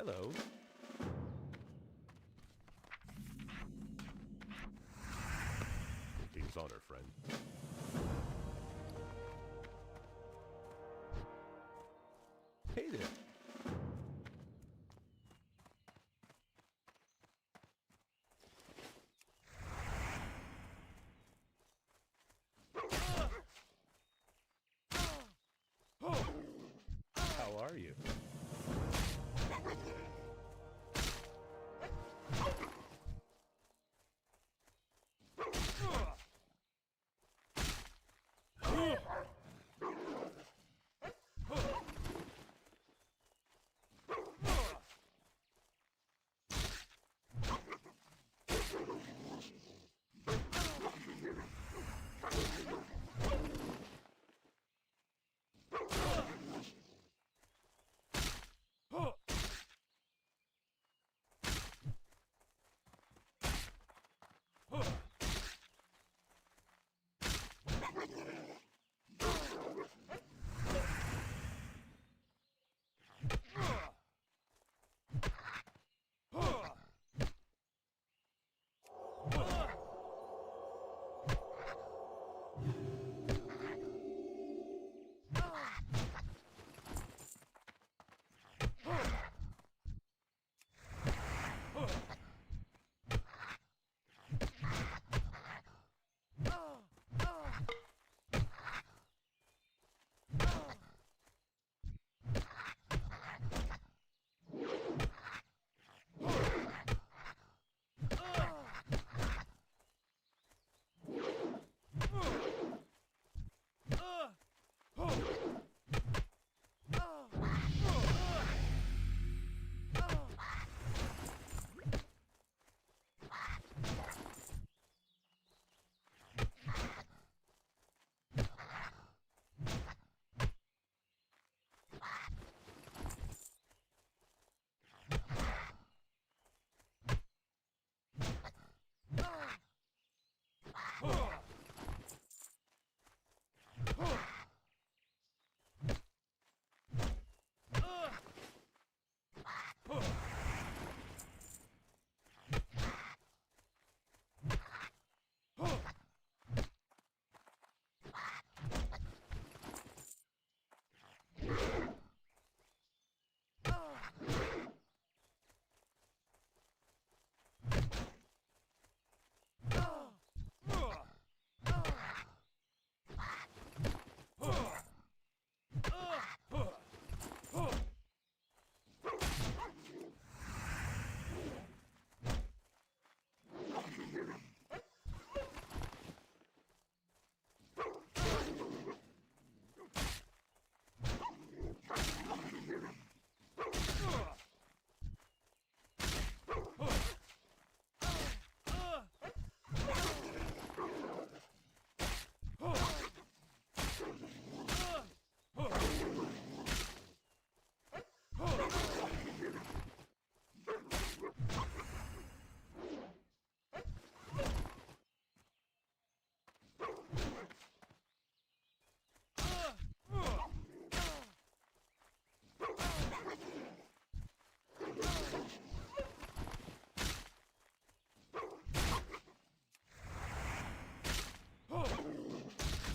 Hello. King's honor, friend. Hey there. How are you?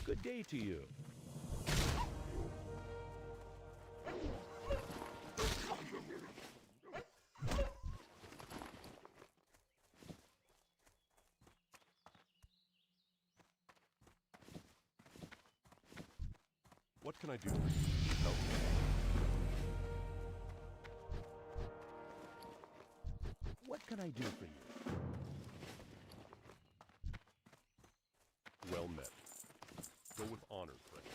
Good day to you. What can I do for you? Help me. What can I do for you? Well met. Go with honor, friend.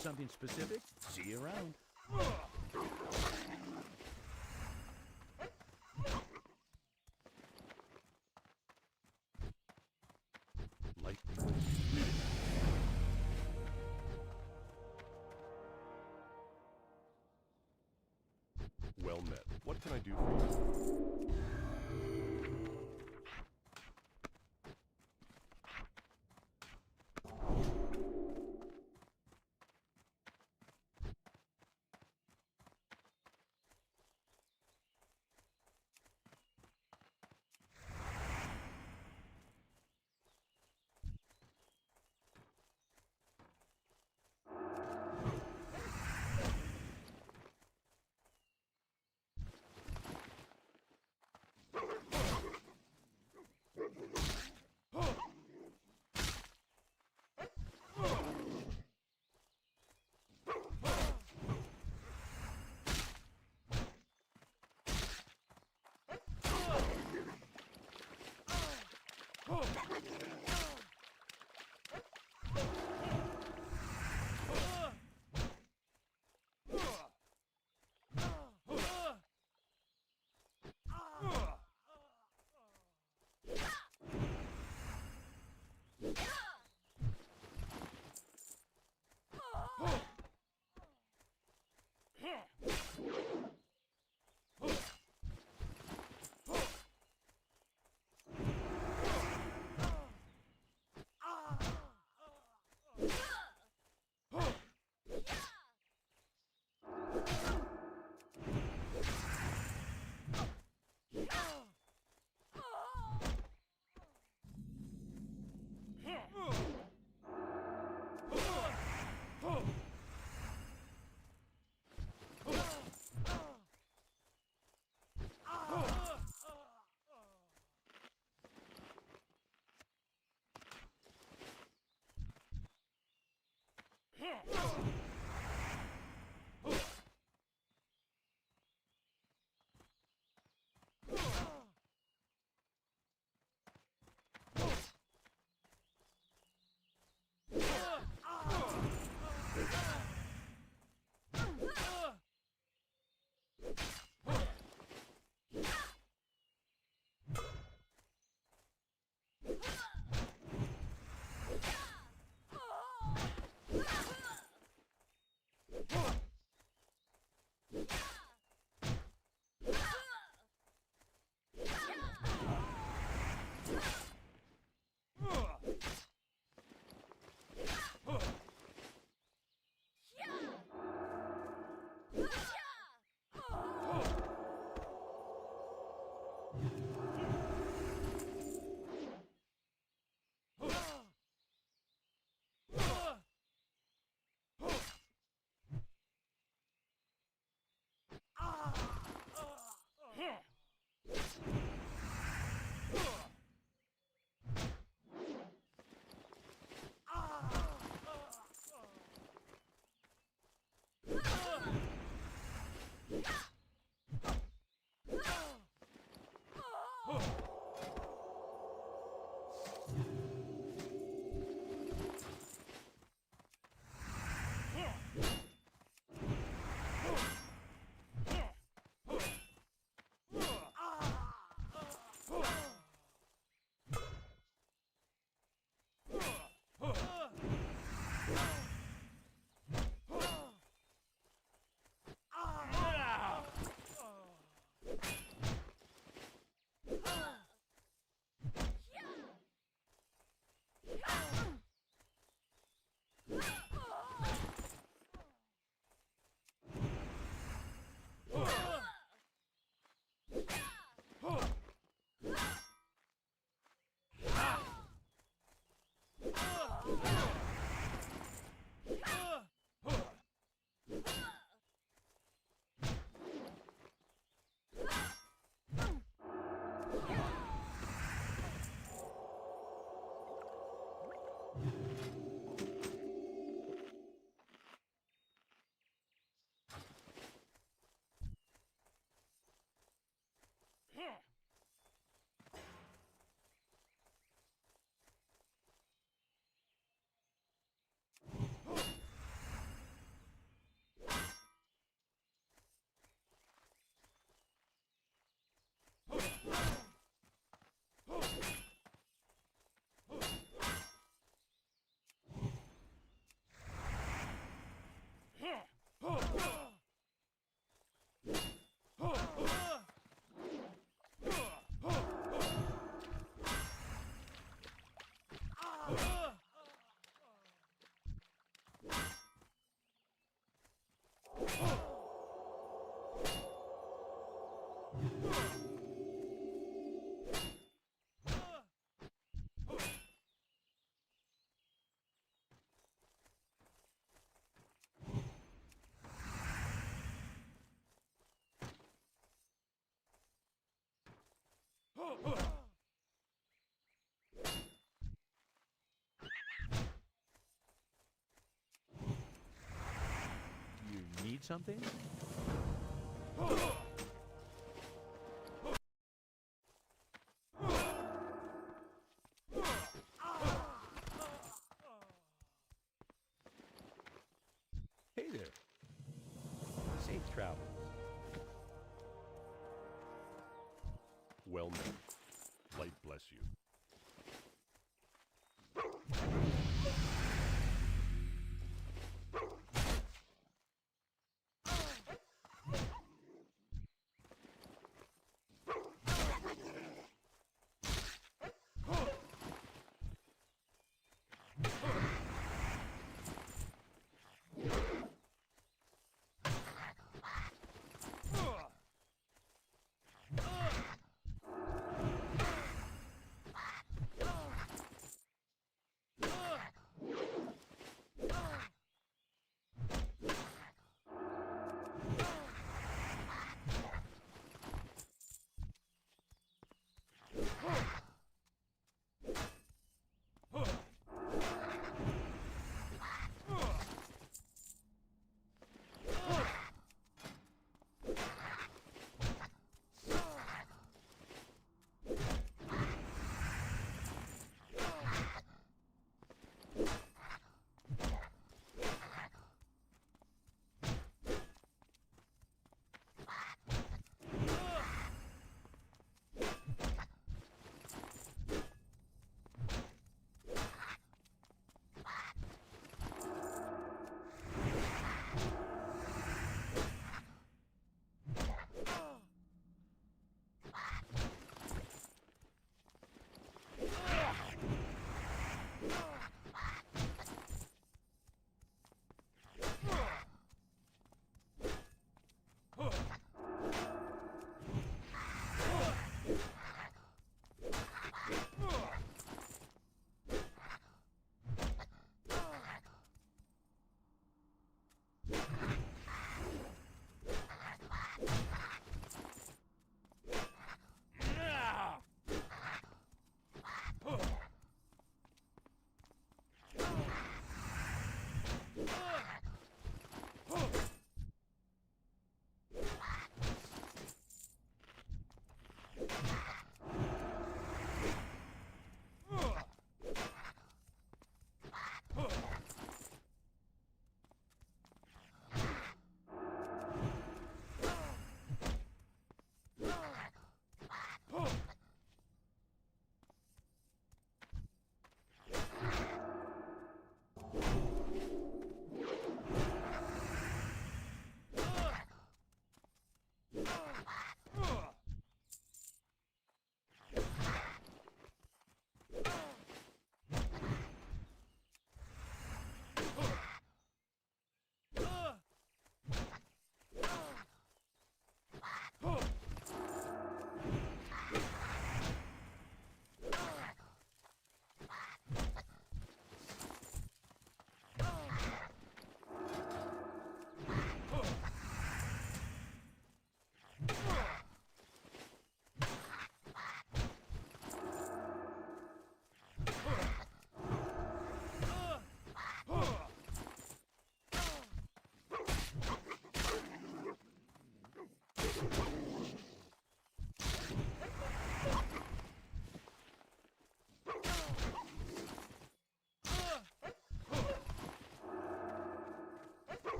something specific? See you around. Light. Well met. What can I do for you? You need something? Hey there. Safe travels. Well met. Light bless you.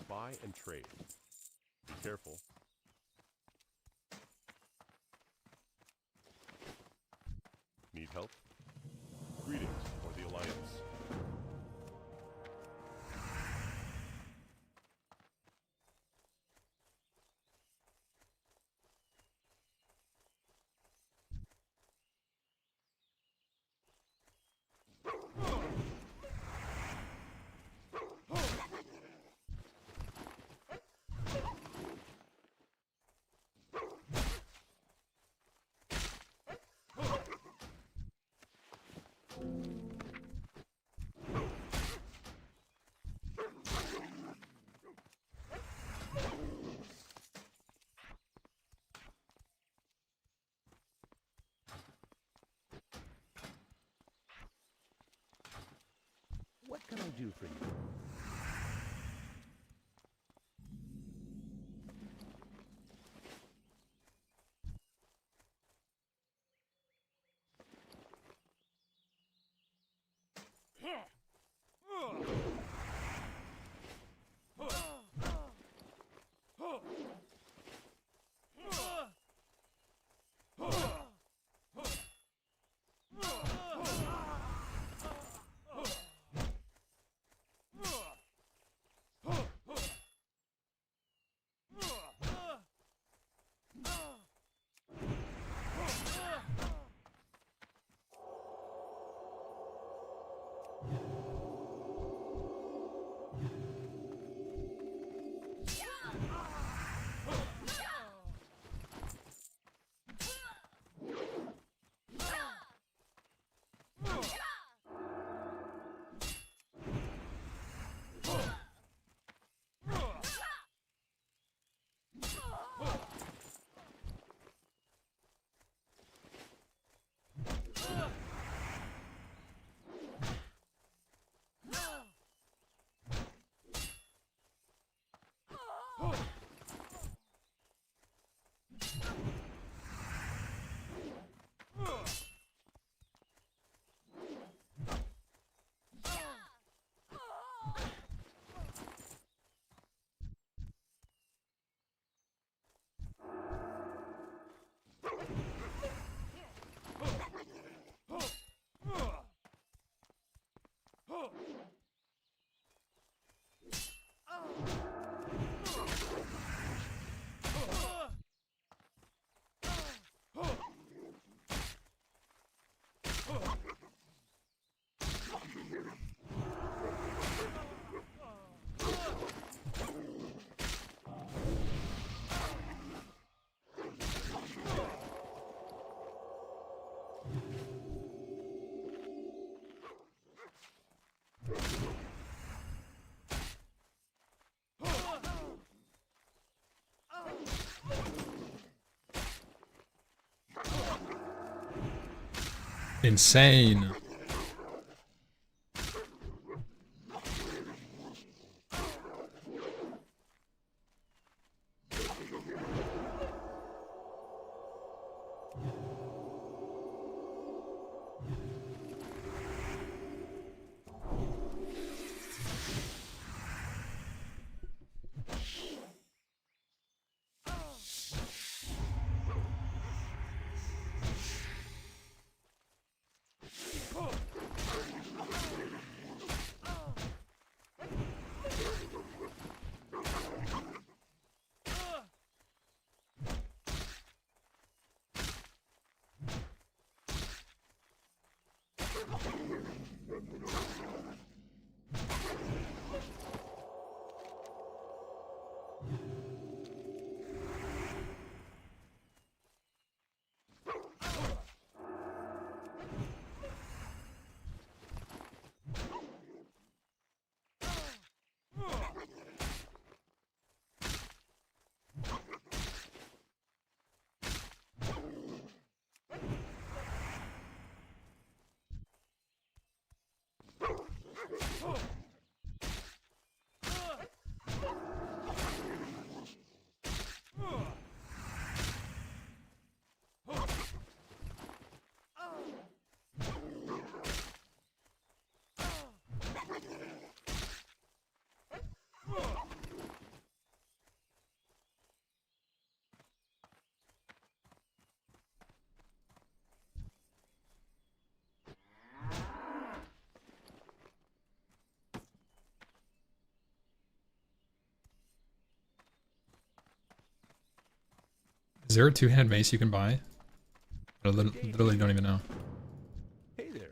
Buy and trade. Be careful. Need help? Greetings for the Alliance. What can I do for you? Insane. Is there a two-handed mace you can buy? I literally don't even know. Hey there.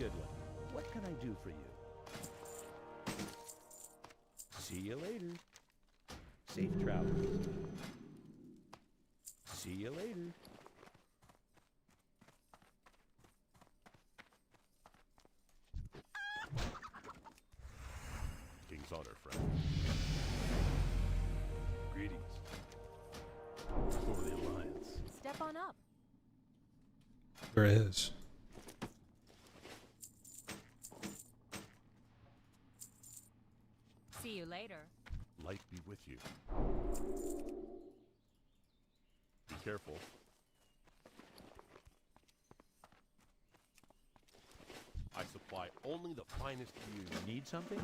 good one. What can I do for you? See you later. Safe travels. See you later. King's honor, friend. Greetings. For the Alliance. Step on up. There it is. See you later. Light be with you. Be careful. I supply only the finest views. Need something?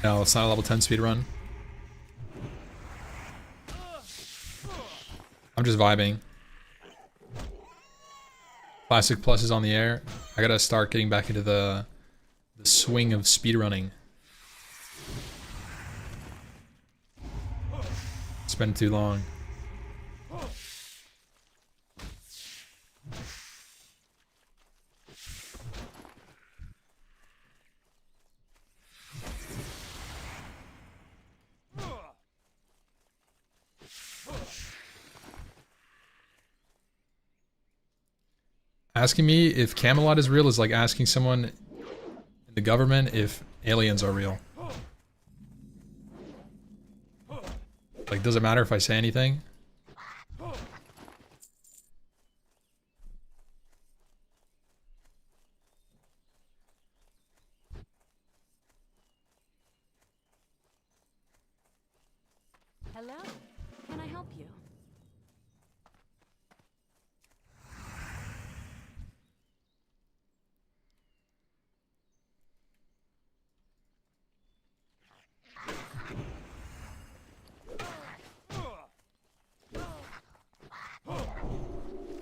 No, it's not a level 10 speed run. I'm just vibing. Classic Plus is on the air. I gotta start getting back into the swing of speedrunning. It's been too long. Asking me if Camelot is real is like asking someone in the government if aliens are real. Like, does it matter if I say anything? Hello. Can I help you?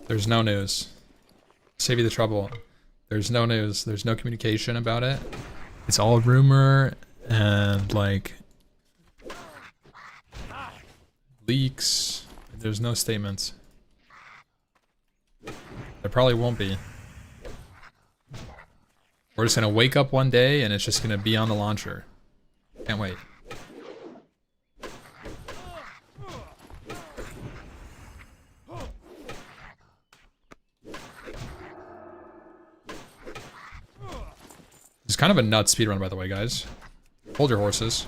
There's no news. Save you the trouble. There's no news. There's no communication about it. It's all rumor and like leaks. There's no statements. There probably won't be. We're just gonna wake up one day and it's just gonna be on the launcher. Can't wait. It's kind of a nuts speedrun, by the way, guys. Hold your horses.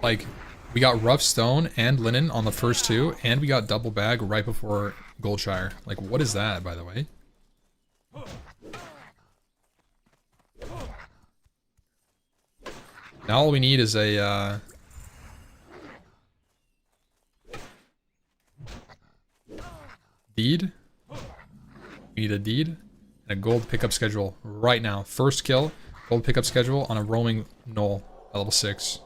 Like, we got rough stone and linen on the first two, and we got double bag right before Goldshire. Like, what is that, by the way? Now all we need is a, deed. We need a deed and a gold pickup schedule right now. First kill, gold pickup schedule on a roaming knoll at level 6.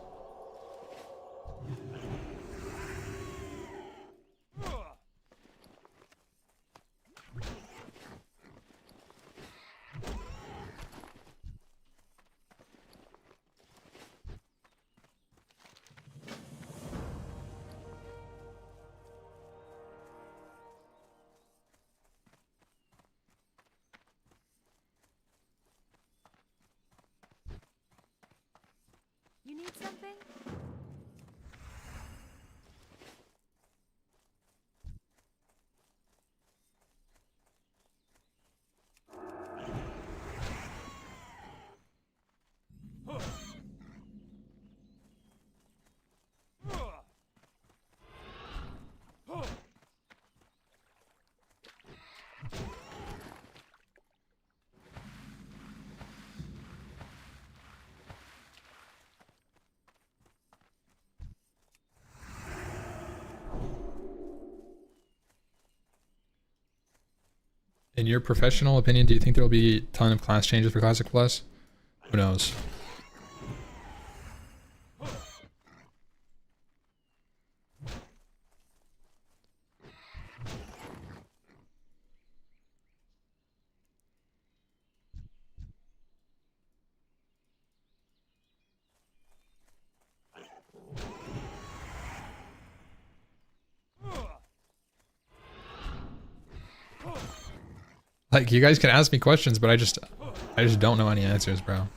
You need something? In your professional opinion, do you think there will be a ton of class changes for Classic Plus? Who knows? Like, you guys can ask me questions, but I just don't know any answers, bro.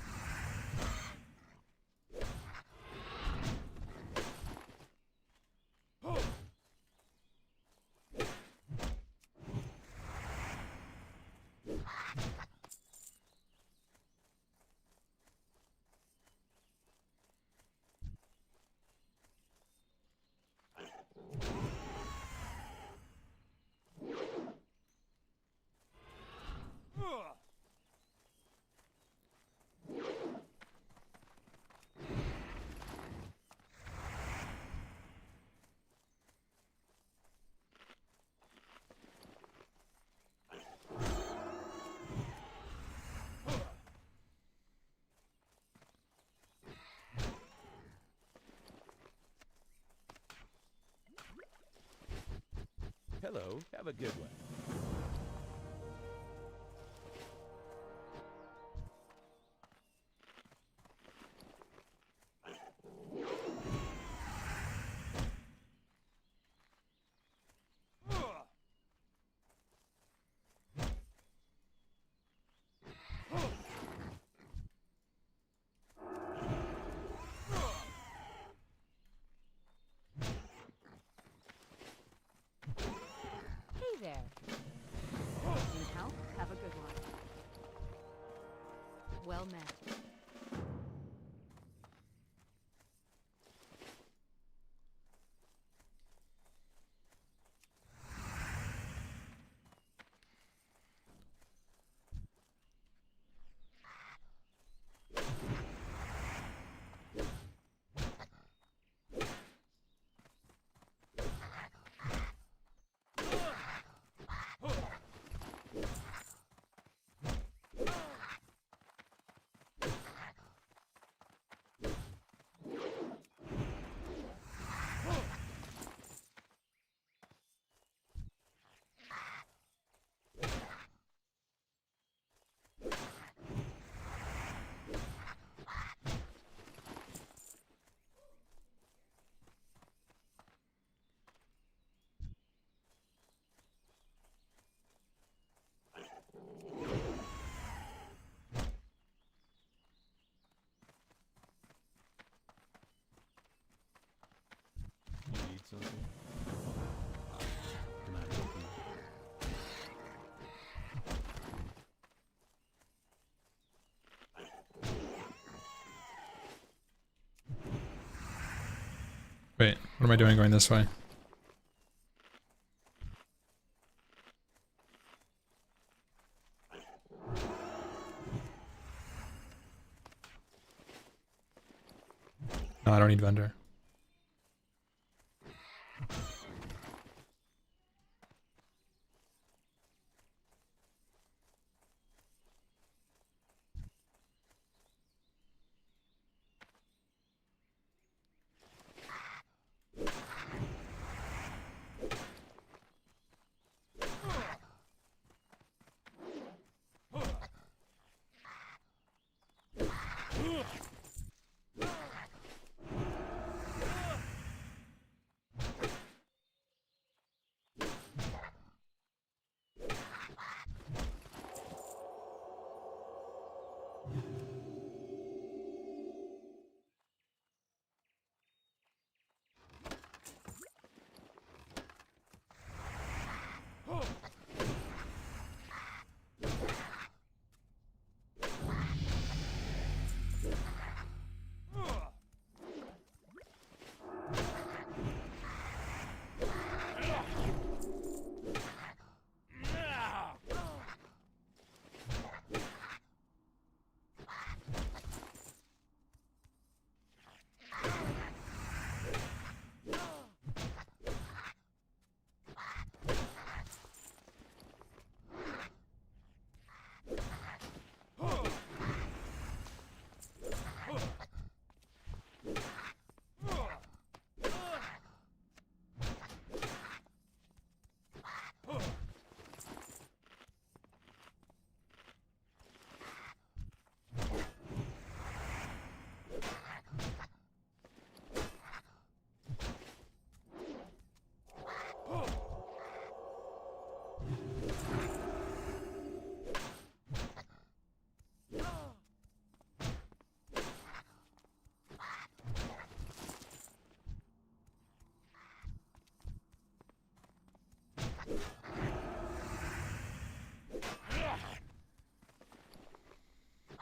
Hello, have a good one. Hey there. Need help? Have a good one. Well met. You need something? Can I help you? Wait, what am I doing going this way? No, I don't need vendor.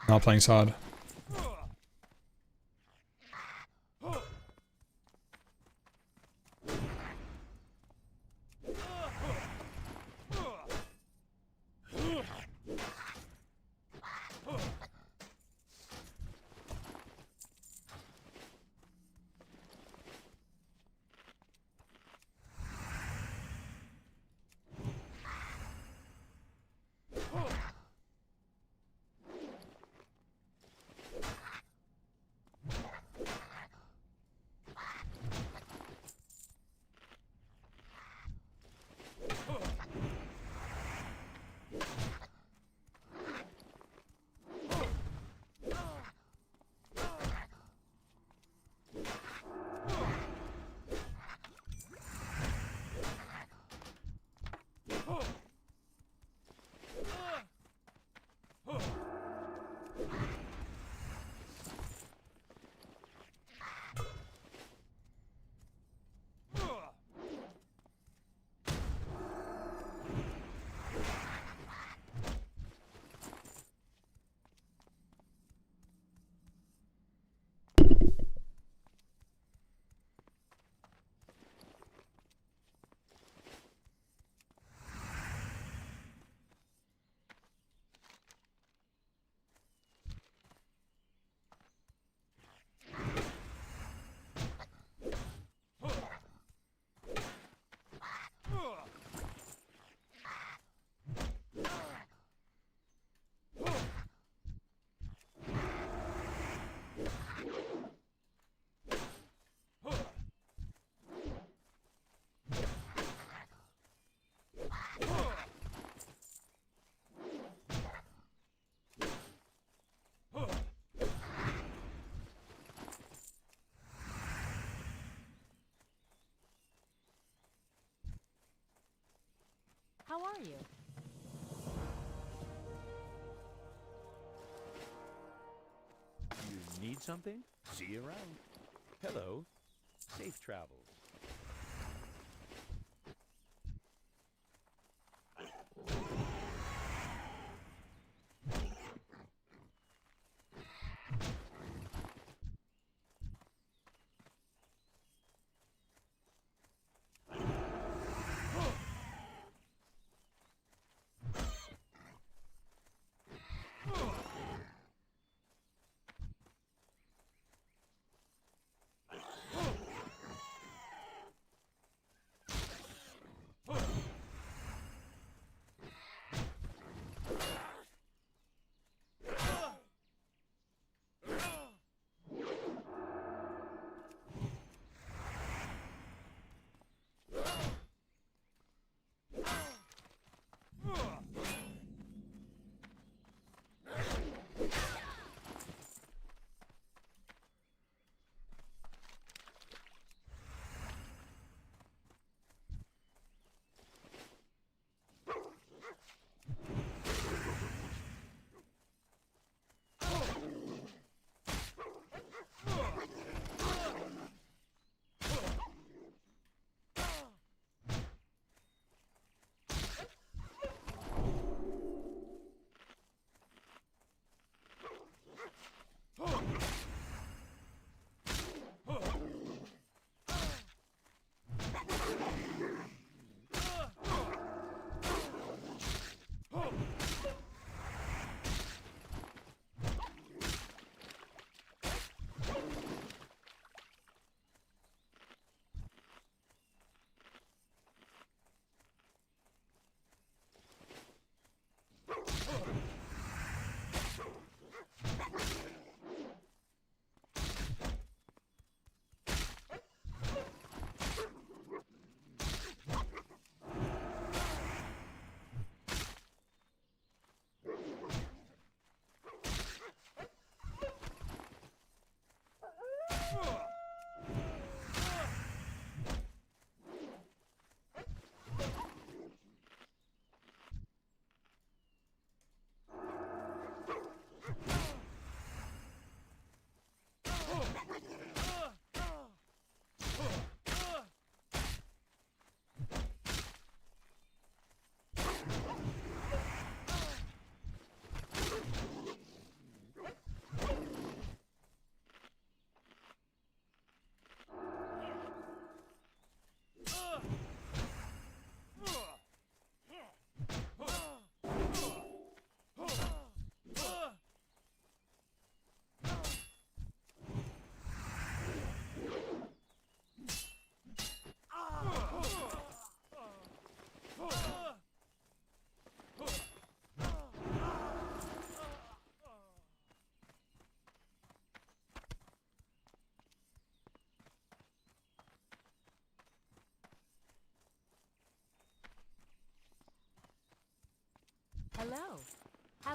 Not playing sod. How are you? You need something? See you around. Hello. Safe travels.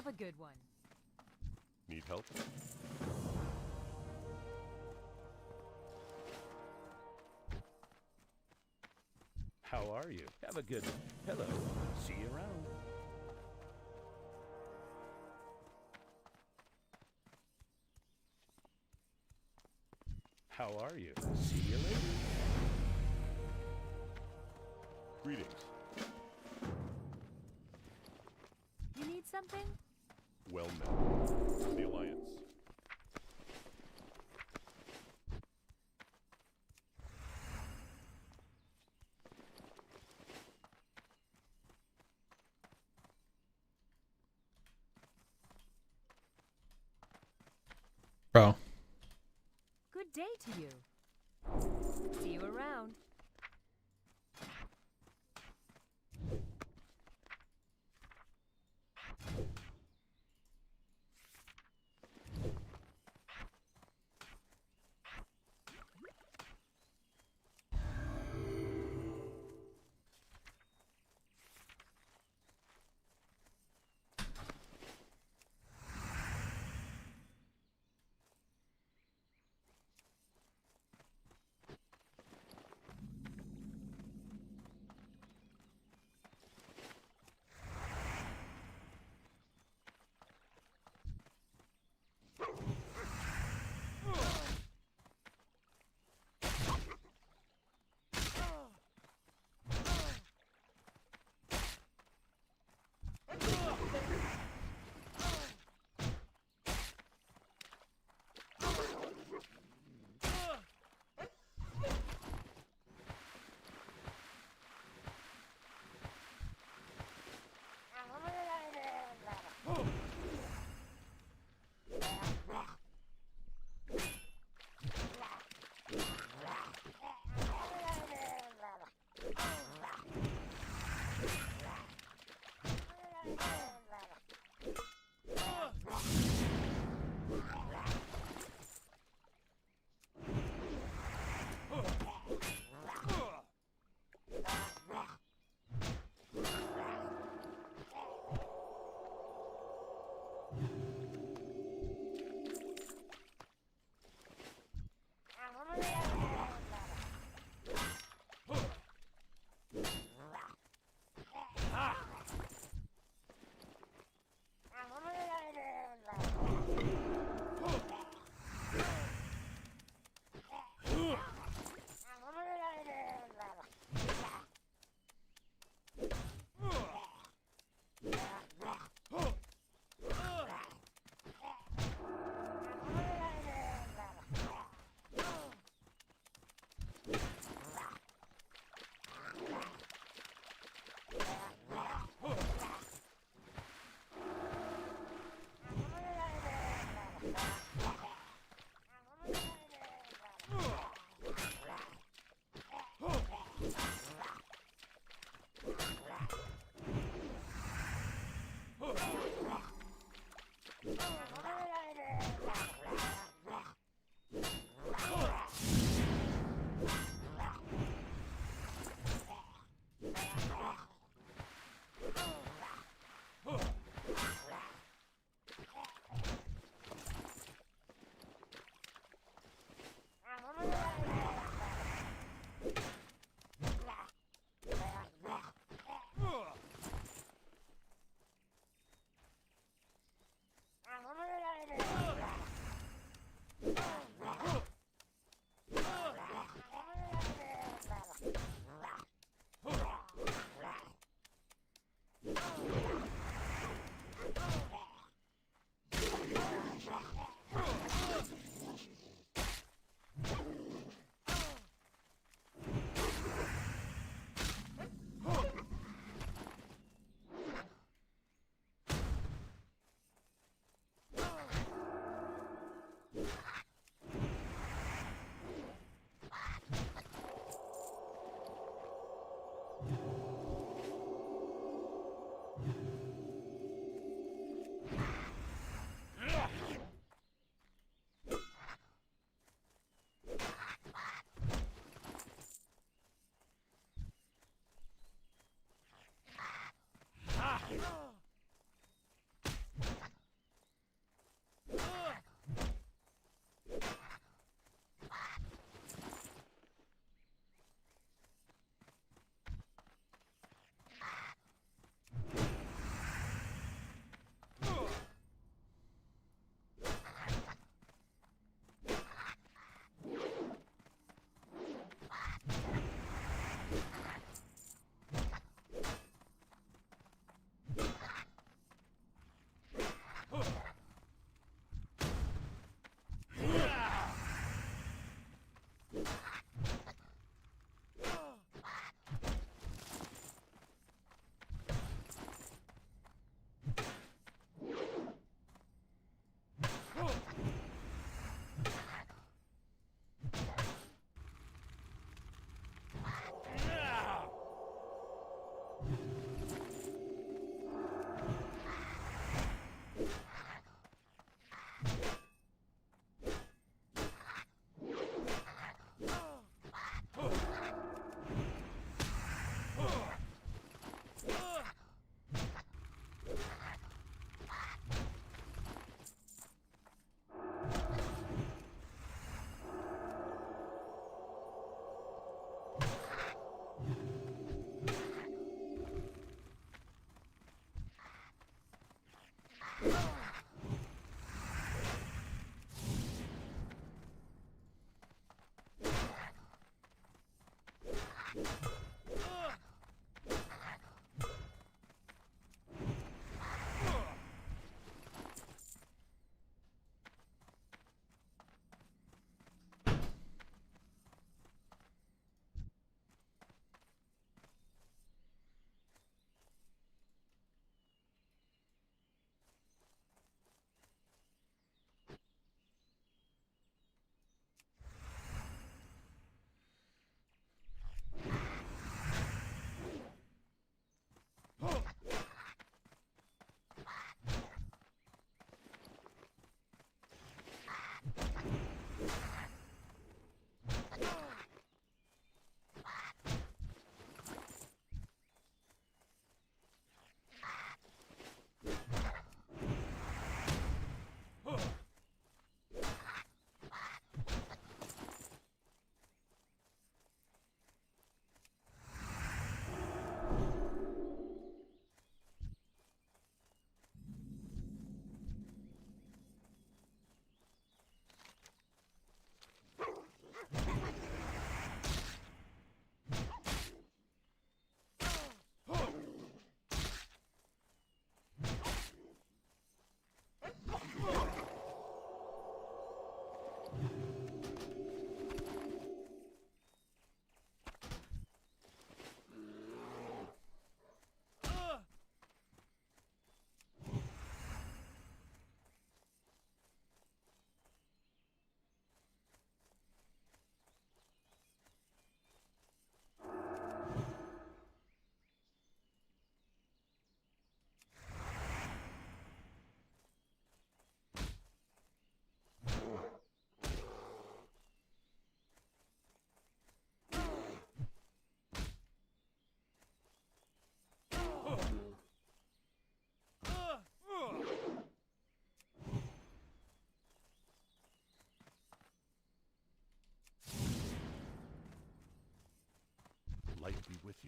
a good one. Need help? How are you? Have a good one. Hello. See you around. How are you? See you later. Greetings. You need something? Well met. The Alliance. Bro. Good day to you. See you around.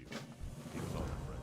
you. Take us on, my friend.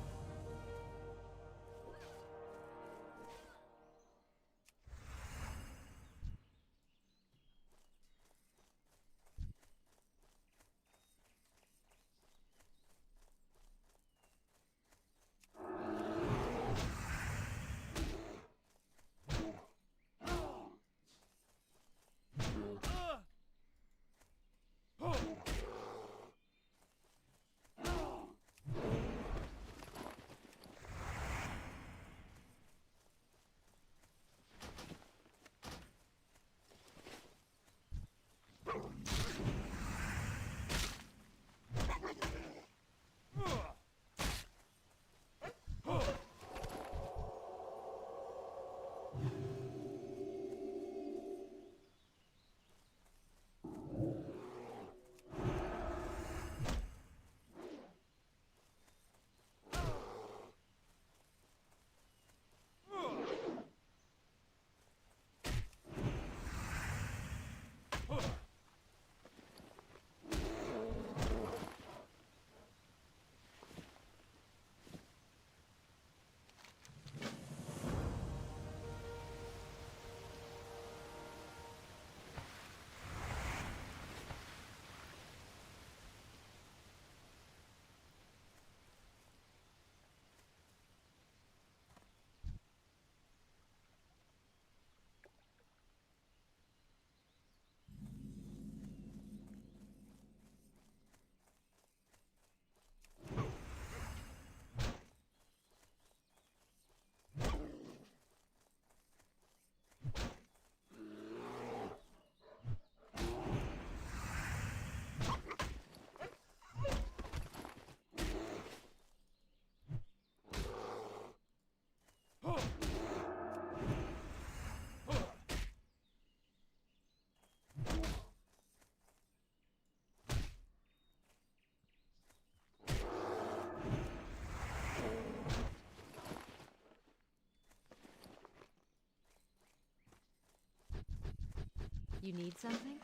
You need something?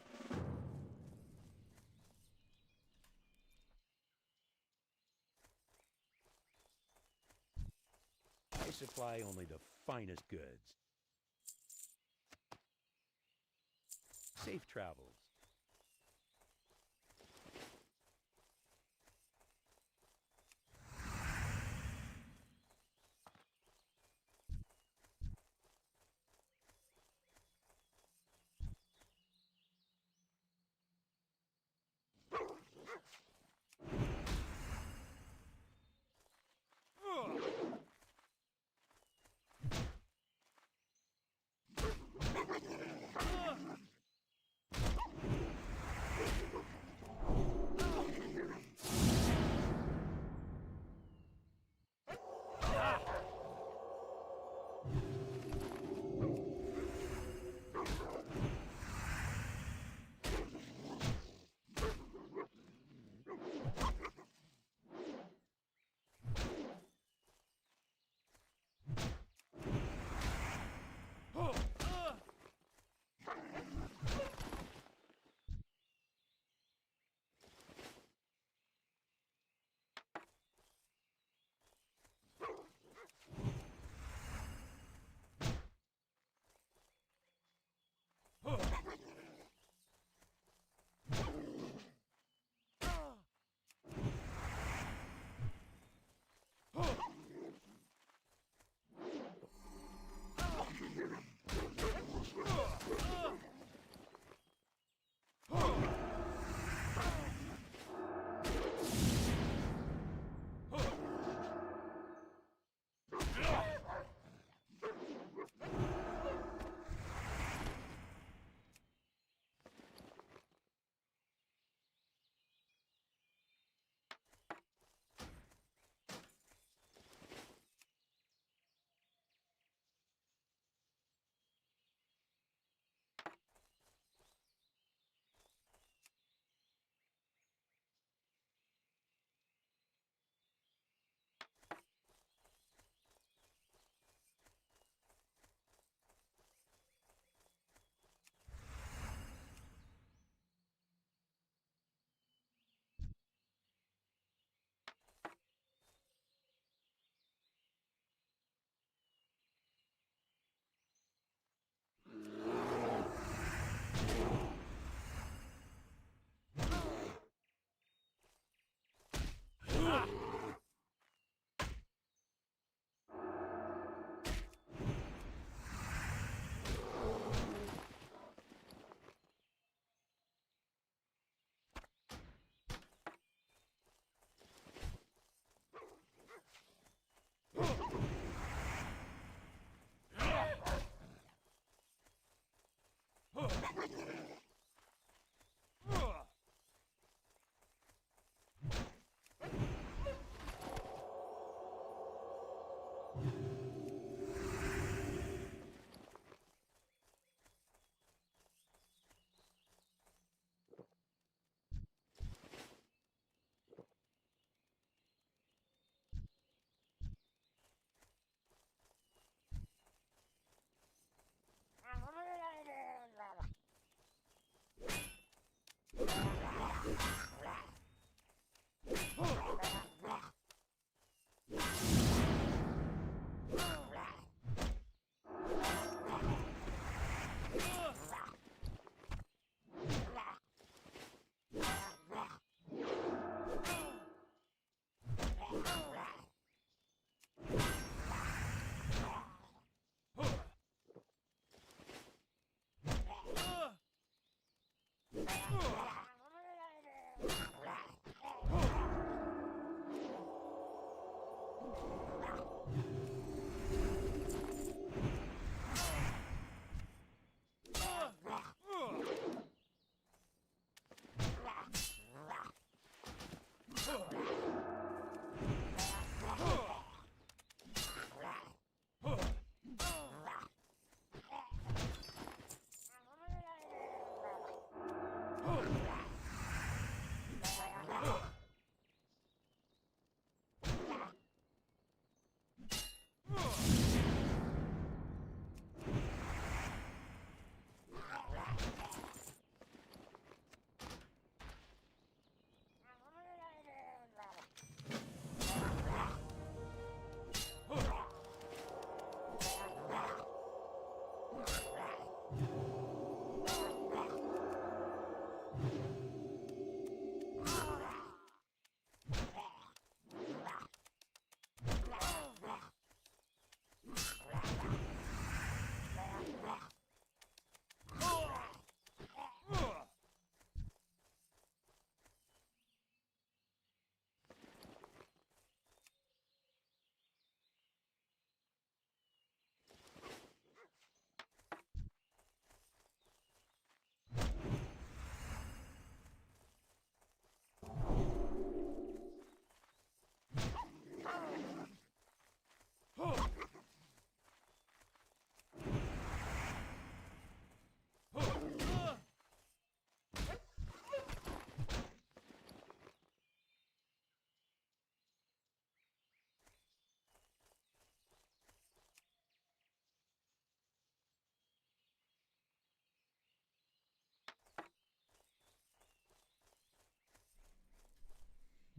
I supply only the finest goods. Safe travels.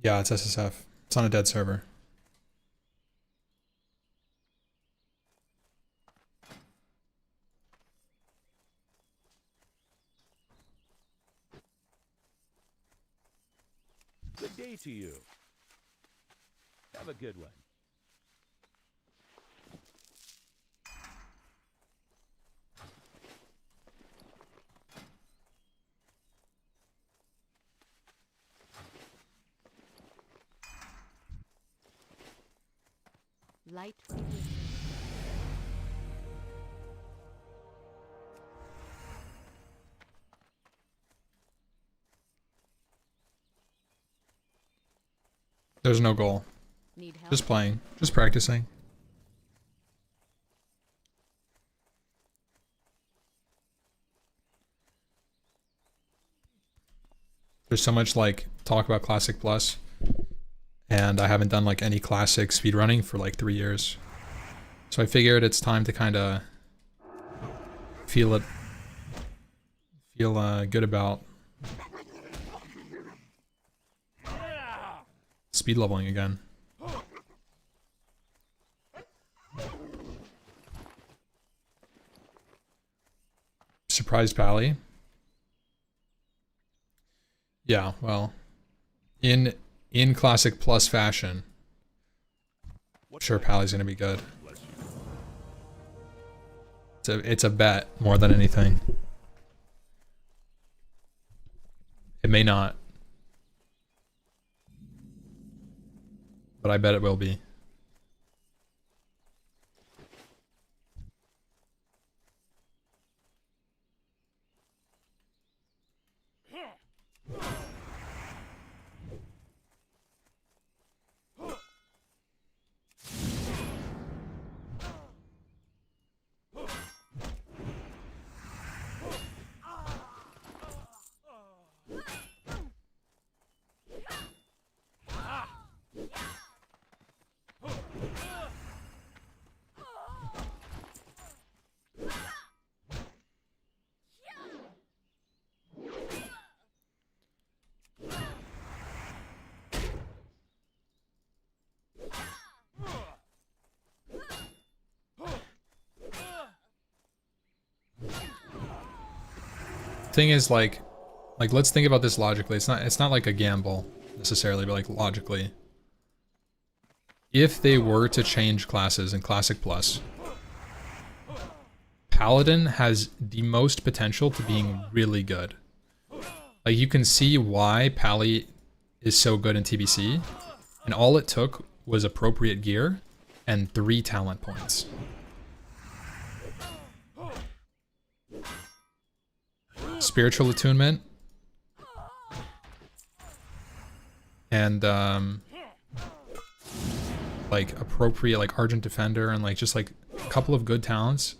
Yeah, it's SSF. It's on a dead server. Good day to you. Have a good one. Light radiation. There's no goal. Need help? Just playing. Just practicing. There's so much like talk about Classic Plus, and I haven't done like any classic speedrunning for like 3 years. So I figured it's time to kind of feel good about speed leveling again. Surprise Pally. Yeah, well, in Classic Plus fashion, sure Pally's gonna be good. It's a bet more than anything. It may not, but I bet it will be. thing is like let's think about this logically. It's not like a gamble necessarily, but like logically. If they were to change classes in Classic Plus, Paladin has the most potential to being really good. Like you can see why Pally is so good in TBC, and all it took was appropriate gear and 3 talent points. Spiritual attunement and like appropriate like Argent Defender and like just like a couple of good talents,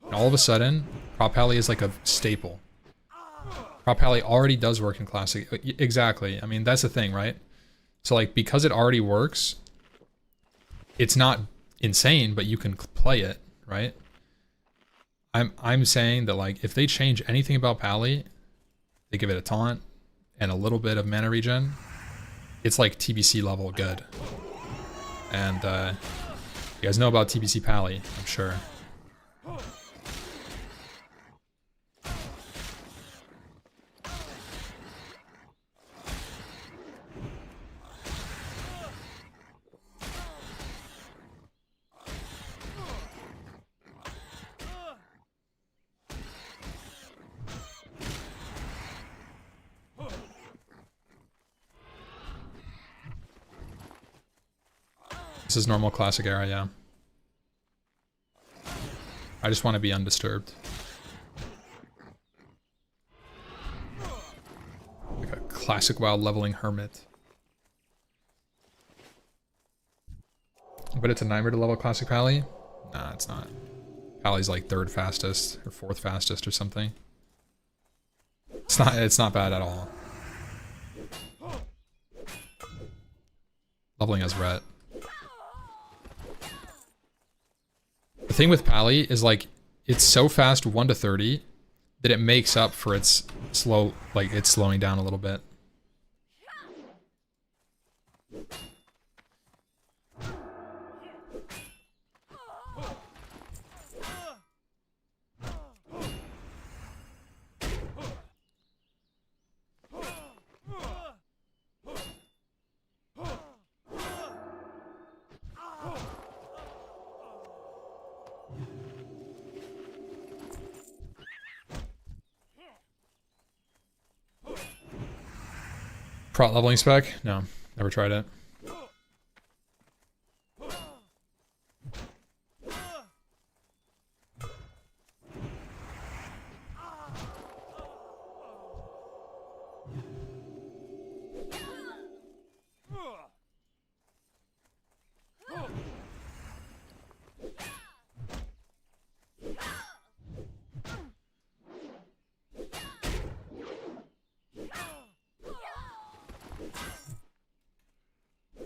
and all of a sudden Prop Pally is like a staple. Prop Pally already does work in Classic. Exactly. I mean, that's the thing, right? So like because it already works, it's not insane, but you can play it, right? I'm saying that like if they change anything about Pally, they give it a taunt and a little bit of mana regen, it's like TBC level good. And you guys know about TBC Pally, I'm sure. This is normal Classic era, yeah. I just want to be undisturbed. Like a Classic WoW leveling hermit. But it's a nightmare to level Classic Pally? Nah, it's not. Pally's like 3rd fastest or 4th fastest or something. It's not bad at all. Leveling as Rhett. The thing with Pally is like it's so fast 1 to 30 that it makes up for its slow, like it's slowing down a little bit. Prot leveling spec? No, never tried it.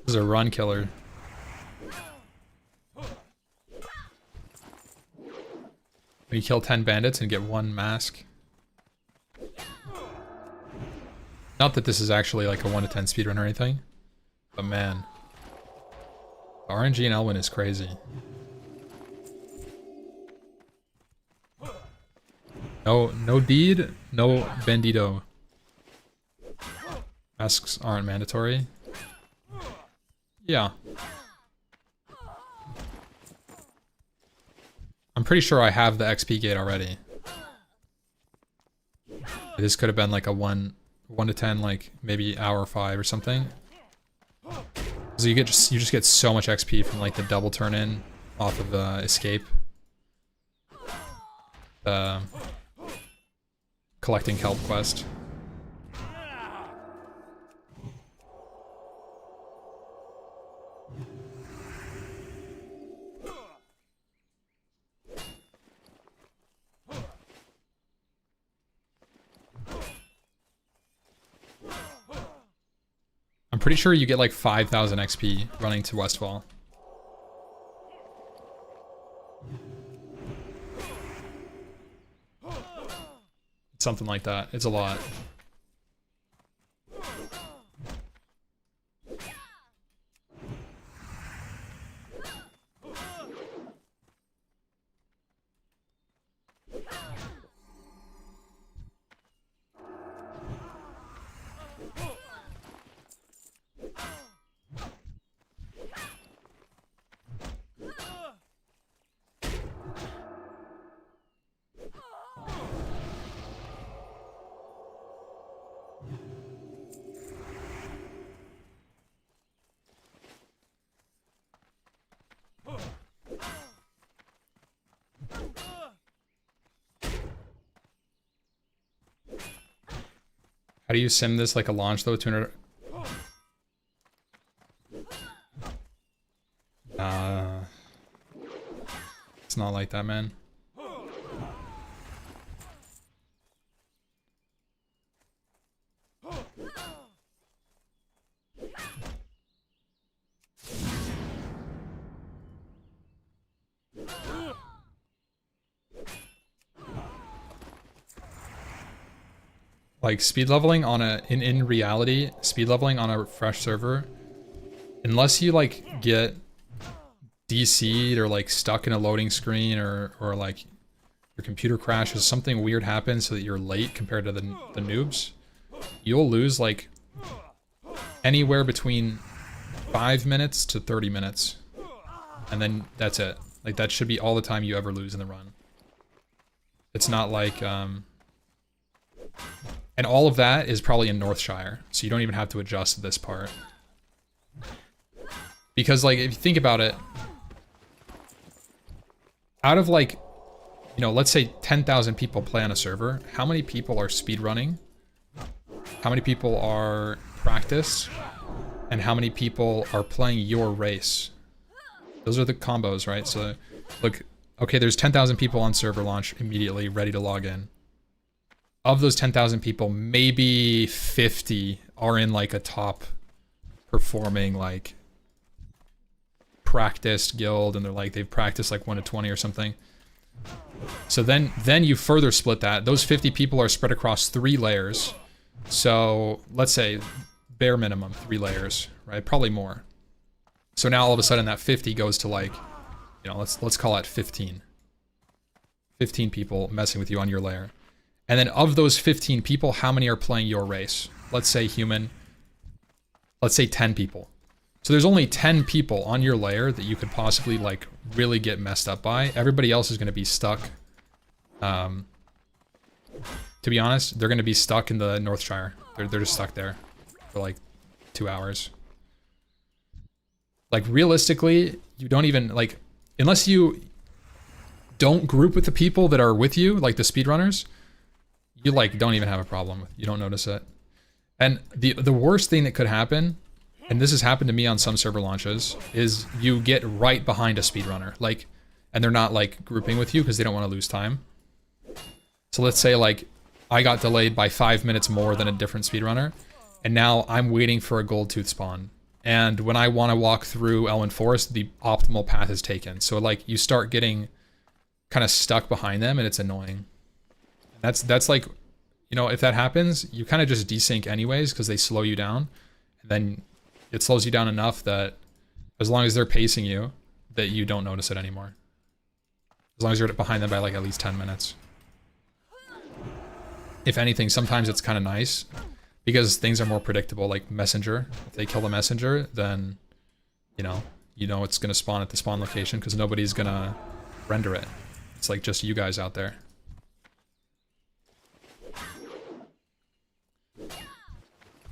This is a run killer. When you kill 10 bandits and get 1 mask. Not that this is actually like a 1 to 10 speedrun or anything, but man, the RNG in Elwyn is crazy. No deed, no bandito. Masks aren't mandatory. Yeah. I'm pretty sure I have the XP gate already. This could have been like a 1 to 10, like maybe hour 5 or something. So you just get so much XP from like the double turn in off of the escape. Collecting kelp quest. I'm pretty sure you get like 5,000 XP running to Westfall. Something like that. It's a lot. How do you sim this like a launch though? 200. It's not like that, man. Like speed leveling on a in reality, speed leveling on a fresh server, unless you like get DC'd or like stuck in a loading screen or like your computer crashes, something weird happens so that you're late compared to the noobs, you'll lose like anywhere between 5 minutes to 30 minutes. And then that's it. Like that should be all the time you ever lose in the run. It's not like, and all of that is probably in Northshire, so you don't even have to adjust this part. Because like, if you think about it, out of like, you know, let's say 10,000 people play on a server, how many people are speedrunning? How many people are practice? And how many people are playing your race? Those are the combos, right? So, look, okay, there's 10,000 people on server launch immediately ready to log in. Of those 10,000 people, maybe 50 are in like a top performing like practiced guild, and they're like they've practiced like 1 to 20 or something. So then you further split that. Those 50 people are spread across 3 layers. So let's say bare minimum 3 layers, right? Probably more. So now all of a sudden that 50 goes to like, you know, let's call it 15. 15 people messing with you on your layer. And then of those 15 people, how many are playing your race? Let's say human. Let's say 10 people. So there's only 10 people on your layer that you could possibly like really get messed up by. Everybody else is going to be stuck. To be honest, they're going to be stuck in the Northshire. They're just stuck there for like 2 hours. Like realistically, you don't even like, unless you don't group with the people that are with you, like the speedrunners, you like don't even have a problem. You don't notice it. And the worst thing that could happen, and this has happened to me on some server launches, is you get right behind a speedrunner, like, and they're not like grouping with you because they don't want to lose time. So let's say like I got delayed by 5 minutes more than a different speedrunner, and now I'm waiting for a gold tooth spawn. And when I want to walk through Elwyn Forest, the optimal path is taken. So like you start getting kind of stuck behind them, and it's annoying. That's like, you know, if that happens, you kind of just desync anyways because they slow you down. And then it slows you down enough that as long as they're pacing you, that you don't notice it anymore. As long as you're behind them by like at least 10 minutes. If anything, sometimes it's kind of nice because things are more predictable, like messenger. If they kill the messenger, then you know it's going to spawn at the spawn location because nobody's going to render it. It's like just you guys out there.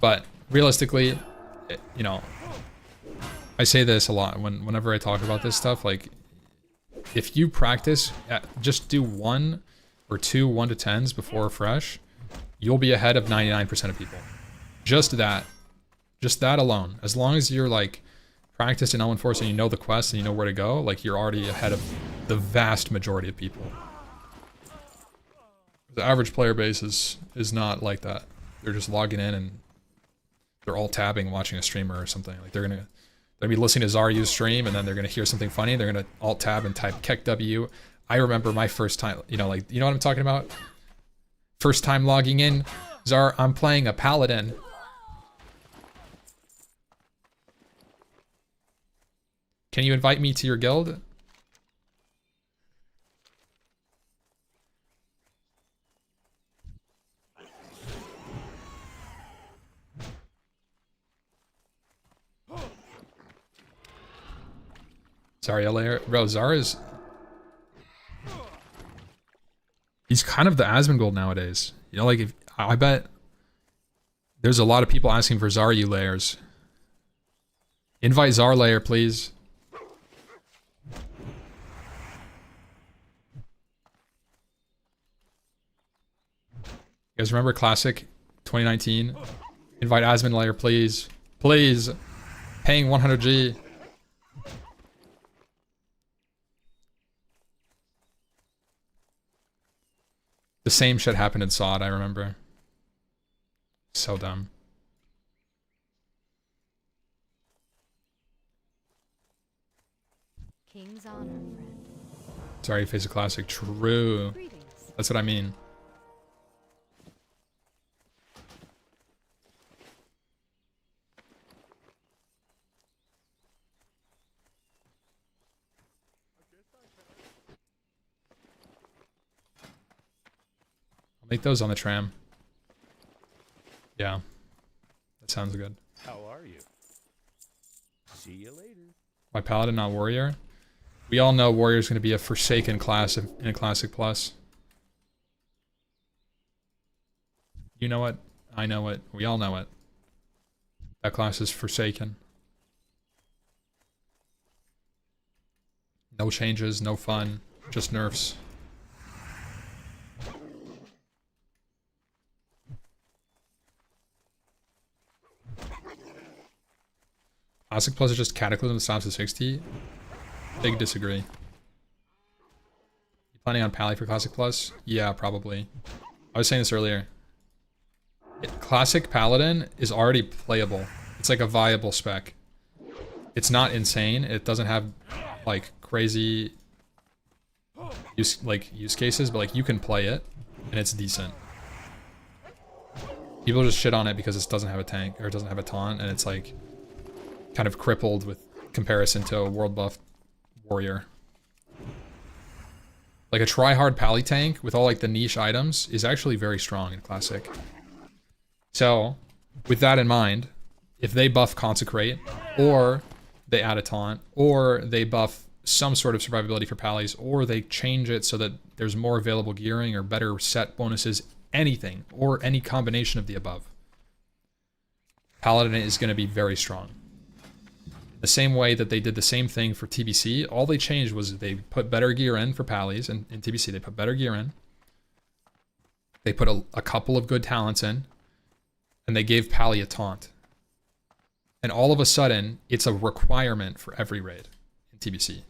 But realistically, you know, I say this a lot whenever I talk about this stuff, like if you practice, just do 1 or 2 1 to 10s before fresh, you'll be ahead of 99% of people. Just that alone. As long as you're like practiced in Elwyn Forest and you know the quest and you know where to go, like you're already ahead of the vast majority of people. The average player base is not like that. They're just logging in and they're all tabbing watching a streamer or something. Like they're gonna be listening to Zaryu's stream and then they're gonna hear something funny, they're gonna alt tab and type KEKW. I remember my first time, you know what I'm talking about? First time logging in, Zar, I'm playing a Paladin. Can you invite me to your guild? Sorry, bro, Zara's... He's kind of the Asmongold nowadays. You know, like, I bet there's a lot of people asking for Zaryu layers. Invite Zar layer, please. You guys remember classic 2019. Invite Asmund layer, please. Please. Paying 100G. The same shit happened in SOD, I remember. So dumb. King's honor, friend. Sorry, face a classic. True. Greetings. That's what I mean. I'll make those on the tram. Yeah. That sounds good. How are you? See you later. Why Paladin, not Warrior? We all know Warrior's going to be a forsaken class in a Classic Plus. You know it. I know it. We all know it. That class is forsaken. No changes, no fun, just nerfs. Classic Plus is just Cataclysm that stops at 60. Big disagree. You planning on Pally for Classic Plus? Yeah, probably. I was saying this earlier. Classic Paladin is already playable. It's like a viable spec. It's not insane. It doesn't have like crazy use cases, but like you can play it and it's decent. People just shit on it because it doesn't have a tank or it doesn't have a taunt, and it's like kind of crippled with comparison to a world buff warrior. Like a try-hard pally tank with all like the niche items is actually very strong in Classic. So, with that in mind, if they buff Consecrate, or they add a taunt, or they buff some sort of survivability for pallies, or they change it so that there's more available gearing or better set bonuses, anything, or any combination of the above, Paladin is going to be very strong. The same way that they did the same thing for TBC, all they changed was they put better gear in for pallies, and in TBC they put better gear in. They put a couple of good talents in, and they gave Pally a taunt. And all of a sudden, it's a requirement for every raid in TBC.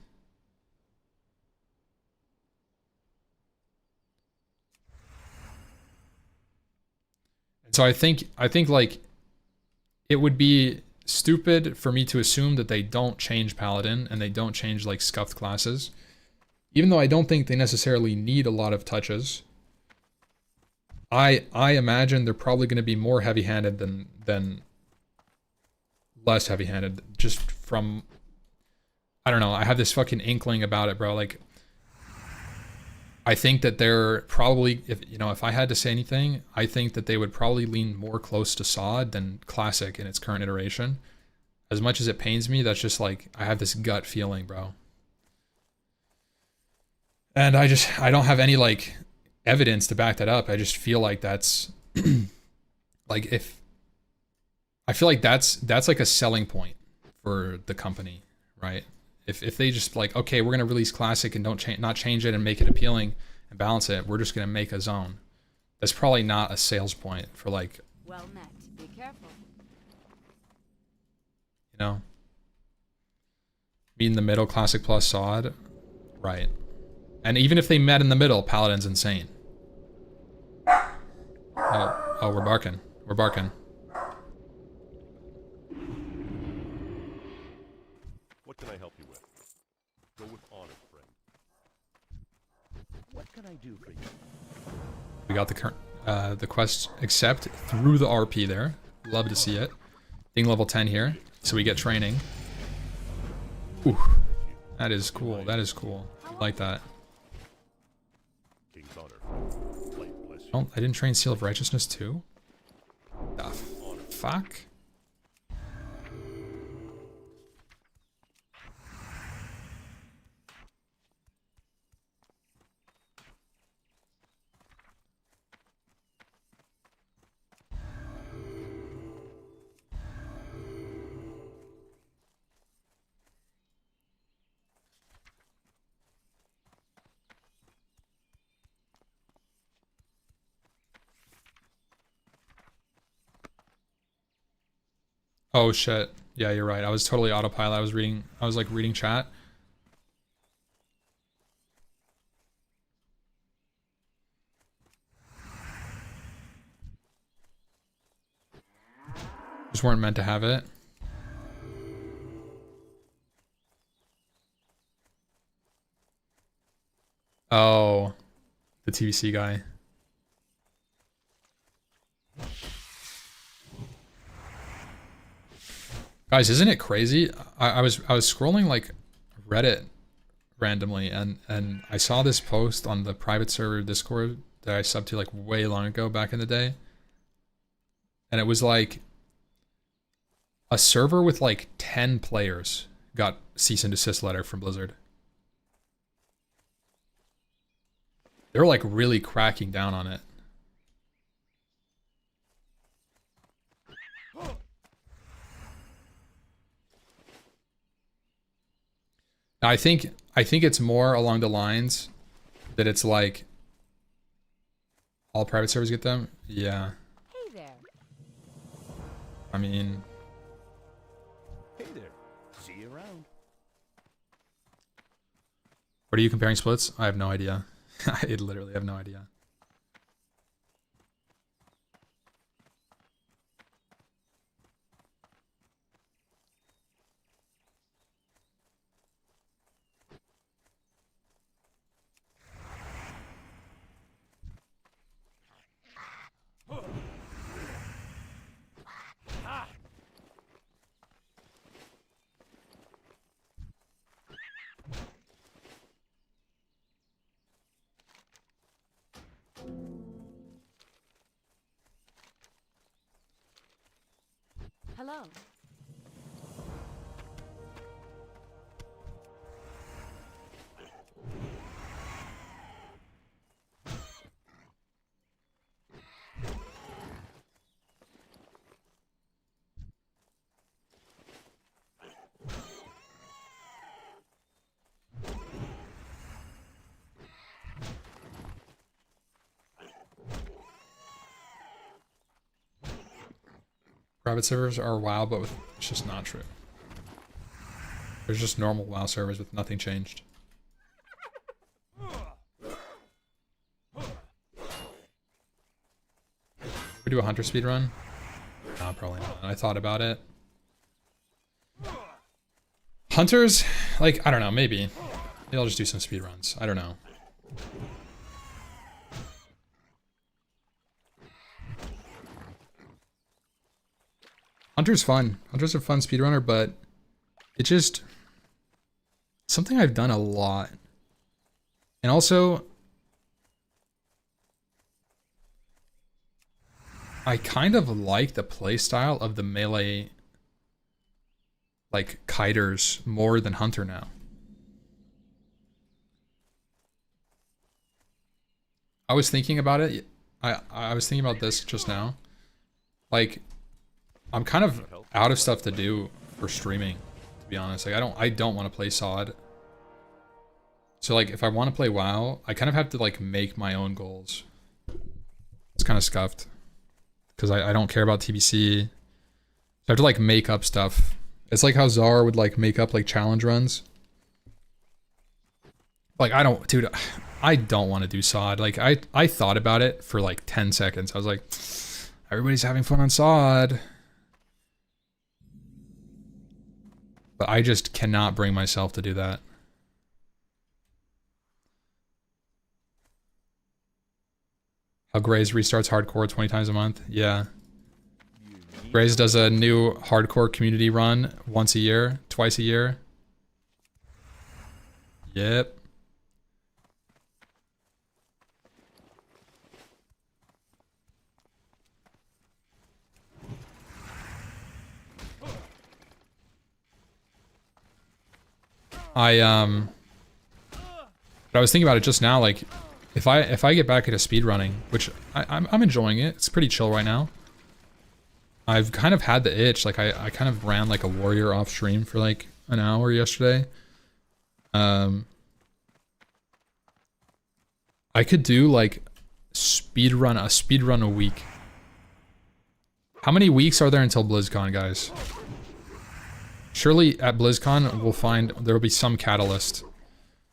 And so I think like it would be stupid for me to assume that they don't change Paladin and they don't change like scuffed classes. Even though I don't think they necessarily need a lot of touches. I imagine they're probably going to be more heavy-handed than less heavy-handed, just from, I don't know, I have this fucking inkling about it, bro. Like, I think that they're probably, if I had to say anything, I think that they would probably lean more close to SOD than Classic in its current iteration. As much as it pains me, that's just like, I have this gut feeling, bro. And I don't have any like evidence to back that up. I just feel like that's like, if I feel like that's like a selling point for the company, right? If they just like, okay, we're gonna release Classic and not change it and make it appealing and balance it, we're just gonna make a zone. That's probably not a sales point for like, Well met. Be careful. Meet in the middle, Classic plus SOD, right? And even if they met in the middle, Paladin's insane. Oh, we're barking. We're barking. What can I help you with? Go with honor, friend. What can I do for you? We got the quest accept through the RP there. Love to see it. Being level 10 here, so we get training. Ooh, that is cool. That is cool. I like that. King's honor. Light bless you. Oh, I didn't train Seal of Righteousness too? The fuck? Oh shit. Yeah, you're right. I was totally autopilot. I was like reading chat. Just weren't meant to have it. Oh, the TVC guy. Guys, isn't it crazy? I was scrolling like Reddit randomly and I saw this post on the private server Discord that I subbed to like way long ago back in the day. And it was like a server with like 10 players got cease and desist letter from Blizzard. They're like really cracking down on it. I think it's more along the lines that it's like all private servers get them. Yeah. Hey there. I mean, Hey there. See you around. what are you comparing splits? I have no idea. I literally have no idea. Hello. Private servers are WoW, but it's just not true. There's just normal WoW servers with nothing changed. We do a hunter speed run? No, probably not. I thought about it. Hunters, like, I don't know, maybe. Maybe I'll just do some speed runs. I don't know. Hunter's fun. Hunter's a fun speedrunner, but it just something I've done a lot. And also I kind of like the playstyle of the melee like kiters more than Hunter now. I was thinking about it. I was thinking about this just now. Like I'm kind of out of stuff to do for streaming, to be honest. Like I don't want to play COD. So like if I want to play WoW, I kind of have to like make my own goals. It's kind of scuffed. Because I don't care about TBC. So I have to like make up stuff. It's like how Czar would like make up like challenge runs. Like I don't want to do SOD. Like I thought about it for like 10 seconds. I was like, everybody's having fun on SOD. But I just cannot bring myself to do that. How Graze restarts hardcore 20 times a month? Yeah. Graze does a new hardcore community run once a year, twice a year. Yep. But I was thinking about it just now, like if I get back into speedrunning, which I'm enjoying it. It's pretty chill right now. I've kind of had the itch. Like I kind of ran like a warrior off stream for like an hour yesterday. I could do like a speedrun a week. How many weeks are there until BlizzCon, guys? Surely at BlizzCon we'll find there will be some catalyst.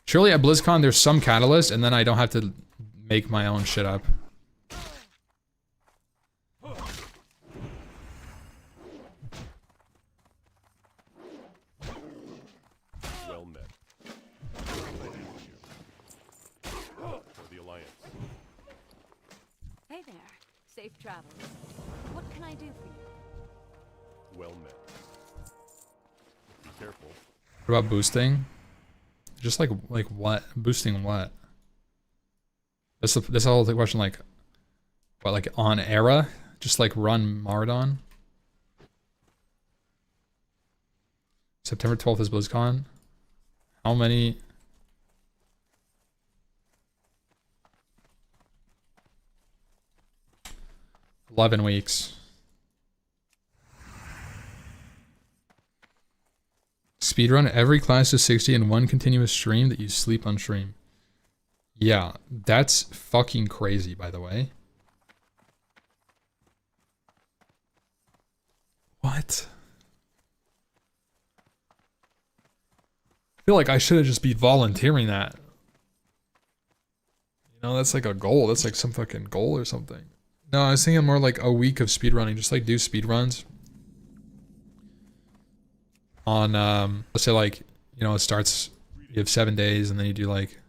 Surely at BlizzCon there's some catalyst and then I don't have to make my own shit up. Well met. What can I do for you? For the Alliance. Hey there. Safe travels. What can I do for you? Well met. Be careful. What about boosting? Just like what? Boosting what? This whole question, like what, like on era? Just like run Maraudon? September 12th is BlizzCon. How many? $11 weeks. Speedrun every class to 60 in one continuous stream that you sleep on stream. Yeah, that's fucking crazy, by the way. What? I feel like I should have just be volunteering that. You know, that's like a goal. That's like some fucking goal or something. No, I was thinking more like a week of speedrunning. Just like do speedruns. On, let's say like, you know, it starts, you have 7 days and then you do like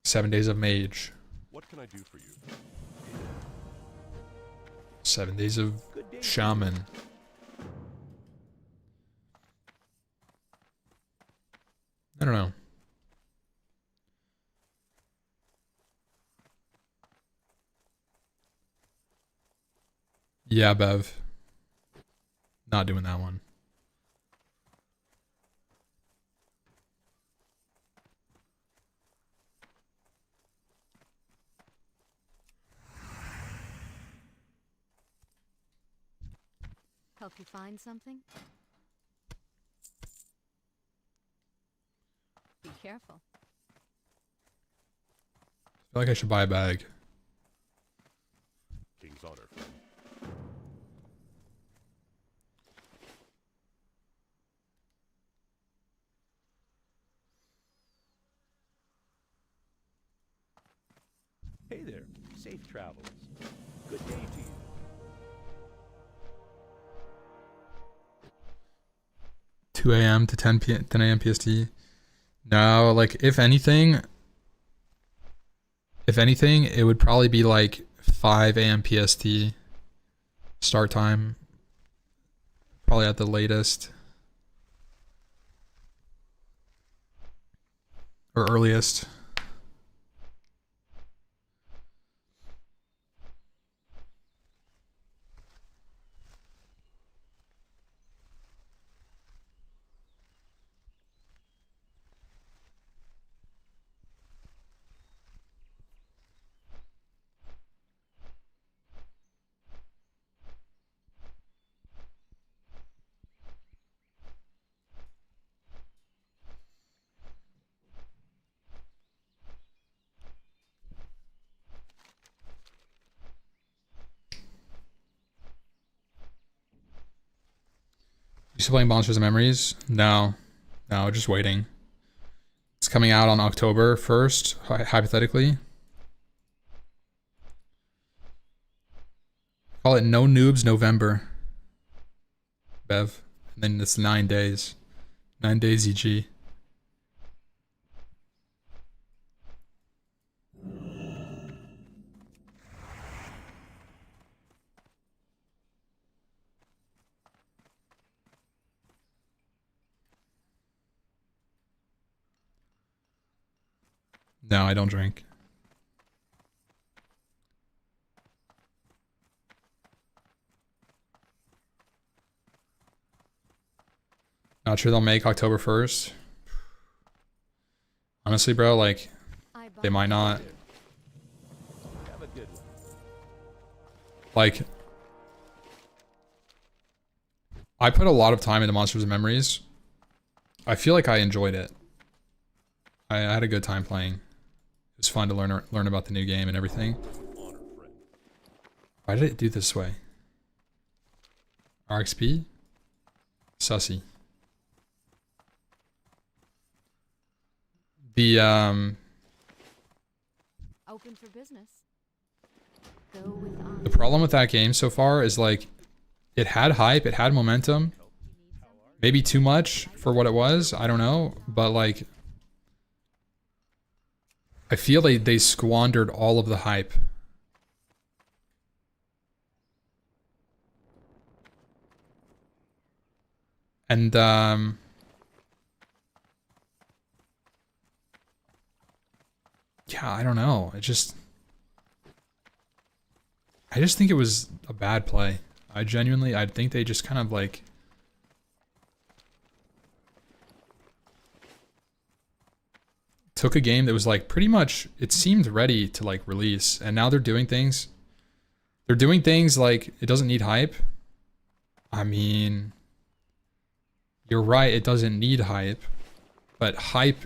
7 days of mage. What can I do for you? 7 days of shaman. I don't know. Yeah, Bev. Not doing that one. Help you find something? Be careful. I feel like I should buy a bag. King's honor, friend. Hey there. Safe travels. Good day to you. $2 a.m. to 10 a.m. PST. No, like if anything, it would probably be like 5 a.m. PST start time. Probably at the latest. Or earliest. You still playing Monsters and Memories? No. No, just waiting. It's coming out on October 1st, hypothetically. Call it No Noobs November. Bev. And then it's 9 days. 9 days EG. No, I don't drink. Not sure they'll make October 1st. Honestly, bro, like, they might not. Have a good one. Like, I put a lot of time into Monsters and Memories. I feel like I enjoyed it. I had a good time playing. It was fun to learn about the new game and everything. Honor, friend. Why did it do this way? RXP? Sussy. The Open for business. Go with honor. the problem with that game so far is like it had hype, it had momentum. Maybe too much for what it was, I don't know, but like I feel they squandered all of the hype. And yeah, I don't know. I just think it was a bad play. I think they just kind of like took a game that was like pretty much, it seemed ready to like release, and now they're doing things like it doesn't need hype. I mean, you're right, it doesn't need hype, but hype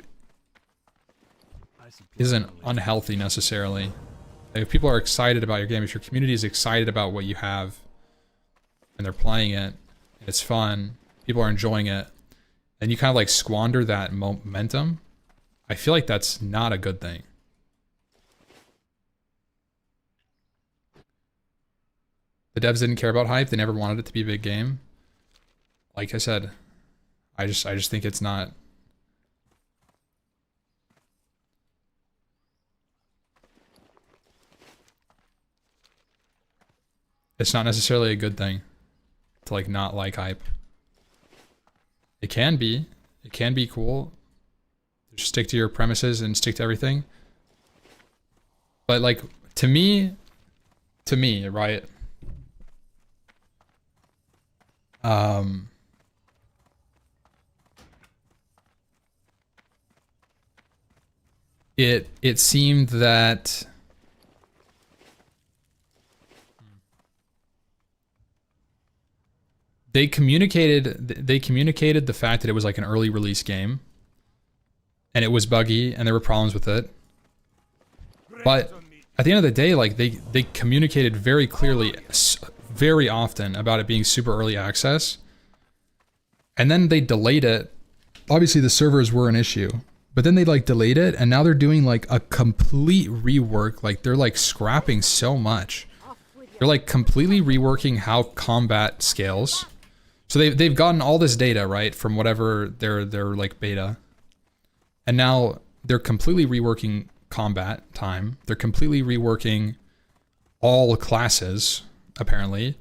isn't unhealthy necessarily. If people are excited about your game, if your community is excited about what you have and they're playing it and it's fun, people are enjoying it, and you kind of like squander that momentum, I feel like that's not a good thing. The devs didn't care about hype. They never wanted it to be a big game. Like I said, I just think it's not. It's not necessarily a good thing to like not like hype. It can be cool. Just stick to your premises and stick to everything. But like to me, right? It seemed that they communicated the fact that it was like an early release game and it was buggy and there were problems with it. But at the end of the day, like they communicated very clearly, very often, about it being super early access. And then they delayed it. Obviously the servers were an issue, but then they like delayed it, and now they're doing like a complete rework. Like they're like scrapping so much. They're like completely reworking how combat scales. So they've gotten all this data, right, from whatever their like beta. And now they're completely reworking combat time. They're completely reworking all classes, apparently.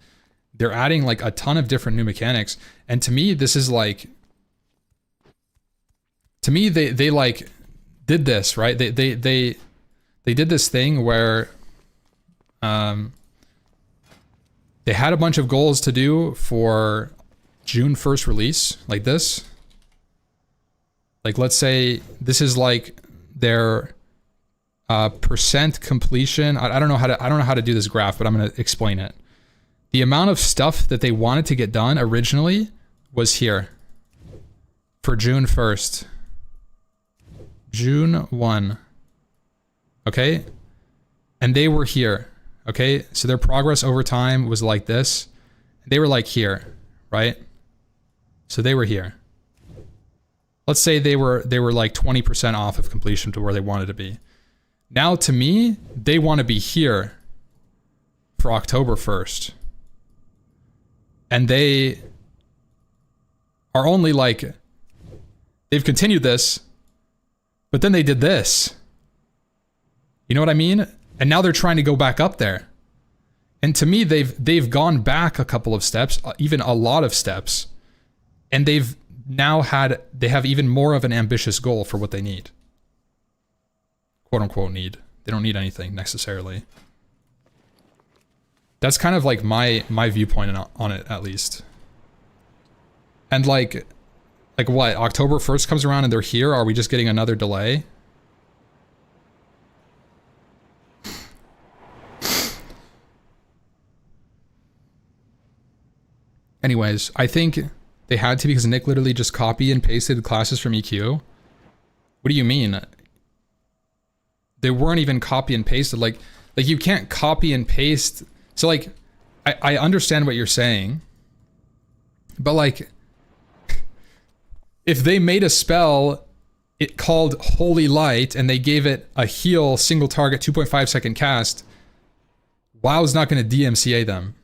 They're adding like a ton of different new mechanics. And to me, this is like, to me, they like did this, right? They did this thing where they had a bunch of goals to do for June 1st release, like this. Like, let's say this is like their percent completion. I don't know how to do this graph, but I'm going to explain it. The amount of stuff that they wanted to get done originally was here for June 1st. June 1. Okay? And they were here. Okay? So their progress over time was like this. They were like here, right? So they were here. Let's say they were like 20% off of completion to where they wanted to be. Now to me, they want to be here for October 1st. And they are only like, they've continued this, but then they did this. You know what I mean? And now they're trying to go back up there. And to me, they've gone back a couple of steps, even a lot of steps. And they have even more of an ambitious goal for what they need. Quote unquote need. They don't need anything necessarily. That's kind of like my viewpoint on it, at least. And like what? October 1st comes around and they're here? Are we just getting another delay? Anyways, I think they had to, because Nick literally just copy and pasted classes from EQ. What do you mean? They weren't even copy and pasted. Like you can't copy and paste. So like, I understand what you're saying, But like, if they made a spell it called Holy Light and they gave it a heal single target 2.5 second cast, WoW's not going to DMCA them.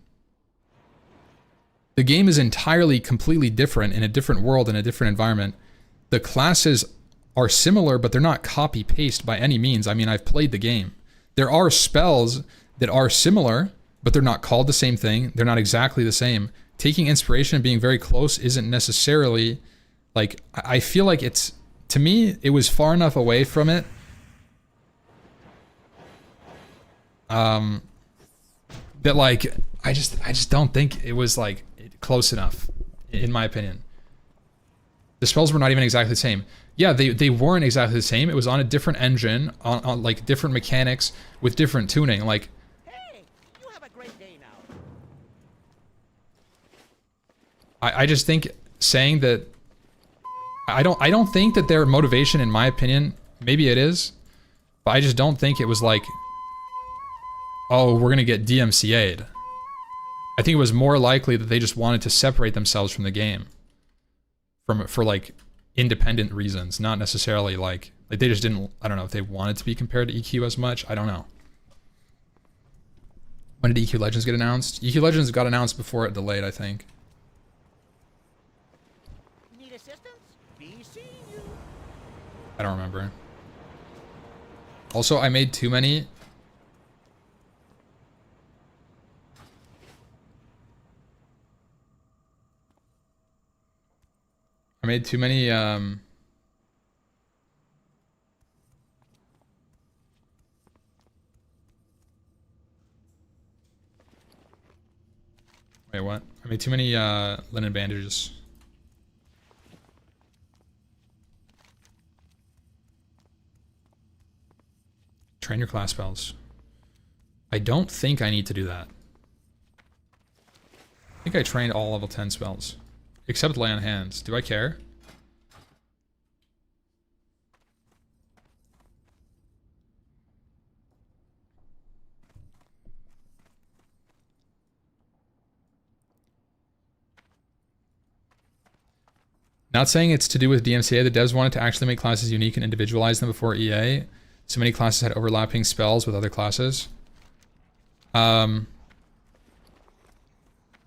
The game is entirely completely different in a different world, in a different environment. The classes are similar, but they're not copy paste by any means. I mean, I've played the game. There are spells that are similar, but they're not called the same thing. They're not exactly the same. Taking inspiration and being very close isn't necessarily, like, I feel like it's, to me, it was far enough away from it. That like, I just don't think it was like close enough, in my opinion. The spells were not even exactly the same. Yeah, they weren't exactly the same. It was on a different engine, on like different mechanics with different tuning. Like, Hey, you have a great day now. I just think saying that I don't think that their motivation, in my opinion, maybe it is, but I just don't think it was like, oh, we're gonna get DMCA'd. I think it was more likely that they just wanted to separate themselves from the game, for like independent reasons, not necessarily like they just didn't. I don't know if they wanted to be compared to EQ as much. I don't know. When did EQ Legends get announced? EQ Legends got announced before it delayed, I think. Need assistance? Be seeing you. I don't remember. Also, I made too many. I made too many, wait, what? I made too many, linen bandages. Train your class spells. I don't think I need to do that. I think I trained all level 10 spells. Except lay on hands. Do I care? Not saying it's to do with DMCA. The devs wanted to actually make classes unique and individualize them before EA. So many classes had overlapping spells with other classes.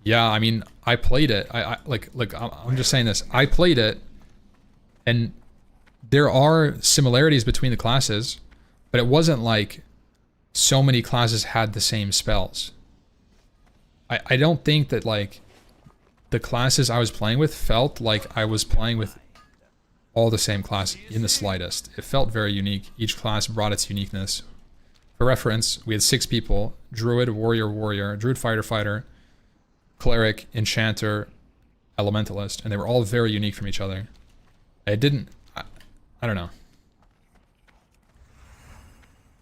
Yeah, I mean, I played it. I'm just saying this. I played it, and there are similarities between the classes, but it wasn't like so many classes had the same spells. I don't think that like the classes I was playing with felt like I was playing with all the same class in the slightest. It felt very unique. Each class brought its uniqueness. For reference, we had 6 people: Druid, Warrior, Druid, Fighter, Cleric, Enchanter, Elementalist, and they were all very unique from each other. I don't know.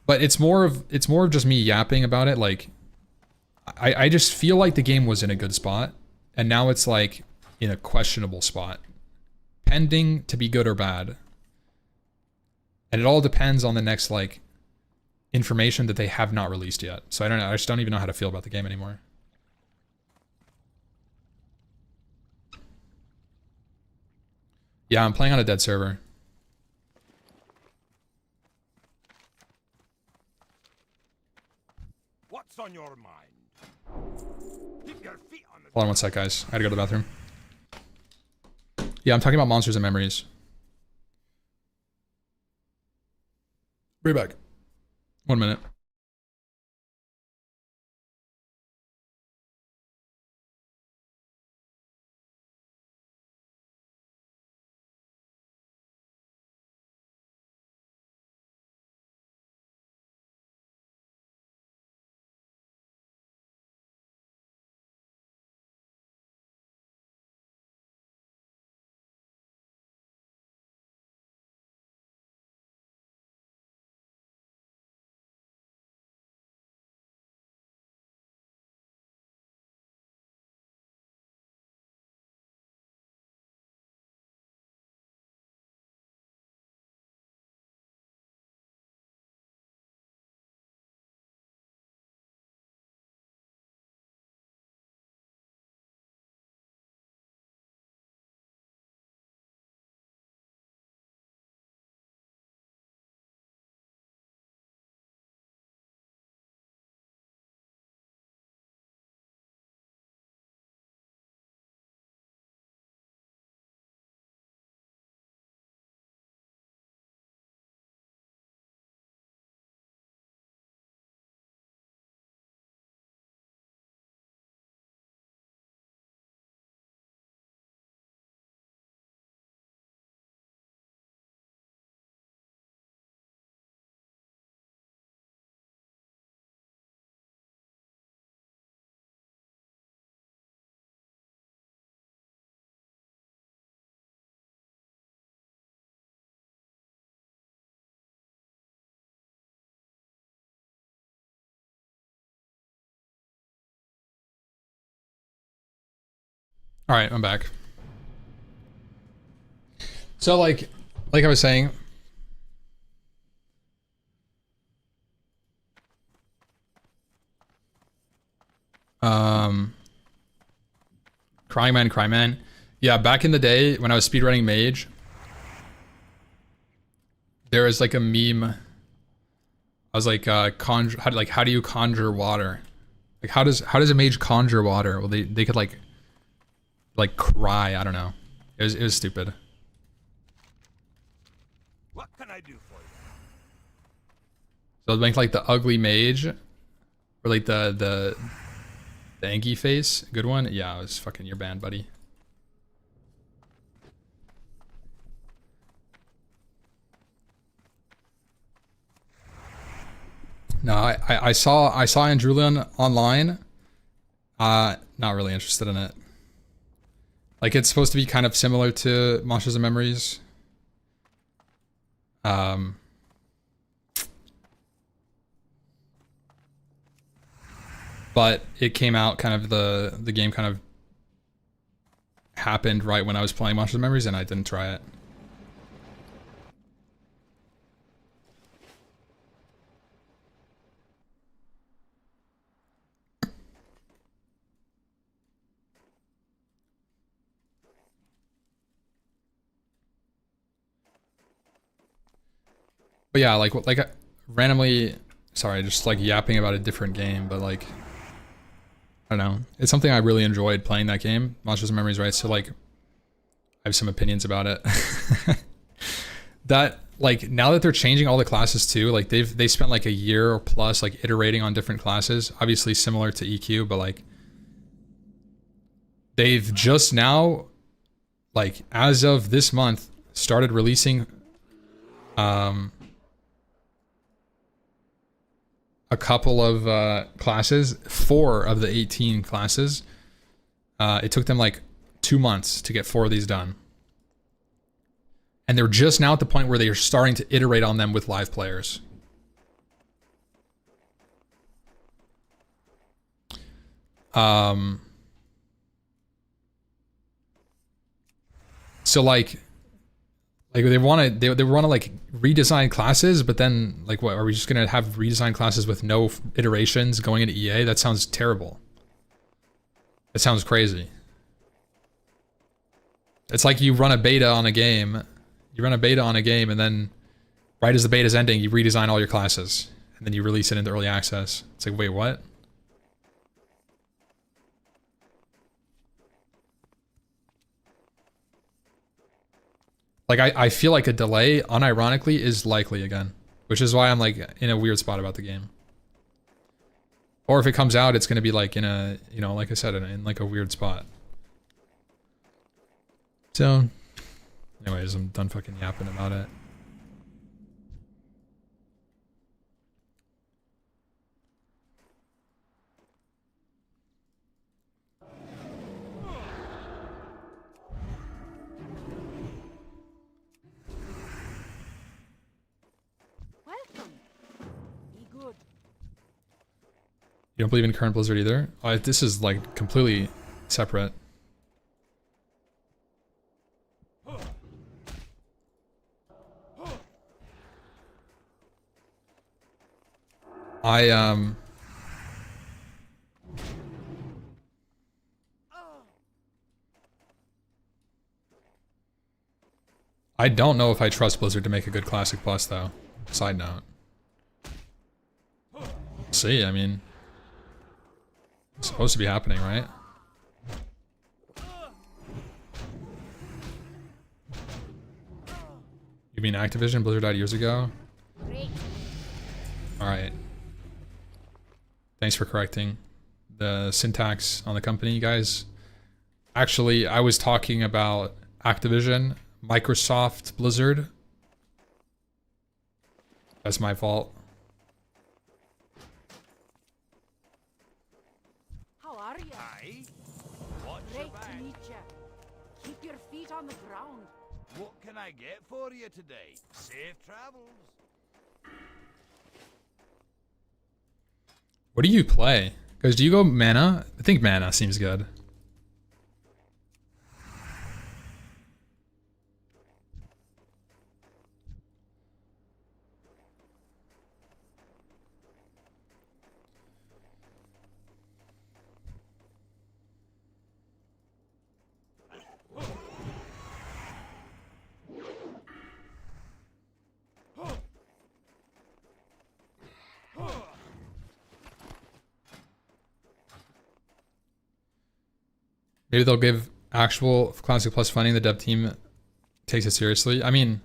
But it's more of just me yapping about it. Like, I just feel like the game was in a good spot, and now it's like in a questionable spot, pending to be good or bad. And it all depends on the next like information that they have not released yet. So I don't know. I just don't even know how to feel about the game anymore. Yeah, I'm playing on a dead server. What's on your mind? Keep your feet on the Hold on one sec, guys. I gotta go to the bathroom. Yeah, I'm talking about monsters and memories. Be right back. 1 minute. All right, I'm back. So like I was saying, Crying Man. Yeah, back in the day when I was speedrunning Mage, there was like a meme. I was like, how do you conjure water? Like how does a mage conjure water? Well, they could like cry. I don't know. It was stupid. What can I do for you? So it'd make like the ugly mage, or like the Angie face. Good one. Yeah, it was fucking your band, buddy. No, I saw Andrulian online. Not really interested in it. Like it's supposed to be kind of similar to Monsters and Memories. But it came out kind of the game kind of happened right when I was playing Monsters and Memories, and I didn't try it. But yeah, like randomly, sorry, just like yapping about a different game, but like, I don't know. It's something I really enjoyed playing that game, Monsters and Memories, right? So like, I have some opinions about it. That like now that they're changing all the classes too, like they spent like a year or plus like iterating on different classes, obviously similar to EQ, but like they've just now, like as of this month, started releasing a couple of classes, 4 of the 18 classes. It took them like 2 months to get 4 of these done. And they're just now at the point where they are starting to iterate on them with live players. So like they want to like redesign classes, but then like what, are we just gonna have redesigned classes with no iterations going into EA? That sounds terrible. That sounds crazy. It's like you run a beta on a game, and then right as the beta's ending, you redesign all your classes, and then you release it into early access. It's like, wait, what? Like, I feel like a delay, unironically, is likely again. Which is why I'm, like, in a weird spot about the game. Or if it comes out, it's gonna be, like, in a, you know, like I said, in like, a weird spot. So, anyways, I'm done fucking yapping about it. Welcome. Be good. You don't believe in current Blizzard either? This is, like, completely separate. I don't know if I trust Blizzard to make a good Classic Plus, though. Side note. See, I mean... It's supposed to be happening, right? You mean Activision? Blizzard died years ago? Great. Alright. Thanks for correcting the syntax on the company, guys. Actually, I was talking about Activision, Microsoft, Blizzard. That's my fault. How are you? Aye. What's your Great to bag? meet you. Keep your feet on the ground. What can I get for you today? Safe travels. What do you play? Because do you go mana? I think mana seems good. Maybe they'll give actual Classic Plus funding. The dev team takes it seriously. I mean,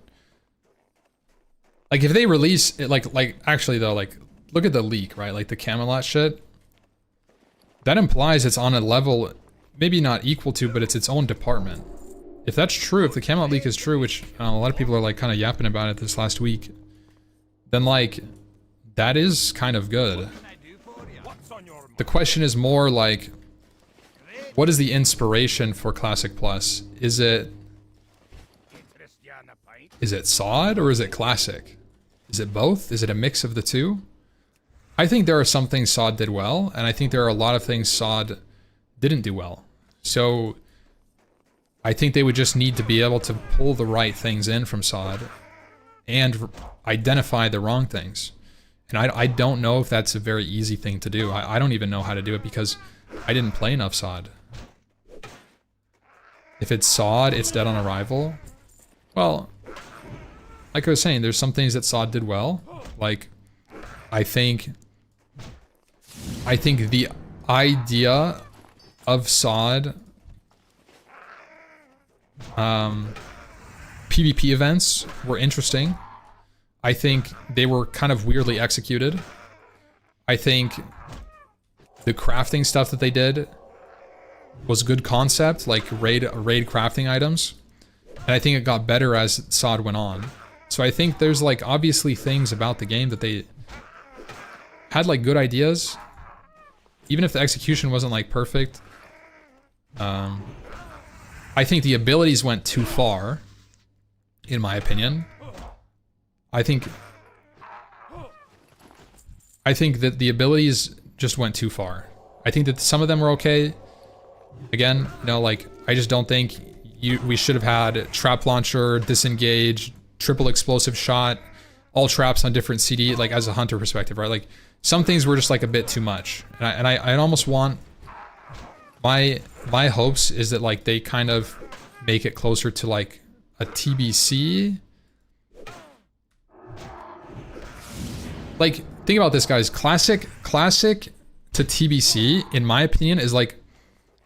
like if they release it, like actually though, like look at the leak, right? Like the Camelot shit. That implies it's on a level, maybe not equal to, but it's its own department. If that's true, if the Camelot leak is true, which a lot of people are like kind of yapping about it this last week, then like that is kind of good. The question is more like, what is the inspiration for Classic Plus? Is it SOD or is it Classic? Is it both? Is it a mix of the two? I think there are some things SOD did well, and I think there are a lot of things SOD didn't do well. So I think they would just need to be able to pull the right things in from SOD and identify the wrong things. And I don't know if that's a very easy thing to do. I don't even know how to do it because I didn't play enough SOD. If it's SOD, it's dead on arrival. Well, like I was saying, there's some things that SOD did well. Like, I think the idea of SOD PvP events were interesting. I think they were kind of weirdly executed. I think the crafting stuff that they did was good concept, like raid crafting items. And I think it got better as SOD went on. So I think there's like obviously things about the game that they had like good ideas. Even if the execution wasn't like perfect. I think the abilities went too far, in my opinion. I think that the abilities just went too far. I think that some of them were okay. Again, you know, like I just don't think we should have had trap launcher, disengage, triple explosive shot, all traps on different CD, like as a hunter perspective, right? Like some things were just like a bit too much, and I almost want my hopes is that like they kind of make it closer to like a TBC. Like think about this, guys. Classic to TBC, in my opinion, is like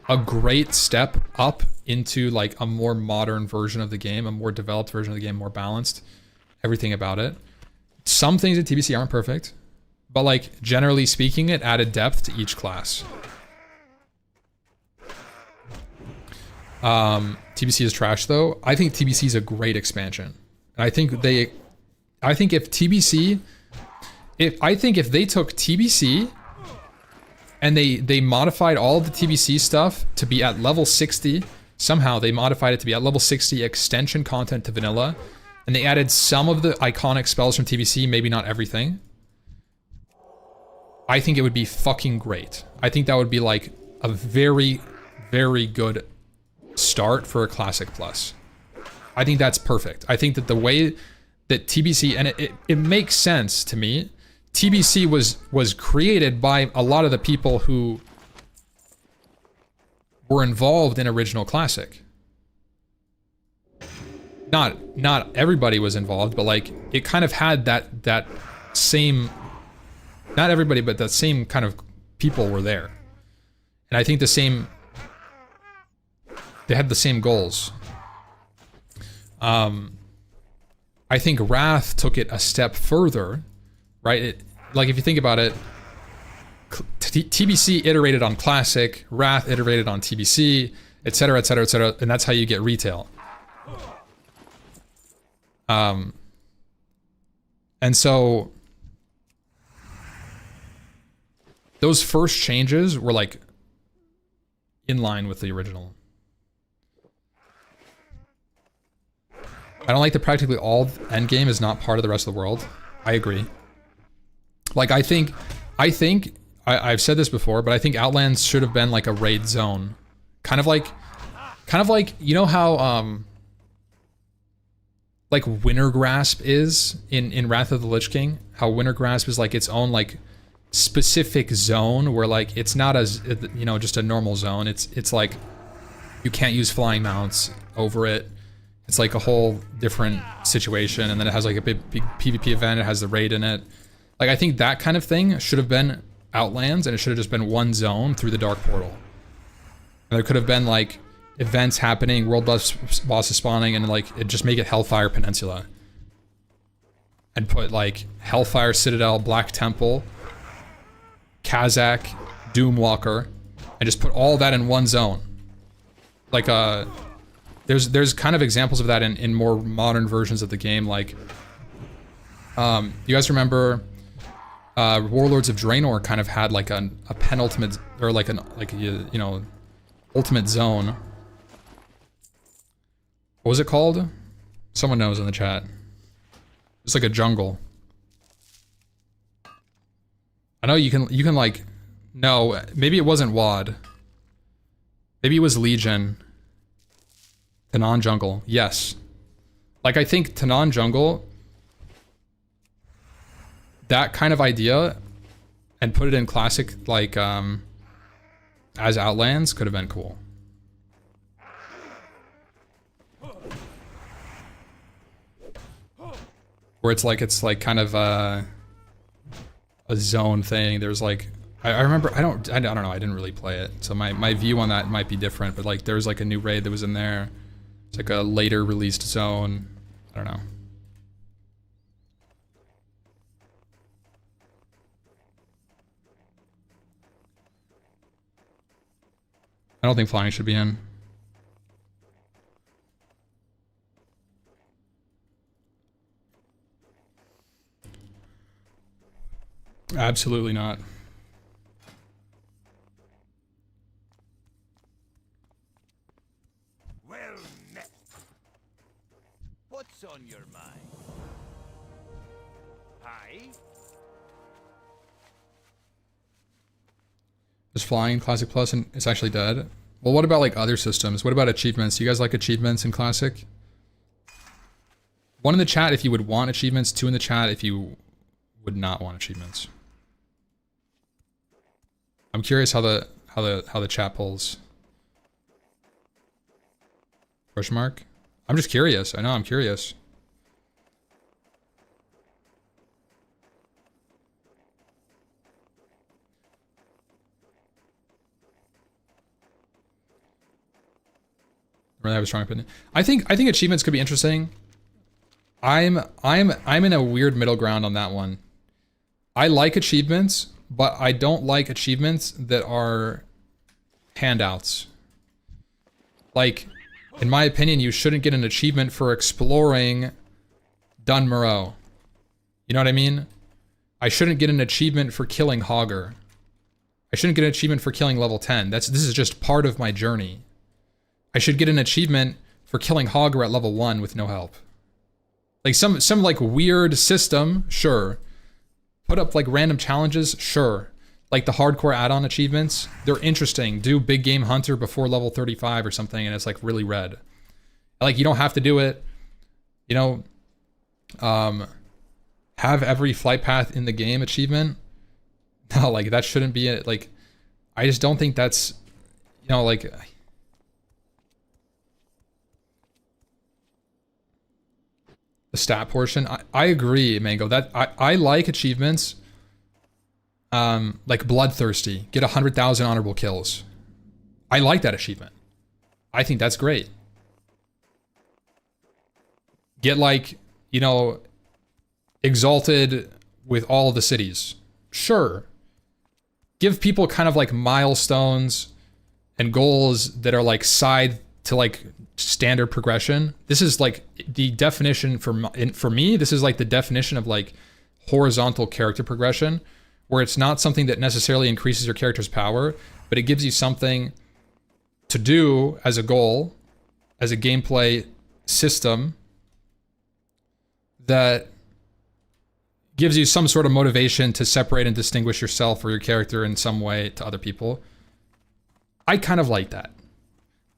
a great step up into like a more modern version of the game, a more developed version of the game, more balanced, everything about it. Some things at TBC aren't perfect, but like generally speaking, it added depth to each class. TBC is trash though. I think TBC is a great expansion. And I think if they took TBC and they modified all of the TBC stuff to be at level 60, somehow they modified it to be at level 60 extension content to vanilla, and they added some of the iconic spells from TBC, maybe not everything, I think it would be fucking great. I think that would be like a very, very good start for a Classic Plus. I think that's perfect. I think that the way that TBC, and it makes sense to me, TBC was created by a lot of the people who were involved in original Classic. Not everybody was involved, but like it kind of had that same, not everybody, but that same kind of people were there. And I think they had the same goals. I think Wrath took it a step further, right? Like if you think about it, TBC iterated on Classic, Wrath iterated on TBC, etc., etc., etc., and that's how you get retail. And so those first changes were like in line with the original. I don't like that practically all endgame is not part of the rest of the world. I agree. Like I think I've said this before, but I think Outlands should have been like a raid zone. Kind of like you know how like Wintergrasp is in Wrath of the Lich King? How Wintergrasp is like its own like specific zone where like it's not as, you know, just a normal zone. It's like you can't use flying mounts over it. It's like a whole different situation, and then it has like a big PvP event, it has the raid in it. Like I think that kind of thing should have been Outlands, and it should have just been one zone through the Dark Portal. And there could have been like events happening, world bosses spawning, and like it just make it Hellfire Peninsula. And put like Hellfire Citadel, Black Temple, Kazakh, Doomwalker, and just put all that in one zone. Like there's kind of examples of that in more modern versions of the game. Like you guys remember Warlords of Draenor kind of had like a penultimate, or like you know, ultimate zone. What was it called? Someone knows in the chat. It's like a jungle. I know you can like, no, maybe it wasn't WAD. Maybe it was Legion. Tanan Jungle, yes. Like I think Tanan Jungle, that kind of idea, and put it in classic, like as Outlands, could have been cool. Where it's like kind of a zone thing. There's like, I remember, I don't know, I didn't really play it, so my view on that might be different, but like there's like a new raid that was in there. It's like a later released zone. I don't know. I don't think flying should be in. Absolutely not. Well met. What's on your mind? Hi. Is flying Classic Plus and it's actually dead? Well, what about like other systems? What about achievements? Do you guys like achievements in Classic? 1 in the chat if you would want achievements, 2 in the chat if you would not want achievements. I'm curious how the chat pulls. Question mark? I'm just curious. I know, I'm curious. Really have a strong opinion. I think achievements could be interesting. I'm in a weird middle ground on that one. I like achievements, but I don't like achievements that are handouts. Like, in my opinion, you shouldn't get an achievement for exploring Dun Moreau. You know what I mean? I shouldn't get an achievement for killing Hogger. I shouldn't get an achievement for killing level 10. This is just part of my journey. I should get an achievement for killing Hogger at level 1 with no help. Like some like weird system, sure. Put up like random challenges, sure. Like the hardcore add-on achievements, they're interesting. Do Big Game Hunter before level 35 or something, and it's like really red. Like you don't have to do it. You know, have every flight path in the game achievement. No, like that shouldn't be it. Like, I just don't think that's, you know, like. The stat portion, I agree, Mango. That I like achievements. Like Bloodthirsty, get 100,000 honorable kills. I like that achievement. I think that's great. Get like, you know, Exalted with all of the cities. Sure. Give people kind of like milestones and goals that are like side to like standard progression. This is like the definition for me. This is like the definition of like horizontal character progression, where it's not something that necessarily increases your character's power, but it gives you something to do as a goal, as a gameplay system that gives you some sort of motivation to separate and distinguish yourself or your character in some way to other people. I kind of like that.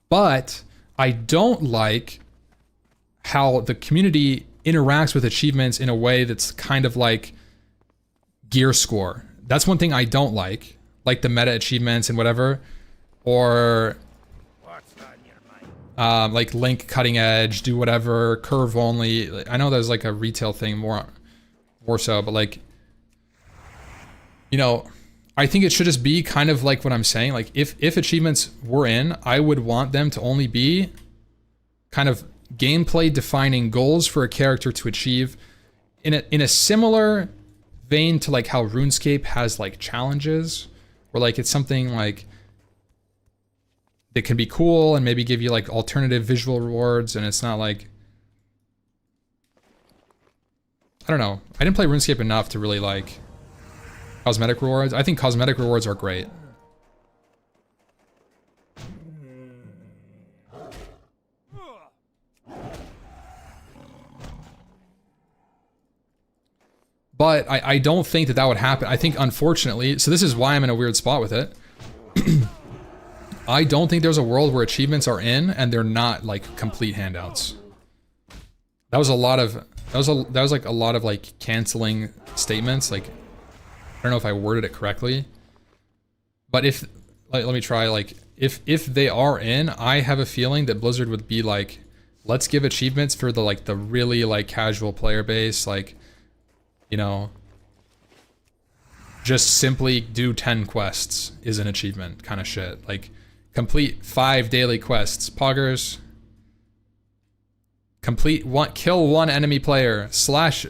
But I don't like how the community interacts with achievements in a way that's kind of like gear score. That's one thing I don't like the meta achievements and whatever, or like Link cutting edge, do whatever, curve only. I know there's like a retail thing more so, but like, you know, I think it should just be kind of like what I'm saying. Like if achievements were in, I would want them to only be kind of gameplay defining goals for a character to achieve in a similar vein to like how RuneScape has like challenges, where like it's something like that can be cool and maybe give you like alternative visual rewards, and it's not like, I don't know. I didn't play RuneScape enough to really like cosmetic rewards. I think cosmetic rewards are great. But I don't think that would happen. I think, unfortunately, so this is why I'm in a weird spot with it. I don't think there's a world where achievements are in and they're not like complete handouts. That was a lot of, that was like a lot of like canceling statements. Like, I don't know if I worded it correctly, but if, like, let me try, like, if they are in, I have a feeling that Blizzard would be like, let's give achievements for the, like, the really, like, casual player base, like, you know, just simply do 10 quests is an achievement kind of shit. Like, complete 5 daily quests. Poggers. Complete one, kill one enemy player. Slash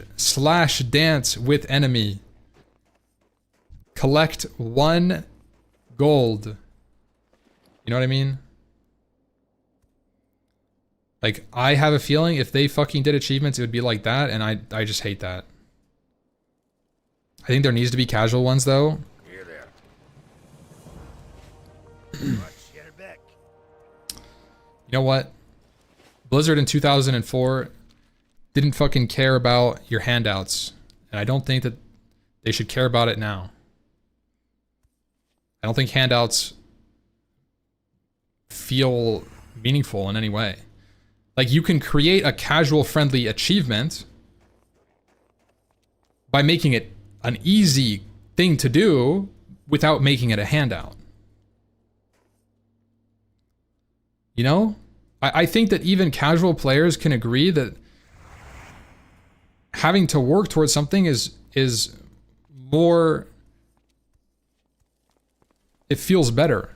dance with enemy. Collect 1 gold. You know what I mean? Like, I have a feeling if they fucking did achievements, it would be like that, and I just hate that. I think there needs to be casual ones, though. Here there. Watch your back. You know what? Blizzard in 2004 didn't fucking care about your handouts, and I don't think that they should care about it now. I don't think handouts feel meaningful in any way. Like, you can create a casual friendly achievement by making it an easy thing to do without making it a handout. You know? I think that even casual players can agree that having to work towards something is more, it feels better,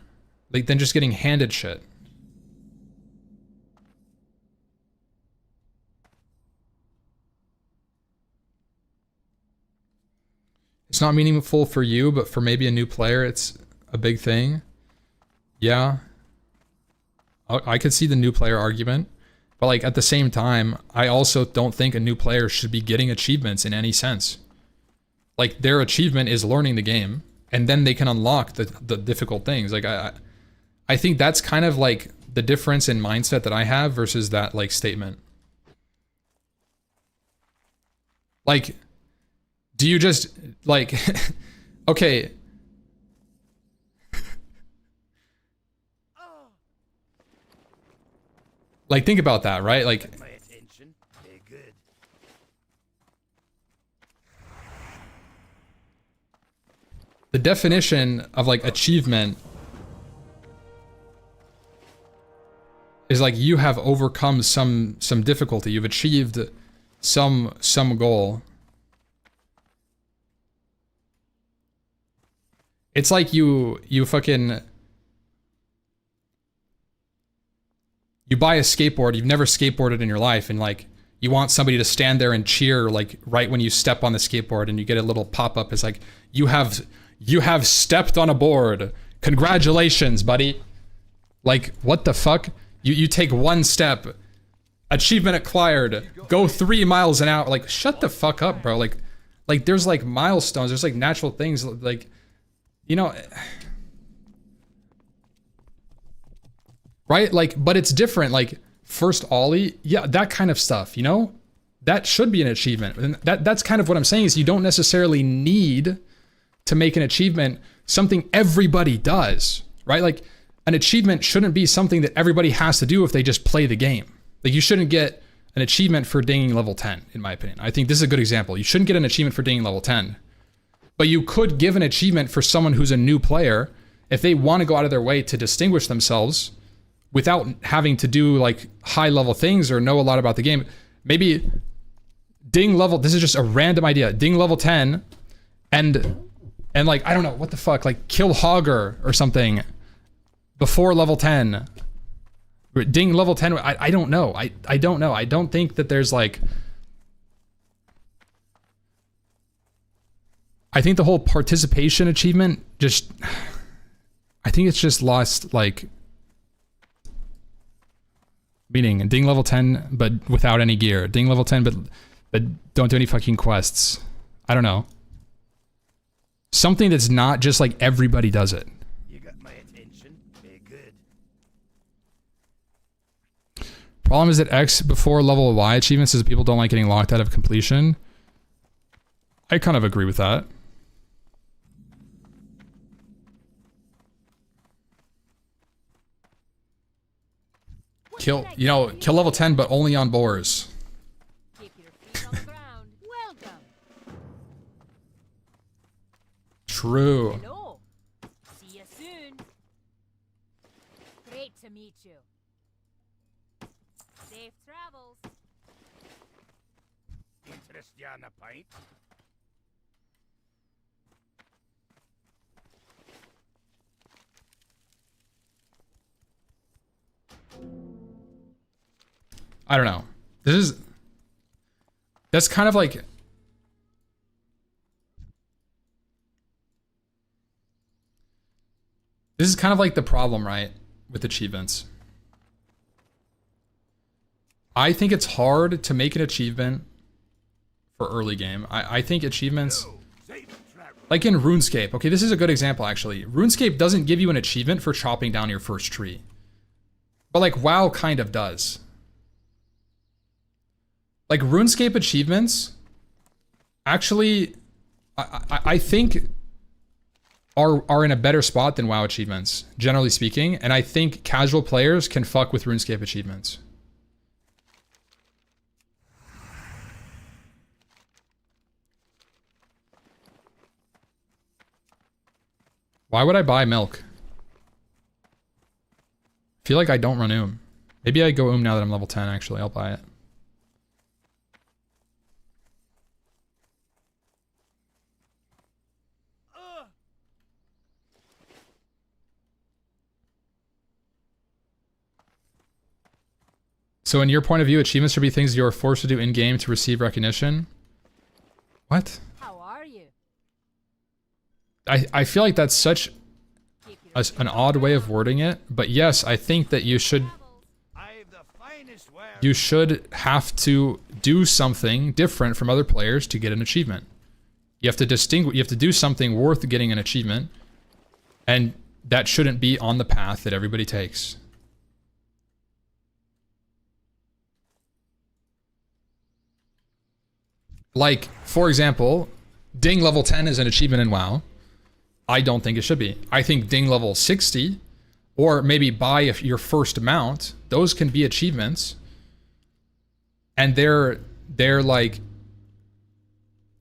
like, than just getting handed shit. It's not meaningful for you, but for maybe a new player, it's a big thing. Yeah. I could see the new player argument, but like at the same time, I also don't think a new player should be getting achievements in any sense. Like, their achievement is learning the game, and then they can unlock the difficult things. Like, I think that's kind of like the difference in mindset that I have versus that like statement. Like, do you just like, okay. Like, think about that, right? Like, My attention. Very good. the definition of like achievement is like you have overcome some difficulty. You've achieved some goal. It's like you fucking, you buy a skateboard, you've never skateboarded in your life, and like you want somebody to stand there and cheer like right when you step on the skateboard, and you get a little pop-up. It's like, you have stepped on a board. Congratulations, buddy. Like, what the fuck? You take 1 step. Achievement acquired. Go 3 miles an hour. Like, shut the fuck up, bro. Like there's like milestones, there's like natural things, like, you know, right? Like, but it's different. Like, first ollie, yeah, that kind of stuff, you know? That should be an achievement. And that's kind of what I'm saying, is you don't necessarily need to make an achievement something everybody does, right? Like, an achievement shouldn't be something that everybody has to do if they just play the game. Like, you shouldn't get an achievement for dinging level 10, in my opinion. I think this is a good example. You shouldn't get an achievement for dinging level 10. But you could give an achievement for someone who's a new player if they want to go out of their way to distinguish themselves without having to do like high level things or know a lot about the game. Maybe ding level, this is just a random idea, ding level 10 and And like, I don't know, what the fuck, like kill Hogger or something before level 10. Ding level 10, I don't know. I don't know. I don't think that there's like... I think the whole participation achievement just... I think it's just lost, like... Meaning, ding level 10, but without any gear. Ding level 10, but don't do any fucking quests. I don't know. Something that's not just like everybody does it. You got my attention. Very good. Problem is that X before level Y achievements is people don't like getting locked out of completion. I kind of agree with that. Kill, you know, kill level 10, but only on boars. Keep your feet on the ground. Welcome. True. Hello. See you soon. Great to meet you. Safe travels. Interest you on a pint? I don't know. That's kind of like... This is kind of like the problem, right? With achievements. I think it's hard to make an achievement for early game. I think achievements... Like in RuneScape. Okay, this is a good example, actually. RuneScape doesn't give you an achievement for chopping down your first tree. But like WoW kind of does. Like RuneScape achievements, actually, I think are in a better spot than WoW achievements, generally speaking. And I think casual players can fuck with RuneScape achievements. Why would I buy milk? I feel like I don't run Maybe I go now that I'm level 10, actually. I'll buy it. So in your point of view, achievements should be things you're forced to do in-game to receive recognition? What? How are you? I feel like that's such an odd way of wording it, but yes, I think that you should have to do something different from other players to get an achievement. You have to distinguish, you have to do something worth getting an achievement, and that shouldn't be on the path that everybody takes. Like, for example, ding level 10 is an achievement in WoW. I don't think it should be. I think ding level 60, or maybe buy your first mount, those can be achievements. And they're like,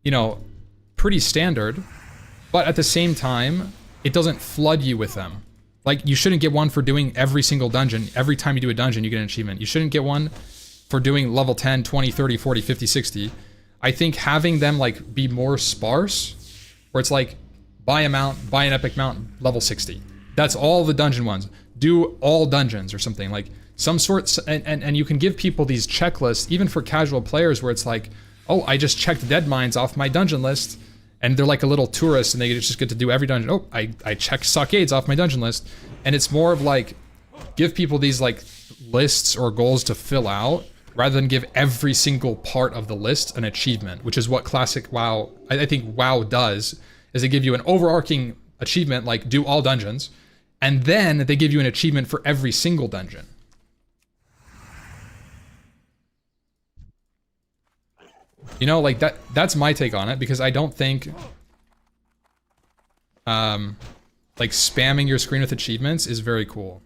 you know, pretty standard. But at the same time, it doesn't flood you with them. Like, you shouldn't get one for doing every single dungeon. Every time you do a dungeon, you get an achievement. You shouldn't get one for doing level 10, 20, 30, 40, 50, 60. I think having them like be more sparse, where it's like, buy a mount, buy an epic mount, level 60. That's all the dungeon ones. Do all dungeons or something, like some sorts, and you can give people these checklists, even for casual players, where it's like, oh, I just checked dead mines off my dungeon list, and they're like a little tourist, and they just get to do every dungeon. Oh, I checked stockades off my dungeon list. And it's more of like, give people these like lists or goals to fill out, rather than give every single part of the list an achievement, which is what classic WoW, I think WoW does, is they give you an overarching achievement, like do all dungeons, and then they give you an achievement for every single dungeon. You know, like that's my take on it, because I don't think like spamming your screen with achievements is very cool.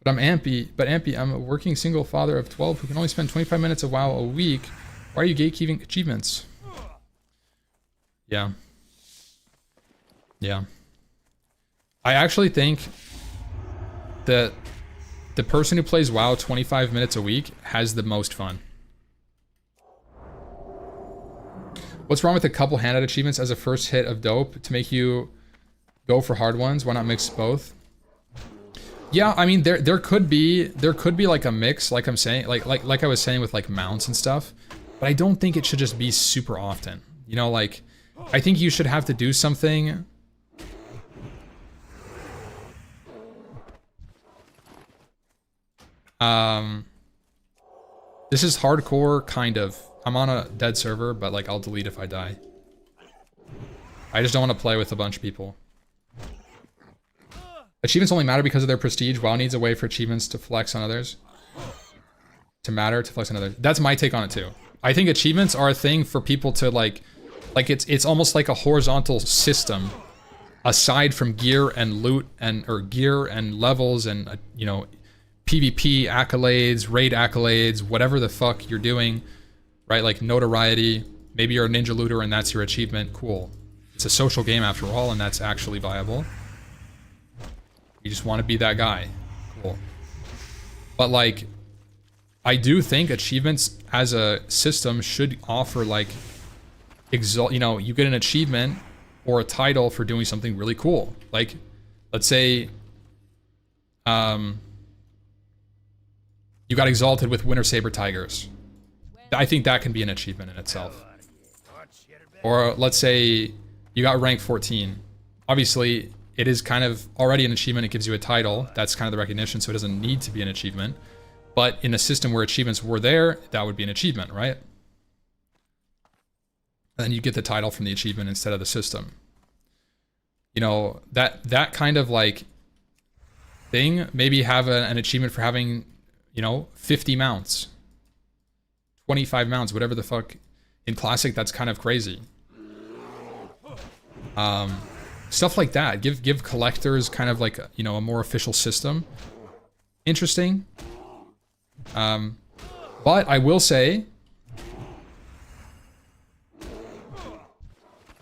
But I'm Ampy, I'm a working single father of 12 who can only spend 25 minutes of WoW a week. Why are you gatekeeping achievements? Yeah. Yeah. I actually think that the person who plays WoW 25 minutes a week has the most fun. What's wrong with a couple handed achievements as a first hit of dope to make you go for hard ones? Why not mix both? Yeah, I mean there could be like a mix, like I'm saying, like I was saying with like mounts and stuff, but I don't think it should just be super often. You know, like I think you should have to do something. This is hardcore, kind of. I'm on a dead server, but like I'll delete if I die. I just don't want to play with a bunch of people. Achievements only matter because of their prestige. WoW needs a way for achievements to flex on others. To flex on others. That's my take on it too. I think achievements are a thing for people to like it's almost like a horizontal system aside from gear and loot or gear and levels and you know, PvP accolades, raid accolades, whatever the fuck you're doing, right? Like notoriety. Maybe you're a ninja looter and that's your achievement. Cool. It's a social game after all, and that's actually viable. You just want to be that guy. Cool. But like, I do think achievements as a system should offer like you know, you get an achievement or a title for doing something really cool. Like, let's say you got exalted with Winter Saber Tigers. I think that can be an achievement in itself. Or let's say you got rank 14. Obviously, it is kind of already an achievement. It gives you a title. That's kind of the recognition, so it doesn't need to be an achievement. But in a system where achievements were there, that would be an achievement, right? And then you get the title from the achievement instead of the system. You know, that kind of like thing, maybe have an achievement for having, you know, 50 mounts. 25 mounts, whatever the fuck. In Classic, that's kind of crazy. Stuff like that. Give collectors kind of like, you know, a more official system. Interesting. But I will say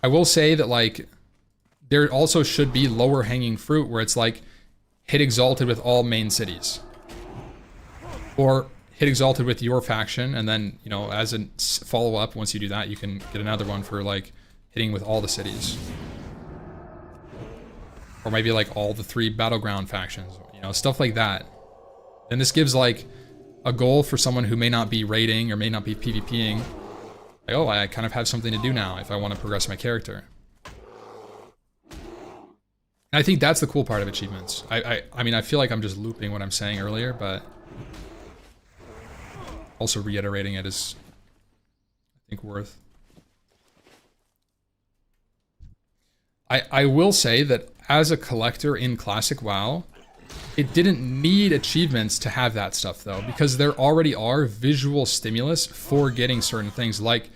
that like there also should be lower hanging fruit where it's like hit exalted with all main cities. Or hit exalted with your faction, and then, you know, as a follow-up, once you do that, you can get another one for like hitting with all the cities. Or maybe like all the 3 battleground factions, you know, stuff like that. And this gives like a goal for someone who may not be raiding or may not be PvPing. Like, oh, I kind of have something to do now if I want to progress my character. And I think that's the cool part of achievements. I mean, I feel like I'm just looping what I'm saying earlier, but also reiterating it is, I think, worth. I will say that as a collector in Classic WoW, it didn't need achievements to have that stuff though, because there already are visual stimulus for getting certain things. Like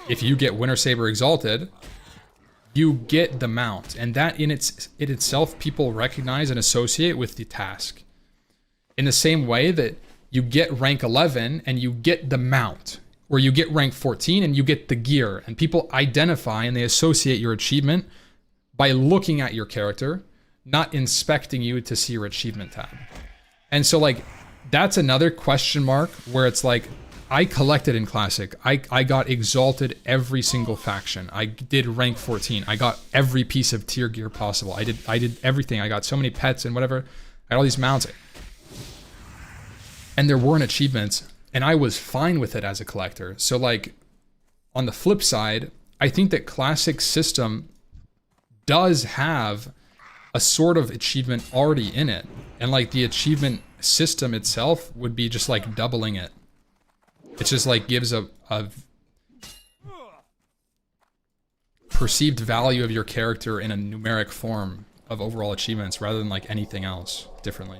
if you get Winter Saber Exalted, you get the mount, and that in itself people recognize and associate with the task. In the same way that you get rank 11 and you get the mount, or you get rank 14 and you get the gear, and people identify and they associate your achievement by looking at your character, not inspecting you to see your achievement tab. And so like, that's another question mark where it's like, I collected in Classic. I got exalted every single faction. I did rank 14. I got every piece of tier gear possible. I did everything. I got so many pets and whatever. I got all these mounts. And there weren't achievements, and I was fine with it as a collector. So like, on the flip side, I think that Classic system does have a sort of achievement already in it. And like the achievement system itself would be just like doubling it. It's just like gives a perceived value of your character in a numeric form of overall achievements rather than like anything else differently.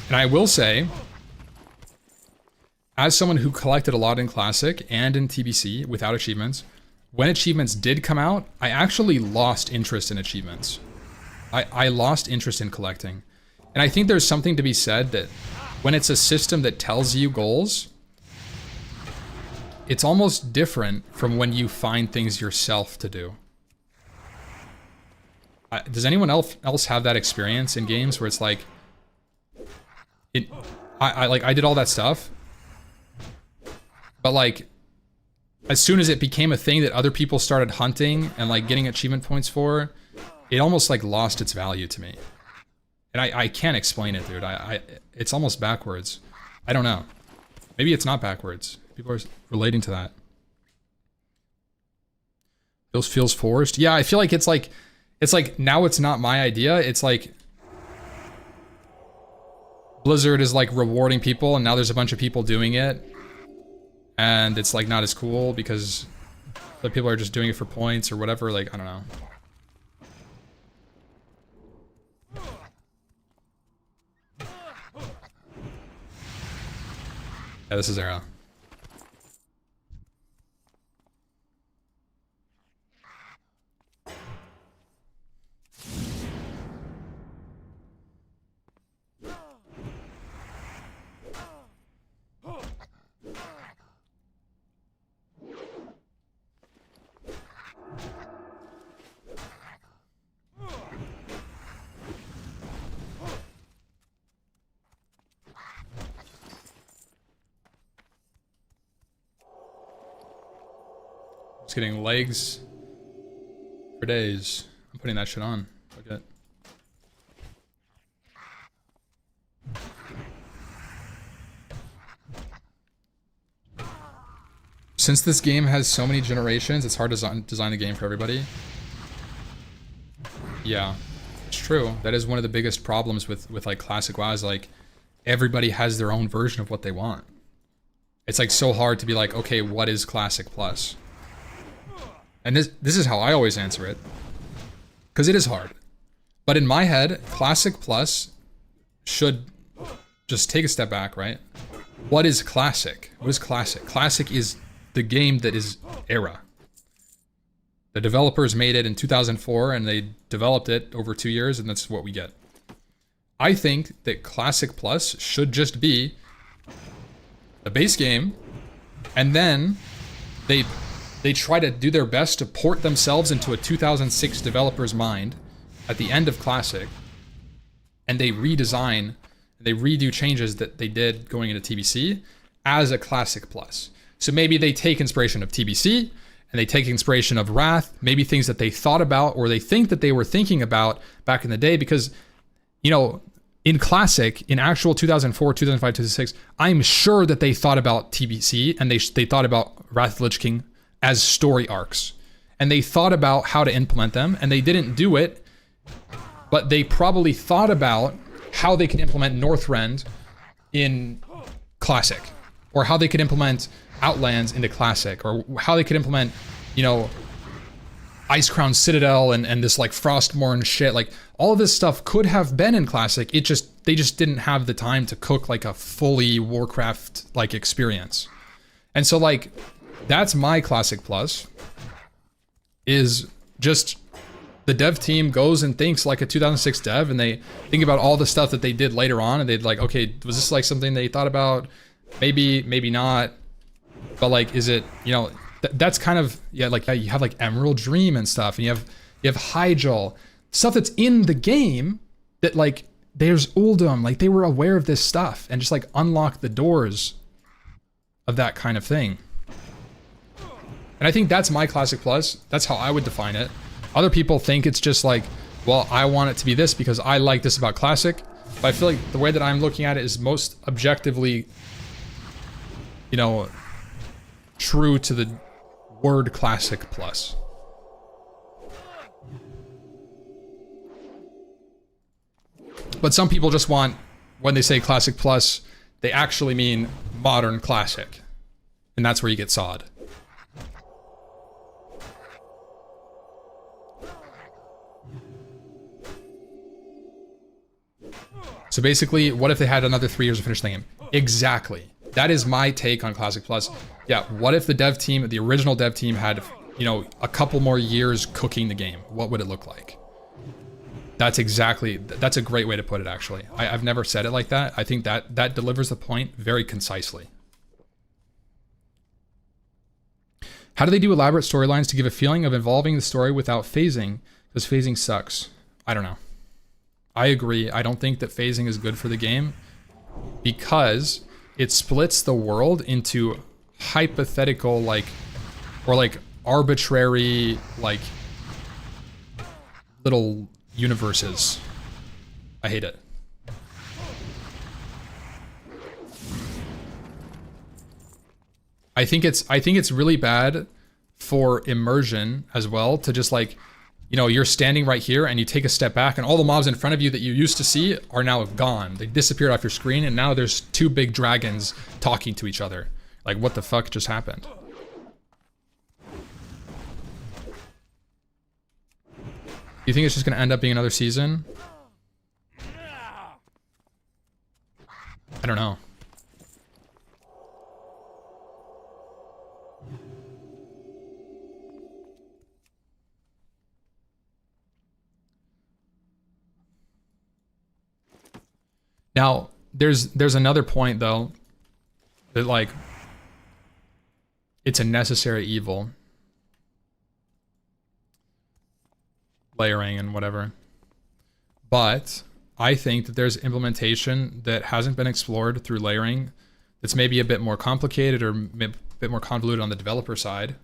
And I will say, as someone who collected a lot in Classic and in TBC without achievements, when achievements did come out, I actually lost interest in achievements. I lost interest in collecting. And I think there's something to be said that when it's a system that tells you goals, it's almost different from when you find things yourself to do. Does anyone else have that experience in games where it's like, I did all that stuff, but like, as soon as it became a thing that other people started hunting and like getting achievement points for, it almost like lost its value to me. And I can't explain it, dude. It's almost backwards. I don't know. Maybe it's not backwards. People are relating to that. Feels forced. Yeah, I feel like it's like now it's not my idea. It's like Blizzard is like rewarding people and now there's a bunch of people doing it. And it's like not as cool because the people are just doing it for points or whatever. Like, I don't know. Yeah, this is Era. Just getting legs for days. I'm putting that shit on. Look at it. Since this game has so many generations, it's hard to design the game for everybody. Yeah, it's true. That is one of the biggest problems with like classic WoW is like everybody has their own version of what they want. It's like so hard to be like, okay, what is classic plus? And this is how I always answer it. Because it is hard. But in my head, classic plus should just take a step back, right? What is classic? What is classic? Classic is the game that is Era. The developers made it in 2004 and they developed it over 2 years and that's what we get. I think that Classic Plus should just be the base game and then they try to do their best to port themselves into a 2006 developer's mind at the end of Classic, and they redesign, they redo changes that they did going into TBC as a Classic Plus. So maybe they take inspiration of TBC, and they take inspiration of Wrath, maybe things that they thought about or they think that they were thinking about back in the day, because, you know, in Classic, in actual 2004, 2005, 2006, I'm sure that they thought about TBC, and they thought about Wrath of the Lich King as story arcs, and they thought about how to implement them, and they didn't do it, but they probably thought about how they could implement Northrend in Classic, or how they could implement Outlands into Classic, or how they could implement, you know, Icecrown Citadel and this like Frostmourne shit. Like all of this stuff could have been in Classic. They just didn't have the time to cook like a fully Warcraft like experience. And so like that's my Classic Plus, is just the dev team goes and thinks like a 2006 dev, and they think about all the stuff that they did later on, and they'd like, okay, was this like something they thought about? Maybe not. But like, is it, you know, that's kind of, yeah, like you have like Emerald Dream and stuff, and you have Hyjal, stuff that's in the game that like, there's Uldum, like they were aware of this stuff and just like unlock the doors of that kind of thing. And I think that's my Classic Plus. That's how I would define it. Other people think it's just like, well, I want it to be this because I like this about Classic. But I feel like the way that I'm looking at it is most objectively, you know, true to the word Classic Plus. But some people just want, when they say Classic Plus, they actually mean modern Classic. And that's where you get sawed. So basically, what if they had another 3 years to finish the game? Exactly. That is my take on Classic Plus. Yeah, what if the dev team, the original dev team had, you know, a couple more years cooking the game? What would it look like? That's a great way to put it, actually. I've never said it like that. I think that delivers the point very concisely. How do they do elaborate storylines to give a feeling of involving the story without phasing? Because phasing sucks. I don't know. I agree. I don't think that phasing is good for the game because it splits the world into hypothetical, like, or like arbitrary, like, little universes. I hate it. I think it's really bad for immersion as well to just like, you know, you're standing right here and you take a step back and all the mobs in front of you that you used to see are now gone. They disappeared off your screen and now there's two big dragons talking to each other. Like, what the fuck just happened? You think it's just gonna end up being another season? I don't know. Now, there's another point though, that like, it's a necessary evil. Layering and whatever. But I think that there's implementation that hasn't been explored through layering that's maybe a bit more complicated or a bit more convoluted on the developer side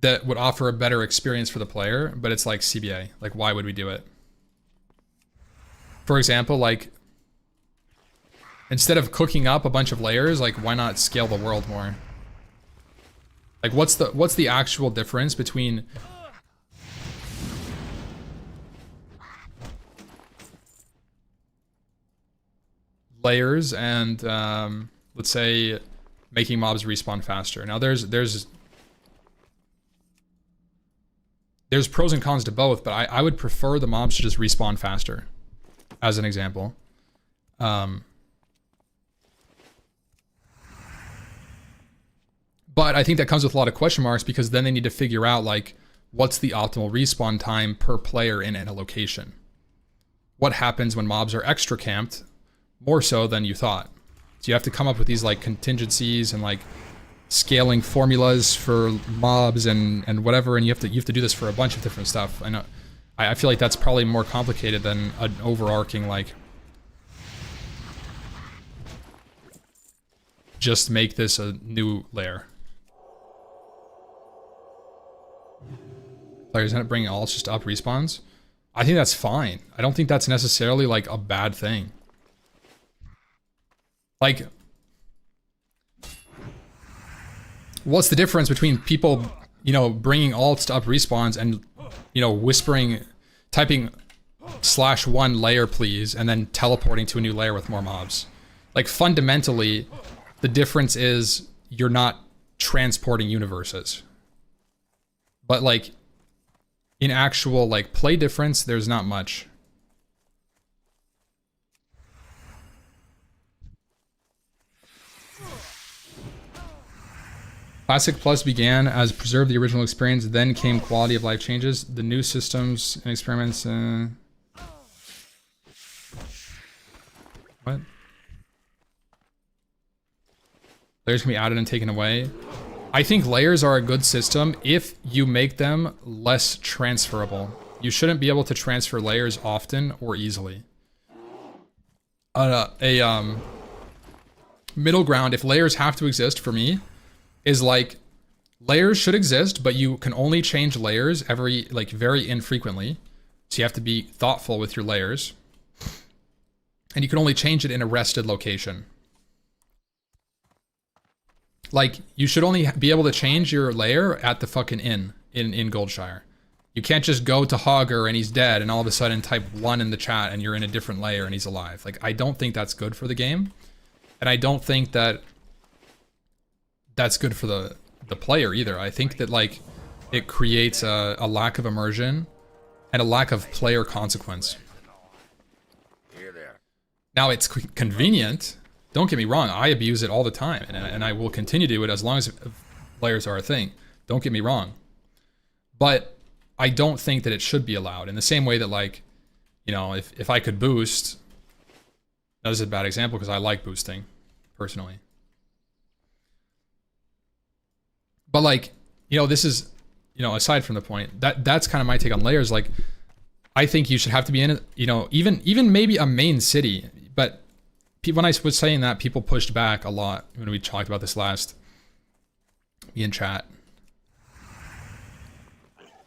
that would offer a better experience for the player, but it's like CBA. Like, why would we do it? For example, like, instead of cooking up a bunch of layers, like, why not scale the world more? Like, what's the actual difference between layers and let's say making mobs respawn faster? Now there's pros and cons to both, but I would prefer the mobs to just respawn faster, as an example. But I think that comes with a lot of question marks because then they need to figure out like what's the optimal respawn time per player in a location. What happens when mobs are extra camped more so than you thought? So you have to come up with these like contingencies and like scaling formulas for mobs and whatever, and you have to do this for a bunch of different stuff. I know. I feel like that's probably more complicated than an overarching like just make this a new layer. Players end up bringing all just up respawns. I think that's fine. I don't think that's necessarily like a bad thing. Like, what's the difference between people, you know, bringing alts to up respawns and, you know, whispering, typing /1 layer please, and then teleporting to a new layer with more mobs? Like, fundamentally, the difference is you're not transporting universes. But like, in actual like play difference, there's not much. Classic Plus began as preserve the original experience, then came quality of life changes. The new systems and experiments. What? Layers can be added and taken away. I think layers are a good system if you make them less transferable. You shouldn't be able to transfer layers often or easily. Middle ground, if layers have to exist for me, is like layers should exist, but you can only change layers very infrequently. So you have to be thoughtful with your layers. And you can only change it in a rested location. Like, you should only be able to change your layer at the fucking inn in Goldshire. You can't just go to Hogger and he's dead and all of a sudden type 1 in the chat and you're in a different layer and he's alive. Like, I don't think that's good for the game. And I don't think that that's good for the player either. I think that, like, it creates a lack of immersion and a lack of player consequence. Now, it's convenient. Don't get me wrong, I abuse it all the time, and I will continue to do it as long as layers are a thing. Don't get me wrong. But I don't think that it should be allowed. In the same way that, like, you know, if I could boost, that is a bad example because I like boosting, personally. But like, you know, this is, you know, aside from the point, that's kind of my take on layers. Like, I think you should have to be in, you know, even maybe a main city. But when I was saying that, people pushed back a lot when we talked about this last, me in chat.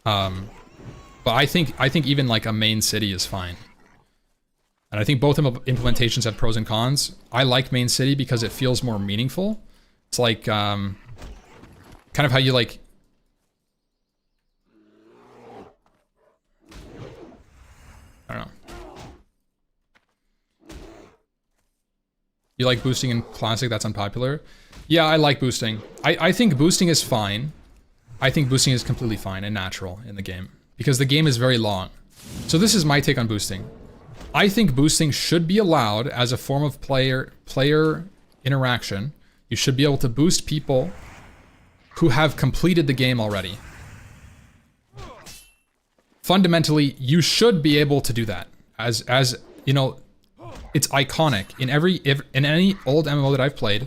But I think even like a main city is fine. And I think both implementations have pros and cons. I like main city because it feels more meaningful. It's like, kind of how you like, I don't know. You like boosting in Classic? That's unpopular. Yeah, I like boosting. I think boosting is fine. I think boosting is completely fine and natural in the game because the game is very long. So this is my take on boosting. I think boosting should be allowed as a form of player interaction. You should be able to boost people who have completed the game already. Fundamentally, you should be able to do that. As you know, it's iconic in any old MMO that I've played.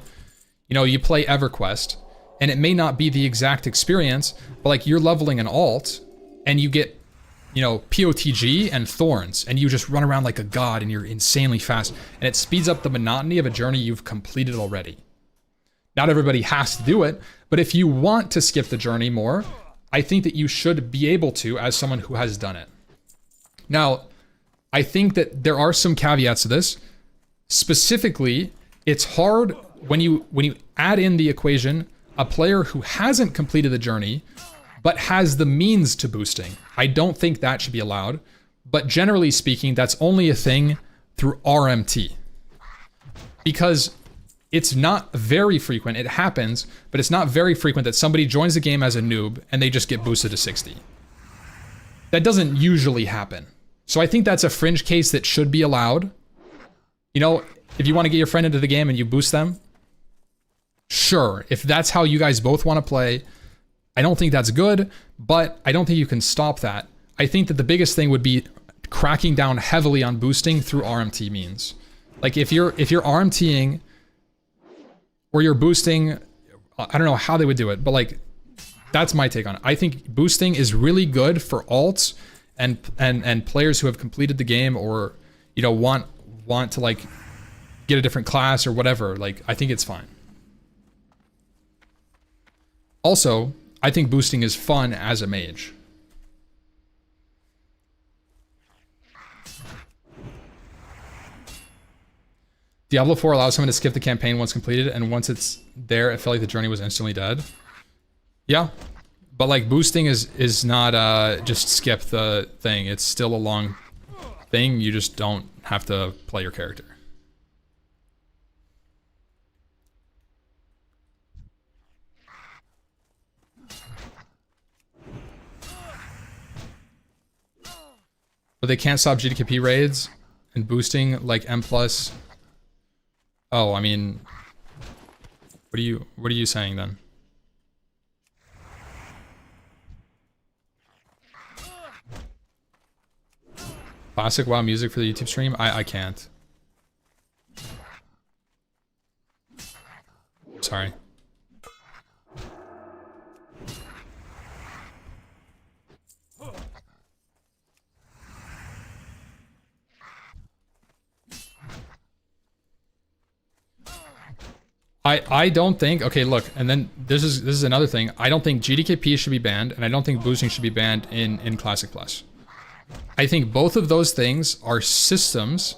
You know, you play EverQuest, and it may not be the exact experience, but like you're leveling an alt, and you get, you know, POTG and Thorns, and you just run around like a god, and you're insanely fast, and it speeds up the monotony of a journey you've completed already. Not everybody has to do it, but if you want to skip the journey more, I think that you should be able to as someone who has done it. Now, I think that there are some caveats to this. Specifically, it's hard when you add in the equation a player who hasn't completed the journey but has the means to boosting. I don't think that should be allowed, but generally speaking, that's only a thing through RMT. Because it's not very frequent, it happens, but it's not very frequent that somebody joins the game as a noob and they just get boosted to 60. That doesn't usually happen. So I think that's a fringe case that should be allowed. You know, if you want to get your friend into the game and you boost them, sure, if that's how you guys both want to play, I don't think that's good, but I don't think you can stop that. I think that the biggest thing would be cracking down heavily on boosting through RMT means. Like if you're RMTing or you're boosting, I don't know how they would do it, but like that's my take on it. I think boosting is really good for alts and players who have completed the game or, you know, want to like get a different class or whatever. Like I think it's fine. Also, I think boosting is fun as a mage. Diablo 4 allows someone to skip the campaign once completed, and once it's there, it felt like the journey was instantly dead. Yeah, but like boosting is not just skip the thing. It's still a long thing. You just don't have to play your character. But they can't stop GDKP raids and boosting like M+. Oh, I mean, what are you saying then? Classic WoW music for the YouTube stream? I can't. Sorry. I don't think, okay, look, and then this is another thing. I don't think GDKP should be banned, and I don't think boosting should be banned in Classic Plus. I think both of those things are systems,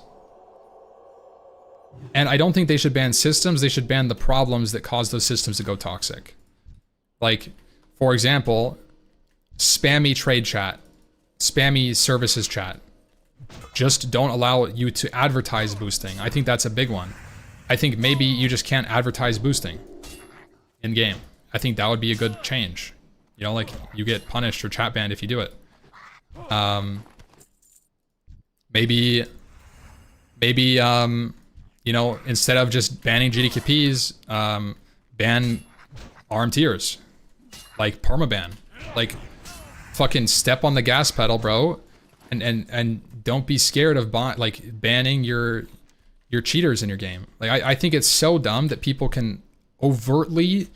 and I don't think they should ban systems, they should ban the problems that cause those systems to go toxic. Like, for example, spammy trade chat, spammy services chat. Just don't allow you to advertise boosting. I think that's a big one. I think maybe you just can't advertise boosting in game. I think that would be a good change. You know, like you get punished or chat banned if you do it. Maybe, you know, instead of just banning GDKPs, ban RMTers, like permaban. Like fucking step on the gas pedal, bro, and don't be scared of banning your cheaters in your game. Like I think it's so dumb that people can overtly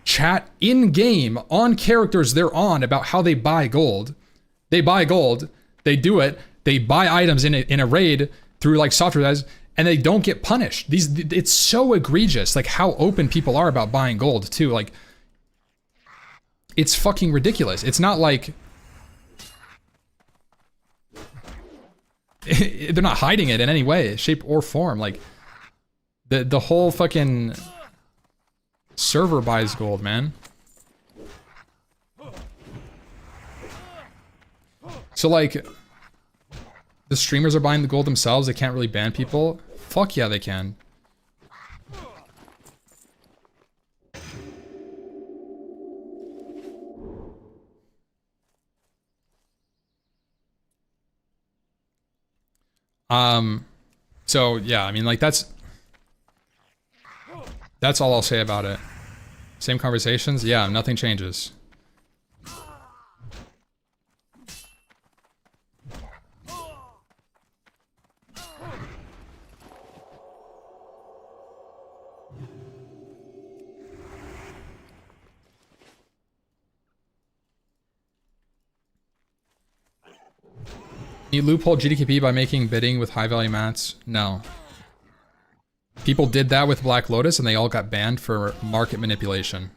chat in game on characters they're on about how they buy gold. They buy gold, they do it, they buy items in a raid through like software guys, and they don't get punished. It's so egregious, like how open people are about buying gold too. Like it's fucking ridiculous. It's not like they're not hiding it in any way, shape or form. Like the whole fucking server buys gold, man. So like the streamers are buying the gold themselves, they can't really ban people. Fuck yeah, they can. So yeah, I mean, like that's all I'll say about it. Same conversations? Yeah, nothing changes. You loophole GDKP by making bidding with high value mats? No. People did that with Black Lotus and they all got banned for market manipulation.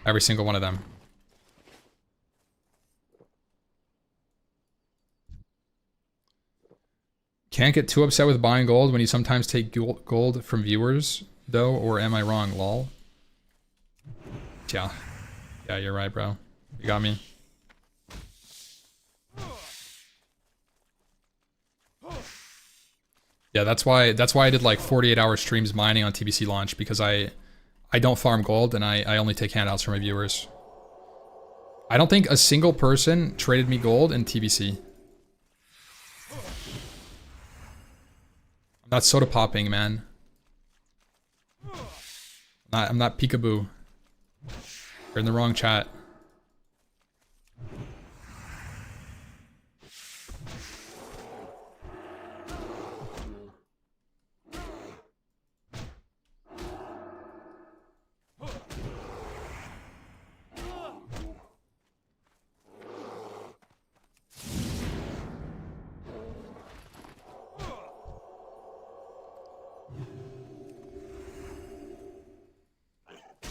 Every single one of them. Can't get too upset with buying gold when you sometimes take gold from viewers, though, or am I wrong, lol? Yeah. Yeah, you're right, bro. You got me. Yeah, that's why I did like 48-hour streams mining on TBC launch, because I don't farm gold and I only take handouts from my viewers. I don't think a single person traded me gold in TBC. I'm not soda popping, man. I'm not peekaboo. You're in the wrong chat.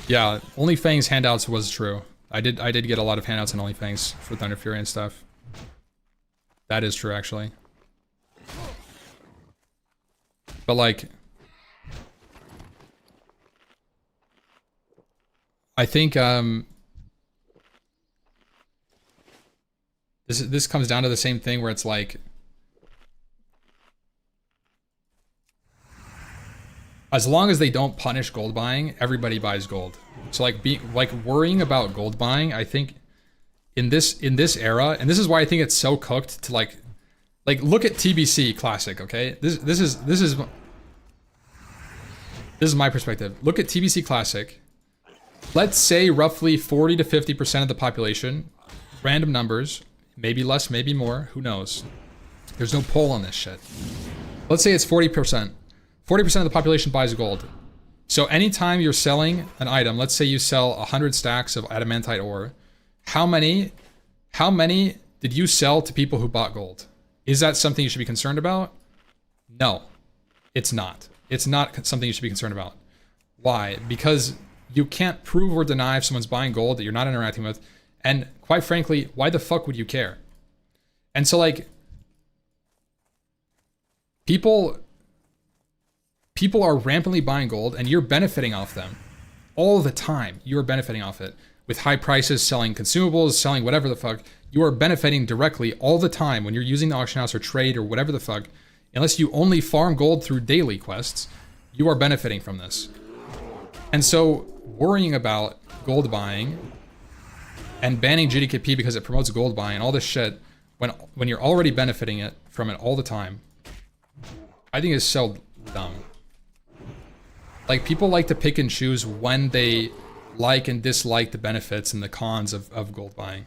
Yeah, OnlyFangs handouts was true. I did get a lot of handouts on OnlyFangs for Thunder Fury and stuff. That is true, actually. But like, I think this comes down to the same thing where it's like, as long as they don't punish gold buying, everybody buys gold. So like worrying about gold buying, I think in this era, and this is why I think it's so cooked to like look at TBC Classic, okay? This is my perspective. Look at TBC Classic. Let's say roughly 40 to 50% of the population, random numbers, maybe less, maybe more, who knows? There's no poll on this shit. Let's say it's 40%. 40% of the population buys gold. So anytime you're selling an item, let's say you sell 100 stacks of adamantite ore, how many did you sell to people who bought gold? Is that something you should be concerned about? No, it's not. It's not something you should be concerned about. Why? Because you can't prove or deny if someone's buying gold that you're not interacting with. And quite frankly, why the fuck would you care? And so like, people are rampantly buying gold and you're benefiting off them all the time. You're benefiting off it with high prices, selling consumables, selling whatever the fuck. You are benefiting directly all the time when you're using the auction house or trade or whatever the fuck. Unless you only farm gold through daily quests, you are benefiting from this. And so worrying about gold buying and banning GDKP because it promotes gold buying and all this shit when you're already benefiting from it all the time, I think is so dumb. Like, people like to pick and choose when they like and dislike the benefits and the cons of gold buying.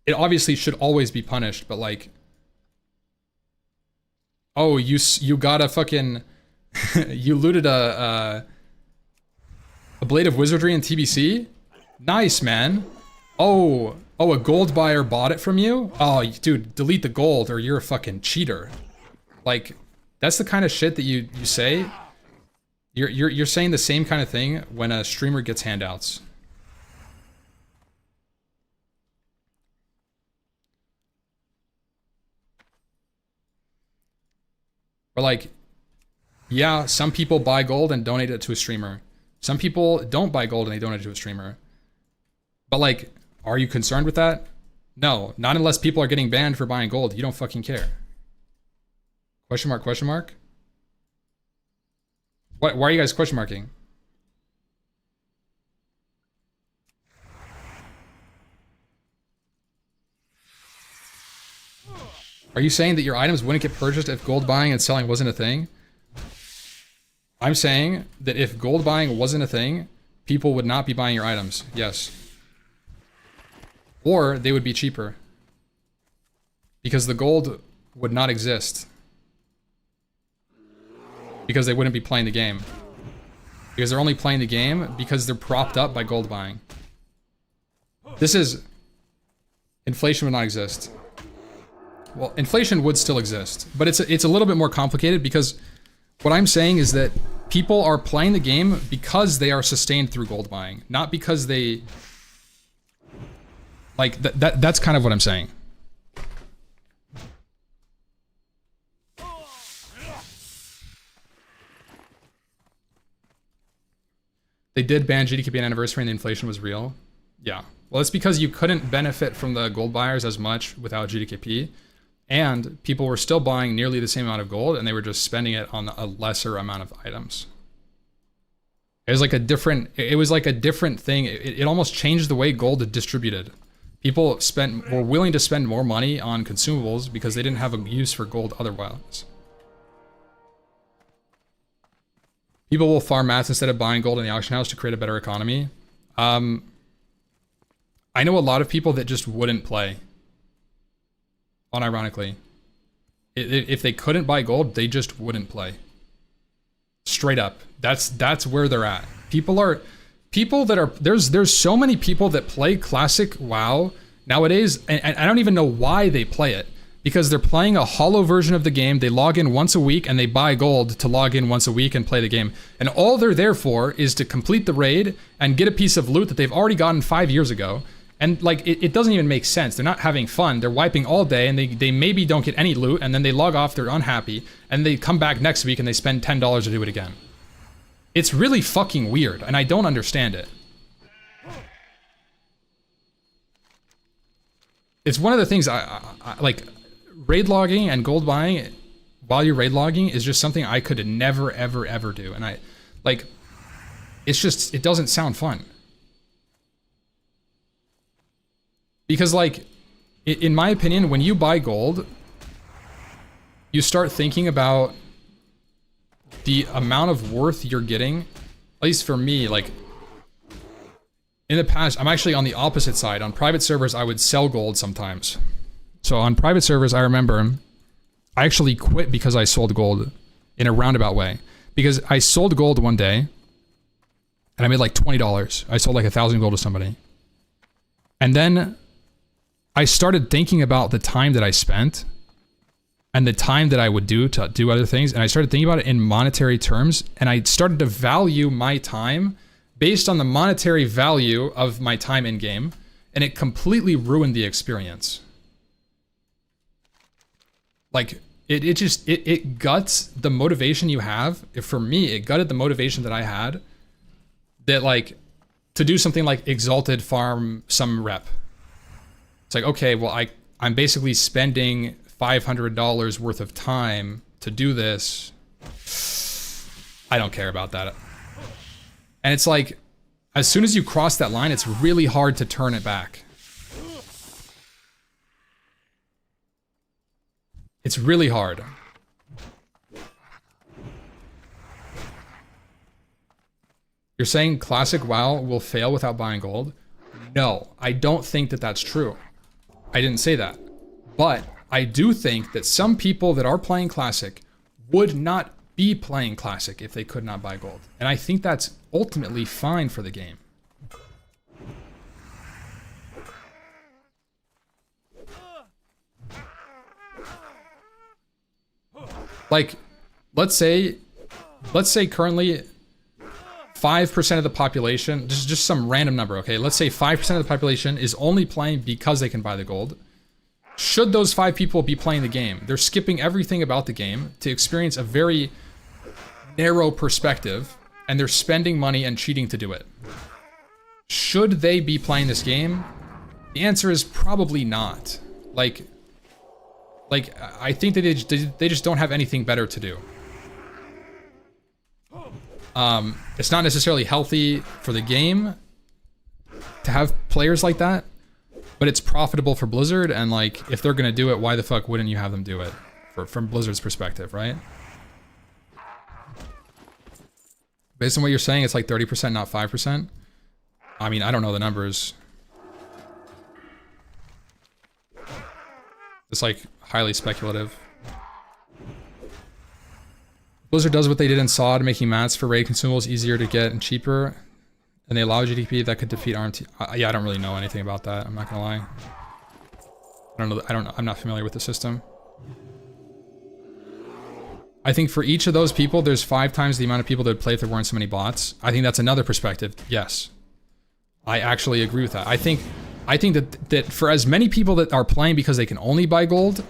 It obviously should always be punished, but like, oh, you got a fucking, you looted a blade of wizardry in TBC? Nice, man. Oh, a gold buyer bought it from you? Oh, dude, delete the gold or you're a fucking cheater. Like, that's the kind of shit that you say. You're saying the same kind of thing when a streamer gets handouts. Or like, yeah, some people buy gold and donate it to a streamer. Some people don't buy gold and they donate it to a streamer. But like, are you concerned with that? No, not unless people are getting banned for buying gold. You don't fucking care. Question mark, question mark? What, why are you guys question marking? Are you saying that your items wouldn't get purchased if gold buying and selling wasn't a thing? I'm saying that if gold buying wasn't a thing, people would not be buying your items. Yes. Or they would be cheaper. Because the gold would not exist. Because they wouldn't be playing the game. Because they're only playing the game because they're propped up by gold buying. This is... Inflation would not exist. Well, inflation would still exist. But it's a little bit more complicated because what I'm saying is that people are playing the game because they are sustained through gold buying. Not because they... Like, that's kind of what I'm saying. They did ban GDKP on anniversary and the inflation was real. Yeah. Well, it's because you couldn't benefit from the gold buyers as much without GDKP. And people were still buying nearly the same amount of gold and they were just spending it on a lesser amount of items. It was like a different thing. It almost changed the way gold is distributed. People were willing to spend more money on consumables because they didn't have a use for gold otherwise. People will farm mats instead of buying gold in the auction house to create a better economy. I know a lot of people that just wouldn't play. Unironically. If they couldn't buy gold, they just wouldn't play. Straight up. That's where they're at. There's so many people that play classic WoW nowadays, and I don't even know why they play it. Because they're playing a hollow version of the game, they log in once a week and they buy gold to log in once a week and play the game. And all they're there for is to complete the raid and get a piece of loot that they've already gotten 5 years ago. And like, it doesn't even make sense. They're not having fun. They're wiping all day and they maybe don't get any loot and then they log off, they're unhappy. And they come back next week and they spend $10 to do it again. It's really fucking weird and I don't understand it. It's one of the things I like, raid logging and gold buying while you're raid logging is just something I could never, ever, ever do. And I, like, it's just, it doesn't sound fun. Because, like, in my opinion, when you buy gold, you start thinking about the amount of worth you're getting. At least for me, like, in the past, I'm actually on the opposite side. On private servers, I would sell gold sometimes. So on private servers, I remember I actually quit because I sold gold in a roundabout way. Because I sold gold one day and I made like $20. I sold like 1,000 gold to somebody. And then I started thinking about the time that I spent and the time that I would do to do other things. And I started thinking about it in monetary terms. And I started to value my time based on the monetary value of my time in game. And it completely ruined the experience. Like, it guts the motivation you have. For me, it gutted the motivation that I had that, like, to do something like Exalted farm some rep. It's like, okay, well, I'm basically spending $500 worth of time to do this. I don't care about that. And it's like, as soon as you cross that line, it's really hard to turn it back. It's really hard. You're saying classic WoW will fail without buying gold? No, I don't think that that's true. I didn't say that. But I do think that some people that are playing classic would not be playing classic if they could not buy gold. And I think that's ultimately fine for the game. Like, let's say currently 5% of the population, just some random number, okay? Let's say 5% of the population is only playing because they can buy the gold. Should those 5 people be playing the game? They're skipping everything about the game to experience a very narrow perspective, and they're spending money and cheating to do it. Should they be playing this game? The answer is probably not. Like I think that they just don't have anything better to do. It's not necessarily healthy for the game to have players like that, but it's profitable for Blizzard, and like, if they're gonna do it, why the fuck wouldn't you have them do it? From Blizzard's perspective, right? Based on what you're saying, it's like 30%, not 5%. I mean, I don't know the numbers. It's like highly speculative. Blizzard does what they did in SOD, making mats for raid consumables easier to get and cheaper, and they allow GDP that could defeat RMT. Yeah, I don't really know anything about that. I'm not gonna lie. I'm not familiar with the system. I think for each of those people, there's 5 times the amount of people that would play if there weren't so many bots. I think that's another perspective. Yes, I actually agree with that. I think that for as many people that are playing because they can only buy gold,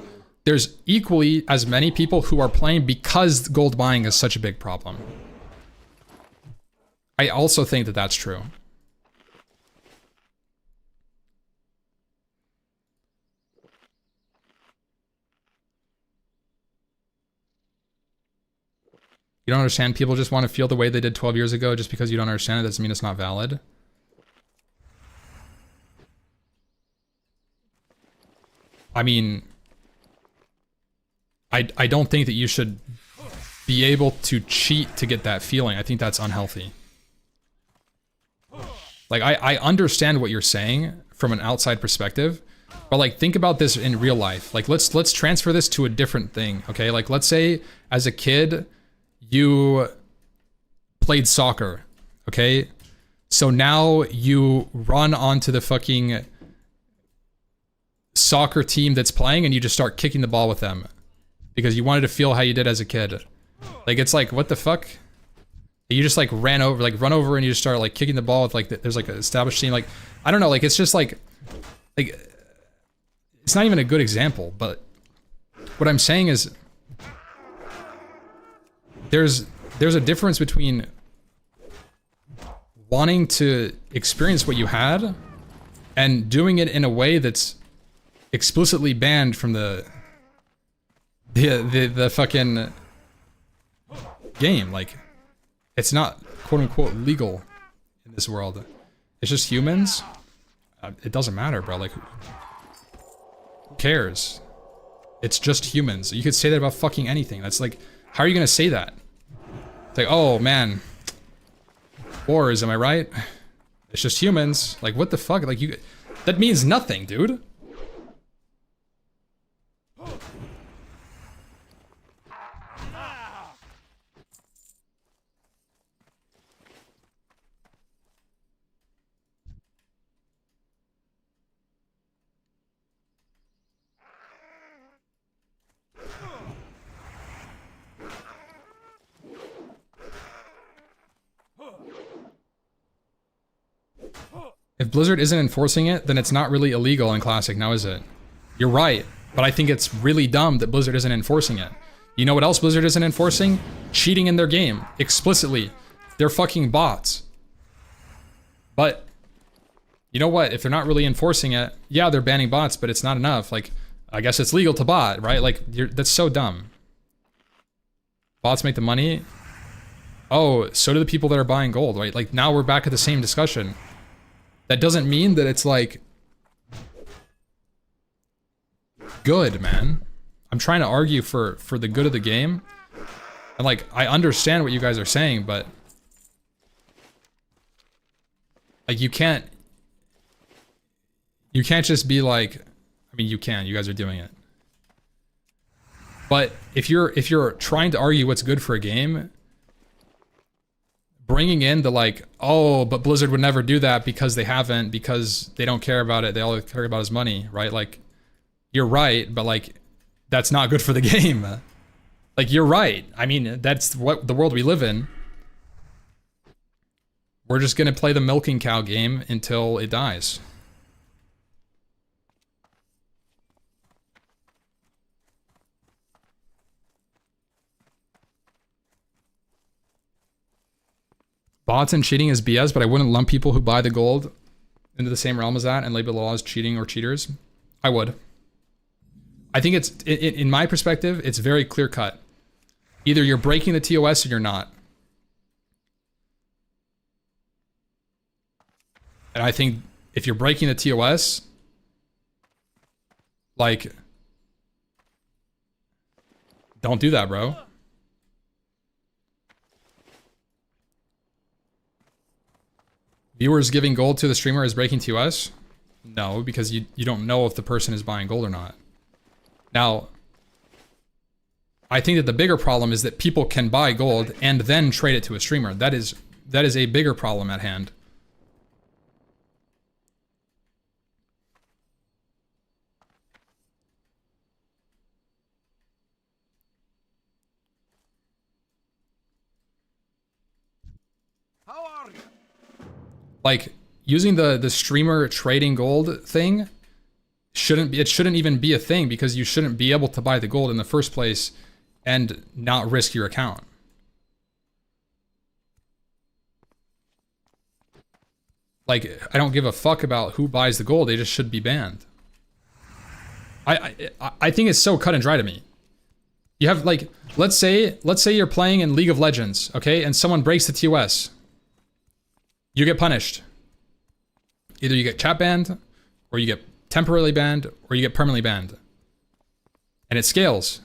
there's equally as many people who are playing because gold buying is such a big problem. I also think that that's true. You don't understand? People just want to feel the way they did 12 years ago. Just because you don't understand it doesn't mean it's not valid. I mean, I don't think that you should be able to cheat to get that feeling. I think that's unhealthy. Like, I understand what you're saying from an outside perspective, but like, think about this in real life. Like, let's transfer this to a different thing, okay? Like, let's say as a kid, you played soccer, okay? So now you run onto the fucking soccer team that's playing and you just start kicking the ball with them because you wanted to feel how you did as a kid. Like, it's like, what the fuck? You just like run over and you just start like kicking the ball with like, there's like an established team. Like, I don't know, like, it's just like, it's not even a good example, but what I'm saying is there's a difference between wanting to experience what you had and doing it in a way that's explicitly banned from the fucking game. Like, it's not quote unquote legal in this world. It's just humans. It doesn't matter, bro. Like, who cares? It's just humans. You could say that about fucking anything. That's like, how are you gonna say that? It's like, oh man, wars, am I right? It's just humans. Like, what the fuck? Like, that means nothing, dude. If Blizzard isn't enforcing it, then it's not really illegal in Classic, now is it? You're right, but I think it's really dumb that Blizzard isn't enforcing it. You know what else Blizzard isn't enforcing? Cheating in their game, explicitly. They're fucking bots. But, you know what, if they're not really enforcing it, yeah, they're banning bots, but it's not enough. Like, I guess it's legal to bot, right? Like, that's so dumb. Bots make the money? Oh, so do the people that are buying gold, right? Like, now we're back at the same discussion. That doesn't mean that it's like good, man. I'm trying to argue for the good of the game. And like, I understand what you guys are saying, but Like you can't just be like, I mean you can, you guys are doing it. But if you're trying to argue what's good for a game, bringing in the like, oh, but Blizzard would never do that because they haven't, because they don't care about it, they all care about is money, right? Like, you're right, but like, that's not good for the game. Like, you're right. I mean, that's what the world we live in. We're just gonna play the milking cow game until it dies. Bots and cheating is BS, but I wouldn't lump people who buy the gold into the same realm as that and label it all as cheating or cheaters. I would. I think it's, in my perspective, it's very clear cut. Either you're breaking the TOS or you're not. And I think if you're breaking the TOS, like, don't do that, bro. Viewers giving gold to the streamer is breaking TOS? No, because you don't know if the person is buying gold or not. Now, I think that the bigger problem is that people can buy gold and then trade it to a streamer. That is a bigger problem at hand. How are you? Like, using the streamer trading gold thing shouldn't even be a thing, because you shouldn't be able to buy the gold in the first place and not risk your account. Like, I don't give a fuck about who buys the gold, they just should be banned. I think it's so cut and dry to me. You have, like, let's say you're playing in League of Legends, okay, and someone breaks the TOS. You get punished. Either you get chat banned, or you get temporarily banned, or you get permanently banned. And it scales.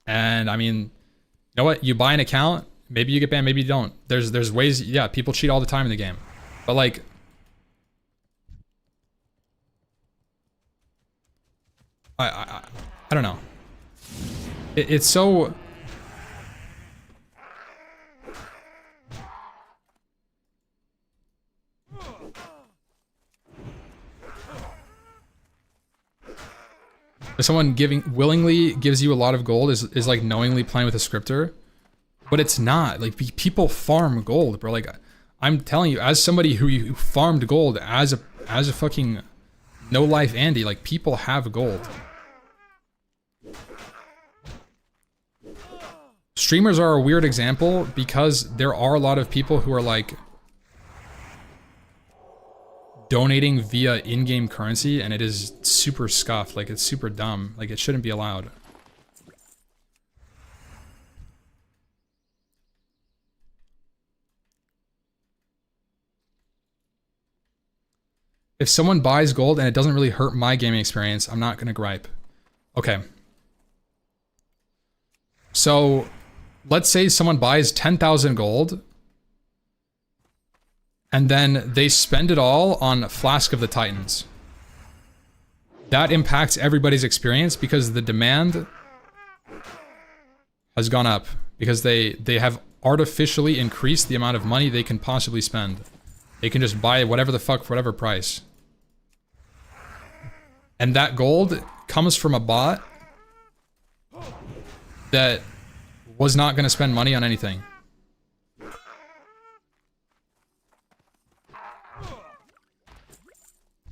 And I mean, you know what? You buy an account, maybe you get banned, maybe you don't. There's ways, yeah, people cheat all the time in the game. But like, I don't know. It's so... If someone willingly gives you a lot of gold is like knowingly playing with a scripter, but it's not. Like, people farm gold, bro. Like, I'm telling you, as somebody who farmed gold as a fucking no life Andy, like, people have gold. Streamers are a weird example because there are a lot of people who are like donating via in-game currency, and it is super scuffed. Like, it's super dumb. Like, it shouldn't be allowed. If someone buys gold and it doesn't really hurt my gaming experience, I'm not gonna gripe. Okay. So, let's say someone buys 10,000 gold, and then they spend it all on Flask of the Titans. That impacts everybody's experience because the demand has gone up. Because they have artificially increased the amount of money they can possibly spend. They can just buy whatever the fuck for whatever price. And that gold comes from a bot that was not going to spend money on anything.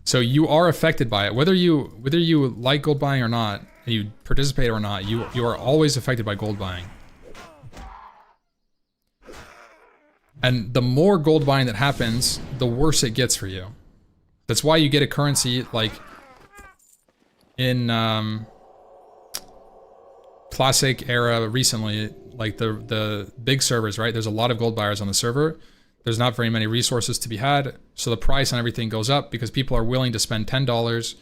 So you are affected by it, whether you like gold buying or not, and you participate or not. You are always affected by gold buying. And the more gold buying that happens, the worse it gets for you. That's why you get a currency like in Classic era recently, like the big servers, right? There's a lot of gold buyers on the server. There's not very many resources to be had, so the price on everything goes up because people are willing to spend $10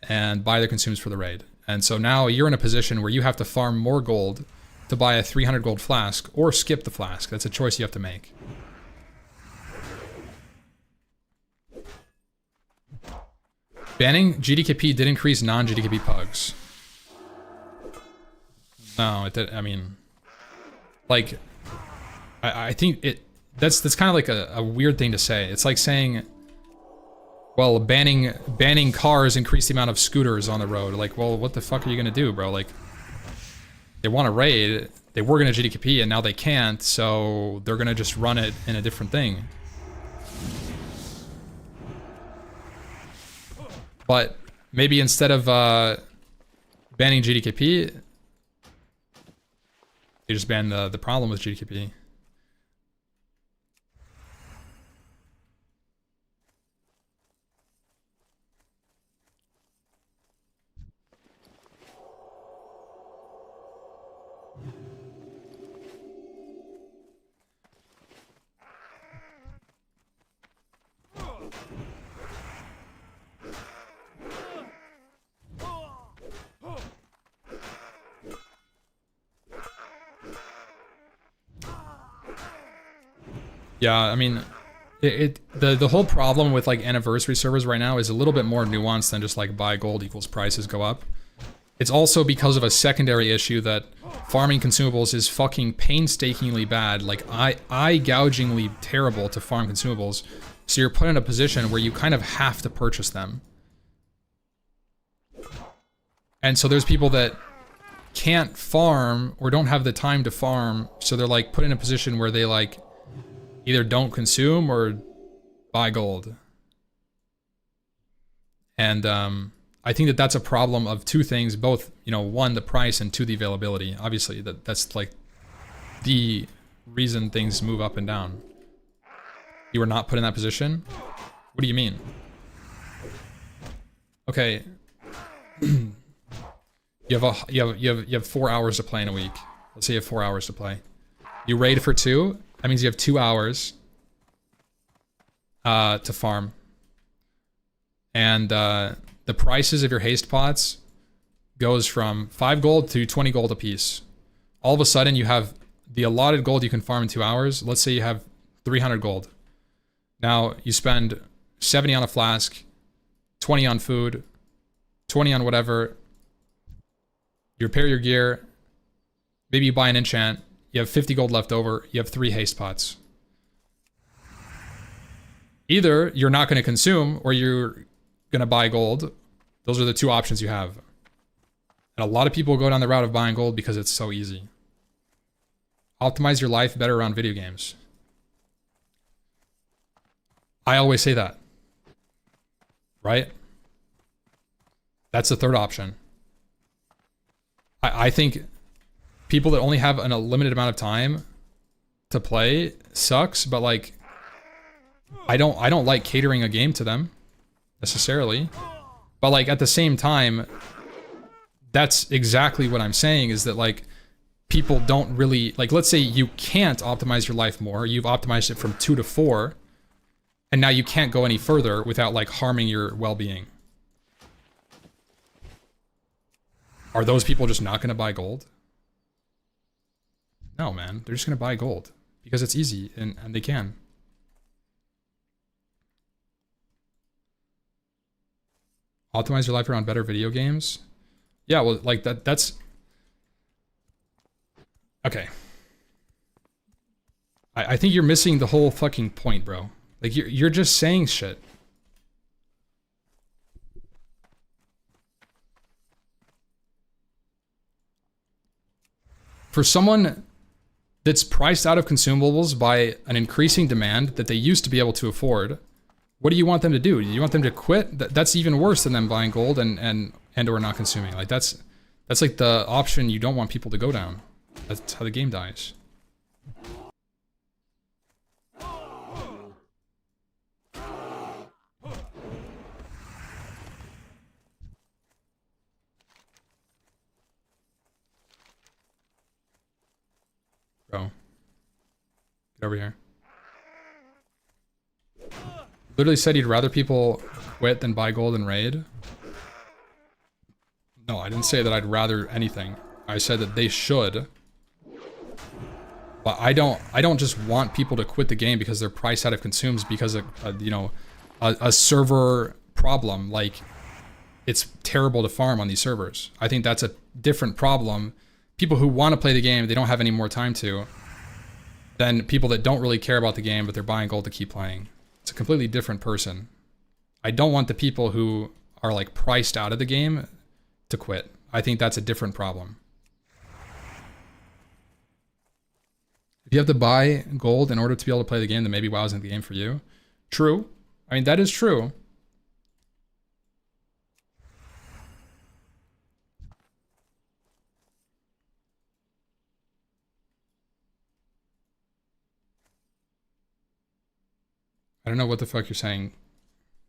and buy their consumes for the raid. And so now you're in a position where you have to farm more gold to buy a 300 gold flask, or skip the flask. That's a choice you have to make. Banning GDKP did increase non-GDKP pugs. No, it did. I mean, like, I think that's kind of like a weird thing to say. It's like saying, well, banning cars increased the amount of scooters on the road. Like, well, what the fuck are you gonna do, bro? Like, they want to raid, they were gonna GDKP, and now they can't, so they're gonna just run it in a different thing. But maybe instead of banning GDKP, they just ban the problem with GDKP. Yeah, I mean, the whole problem with like anniversary servers right now is a little bit more nuanced than just like buy gold equals prices go up. It's also because of a secondary issue that farming consumables is fucking painstakingly bad, like eye-gougingly terrible to farm consumables. So you're put in a position where you kind of have to purchase them. And so there's people that can't farm or don't have the time to farm, so they're like put in a position where they like either don't consume or buy gold. And I think that that's a problem of two things, both, you know, one, the price, and two, the availability. Obviously, that's like the reason things move up and down. You are not put in that position? What do you mean? Okay. You have 4 hours to play in a week. Let's say you have 4 hours to play. You raid for 2. That means you have 2 hours to farm. And the prices of your haste pots goes from 5 gold to 20 gold a piece. All of a sudden you have the allotted gold you can farm in 2 hours. Let's say you have 300 gold. Now you spend 70 on a flask, 20 on food, 20 on whatever. You repair your gear. Maybe you buy an enchant. You have 50 gold left over. You have 3 haste pots. Either you're not going to consume or you're going to buy gold. Those are the two options you have. And a lot of people go down the route of buying gold because it's so easy. Optimize your life better around video games. I always say that. Right? That's the third option. I think people that only have a limited amount of time to play sucks, but like I don't like catering a game to them necessarily. But like at the same time, that's exactly what I'm saying, is that like people don't really, like, let's say you can't optimize your life more. You've optimized it from 2 to 4, and now you can't go any further without like harming your well-being. Are those people just not going to buy gold? No, man. They're just going to buy gold because it's easy and they can. Optimize your life around better video games? Yeah, well, like that's... Okay. I think you're missing the whole fucking point, bro. Like, you're just saying shit. For someone that's priced out of consumables by an increasing demand that they used to be able to afford, what do you want them to do? Do you want them to quit? That's even worse than them buying gold and or not consuming. Like that's like the option you don't want people to go down. That's how the game dies. Bro. Get over here. Literally said he'd rather people quit than buy gold and raid. No, I didn't say that I'd rather anything. I said that they should. But I don't just want people to quit the game because they're priced out of consumes because of, you know, a server problem. Like, it's terrible to farm on these servers. I think that's a different problem. People who want to play the game, they don't have any more time to, than people that don't really care about the game, but they're buying gold to keep playing. It's a completely different person. I don't want the people who are like priced out of the game to quit. I think that's a different problem. If you have to buy gold in order to be able to play the game, then maybe WoW isn't the game for you. True. I mean, that is true. I don't know what the fuck you're saying.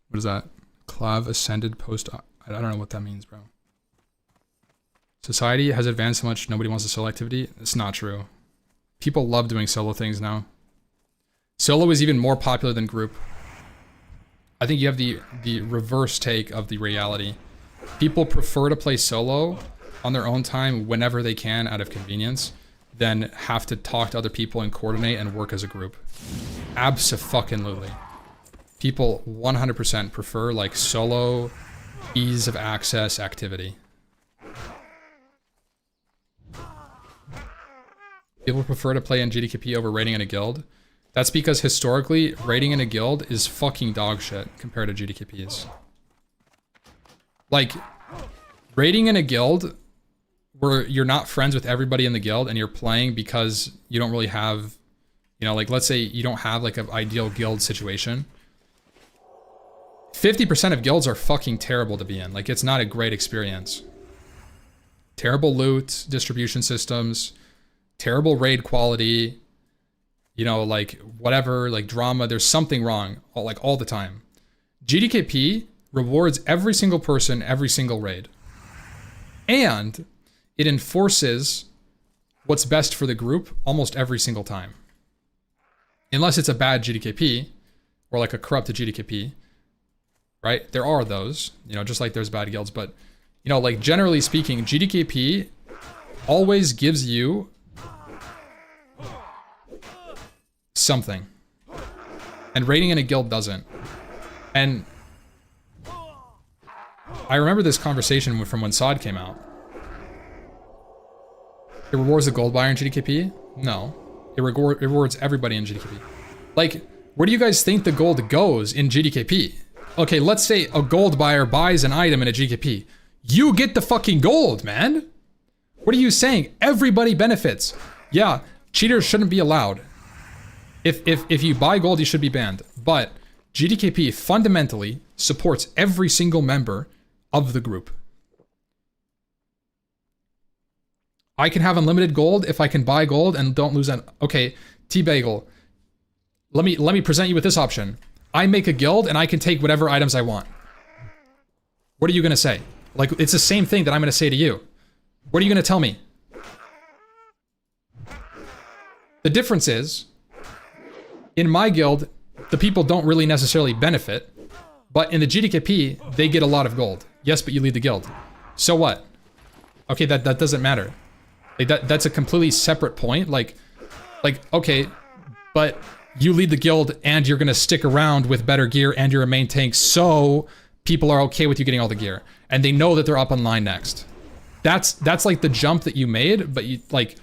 What is that? Clav ascended post... I don't know what that means, bro. Society has advanced so much, nobody wants a solo activity. It's not true. People love doing solo things now. Solo is even more popular than group. I think you have the reverse take of the reality. People prefer to play solo on their own time whenever they can out of convenience than have to talk to other people and coordinate and work as a group. Abso-fucking-lutely. People 100% prefer like solo, ease of access activity. People prefer to play in GDKP over raiding in a guild. That's because historically, raiding in a guild is fucking dog shit compared to GDKPs. Like, raiding in a guild where you're not friends with everybody in the guild and you're playing because you don't really have, you know, like let's say you don't have like an ideal guild situation. 50% of guilds are fucking terrible to be in. Like, it's not a great experience. Terrible loot, distribution systems, terrible raid quality, you know, like whatever, like drama, there's something wrong, like all the time. GDKP rewards every single person, every single raid. And it enforces what's best for the group almost every single time. Unless it's a bad GDKP, or like a corrupted GDKP, right? There are those, you know, just like there's bad guilds, but, you know, like generally speaking, GDKP always gives you something. And raiding in a guild doesn't. And I remember this conversation from when SOD came out. It rewards the gold buyer in GDKP? No. It rewards everybody in GDKP. Like, where do you guys think the gold goes in GDKP? Okay, let's say a gold buyer buys an item in a GDKP. You get the fucking gold, man. What are you saying? Everybody benefits. Yeah, cheaters shouldn't be allowed. If you buy gold, you should be banned. But GDKP fundamentally supports every single member of the group. I can have unlimited gold if I can buy gold and don't lose that. Okay, T-Bagel. Let me present you with this option. I make a guild and I can take whatever items I want. What are you gonna say? Like, it's the same thing that I'm gonna say to you. What are you gonna tell me? The difference is, in my guild, the people don't really necessarily benefit, but in the GDKP, they get a lot of gold. Yes, but you lead the guild. So what? Okay, that doesn't matter. Like that's a completely separate point. Like, okay, but you lead the guild and you're gonna stick around with better gear and you're a main tank, so people are okay with you getting all the gear. And they know that they're up on line next. That's like the jump that you made, but you, like,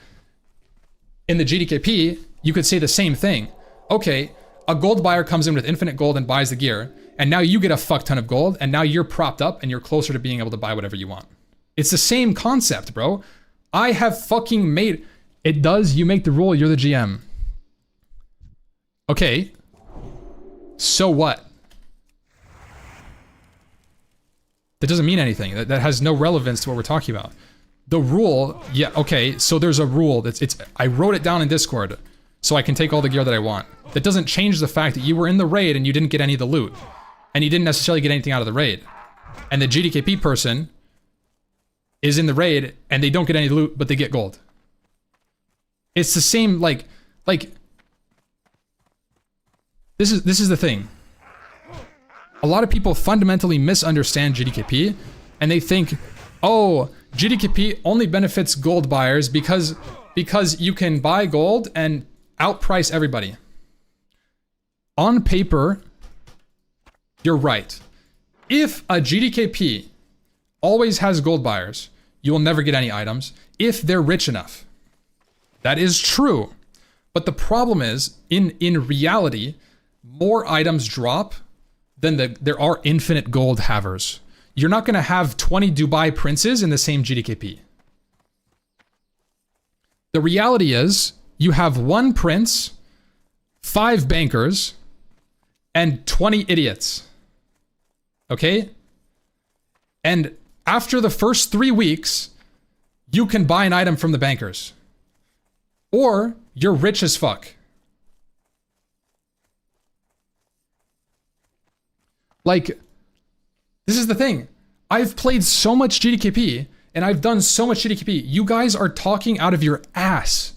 in the GDKP, you could say the same thing. Okay, a gold buyer comes in with infinite gold and buys the gear, and now you get a fuck ton of gold, and now you're propped up and you're closer to being able to buy whatever you want. It's the same concept, bro. I have fucking made... It does, you make the rule, you're the GM. Okay. So what? That doesn't mean anything. That has no relevance to what we're talking about. The rule, yeah, okay, so there's a rule that's I wrote it down in Discord so I can take all the gear that I want. That doesn't change the fact that you were in the raid and you didn't get any of the loot. And you didn't necessarily get anything out of the raid. And the GDKP person is in the raid and they don't get any loot, but they get gold. It's the same, like this is the thing. A lot of people fundamentally misunderstand GDKP and they think, oh, GDKP only benefits gold buyers because you can buy gold and outprice everybody. On paper, you're right. If a GDKP always has gold buyers. You will never get any items if they're rich enough. That is true. But the problem is, in reality, more items drop than there are infinite gold havers. You're not going to have 20 Dubai princes in the same GDKP. The reality is, you have 1 prince, 5 bankers, and 20 idiots. Okay? And after the first 3 weeks, you can buy an item from the bankers. Or you're rich as fuck. Like, this is the thing. I've played so much GDKP and I've done so much GDKP. You guys are talking out of your ass.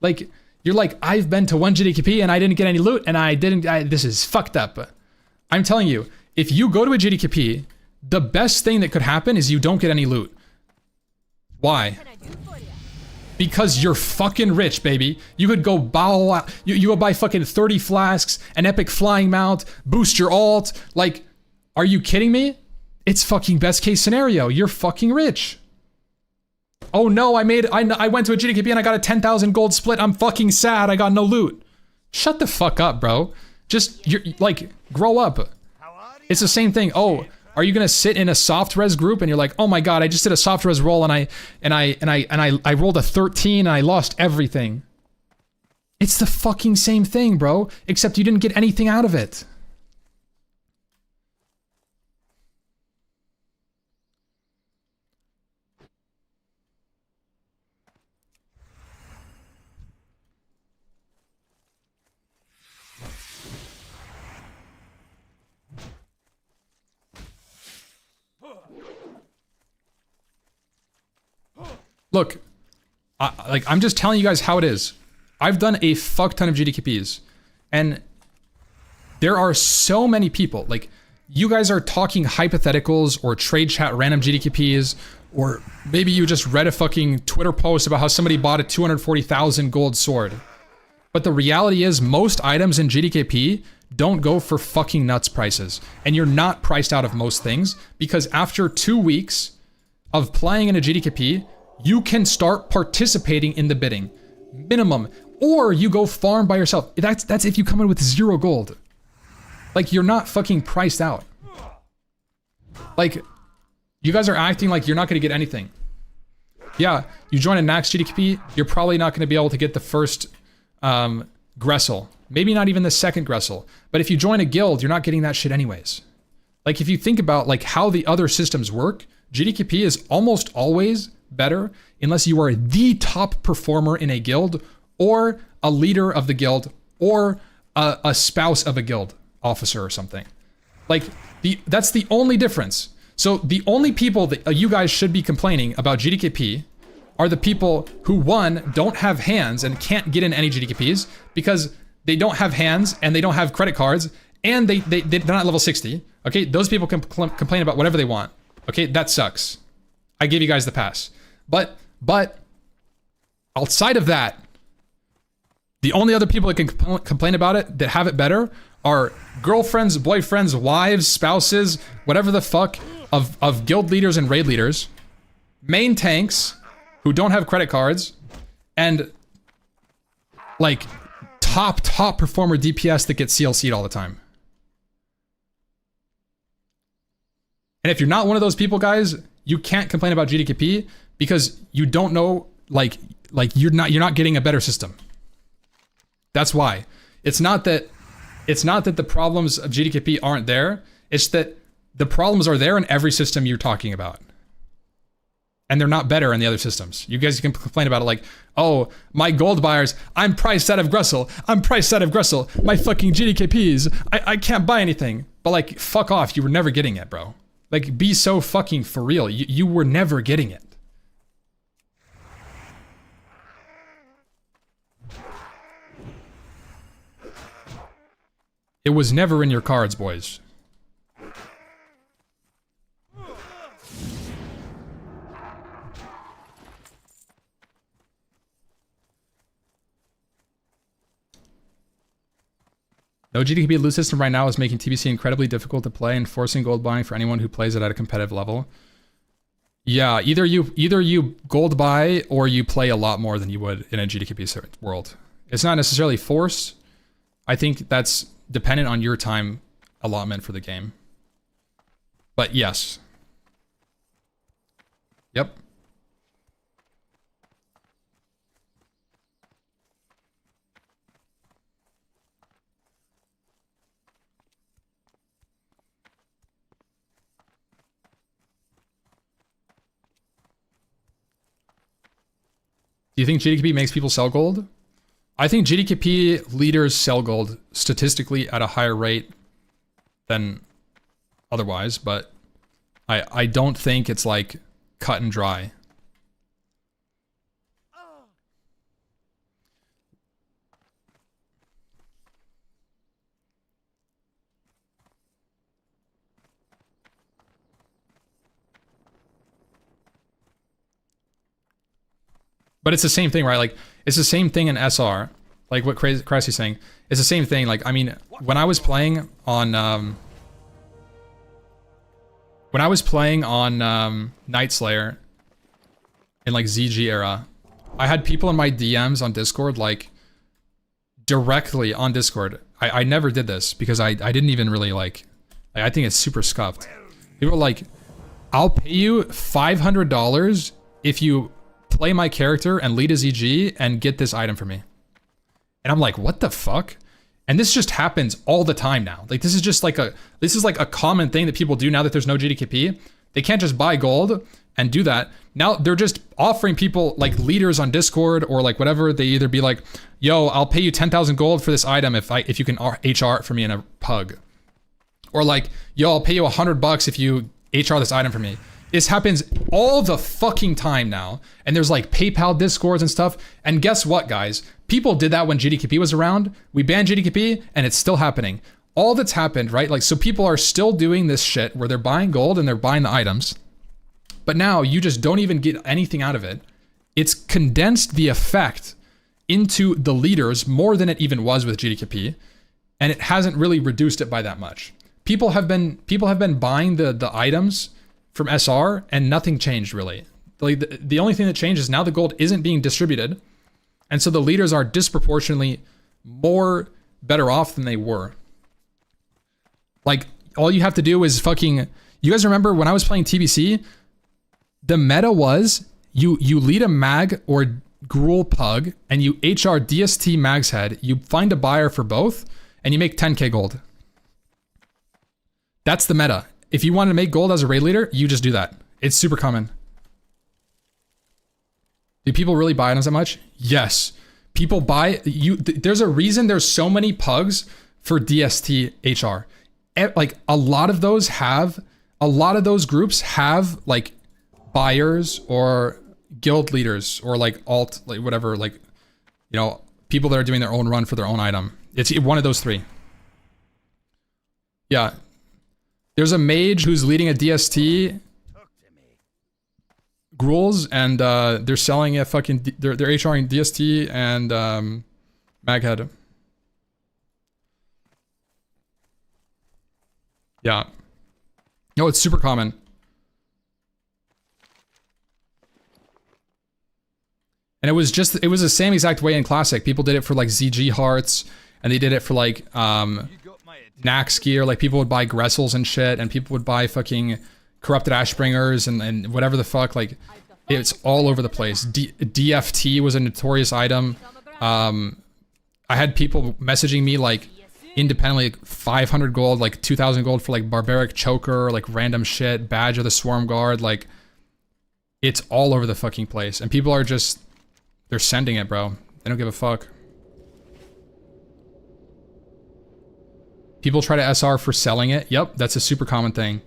Like, you're like, I've been to 1 GDKP and I didn't get any loot and this is fucked up. I'm telling you, if you go to a GDKP, the best thing that could happen is you don't get any loot. Why? Because you're fucking rich, baby. You could go you go buy fucking 30 flasks, an epic flying mount, boost your alt. Like, are you kidding me? It's fucking best case scenario. You're fucking rich. Oh no, I went to a GDKP and I got a 10,000 gold split. I'm fucking sad. I got no loot. Shut the fuck up, bro. Just, you're like, grow up. It's the same thing. Oh, are you gonna sit in a soft res group and you're like, oh my god, I just did a soft res roll and I rolled a 13 and I lost everything. It's the fucking same thing, bro. Except you didn't get anything out of it. Look, I'm just telling you guys how it is. I've done a fuck ton of GDKPs, and there are so many people, like, you guys are talking hypotheticals or trade chat random GDKPs, or maybe you just read a fucking Twitter post about how somebody bought a 240,000 gold sword. But the reality is most items in GDKP don't go for fucking nuts prices, and you're not priced out of most things, because after 2 weeks of playing in a GDKP, you can start participating in the bidding, minimum, or you go farm by yourself. That's if you come in with 0 gold. Like, you're not fucking priced out. Like, you guys are acting like you're not gonna get anything. Yeah, you join a Nax GDKP, you're probably not gonna be able to get the first Gressel. Maybe not even the second Gressel. But if you join a guild, you're not getting that shit anyways. Like, if you think about like how the other systems work, GDKP is almost always better unless you are the top performer in a guild, or a leader of the guild, or a spouse of a guild officer or something. Like, that's the only difference. So the only people that you guys should be complaining about GDKP are the people who, 1, don't have hands and can't get in any GDKPs because they don't have hands and they don't have credit cards and they're not level 60. Okay, those people can complain about whatever they want. Okay, that sucks. I give you guys the pass. But outside of that, the only other people that can complain about it that have it better are girlfriends, boyfriends, wives, spouses, whatever the fuck of guild leaders and raid leaders, main tanks who don't have credit cards, and like top performer DPS that gets CLC'd all the time. And if you're not one of those people, guys, you can't complain about GDKP because you don't know, like you're not getting a better system. That's why. It's not that the problems of GDKP aren't there. It's that the problems are there in every system you're talking about. And they're not better in the other systems. You guys can complain about it like, oh, my gold buyers, I'm priced out of Gressel. I'm priced out of Gressel. My fucking GDKPs, I can't buy anything. But like, fuck off. You were never getting it, bro. Like, be so fucking for real. You were never getting it. It was never in your cards, boys. No GDKP loot system right now is making TBC incredibly difficult to play and forcing gold buying for anyone who plays it at a competitive level. Yeah, either you gold buy or you play a lot more than you would in a GDKP world. It's not necessarily forced. I think that's dependent on your time allotment for the game. But yes. Yep. Do you think GDKP makes people sell gold? I think GDKP leaders sell gold statistically at a higher rate than otherwise, but I don't think it's like cut and dry. But it's the same thing, right? Like, it's the same thing in SR. Like what Crazy's saying. It's the same thing. Like, I mean, when I was playing on Night Slayer in like ZG era, I had people in my DMs on Discord, like directly on Discord. I never did this because I didn't even really like I think it's super scuffed. People were like, I'll pay you $500 if you play my character and lead a ZG and get this item for me. And I'm like, what the fuck? And this just happens all the time now. Like, this is just like a common thing that people do now that there's no GDKP. They can't just buy gold and do that. Now they're just offering people like leaders on Discord or like whatever. They either be like, yo, I'll pay you 10,000 gold for this item if you can HR it for me in a pug. Or like, yo, I'll pay you $100 if you HR this item for me. This happens all the fucking time now. And there's like PayPal Discords and stuff. And guess what, guys? People did that when GDKP was around. We banned GDKP and it's still happening. All that's happened, right? Like, so people are still doing this shit where they're buying gold and they're buying the items. But now you just don't even get anything out of it. It's condensed the effect into the leaders more than it even was with GDKP. And it hasn't really reduced it by that much. People have been buying the items from SR and nothing changed really. Like the only thing that changed is now the gold isn't being distributed. And so the leaders are disproportionately more better off than they were. Like, all you have to do is fucking, you guys remember when I was playing TBC, the meta was you lead a mag or gruel pug and you HR DST mag's head, you find a buyer for both and you make 10k gold. That's the meta. If you want to make gold as a raid leader, you just do that. It's super common. Do people really buy items that much? Yes. People buy, there's a reason there's so many pugs for DST HR. Like a lot of those groups have like buyers or guild leaders or like alt, like whatever, like, you know, people that are doing their own run for their own item. It's one of those three. Yeah. There's a mage who's leading a DST gruels and they're selling a fucking, they're HRing DST and maghead. Yeah. No, it's super common. And it was the same exact way in Classic. People did it for like ZG hearts, and they did it for like Nax gear. Like people would buy Gressels and shit, and people would buy fucking Corrupted Ashbringers and whatever the fuck. Like, it's all over the place. DFT was a notorious item. I had people messaging me like independently, like 500 gold, like 2,000 gold for like Barbaric Choker, like random shit, Badge of the Swarm Guard. Like, it's all over the fucking place. And people are just, they're sending it, bro. They don't give a fuck. People try to SR for selling it. Yep, that's a super common thing.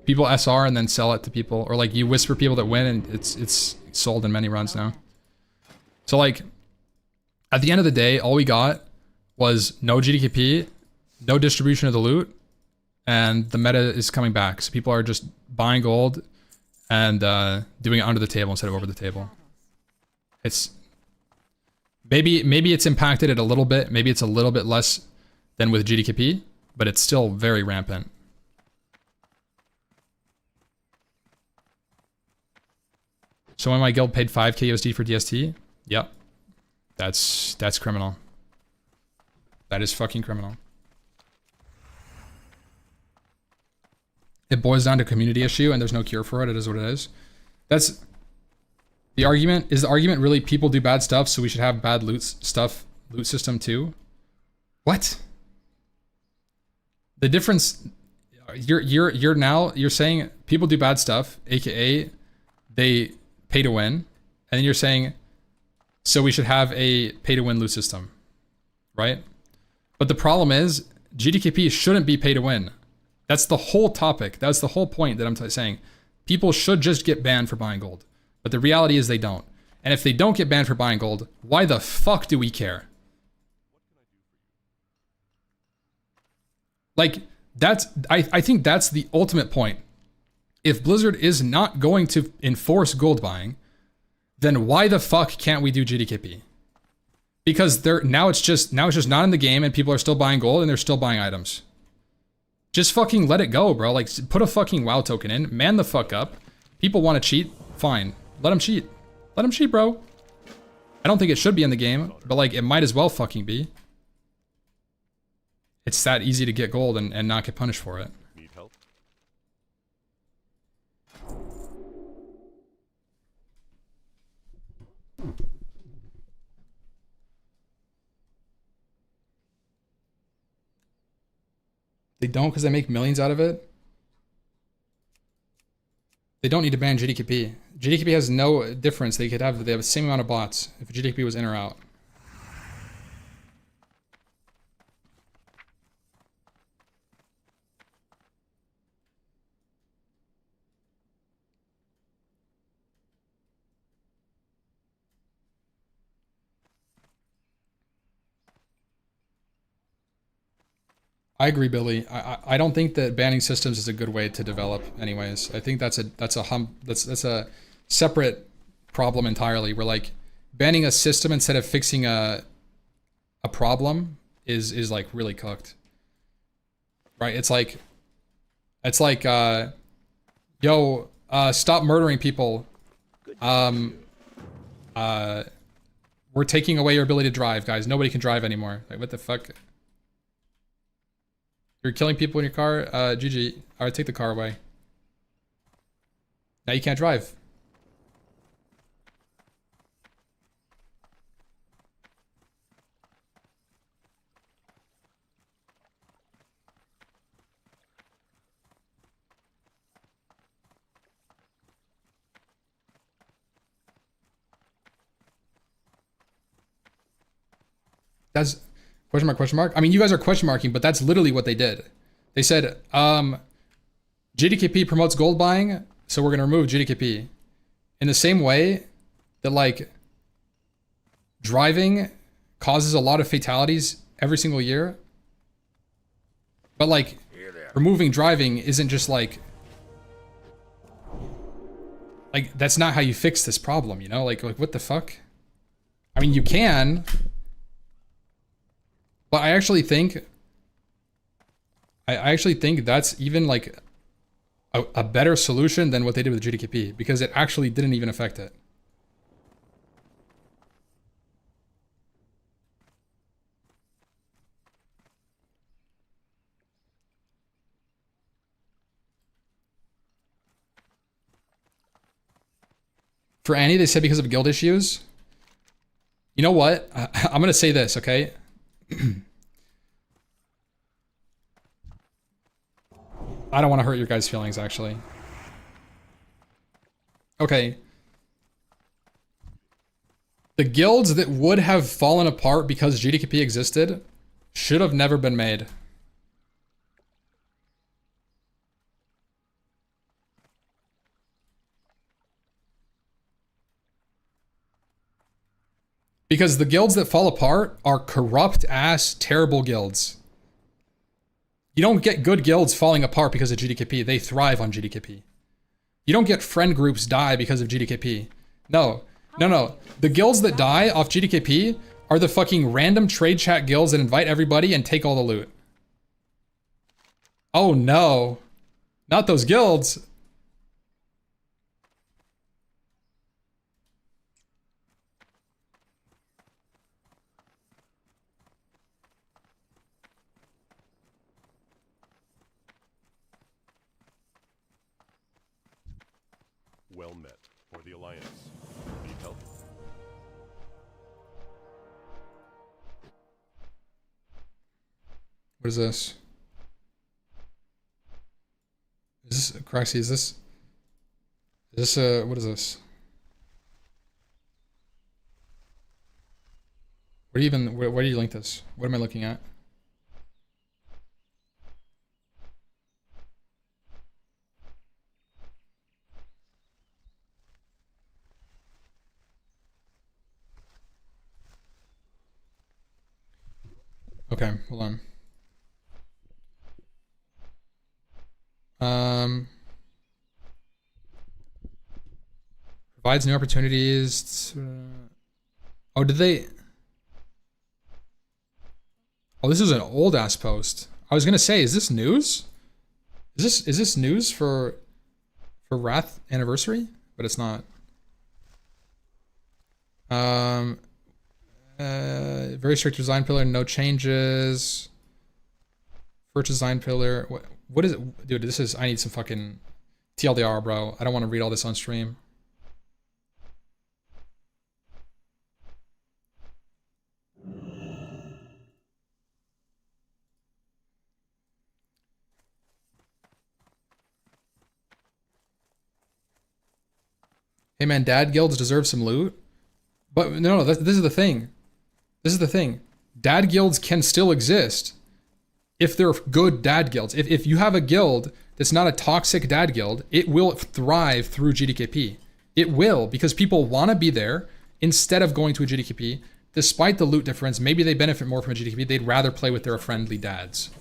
People SR and then sell it to people. Or like you whisper people that win and it's sold in many runs now. So like, at the end of the day, all we got was no GDKP, no distribution of the loot, and the meta is coming back. So people are just buying gold and doing it under the table instead of over the table. It's maybe it's impacted it a little bit. Maybe it's a little bit less than with GDKP, but it's still very rampant. So when my guild paid 5k USD for DST, yep. That's criminal. That is fucking criminal. It boils down to community issue and there's no cure for it. It is what it is. That's the argument. Is the argument really people do bad stuff, so we should have bad loot system too? What? The difference, you're saying people do bad stuff, aka they pay to win, and then you're saying so we should have a pay to win loot system, right? But the problem is GDKP shouldn't be pay to win. That's the whole topic. That's the whole point that I'm saying. People should just get banned for buying gold. But the reality is they don't. And if they don't get banned for buying gold, why the fuck do we care? Like, I think that's the ultimate point. If Blizzard is not going to enforce gold buying, then why the fuck can't we do GDKP? Because now it's just not in the game and people are still buying gold and they're still buying items. Just fucking let it go, bro. Like, put a fucking WoW token in, man the fuck up. People want to cheat, fine. Let them cheat. Let them cheat, bro. I don't think it should be in the game, but like, it might as well fucking be. It's that easy to get gold and not get punished for it. Need help? They don't because they make millions out of it. They don't need to ban GDKP. GDKP has no difference. They have the same amount of bots if GDKP was in or out. I agree, Billy. I don't think that banning systems is a good way to develop anyways. I think that's a separate problem entirely, where like banning a system instead of fixing a problem is like really cooked. Right? It's like yo, stop murdering people. We're taking away your ability to drive, guys. Nobody can drive anymore. Like, what the fuck? You're killing people in your car? GG. Alright, take the car away. Now you can't drive. That's question mark, question mark. I mean, you guys are question marking, but that's literally what they did. They said, GDKP promotes gold buying, so we're going to remove GDKP. In the same way that, like, driving causes a lot of fatalities every single year. But, like, removing driving isn't just, like, that's not how you fix this problem, you know? Like what the fuck? I mean, you can... But I actually think that's even like a better solution than what they did with GDKP, because it actually didn't even affect it. For Annie, they said because of guild issues. You know what? I'm gonna say this, okay? I don't want to hurt your guys' feelings, actually. Okay. The guilds that would have fallen apart because GDKP existed should have never been made. Because the guilds that fall apart are corrupt-ass, terrible guilds. You don't get good guilds falling apart because of GDKP. They thrive on GDKP. You don't get friend groups die because of GDKP. No. The guilds that die off GDKP are the fucking random trade chat guilds that invite everybody and take all the loot. Oh no. Not those guilds. Well met. For the Alliance. Need help? What is this? Is this Craxy? Is this what is this? Where do you even where do you link this? What am I looking at? Okay, hold on. Provides new opportunities. Oh, did they? Oh, this is an old ass post. I was gonna say, is this news? Is this news for Wrath anniversary? But it's not. Very strict design pillar, no changes. First design pillar. What is it? Dude, this is, I need some fucking TLDR, bro. I don't want to read all this on stream. Hey man, dad guilds deserve some loot. But no, this is the thing. This is the thing. Dad guilds can still exist if they're good dad guilds. If you have a guild that's not a toxic dad guild, it will thrive through GDKP. It will, because people want to be there instead of going to a GDKP. Despite the loot difference, maybe they benefit more from a GDKP. They'd rather play with their friendly dads.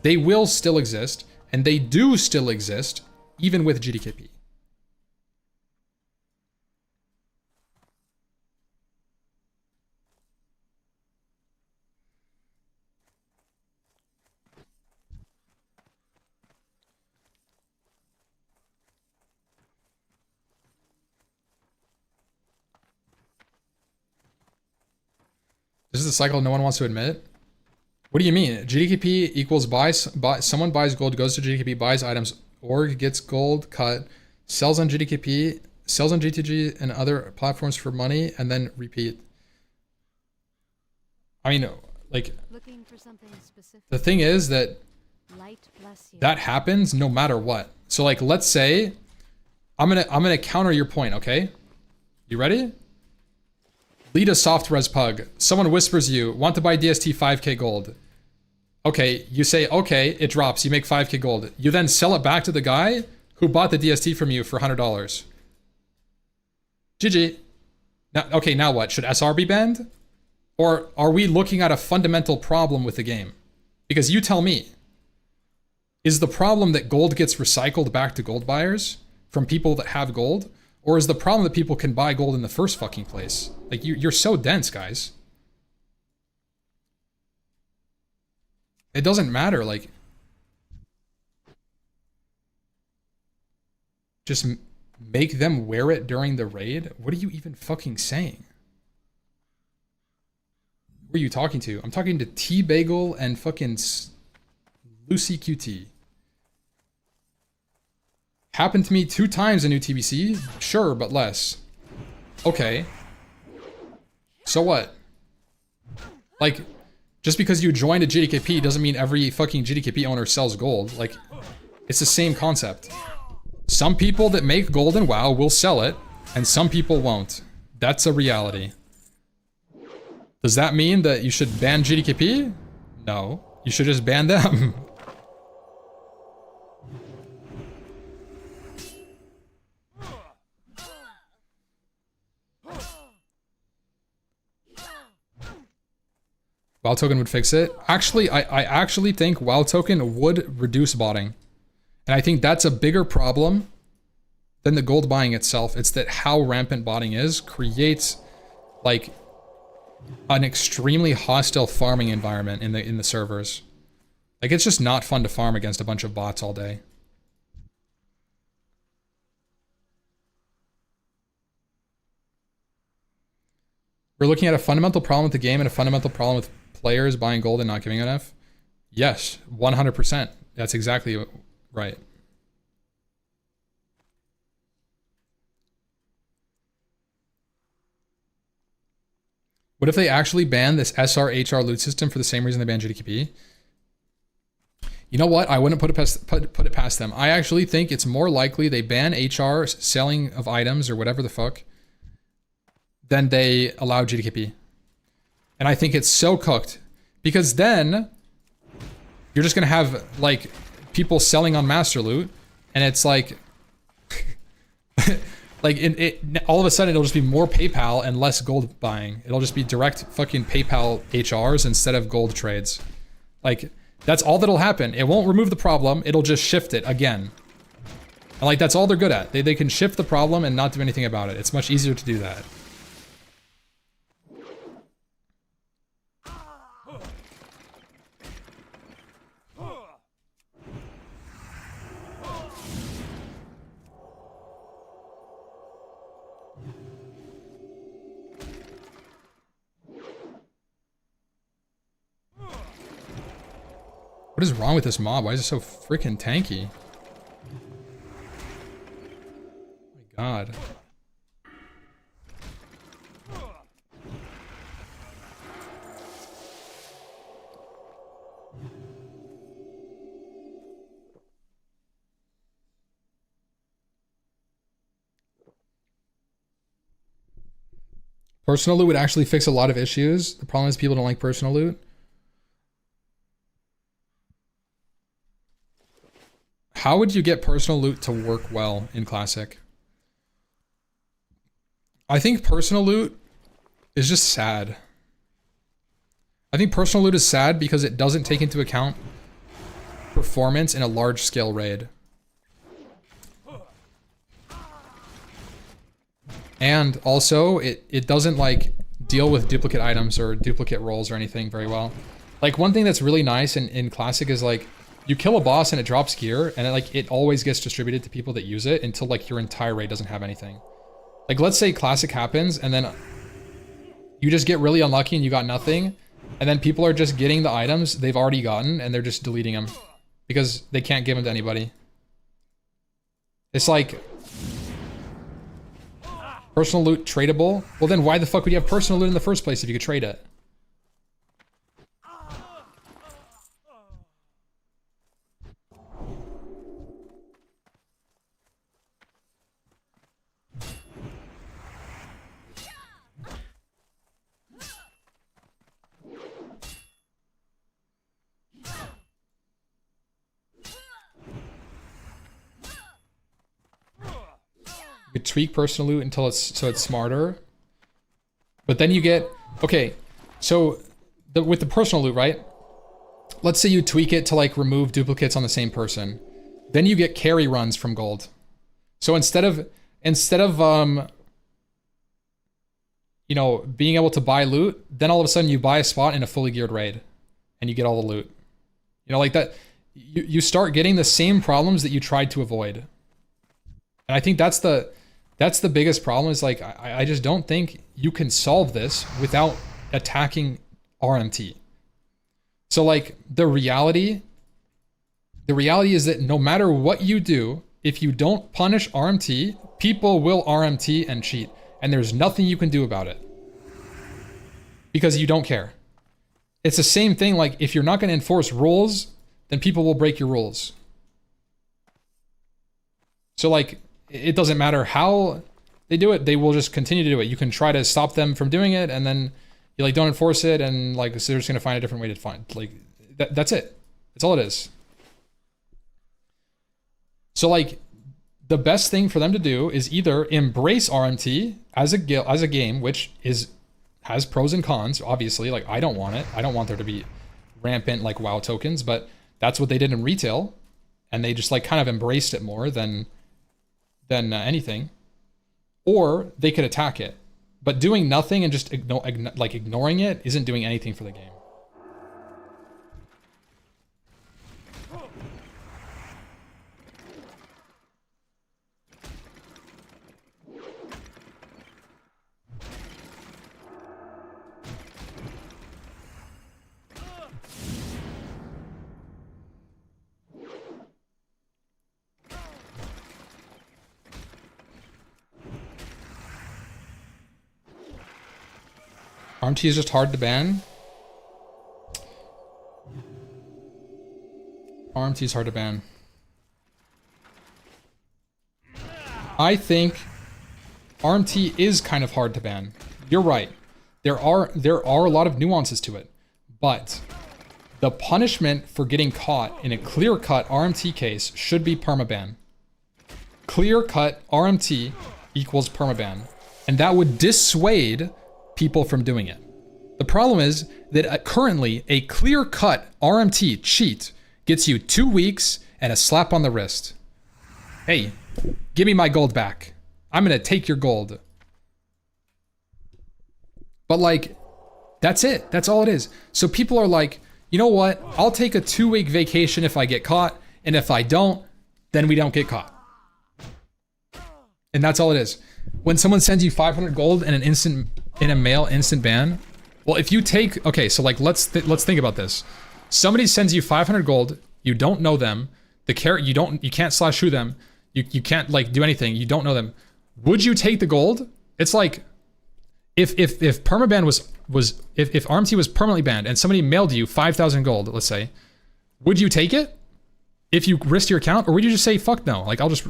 They will still exist, and they do still exist, even with GDKP. This is the cycle no one wants to admit. What do you mean? GDKP equals someone buys gold, goes to GDKP, buys items, org gets gold cut, sells on GDKP, sells on GTG and other platforms for money, and then repeat. I mean, like, Looking for something specific. the thing is that Light bless you. that happens no matter what. So like, let's say, I'm gonna counter your point, okay? You ready? Lead a soft res pug. Someone whispers you, want to buy DST 5k gold. Okay, you say, okay, it drops, you make 5k gold. You then sell it back to the guy who bought the DST from you for $100. GG. Now, okay, now what? Should SR be banned? Or are we looking at a fundamental problem with the game? Because you tell me. Is the problem that gold gets recycled back to gold buyers from people that have gold? Or is the problem that people can buy gold in the first fucking place? Like, you're so dense, guys. It doesn't matter, like... Just make them wear it during the raid? What are you even fucking saying? Who are you talking to? I'm talking to T-Bagel and fucking Lucy QT. Happened to me 2 times in new TBC? Sure, but less. Okay. So what? Like, just because you joined a GDKP doesn't mean every fucking GDKP owner sells gold. Like, it's the same concept. Some people that make gold in WoW will sell it, and some people won't. That's a reality. Does that mean that you should ban GDKP? No. You should just ban them. WoW token would fix it. Actually, I actually think WoW token would reduce botting. And I think that's a bigger problem than the gold buying itself. It's that how rampant botting is creates like an extremely hostile farming environment in the servers. Like, it's just not fun to farm against a bunch of bots all day. We're looking at a fundamental problem with the game and a fundamental problem with players buying gold and not giving enough. Yes, 100%. That's exactly right. What if they actually ban this SR-HR loot system for the same reason they banned GDKP? You know what? I wouldn't put it past them. I actually think it's more likely they ban HR selling of items or whatever the fuck than they allow GDKP. And I think it's so cooked because then you're just gonna have like people selling on master loot, and it's like, like all of a sudden it'll just be more PayPal and less gold buying. It'll just be direct fucking PayPal HRs instead of gold trades. Like that's all that'll happen. It won't remove the problem. It'll just shift it again. And like that's all they're good at. They can shift the problem and not do anything about it. It's much easier to do that. What is wrong with this mob? Why is it so freaking tanky? Oh my god. Personal loot would actually fix a lot of issues. The problem is people don't like personal loot. How would you get personal loot to work well in Classic? I think personal loot is just sad. I think personal loot is sad because it doesn't take into account performance in a large scale raid. And also it doesn't like deal with duplicate items or duplicate rolls or anything very well. Like one thing that's really nice in Classic is like you kill a boss and it drops gear, and it always gets distributed to people that use it until like your entire raid doesn't have anything. Like let's say Classic happens and then you just get really unlucky and you got nothing, and then people are just getting the items they've already gotten and they're just deleting them because they can't give them to anybody. It's like personal loot tradable. Well then why the fuck would you have personal loot in the first place if you could trade it? You could tweak personal loot until it's smarter. But then you get, okay, so with the personal loot, right? Let's say you tweak it to like remove duplicates on the same person. Then you get carry runs from gold. So instead of you know, being able to buy loot, then all of a sudden you buy a spot in a fully geared raid and you get all the loot. You know, like that, you start getting the same problems that you tried to avoid. And I think that's the biggest problem is like, I just don't think you can solve this without attacking RMT. So like the reality is that no matter what you do, if you don't punish RMT, people will RMT and cheat. And there's nothing you can do about it. Because you don't care. It's the same thing, like if you're not going to enforce rules, then people will break your rules. So like, it doesn't matter how they do it, they will just continue to do it. You can try to stop them from doing it, and then you like don't enforce it, and like so they're just gonna find a different way to find. Like that's it. That's all it is. So like the best thing for them to do is either embrace RMT as a game, which has pros and cons. Obviously, like I don't want it. I don't want there to be rampant like WoW tokens, but that's what they did in retail, and they just like kind of embraced it more than anything. Or they could attack it, but doing nothing and just ignoring it isn't doing anything for the game. RMT is just hard to ban. RMT is hard to ban. I think RMT is kind of hard to ban. You're right. There are a lot of nuances to it, but the punishment for getting caught in a clear-cut RMT case should be permaban. Clear-cut RMT equals permaban, and that would dissuade people from doing it. The problem is that currently a clear-cut RMT cheat gets you 2 weeks and a slap on the wrist. Hey, give me my gold back. I'm gonna take your gold. But like, that's it. That's all it is. So people are like, you know what? I'll take a 2-week vacation if I get caught, and if I don't, then we don't get caught. And that's all it is. When someone sends you 500 gold and in a mail instant ban, well, if you take, okay, so like let's think about this. Somebody sends you 500 gold, you don't know them, you can't slash who them, you can't like do anything, you don't know them. Would you take the gold? It's like if permaban if RMT was permanently banned and somebody mailed you 5,000 gold, let's say, would you take it if you risked your account, or would you just say fuck no? Like I'll just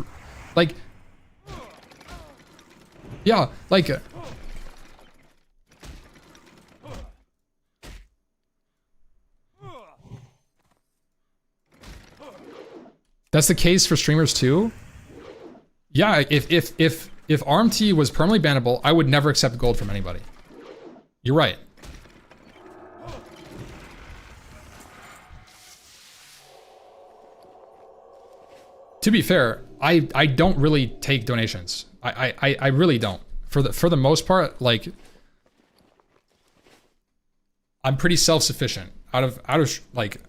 like, yeah, like that's the case for streamers too. Yeah, if RMT was permanently bannable, I would never accept gold from anybody. You're right. To be fair, I don't really take donations. I really don't. For the most part, like I'm pretty self-sufficient. Out of like,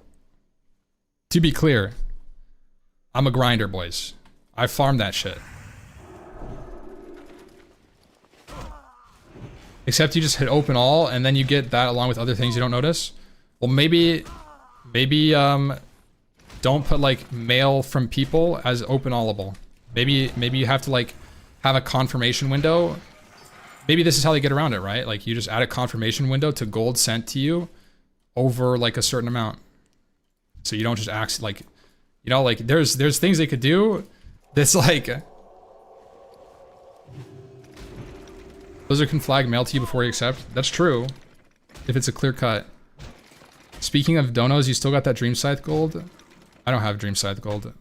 to be clear, I'm a grinder, boys. I farm that shit. Except you just hit open all, and then you get that along with other things you don't notice. Well, maybe don't put like mail from people as open allable. Maybe you have to like have a confirmation window. Maybe this is how they get around it, right? Like you just add a confirmation window to gold sent to you over like a certain amount. So you don't just act like, you know, like there's things they could do that's like, Blizzard can flag mail to you before you accept. That's true. If it's a clear cut. Speaking of donos, you still got that Dream Scythe gold? I don't have Dream Scythe gold.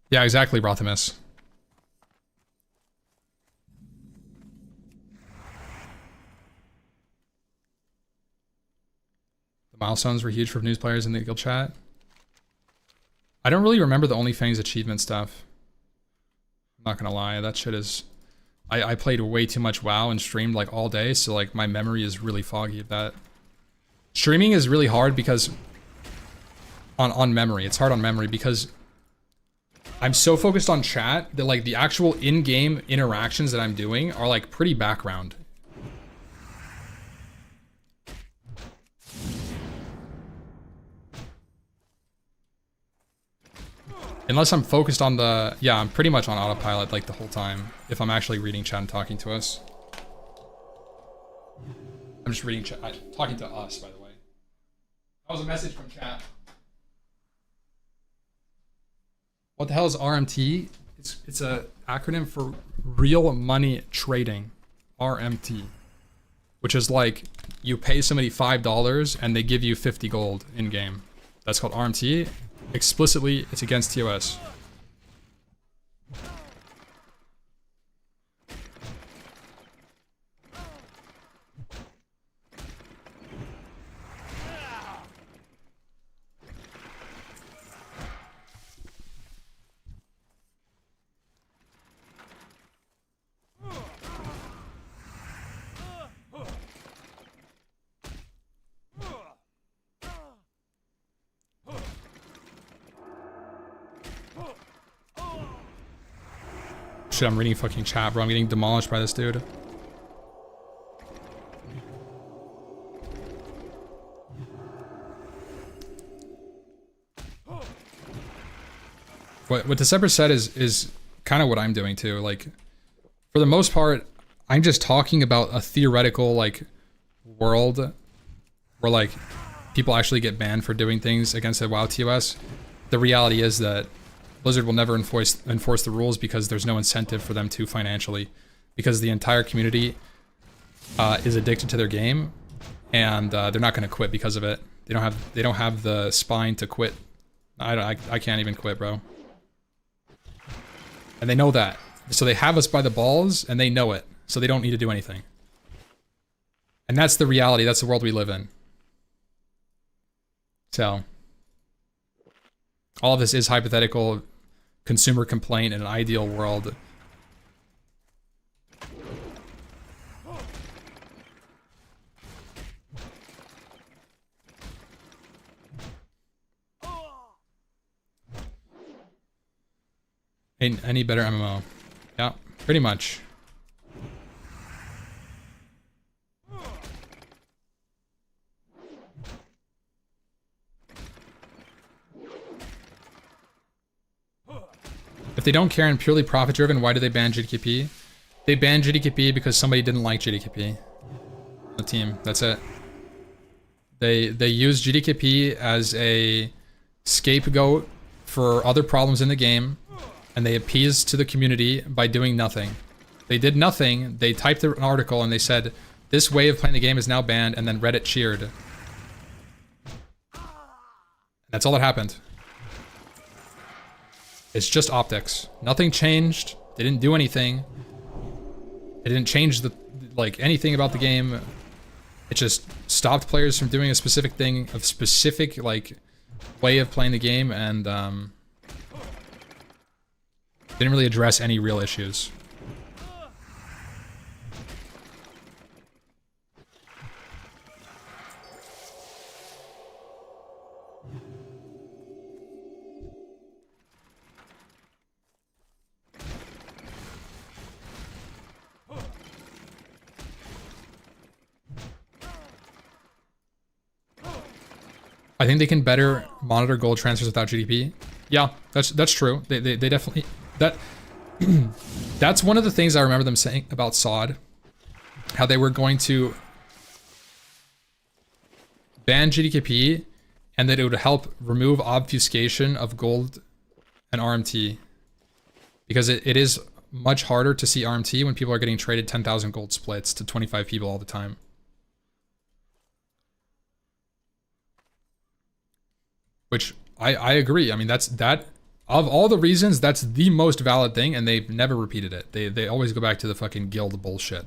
Yeah, exactly, Rothamus. The milestones were huge for news players in the guild chat. I don't really remember the OnlyFans achievement stuff. I'm not gonna lie, that shit is... I played way too much WoW and streamed like all day, so like my memory is really foggy of that. Streaming is really hard because... On memory, it's hard on memory because... I'm so focused on chat that like the actual in-game interactions that I'm doing are like pretty background. Unless I'm focused on the, yeah, I'm pretty much on autopilot like the whole time if I'm actually reading chat and talking to us. I'm just reading chat, talking to us, by the way. That was a message from chat. What the hell is RMT? It's a acronym for real money trading, RMT, which is like you pay somebody $5 and they give you 50 gold in game. That's called RMT. Explicitly, it's against TOS. shit, I'm reading fucking chat, bro. I'm getting demolished by this dude. What December said is kind of what I'm doing too. Like, for the most part, I'm just talking about a theoretical like world where like people actually get banned for doing things against the WoW TOS. The reality is that Blizzard will never enforce the rules because there's no incentive for them to financially, because the entire community is addicted to their game, and they're not going to quit because of it. They don't have the spine to quit. I can't even quit, bro. And they know that. So they have us by the balls, and they know it. So they don't need to do anything. And that's the reality. That's the world we live in. So, all of this is hypothetical consumer complaint in an ideal world. Ain't any better MMO. Yeah, pretty much. If they don't care and purely profit driven, why do they ban GDKP? They banned GDKP because somebody didn't like GDKP. The team, that's it. They use GDKP as a scapegoat for other problems in the game, and they appeased to the community by doing nothing. They did nothing. They typed an article and they said, this way of playing the game is now banned, and then Reddit cheered. That's all that happened. It's just optics. Nothing changed. They didn't do anything. It didn't change the anything about the game. It just stopped players from doing a specific thing, a specific way of playing the game, and didn't really address any real issues. I think they can better monitor gold transfers without GDP. Yeah, that's true. They definitely that's one of the things I remember them saying about SOD, how they were going to ban GDKP and that it would help remove obfuscation of gold and RMT, because it is much harder to see RMT when people are getting traded 10,000 gold splits to 25 people all the time. Which I agree. I mean, that of all the reasons, that's the most valid thing, and they've never repeated it. They always go back to the fucking guild bullshit.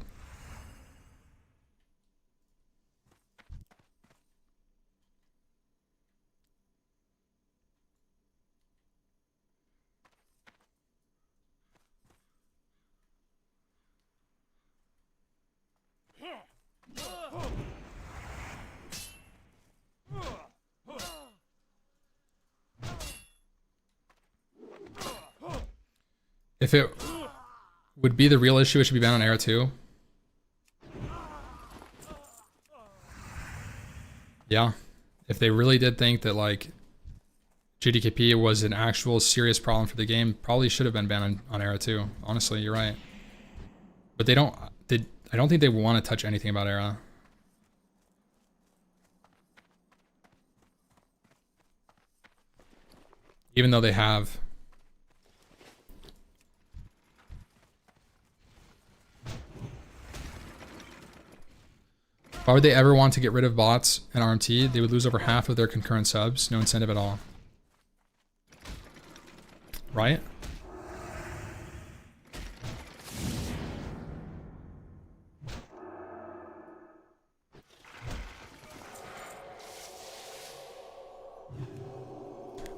If it would be the real issue, it should be banned on Era 2. Yeah. If they really did think that GDKP was an actual serious problem for the game, probably should have been banned on Era 2. Honestly, you're right. But I don't think they want to touch anything about Era. Even though they have. Why would they ever want to get rid of bots and RMT? They would lose over half of their concurrent subs. No incentive at all. Right?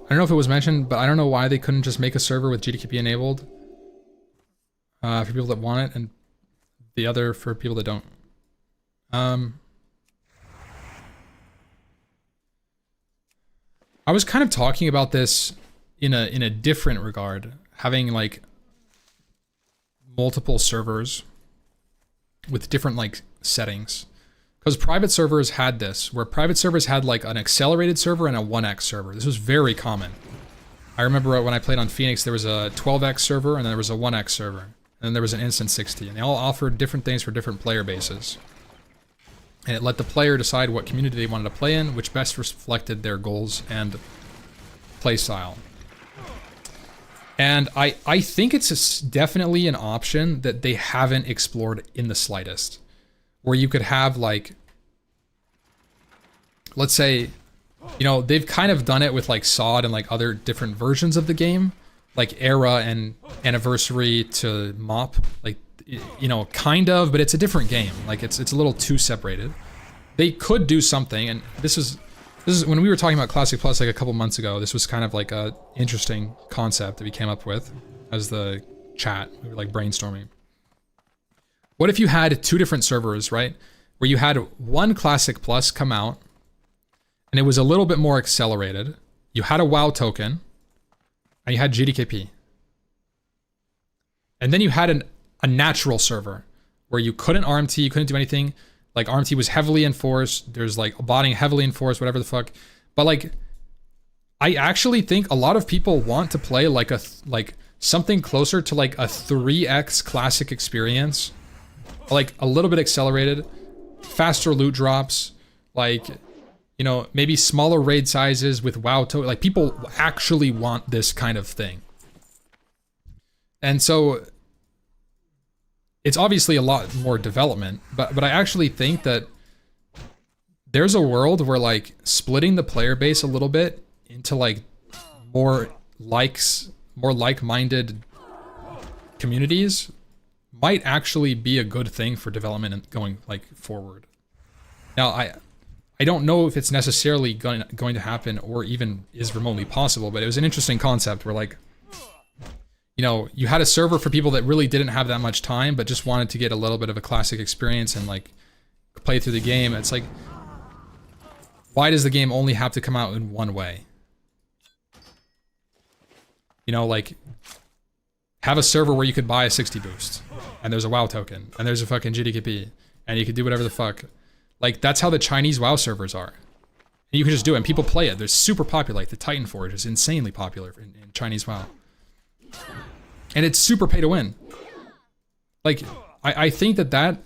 I don't know if it was mentioned, but I don't know why they couldn't just make a server with GDKP enabled for people that want it, and the other for people that don't. I was kind of talking about this in a different regard, having multiple servers with different like settings. Because private servers had this, where private servers had like an accelerated server and a 1x server. This was very common. I remember when I played on Phoenix, there was a 12x server and there was a 1x server. And then there was an instant 60. And they all offered different things for different player bases. And it let the player decide what community they wanted to play in, which best reflected their goals and play style. And I think it's definitely an option that they haven't explored in the slightest. Where you could have like, let's say, you know, they've kind of done it with like SOD and like other different versions of the game, like Era and Anniversary to MOP, like, you know, kind of, but it's a different game. Like it's a little too separated. They could do something, and this is when we were talking about Classic Plus like a couple months ago. This was kind of like a interesting concept that we came up with as the chat. We were like brainstorming. What if you had 2 different servers, right? Where you had one Classic Plus come out, and it was a little bit more accelerated. You had a WoW token, and you had GDKP. And then you had a natural server, where you couldn't RMT, you couldn't do anything. Like, RMT was heavily enforced, there's like botting heavily enforced, whatever the fuck. But like, I actually think a lot of people want to play like something closer to like a 3x Classic experience. Like a little bit accelerated, faster loot drops, like, you know, maybe smaller raid sizes with WoW token. Like, people actually want this kind of thing. And so it's obviously a lot more development, but I actually think that there's a world where like splitting the player base a little bit into like more like-minded communities might actually be a good thing for development and going like forward. Now, I don't know if it's necessarily going to happen or even is remotely possible, but it was an interesting concept where like, you know, you had a server for people that really didn't have that much time, but just wanted to get a little bit of a Classic experience and like play through the game. It's like, why does the game only have to come out in one way? You know, like, have a server where you could buy a 60 boost, and there's a WoW token, and there's a fucking GDKP, and you could do whatever the fuck. Like, that's how the Chinese WoW servers are. And you can just do it, and people play it. They're super popular. Like, the Titan Forge is insanely popular in Chinese WoW. And it's super pay to win. Like, I think that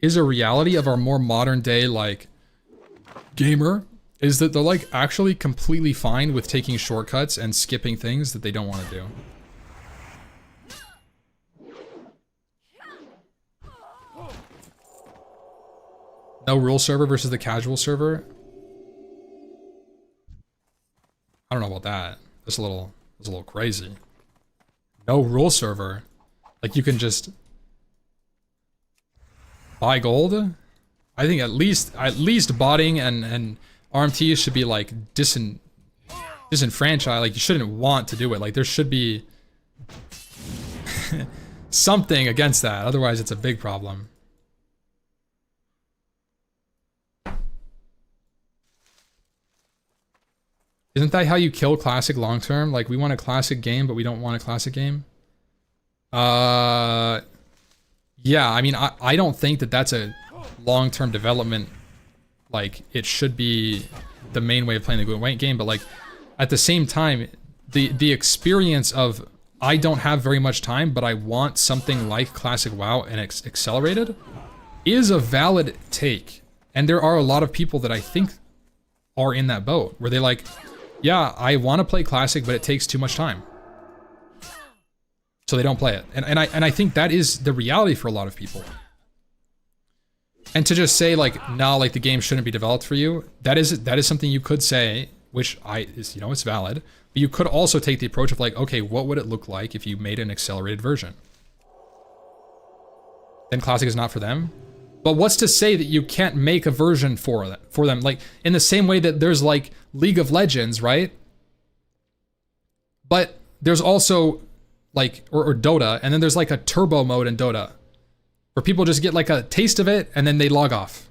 is a reality of our more modern day, like, gamer, is that they're, like, actually completely fine with taking shortcuts and skipping things that they don't want to do. No rule server versus the casual server? I don't know about that. That's a little crazy. No rule server? Like, you can just buy gold? I think at least botting and RMT should be like disenfranchised. Like, you shouldn't want to do it. Like, there should be something against that. Otherwise, it's a big problem. Isn't that how you kill Classic long term? Like, we want a Classic game, but we don't want a Classic game? Yeah, I mean, I don't think that that's a long-term development. Like, it should be the main way of playing the game, but like, at the same time, the experience of, I don't have very much time, but I want something like Classic WoW and accelerated, is a valid take. And there are a lot of people that I think are in that boat, where they like, yeah, I want to play Classic, but it takes too much time. So they don't play it. And I think that is the reality for a lot of people. And to just say like, no, like the game shouldn't be developed for you, that is something you could say, which is, you know, it's valid. But you could also take the approach of like, okay, what would it look like if you made an accelerated version? Then Classic is not for them. But what's to say that you can't make a version for them? Like, in the same way that there's like League of Legends, right? But there's also like, or Dota, and then there's like a turbo mode in Dota, where people just get like a taste of it and then they log off.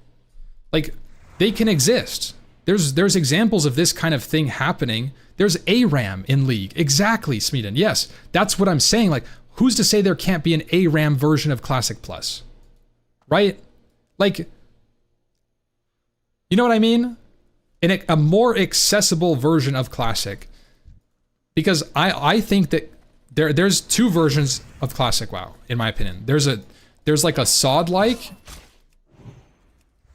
Like, they can exist. There's examples of this kind of thing happening. There's ARAM in League. Exactly, Smeeden. Yes, that's what I'm saying. Like, who's to say there can't be an ARAM version of Classic Plus? Right? Like, you know what I mean? A more accessible version of Classic. Because I think that there's two versions of Classic WoW, in my opinion. There's like a SOD-like,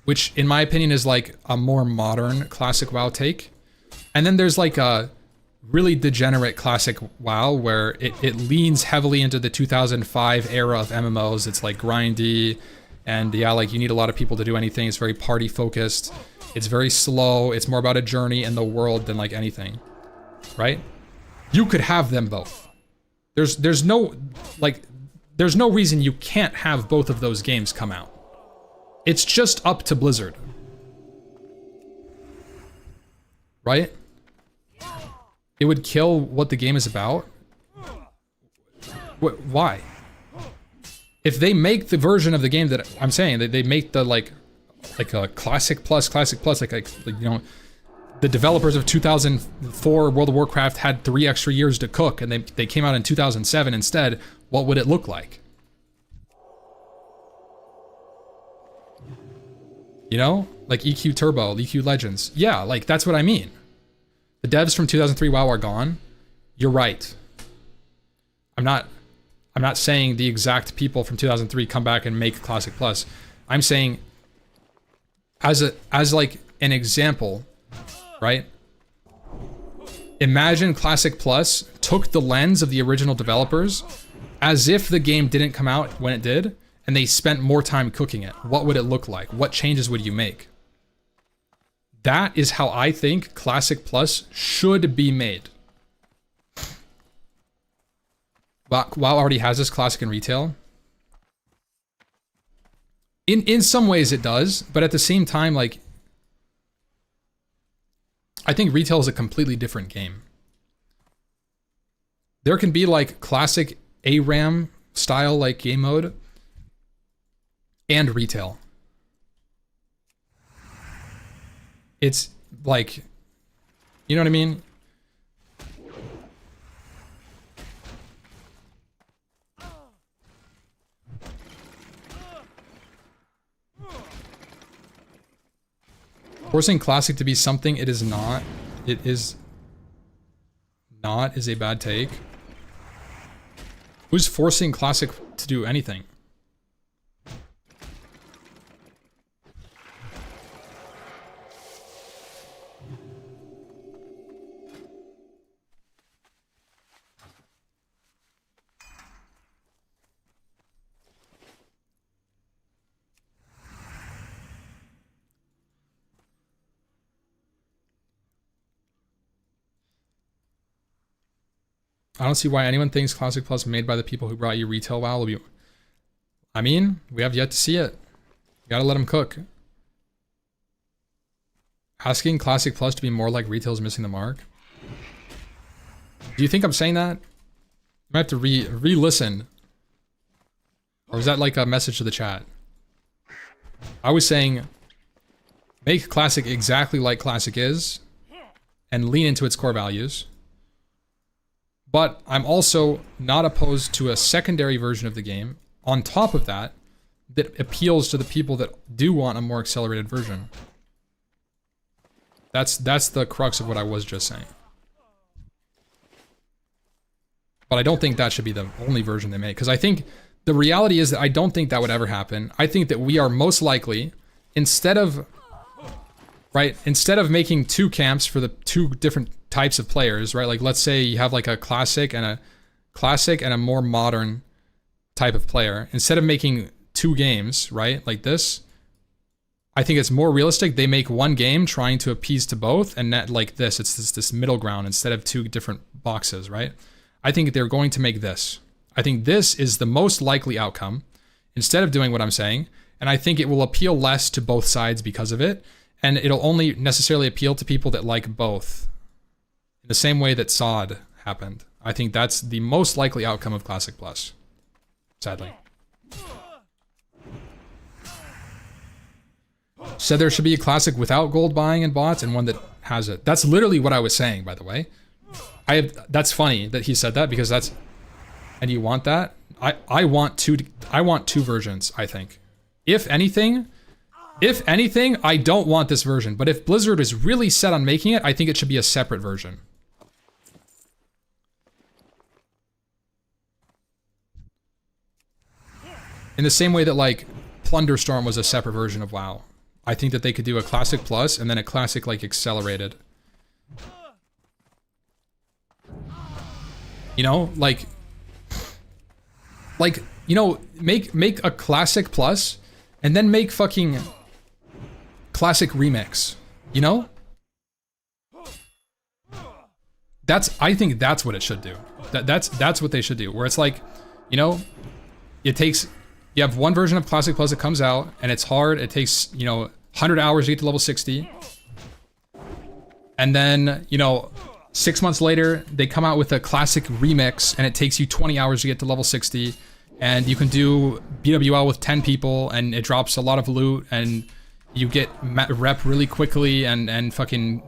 which in my opinion is like a more modern Classic WoW take. And then there's like a really degenerate Classic WoW where it leans heavily into the 2005 era of MMOs. It's like grindy, and yeah, like you need a lot of people to do anything. It's very party focused. It's very slow. It's more about a journey in the world than like anything, right? You could have them both. There's no reason you can't have both of those games come out. It's just up to Blizzard. Right? It would kill what the game is about. Why? If they make the version of the game that I'm saying, that they make the like a Classic Plus, like you know, the developers of 2004 World of Warcraft had 3 extra years to cook, and they came out in 2007 instead, what would it look like? You know? Like EQ Turbo, EQ Legends. Yeah, like that's what I mean. The devs from 2003 WoW are gone. You're right. I'm not saying the exact people from 2003 come back and make Classic Plus. I'm saying as like an example, right? Imagine Classic Plus took the lens of the original developers as if the game didn't come out when it did, and they spent more time cooking it. What would it look like? What changes would you make? That is how I think Classic Plus should be made. WoW already has this Classic in retail. In some ways it does, but at the same time, like, I think retail is a completely different game. There can be like Classic ARAM style like game mode and retail. It's like, you know what I mean? Forcing Classic to be something it is not, is a bad take. Who's forcing Classic to do anything? I don't see why anyone thinks Classic Plus made by the people who brought you retail WoW will be... I mean, we have yet to see it. You gotta let them cook. Asking Classic Plus to be more like retail is missing the mark. Do you think I'm saying that? You might have to re-listen. Or is that like a message to the chat? I was saying, make Classic exactly like Classic is, and lean into its core values. But I'm also not opposed to a secondary version of the game, on top of that, that appeals to the people that do want a more accelerated version. That's the crux of what I was just saying. But I don't think that should be the only version they make, because I think the reality is that I don't think that would ever happen. I think that we are most likely, instead of making 2 camps for the 2 different types of players, right? Like, let's say you have like a classic and a more modern type of player. Instead of making 2 games, right, like this, I think it's more realistic they make 1 game trying to appease to both, and not like this. It's this middle ground instead of 2 different boxes, right? I think they're going to make this. I think this is the most likely outcome instead of doing what I'm saying, and I think it will appeal less to both sides because of it, and it'll only necessarily appeal to people that like both. In the same way that SOD happened. I think that's the most likely outcome of Classic Plus. Sadly. Said there should be a Classic without gold buying and bots, and one that has it. That's literally what I was saying, by the way. That's funny that he said that, because that's... and you want that, I want two versions, I think. If anything, I don't want this version, but if Blizzard is really set on making it, I think it should be a separate version. In the same way that like Plunderstorm was a separate version of WoW. I think that they could do a Classic Plus and then a Classic like Accelerated. You know, like you know, make a Classic Plus and then make fucking Classic Remix, you know? I think that's what it should do. That's what they should do, where it's like, you know, you have one version of Classic Plus that comes out, and it's hard. It takes, you know, 100 hours to get to level 60. And then, you know, 6 months later, they come out with a Classic Remix, and it takes you 20 hours to get to level 60. And you can do BWL with 10 people, and it drops a lot of loot, and you get rep really quickly, and fucking...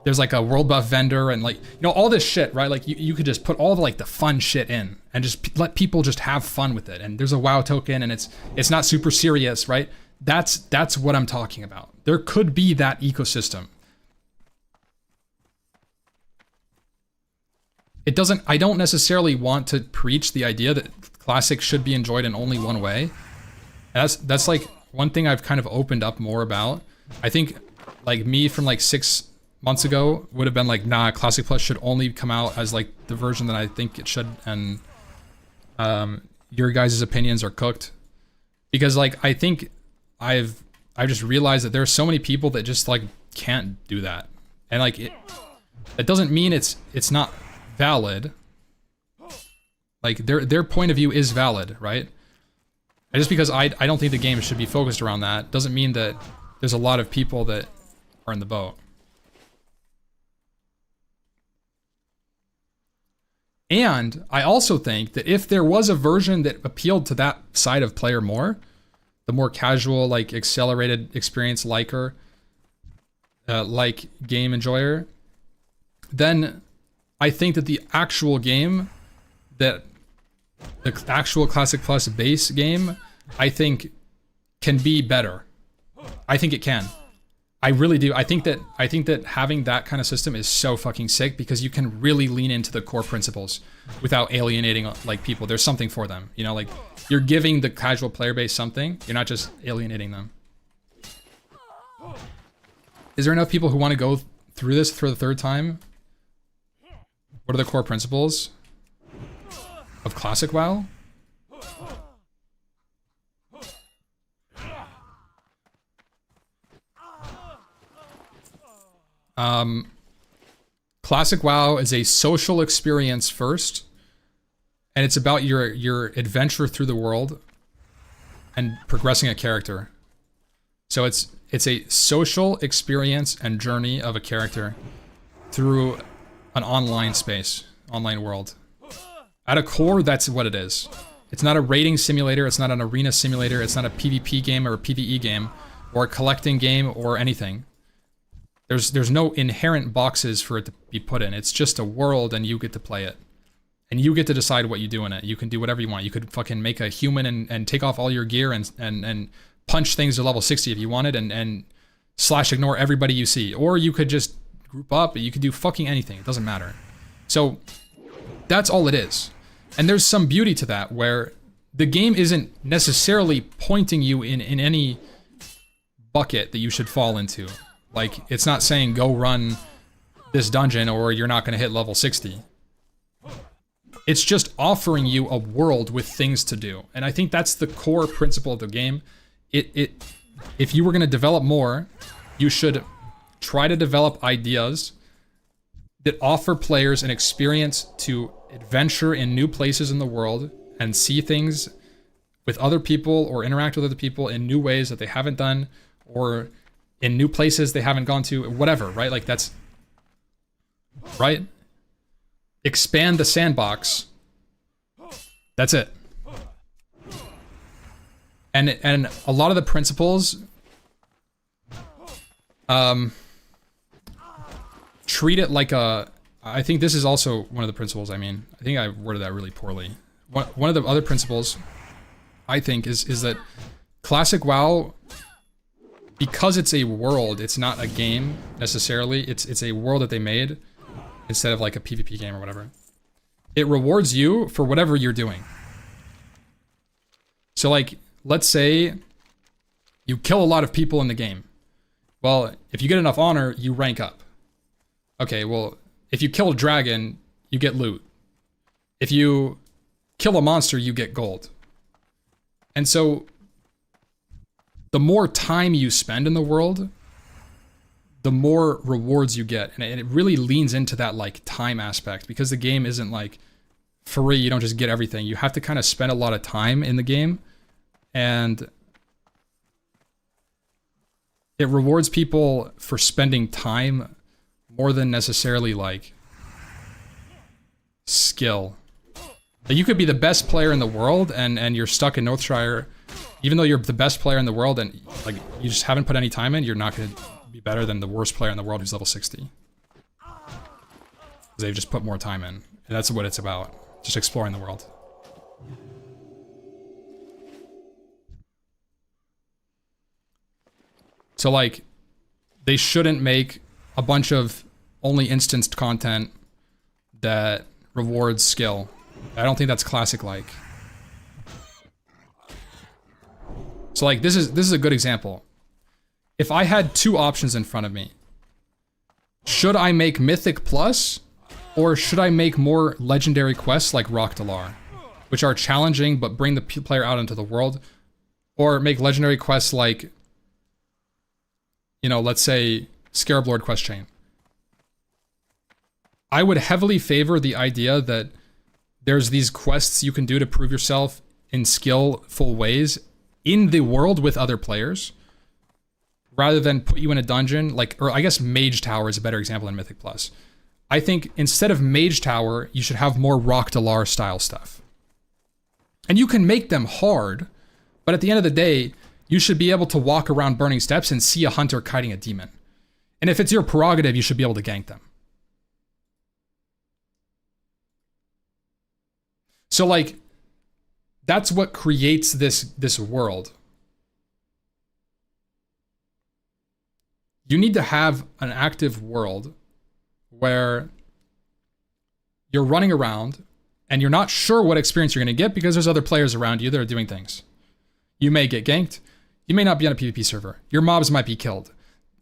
There's like a world buff vendor and like, you know, all this shit, right? Like you could just put all the like the fun shit in and just let people just have fun with it. And there's a WoW token and it's not super serious, right? That's what I'm talking about. There could be that ecosystem. I don't necessarily want to preach the idea that Classic should be enjoyed in only one way. And that's like one thing I've kind of opened up more about. I think like me from like 6 months ago would have been like, nah, Classic Plus should only come out as like the version that I think it should, and your guys' opinions are cooked. Because like I think I've just realized that there are so many people that just like can't do that. And like it doesn't mean it's not valid. Like their point of view is valid, right? And just because I don't think the game should be focused around that doesn't mean that there's a lot of people that are in the boat. And I also think that if there was a version that appealed to that side of player more, the more casual, like accelerated experience liker, like game enjoyer, then I think that the actual game, the actual Classic Plus base game, I think can be better. I think it can. I really do. I think that having that kind of system is so fucking sick because you can really lean into the core principles without alienating like people. There's something for them, you know, like you're giving the casual player base something. You're not just alienating them. Is there enough people who want to go through this for the third time? What are the core principles of Classic WoW? Classic WoW is a social experience first, and it's about your adventure through the world and progressing a character. So it's a social experience and journey of a character through an online space, online world. At a core, that's what it is. It's not a raiding simulator, it's not an arena simulator, it's not a PvP game or a PvE game, or a collecting game or anything. There's no inherent boxes for it to be put in. It's just a world and you get to play it. And you get to decide what you do in it. You can do whatever you want. You could fucking make a human and take off all your gear and punch things to level 60 if you wanted and slash ignore everybody you see. Or you could just group up, you could do fucking anything. It doesn't matter. So that's all it is. And there's some beauty to that where the game isn't necessarily pointing you in any bucket that you should fall into. Like, it's not saying go run this dungeon or you're not going to hit level 60. It's just offering you a world with things to do. And I think that's the core principle of the game. If you were going to develop more, you should try to develop ideas that offer players an experience to adventure in new places in the world and see things with other people or interact with other people in new ways that they haven't done or in new places they haven't gone to, whatever, right? Like that's, right? Expand the sandbox. That's it. And a lot of the principles, treat it like a, I think this is also one of the principles, I mean, I think I worded that really poorly. one of the other principles I think is that classic WoW, because it's a world, it's not a game necessarily. It's a world that they made instead of like a PvP game or whatever. It rewards you for whatever you're doing. So like, let's say you kill a lot of people in the game. Well, if you get enough honor, you rank up. Okay, well, if you kill a dragon, you get loot. If you kill a monster, you get gold. And so the more time you spend in the world, the more rewards you get. And it really leans into that like time aspect, because the game isn't like free. You don't just get everything. You have to kind of spend a lot of time in the game, and it rewards people for spending time more than necessarily like skill. Like, you could be the best player in the world and you're stuck in Northshire, even though you're the best player in the world and like you just haven't put any time in, you're not going to be better than the worst player in the world who's level 60. They've just put more time in. And that's what it's about. Just exploring the world. So like, they shouldn't make a bunch of only instanced content that rewards skill. I don't think that's classic like. So like, this is a good example. If I had two options in front of me, should I make Mythic Plus, or should I make more legendary quests like Rock Dalar, which are challenging but bring the player out into the world, or make legendary quests like, you know, let's say Scarab Lord quest chain. I would heavily favor the idea that there's these quests you can do to prove yourself in skillful ways in the world with other players, rather than put you in a dungeon, like, or I guess Mage Tower is a better example than Mythic Plus. I think instead of Mage Tower, you should have more Rock Dalar style stuff. And you can make them hard, but at the end of the day, you should be able to walk around Burning Steps and see a hunter kiting a demon. And if it's your prerogative, you should be able to gank them. So like, that's what creates this world. You need to have an active world where you're running around and you're not sure what experience you're going to get because there's other players around you that are doing things. You may get ganked. You may not be on a PvP server. Your mobs might be killed.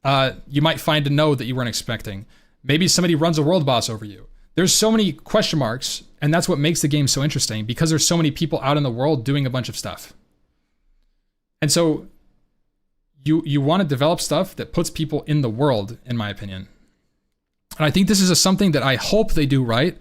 You might find a node that you weren't expecting. Maybe somebody runs a world boss over you. There's so many question marks, and that's what makes the game so interesting, because there's so many people out in the world doing a bunch of stuff. And so you want to develop stuff that puts people in the world, in my opinion. And I think this is something that I hope they do right,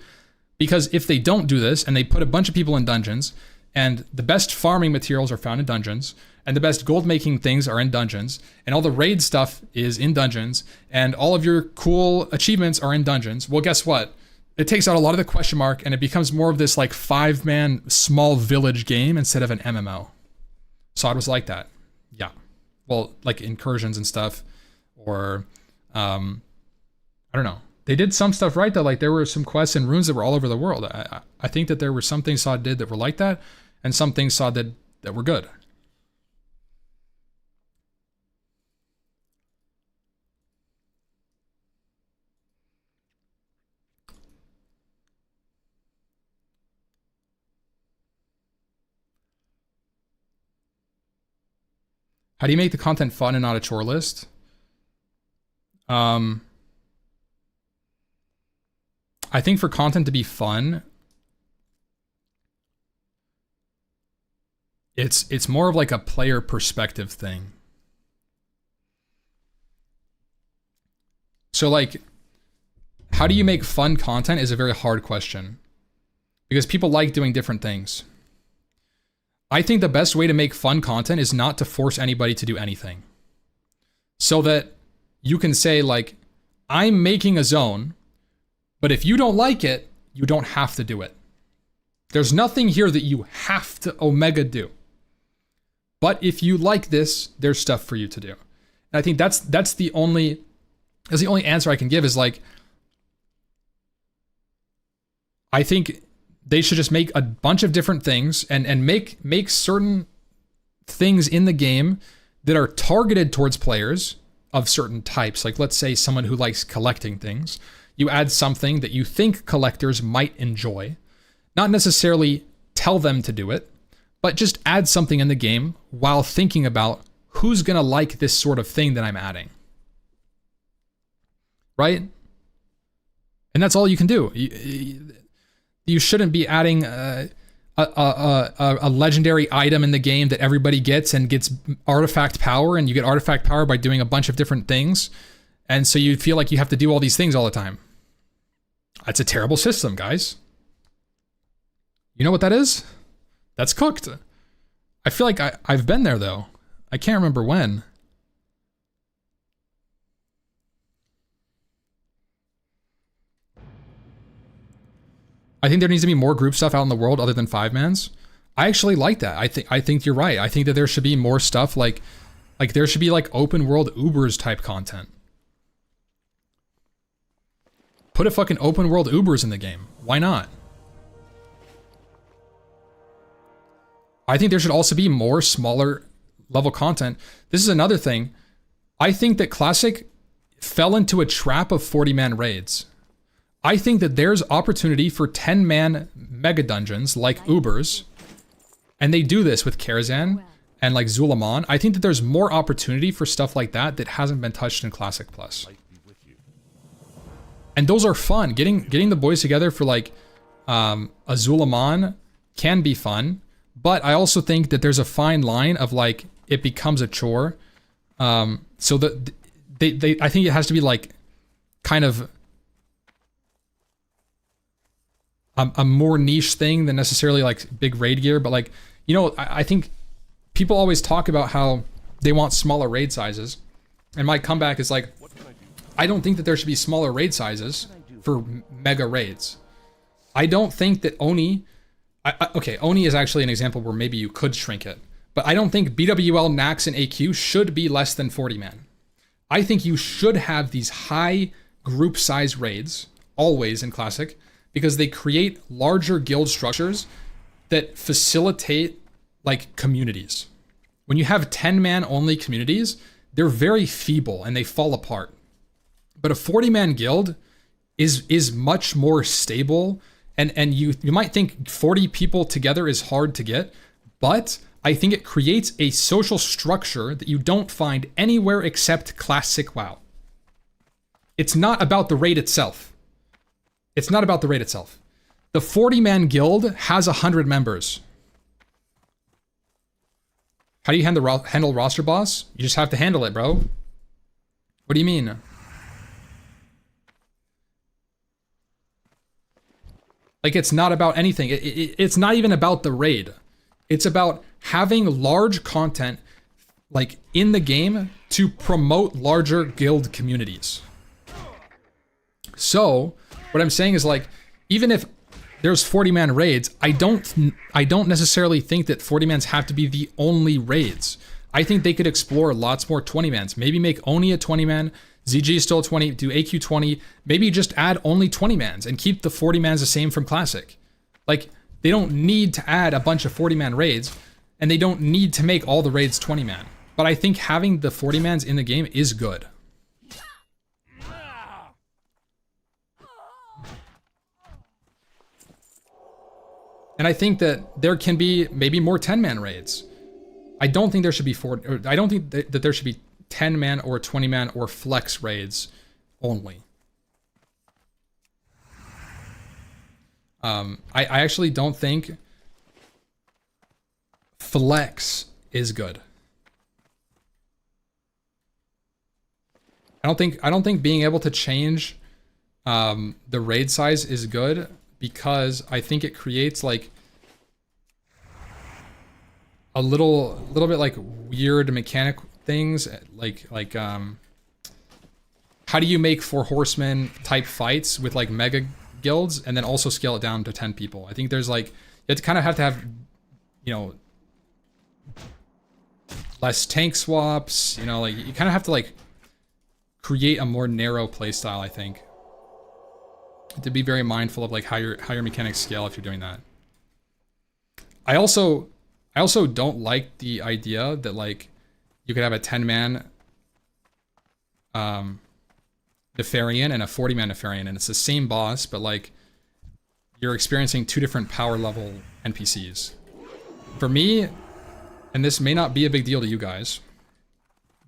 because if they don't do this and they put a bunch of people in dungeons, and the best farming materials are found in dungeons, and the best gold making things are in dungeons, and all the raid stuff is in dungeons, and all of your cool achievements are in dungeons, well, guess what? It takes out a lot of the question mark, and it becomes more of this like 5-man small village game instead of an MMO. SOD was like that. Yeah. Well, like incursions and stuff, or I don't know. They did some stuff right though. Like there were some quests and runes that were all over the world. I think that there were some things SOD did that were like that, and some things SOD did that were good. How do you make the content fun and not a chore list? I think for content to be fun, it's more of like a player perspective thing. So like, how do you make fun content is a very hard question, because people like doing different things. I think the best way to make fun content is not to force anybody to do anything. So that you can say like, I'm making a zone, but if you don't like it, you don't have to do it. There's nothing here that you have to Omega do. But if you like this, there's stuff for you to do. And I think that's the only answer I can give is like, I think they should just make a bunch of different things and make certain things in the game that are targeted towards players of certain types. Like, let's say someone who likes collecting things. You add something that you think collectors might enjoy. Not necessarily tell them to do it, but just add something in the game while thinking about who's going to like this sort of thing that I'm adding. Right? And that's all you can do. You shouldn't be adding a legendary item in the game that everybody gets and gets artifact power, and you get artifact power by doing a bunch of different things. And so you feel like you have to do all these things all the time. That's a terrible system, guys. You know what that is? That's cooked. I feel like I've been there, though. I can't remember when. I think there needs to be more group stuff out in the world other than 5-mans. I actually like that. I think you're right. I think that there should be more stuff like there should be like open world Ubers type content. Put a fucking open world Ubers in the game. Why not? I think there should also be more smaller level content. This is another thing. I think that Classic fell into a trap of 40-man raids. I think that there's opportunity for 10-man mega dungeons like Ubers, and they do this with Karazhan and like Zulaman. I think that there's more opportunity for stuff like that that hasn't been touched in Classic Plus. And those are fun. Getting the boys together for like a Zulaman can be fun, but I also think that there's a fine line of like it becomes a chore. So that I think it has to be like kind of a more niche thing than necessarily like big raid gear. But like, you know, I think people always talk about how they want smaller raid sizes. And my comeback is like, I don't think that there should be smaller raid sizes for mega raids. I don't think that Oni, okay, Oni is actually an example where maybe you could shrink it. But I don't think BWL, Nax, and AQ should be less than 40-man. I think you should have these high group size raids, always in Classic, because they create larger guild structures that facilitate like communities. When you have 10-man only communities, they're very feeble and they fall apart. But a 40-man guild is much more stable, and you might think 40 people together is hard to get, but I think it creates a social structure that you don't find anywhere except Classic WoW. It's not about the raid itself. It's not about the raid itself. The 40-man guild has 100 members. How do you handle roster boss? You just have to handle it, bro. What do you mean? Like, it's not about anything. It's not even about the raid. It's about having large content like in the game to promote larger guild communities. So what I'm saying is, like, even if there's 40-man raids, I don't necessarily think that 40-mans have to be the only raids. I think they could explore lots more 20-mans. Maybe make Oni a 20-man, ZG still a 20, do AQ 20, maybe just add only 20-mans and keep the 40-mans the same from Classic. Like, they don't need to add a bunch of 40-man raids, and they don't need to make all the raids 20-man. But I think having the 40-mans in the game is good. And I think that there can be maybe more 10-man raids. I don't think there should be I don't think that there should be 10-man or 20-man or flex raids only. I actually don't think flex is good. I don't think being able to change the raid size is good, because I think it creates like a little bit like weird mechanic things, like how do you make 4 horsemen type fights with like mega guilds and then also scale it down to 10 people? I think there's like, you have to have, you know, less tank swaps, you know, like you kind of have to like create a more narrow playstyle, I think. to be very mindful of like how your mechanics scale if you're doing that. I also don't like the idea that like you could have a 10-man Nefarian and a 40-man Nefarian, and it's the same boss, but like you're experiencing two different power level NPCs. For me, and this may not be a big deal to you guys,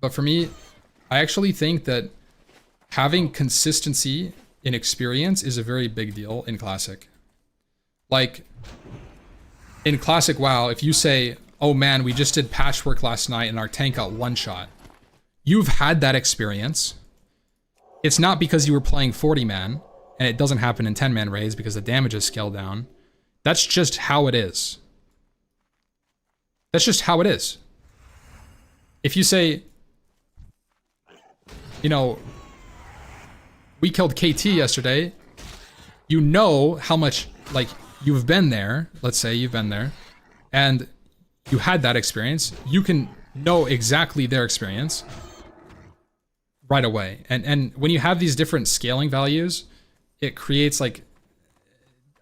but for me, I actually think that having consistency in experience is a very big deal in Classic. Like, in Classic WoW, if you say, oh man, we just did patchwork last night and our tank got one shot, you've had that experience. It's not because you were playing 40-man, and it doesn't happen in 10-man raids because the damage is scaled down. That's just how it is. That's just how it is. If you say, you know, we killed KT yesterday, you know how much, like, you've been there, let's say you've been there, and you had that experience, you can know exactly their experience right away. And when you have these different scaling values, it creates like,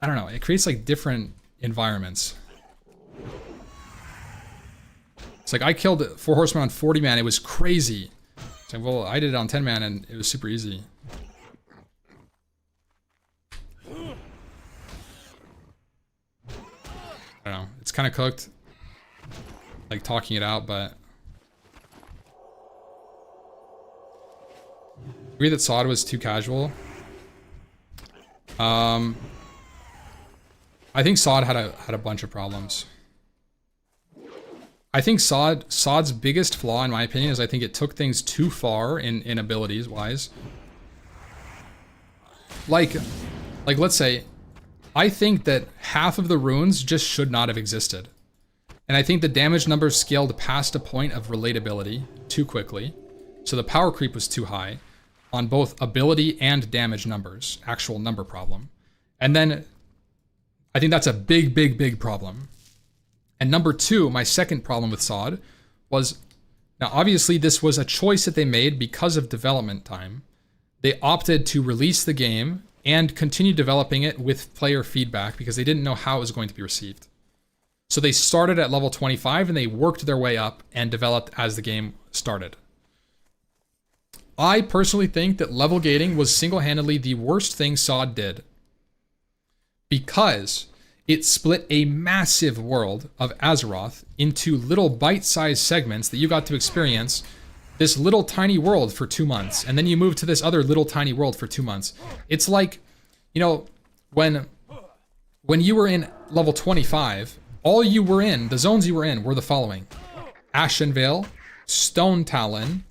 I don't know, it creates like different environments. It's like I killed 4 horsemen on 40-man, it was crazy. It's like, well, I did it on 10-man and it was super easy. I don't know, it's kind of cooked, like talking it out, but I agree that SOD was too casual. I think SOD had a bunch of problems. I think SOD's biggest flaw, in my opinion, is I think it took things too far in abilities wise. Like let's say, I think that half of the runes just should not have existed. And I think the damage numbers scaled past a point of relatability too quickly. So the power creep was too high on both ability and damage numbers, actual number problem. And then I think that's a big problem. And number two, my second problem with SOD was, now obviously this was a choice that they made because of development time. They opted to release the game and continue developing it with player feedback because they didn't know how it was going to be received. So they started at level 25 and they worked their way up and developed as the game started. I personally think that level gating was single-handedly the worst thing SOD did, because it split a massive world of Azeroth into little bite-sized segments that you got to experience this little tiny world for 2 months, and then you move to this other little tiny world for 2 months. It's like, you know, when you were in level 25, all you were in, the zones you were in, were the following: Ashenvale, Stone Talon,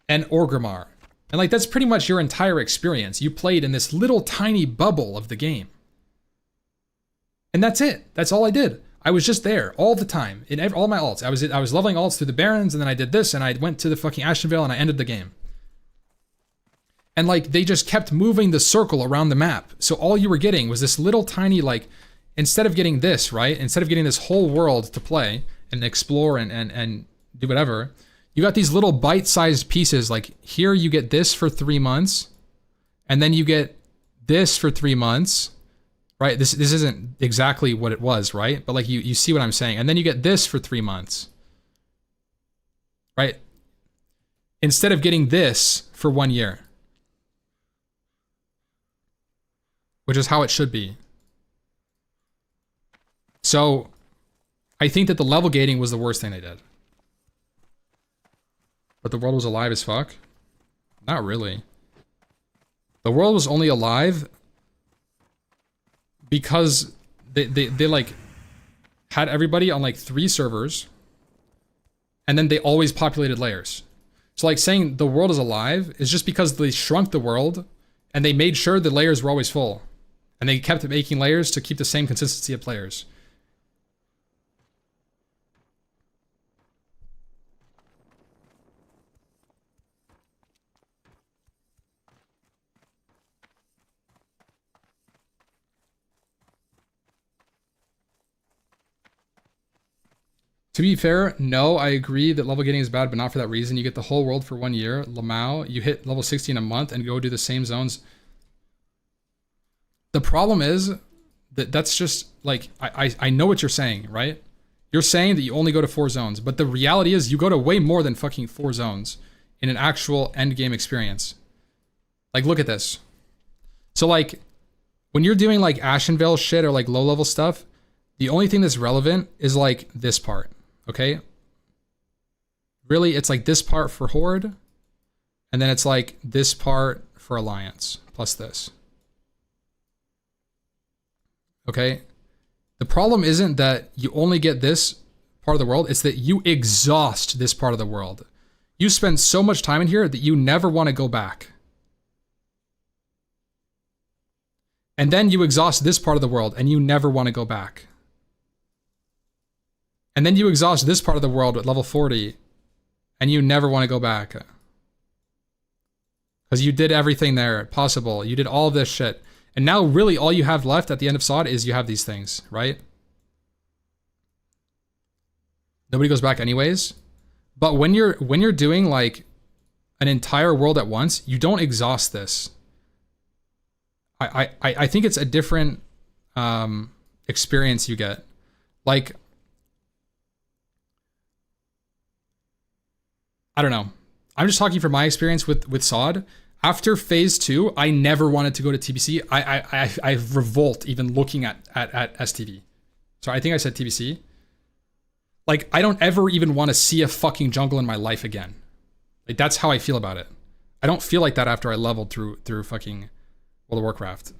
and Orgrimmar. And like, that's pretty much your entire experience. You played in this little tiny bubble of the game. And that's it. That's all I did. I was just there all the time in all my alts. I was leveling alts through the Barrens, and then I did this, and I went to the fucking Ashenvale, and I ended the game. And like, they just kept moving the circle around the map. So all you were getting was this little tiny, like, instead of getting this, right? Instead of getting this whole world to play and explore and do whatever, you got these little bite-sized pieces. Like, here you get this for 3 months, and then you get this for 3 months. Right, this isn't exactly what it was, right? But like, you see what I'm saying. And then you get this for 3 months, right? Instead of getting this for 1 year, which is how it should be. So I think that the level gating was the worst thing they did. But the world was alive as fuck? Not really. The world was only alive because they like had everybody on like 3 servers, and then they always populated layers. So like, saying the world is alive is just because they shrunk the world and they made sure the layers were always full, and they kept making layers to keep the same consistency of players. To be fair, no, I agree that level gating is bad, but not for that reason. You get the whole world for 1 year. Lamau, you hit level 60 in a month and go do the same zones. The problem is that that's just like, I know what you're saying, right? You're saying that you only go to 4 zones, but the reality is you go to way more than fucking 4 zones in an actual end game experience. Like, look at this. So like, when you're doing like Ashenvale shit or like low level stuff, the only thing that's relevant is like this part, okay? Really, it's like this part for Horde, and then it's like this part for Alliance, plus this. Okay? The problem isn't that you only get this part of the world, it's that you exhaust this part of the world. You spend so much time in here that you never want to go back. And then you exhaust this part of the world and you never want to go back. And then you exhaust this part of the world at level 40 and you never want to go back. Because you did everything there possible. You did all of this shit. And now really all you have left at the end of SOD is you have these things, right? Nobody goes back anyways. But when you're doing like an entire world at once, you don't exhaust this. I think it's a different experience you get. Like, I don't know. I'm just talking from my experience with SOD. After phase 2, I never wanted to go to TBC. I revolt even looking at STV. So I think I said TBC. Like, I don't ever even want to see a fucking jungle in my life again. Like, that's how I feel about it. I don't feel like that after I leveled through fucking World of Warcraft.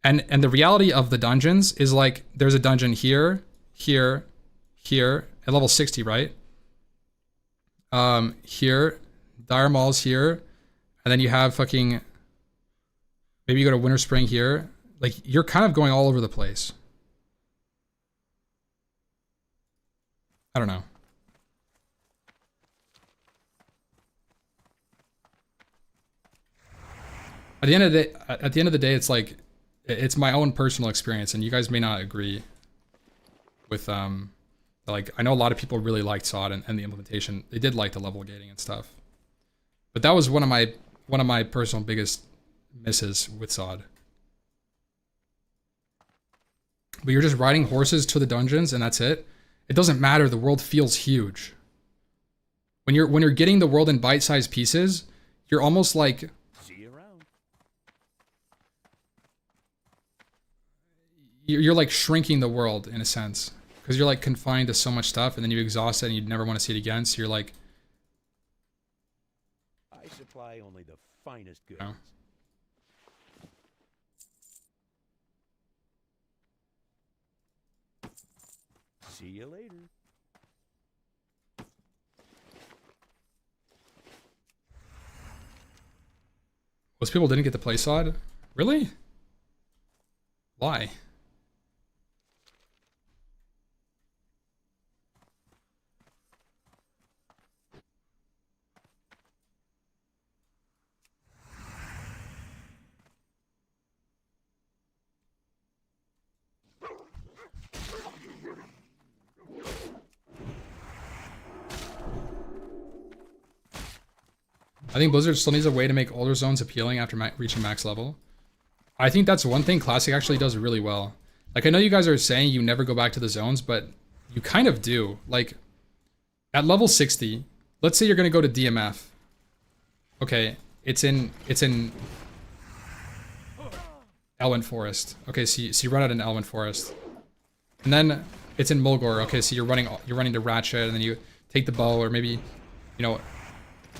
And the reality of the dungeons is like, there's a dungeon here, here, here, at level 60, right? Here, Dire Mall's here, and then you have fucking, maybe you go to Winter Spring here. Like, you're kind of going all over the place. I don't know. At the end of the day, it's like, it's my own personal experience, and you guys may not agree with like, I know a lot of people really liked SOD and the implementation. They did like the level gating and stuff, but that was one of my personal biggest misses with SOD. But you're just riding horses to the dungeons, and that's it. It doesn't matter. The world feels huge. When you're getting the world in bite-sized pieces, you're almost like, you're like shrinking the world in a sense, because you're like confined to so much stuff, and then you exhaust it and you never want to see it again. So you're like, I supply only the finest goods. You know? See you later. Most people didn't get to play SOD? Really? Why? I think Blizzard still needs a way to make older zones appealing after reaching max level. I think that's one thing Classic actually does really well. Like, I know you guys are saying you never go back to the zones, but you kind of do. Like, at level 60, let's say you're going to go to DMF. Okay, it's in Elwyn Forest. Okay, so you run out in Elwyn Forest. And then it's in Mulgore. Okay, so you're running to Ratchet, and then you take the bow, or maybe, you know...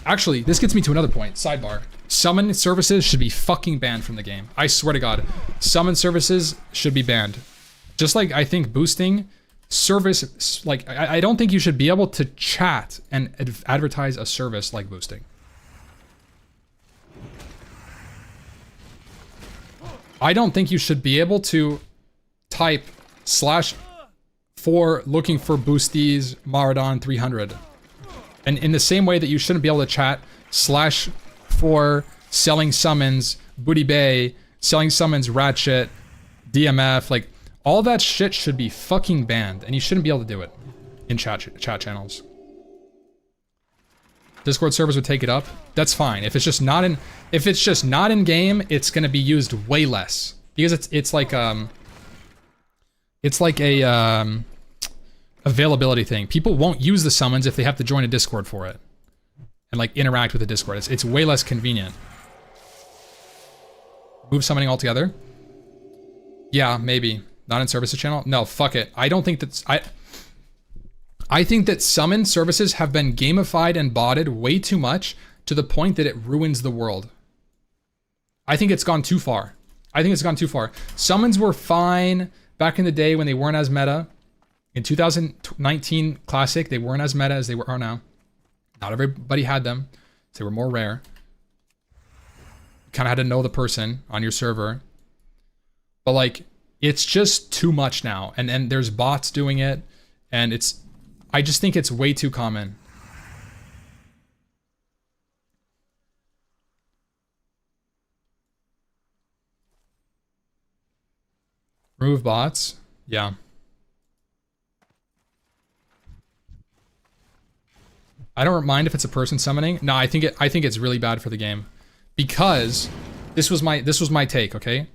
Actually, this gets me to another point. Sidebar. Summon services should be fucking banned from the game. I swear to God. Summon services should be banned. Just like I think boosting service, like, I don't think you should be able to chat and advertise a service like boosting. I don't think you should be able to type /for looking for boosties Maradon 300. And in the same way that you shouldn't be able to chat /for selling summons Booty Bay, selling summons Ratchet, DMF, like, all that shit should be fucking banned, and you shouldn't be able to do it in chat channels. Discord servers would take it up. That's fine. If it's just not in game, it's gonna be used way less. Because it's like a availability thing. People won't use the summons if they have to join a Discord for it and like interact with the Discord. It's way less convenient. Move summoning altogether? Yeah, maybe. Not in services channel? No, fuck it. I don't think that's... I think that summon services have been gamified and botted way too much to the point that it ruins the world. I think it's gone too far. I think it's gone too far. Summons were fine back in the day when they weren't as meta. In 2019 Classic, they weren't as meta as they are now. Not everybody had them, so they were more rare. You kind of had to know the person on your server. But like, it's just too much now. And there's bots doing it, and it's... I just think it's way too common. Remove bots? Yeah. I don't mind if it's a person summoning. No, I think it's really bad for the game. Because this was my take, okay?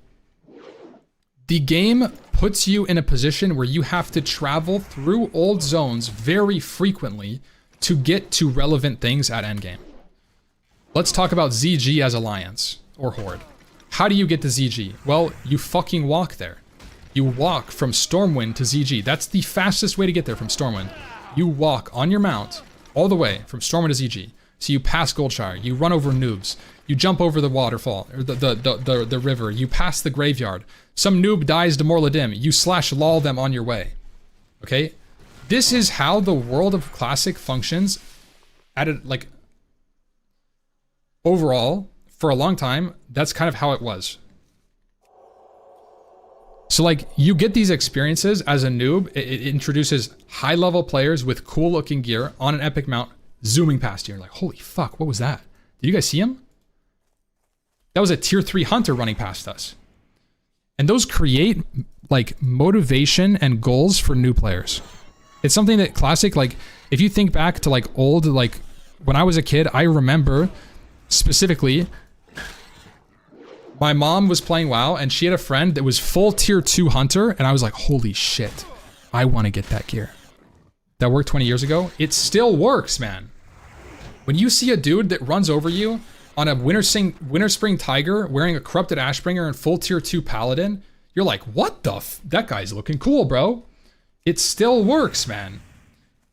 The game puts you in a position where you have to travel through old zones very frequently to get to relevant things at endgame. Let's talk about ZG as Alliance or Horde. How do you get to ZG? Well, you fucking walk there. You walk from Stormwind to ZG. That's the fastest way to get there from Stormwind. You walk on your mount all the way from Stormwind to ZG. So you pass Goldshire, you run over noobs, you jump over the waterfall, or the river, you pass the graveyard. Some noob dies to Morladim, you slash lol them on your way. Okay? This is how the world of Classic functions at a, like, overall, for a long time, that's kind of how it was. So like, you get these experiences as a noob. It introduces high-level players with cool-looking gear on an epic mount, zooming past you. You're like, holy fuck, what was that? Did you guys see him? That was a tier 3 hunter running past us. And those create, like, motivation and goals for new players. It's something that Classic, like, if you think back to, like, old, like, when I was a kid, I remember specifically... My mom was playing WoW, and she had a friend that was full tier 2 hunter, and I was like, holy shit, I want to get that gear. That worked 20 years ago. It still works, man. When you see a dude that runs over you on a Winter Spring Tiger wearing a Corrupted Ashbringer and full tier 2 Paladin, you're like, what the f? That guy's looking cool, bro. It still works, man.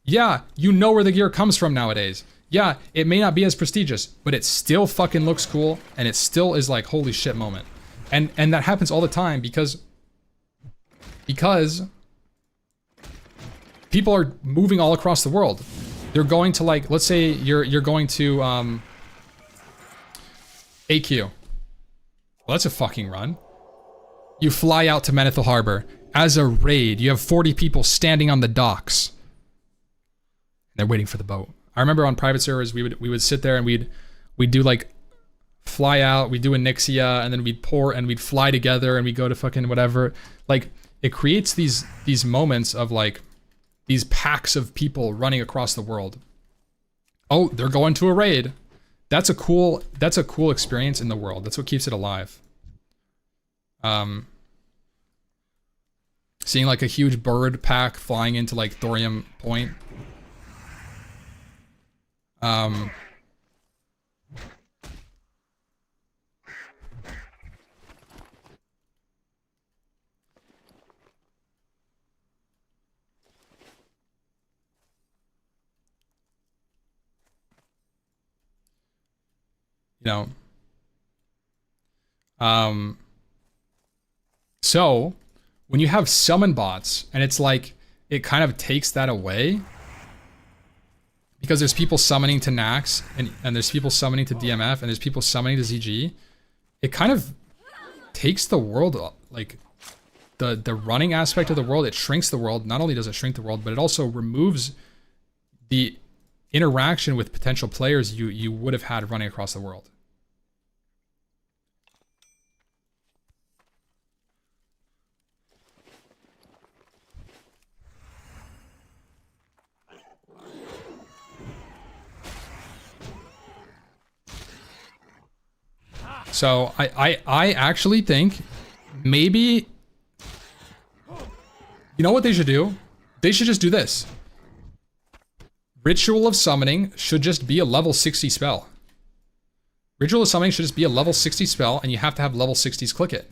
Yeah, you know where the gear comes from nowadays. Yeah, it may not be as prestigious, but it still fucking looks cool, and it still is like, holy shit moment. And that happens all the time because people are moving all across the world. They're going to, like, let's say you're going to AQ. Well, that's a fucking run. You fly out to Menethil Harbor as a raid. You have 40 people standing on the docks. They're waiting for the boat. I remember on private servers, we would sit there and we'd do like fly out, we'd do a Nixia, and then we'd pour and we'd fly together and we'd go to fucking whatever. Like, it creates these moments of like these packs of people running across the world. Oh, they're going to a raid. That's a cool experience in the world. That's what keeps it alive. Seeing like a huge bird pack flying into like Thorium Point. You know, so when you have summon bots and it's like, it kind of takes that away because there's people summoning to Nax and there's people summoning to DMF and there's people summoning to ZG. It kind of takes the world, like the running aspect of the world. It shrinks the world. Not only does it shrink the world, but it also removes the interaction with potential players you would have had running across the world. So I actually think maybe, you know what they should do? They should just do this. Ritual of Summoning should just be a level 60 spell. Ritual of Summoning should just be a level 60 spell, and you have to have level 60s click it.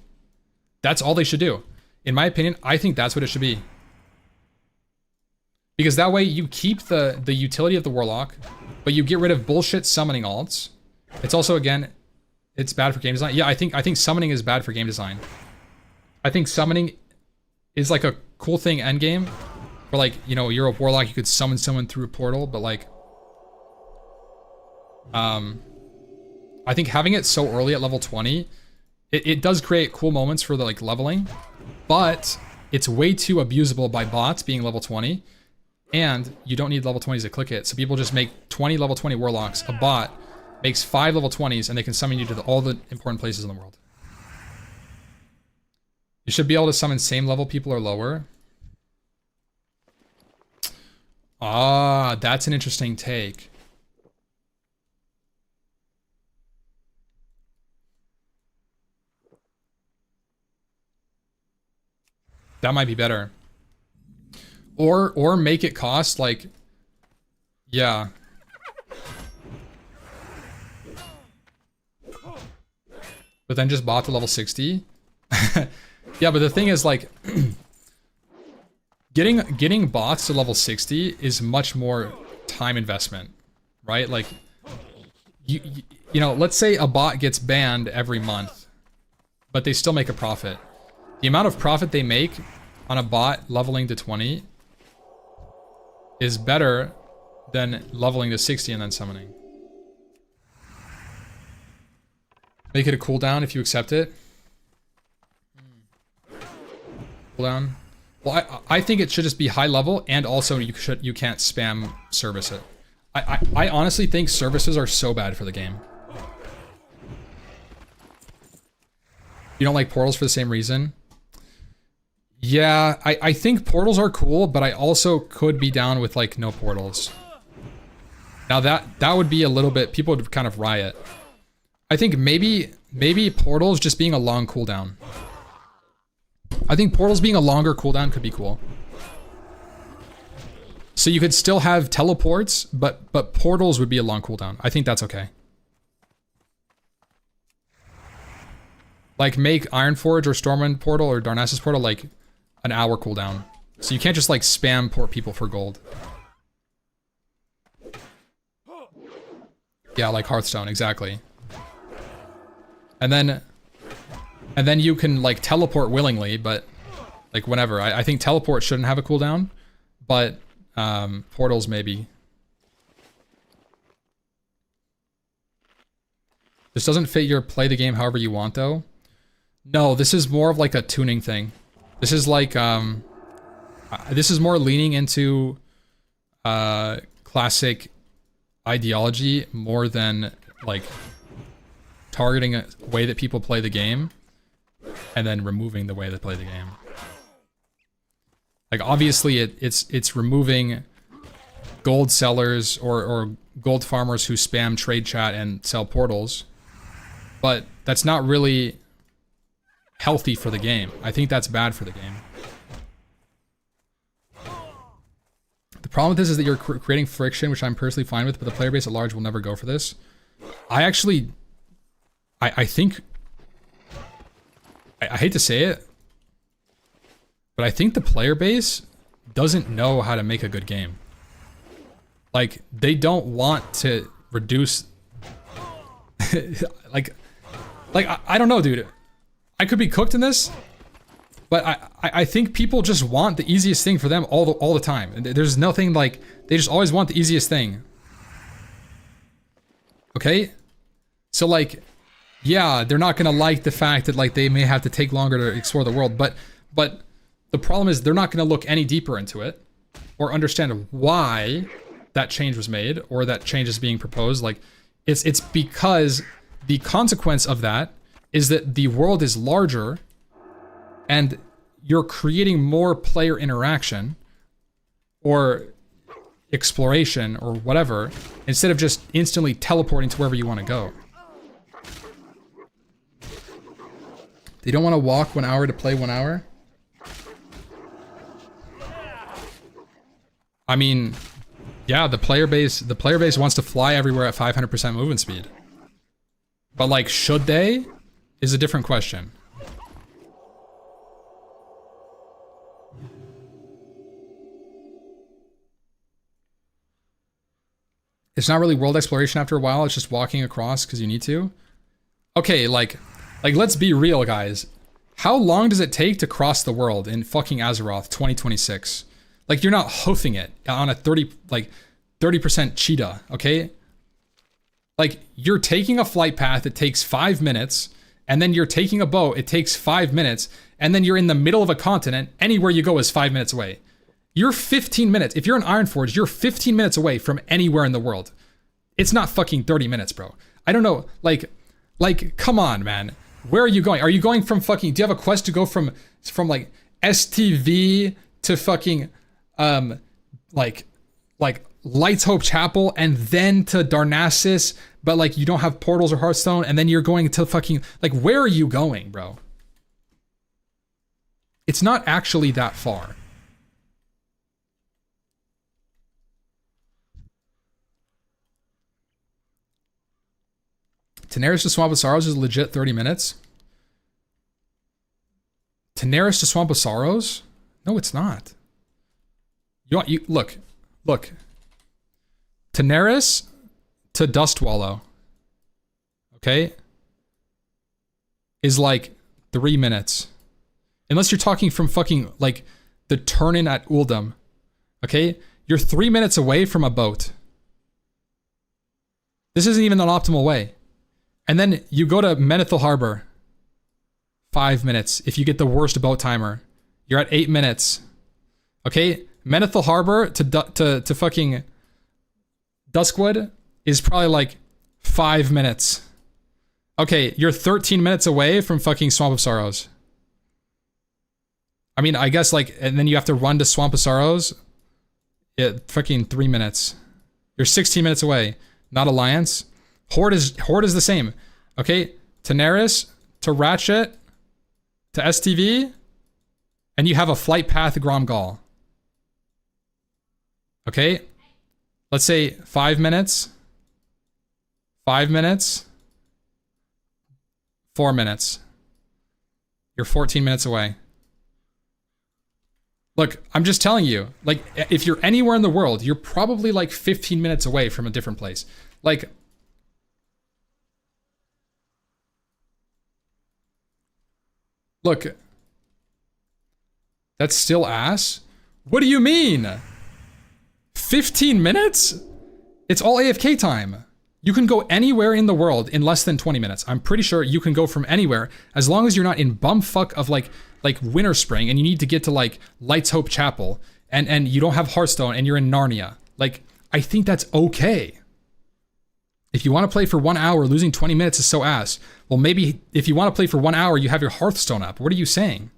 That's all they should do. In my opinion, I think that's what it should be. Because that way you keep the utility of the Warlock, but you get rid of bullshit summoning alts. It's also, again, it's bad for game design. Yeah, I think summoning is bad for game design. I think summoning is like a cool thing endgame. Where like, you know, you're a Warlock, you could summon someone through a portal, but like... I think having it so early at level 20, it does create cool moments for the like leveling, but it's way too abusable by bots being level 20, and you don't need level 20s to click it. So people just make 20 level 20 Warlocks, a bot makes 5 level 20s, and they can summon you to all the important places in the world. You should be able to summon same level people or lower. Ah, that's an interesting take. That might be better. Or make it cost like, yeah. But then just bot to level 60. Yeah, but the thing is like getting bots to level 60 is much more time investment, right? Like you know, let's say a bot gets banned every month, but they still make a profit. The amount of profit they make on a bot leveling to 20 is better than leveling to 60 and then summoning. Make it a cooldown if you accept it. Cooldown. Well, I think it should just be high level, and also you can't spam service it. I honestly think services are so bad for the game. You don't like portals for the same reason? Yeah, I think portals are cool, but I also could be down with like no portals. Now that would be a little bit, people would kind of riot. I think maybe portals just being a long cooldown. I think portals being a longer cooldown could be cool. So you could still have teleports, but portals would be a long cooldown. I think that's okay. Like make Ironforge or Stormwind portal or Darnassus portal like an hour cooldown. So you can't just like spam port people for gold. Yeah, like Hearthstone, exactly. And then you can like teleport willingly, but like whenever. I think teleport shouldn't have a cooldown, but portals maybe. This doesn't fit your play the game however you want though. No, this is more of like a tuning thing. This is like this is more leaning into classic ideology more than like targeting a way that people play the game and then removing the way they play the game. Like obviously it's removing gold sellers or gold farmers who spam trade chat and sell portals, but that's not really healthy for the game. I think that's bad for the game. The problem with this is that you're creating friction, which I'm personally fine with, but the player base at large will never go for this. I think, I hate to say it, but I think the player base doesn't know how to make a good game. Like, they don't want to reduce, like I don't know, dude. I could be cooked in this, but I think people just want the easiest thing for them all the time. There's nothing like, they just always want the easiest thing. Okay? So like, yeah, they're not gonna like the fact that like they may have to take longer to explore the world, but the problem is they're not gonna look any deeper into it or understand why that change was made or that change is being proposed. Like, it's because the consequence of that is that the world is larger and you're creating more player interaction or exploration or whatever, instead of just instantly teleporting to wherever you want to go. They don't want to walk 1 hour to play 1 hour? I mean, yeah, the player base wants to fly everywhere at 500% movement speed. But like, should they? Is a different question. It's not really world exploration after a while, it's just walking across because you need to. Okay, like let's be real, guys. How long does it take to cross the world in fucking Azeroth 2026? Like, you're not hoofing it on a 30% cheetah, okay? Like, you're taking a flight path, it takes 5 minutes, and then you're taking a boat, it takes 5 minutes, and then you're in the middle of a continent, anywhere you go is 5 minutes away. You're 15 minutes, if you're in Ironforge, you're 15 minutes away from anywhere in the world. It's not fucking 30 minutes, bro. I don't know, like, come on, man. Where are you going? Are you going from fucking, do you have a quest to go from like, STV to fucking, like Lights Hope Chapel and then to Darnassus, but like you don't have portals or Hearthstone, and then you're going to fucking, like, where are you going, bro? It's not actually that far. Daenerys to Swamp of Sorrows is legit 30 minutes. Daenerys to Swamp of Sorrows? No, it's not. You look. Daenerys to Dustwallow, okay, is like 3 minutes. Unless you're talking from fucking like the turn-in at Uldum, okay? You're 3 minutes away from a boat. This isn't even an optimal way. And then you go to Menethil Harbor, 5 minutes. If you get the worst boat timer, you're at 8 minutes. Okay, Menethil Harbor to fucking Duskwood is probably like 5 minutes. Okay, you're 13 minutes away from fucking Swamp of Sorrows. I mean, I guess like, and then you have to run to Swamp of Sorrows. Fucking 3 minutes. You're 16 minutes away. Not Alliance. Horde is the same. Okay, Daenerys to Ratchet to STV, and you have a flight path to Gromgal. Okay, let's say 5 minutes. 5 minutes. 4 minutes. You're 14 minutes away. Look, I'm just telling you, like, if you're anywhere in the world, you're probably like 15 minutes away from a different place. Like, look, that's still ass? What do you mean? 15 minutes? It's all AFK time. You can go anywhere in the world in less than 20 minutes. I'm pretty sure you can go from anywhere as long as you're not in bumfuck of like Winter Spring and you need to get to like Lights Hope Chapel and you don't have Hearthstone and you're in Narnia. Like, I think that's okay. If you want to play for 1 hour, losing 20 minutes is so ass. Well, maybe if you want to play for 1 hour, you have your Hearthstone up. What are you saying?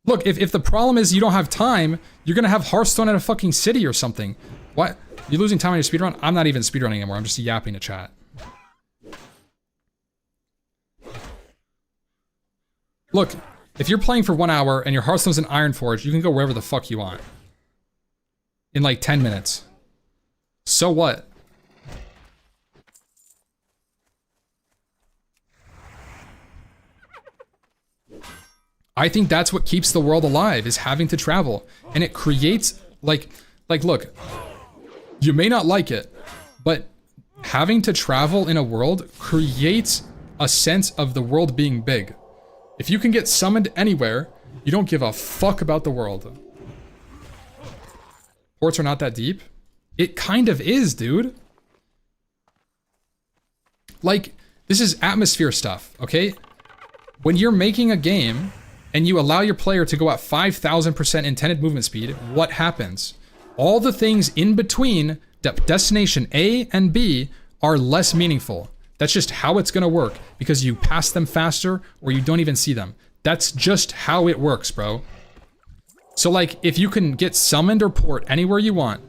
Look, if the problem is you don't have time, you're going to have Hearthstone at a fucking city or something. What? You're losing time on your speedrun? I'm not even speedrunning anymore. I'm just yapping to chat. Look, if you're playing for 1 hour and your Hearthstone's in Ironforge, you can go wherever the fuck you want. In like 10 minutes. So what? I think that's what keeps the world alive, is having to travel. And it creates, like look, you may not like it, but having to travel in a world creates a sense of the world being big. If you can get summoned anywhere, you don't give a fuck about the world. Ports are not that deep. It kind of is, dude. Like, this is atmosphere stuff, okay? When you're making a game and you allow your player to go at 5,000% intended movement speed, what happens? All the things in between destination A and B are less meaningful. That's just how it's gonna work, because you pass them faster or you don't even see them. That's just how it works, bro. So like, if you can get summoned or port anywhere you want,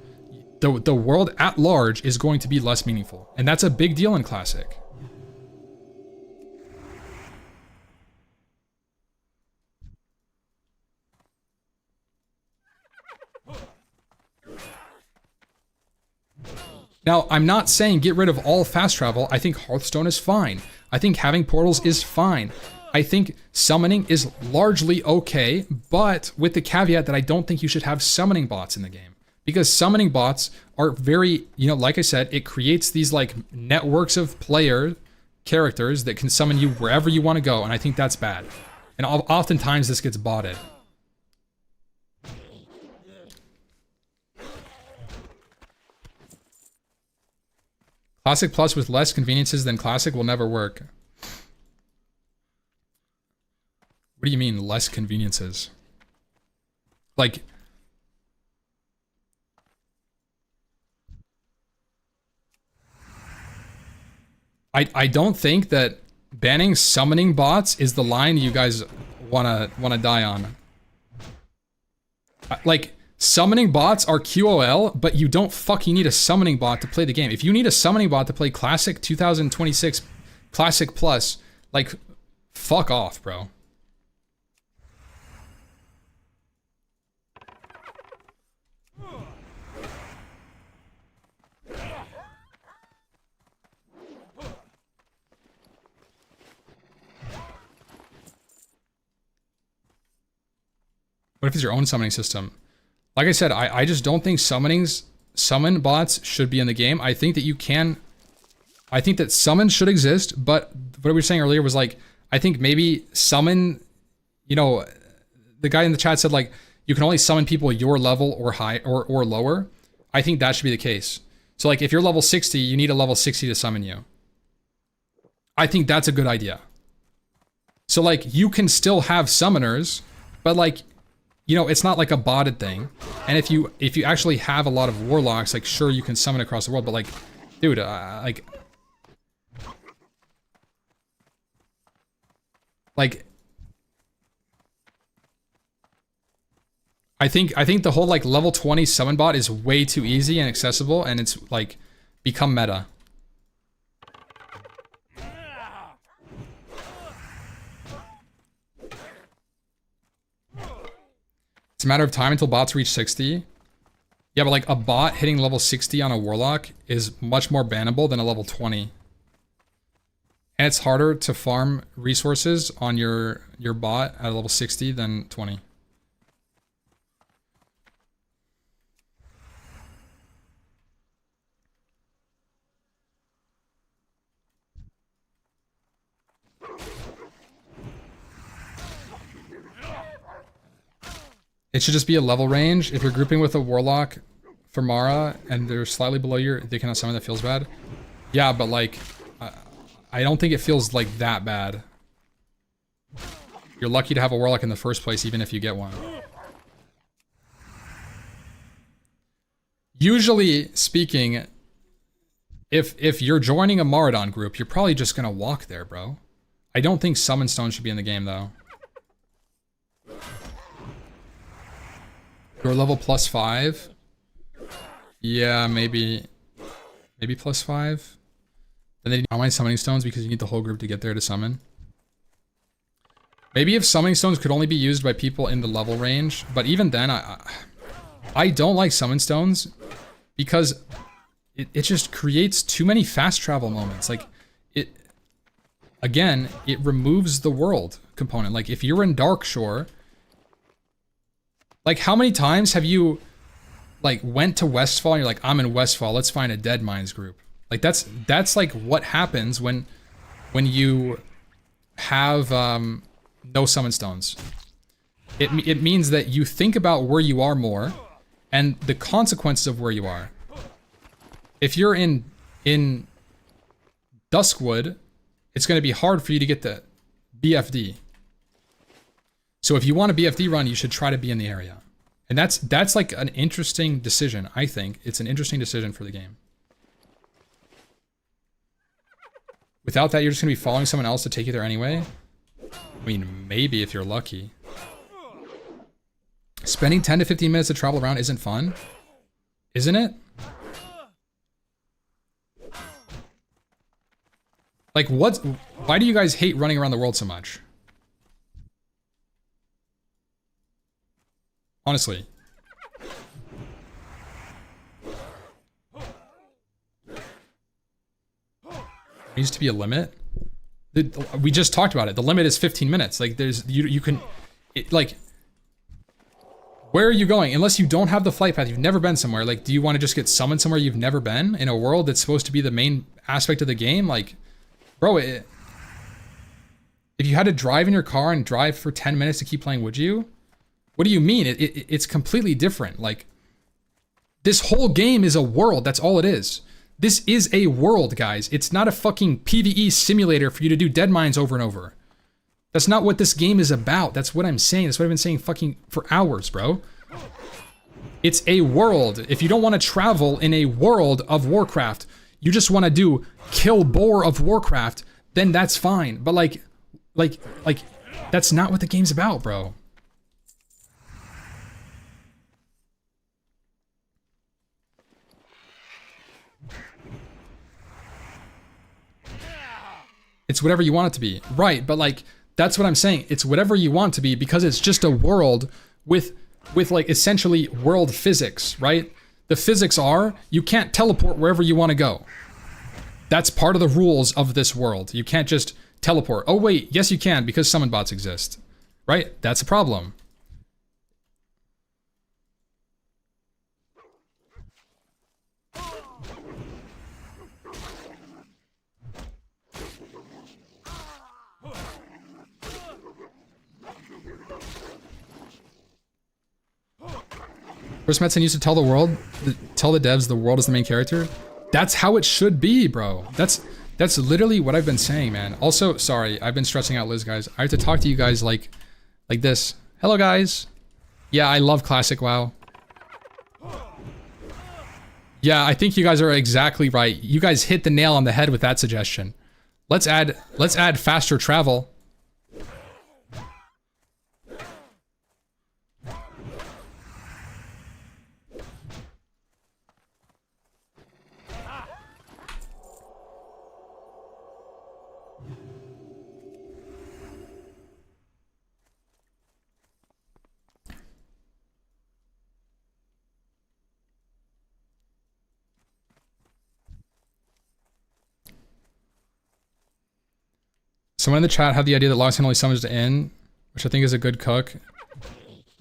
the world at large is going to be less meaningful. And that's a big deal in Classic. Now, I'm not saying get rid of all fast travel. I think Hearthstone is fine. I think having portals is fine. I think summoning is largely okay, but with the caveat that I don't think you should have summoning bots in the game. Because summoning bots are very, you know, like I said, it creates these like networks of player characters that can summon you wherever you want to go, and I think that's bad. And oftentimes this gets botted. Classic Plus with less conveniences than Classic will never work. What do you mean, less conveniences? Like... I don't think that banning summoning bots is the line you guys wanna die on. Like, summoning bots are QOL, but you don't fucking need a summoning bot to play the game. If you need a summoning bot to play Classic 2026 Classic Plus, like, fuck off, bro. What if it's your own summoning system? Like I said, I just don't think summon bots should be in the game. I think that you can... I think that summon should exist, but what we were saying earlier was like, I think maybe summon, you know, the guy in the chat said like, you can only summon people your level or high or lower. I think that should be the case. So like, if you're level 60, you need a level 60 to summon you. I think that's a good idea. So like, you can still have summoners, but like, you know, it's not like a botted thing. And if you actually have a lot of warlocks, like sure you can summon across the world, but like, dude, like I think the whole like level 20 summon bot is way too easy and accessible, and it's like become meta. It's a matter of time until bots reach 60. Yeah, but like a bot hitting level 60 on a warlock is much more bannable than a level 20. And it's harder to farm resources on your bot at level 60 than 20. It should just be a level range. If you're grouping with a warlock for Mara and they're slightly below you, they cannot summon, that feels bad. Yeah, but like, I don't think it feels like that bad. You're lucky to have a warlock in the first place, even if you get one. Usually speaking, if you're joining a Maradon group, you're probably just gonna walk there, bro. I don't think Summon Stone should be in the game though. You're level +5. Yeah, maybe +5. Then they need how many summoning stones because you need the whole group to get there to summon. Maybe if summoning stones could only be used by people in the level range, but even then, I don't like summon stones because it just creates too many fast travel moments. Like it removes the world component. Like if you're in Darkshore, like how many times have you like went to Westfall and you're like, I'm in Westfall, let's find a Dead Mines group. Like that's like what happens when you have no summon stones. It means that you think about where you are more and the consequences of where you are. If you're in Duskwood, it's going to be hard for you to get the BFD. So if you want a BFD run, you should try to be in the area. And that's like an interesting decision, I think. It's an interesting decision for the game. Without that, you're just going to be following someone else to take you there anyway. I mean, maybe if you're lucky. Spending 10 to 15 minutes to travel around isn't fun. Isn't it? Like, why do you guys hate running around the world so much? Honestly. needs to be a limit. We just talked about it. The limit is 15 minutes. Like there's you can like where are you going? Unless you don't have the flight path, you've never been somewhere. Like, do you want to just get summoned somewhere you've never been in a world that's supposed to be the main aspect of the game? Like, bro, if you had to drive in your car and drive for 10 minutes to keep playing, would you? What do you mean? It's completely different. Like, this whole game is a world. That's all it is. This is a world, guys. It's not a fucking PvE simulator for you to do dead mines over and over. That's not what this game is about. That's what I'm saying. That's what I've been saying fucking for hours, bro. It's a world. If you don't want to travel in a world of Warcraft, you just want to do kill boar of Warcraft, then that's fine. But like, that's not what the game's about, bro. It's whatever you want it to be. Right, but like, that's what I'm saying. It's whatever you want to be because it's just a world with like essentially world physics, right? The physics are you can't teleport wherever you want to go. That's part of the rules of this world. You can't just teleport. Oh wait, yes you can because summon bots exist, right? That's a problem. Chris Metzen used to tell the devs the world is the main character. That's how it should be, bro. That's literally what I've been saying, man. Also, sorry, I've been stressing out Liz, guys. I have to talk to you guys like this. Hello, guys. Yeah, I love classic WoW. Yeah, I think you guys are exactly right. You guys hit the nail on the head with that suggestion. Let's add faster travel. Someone in the chat had the idea that Loxan only summons to in, which I think is a good cook.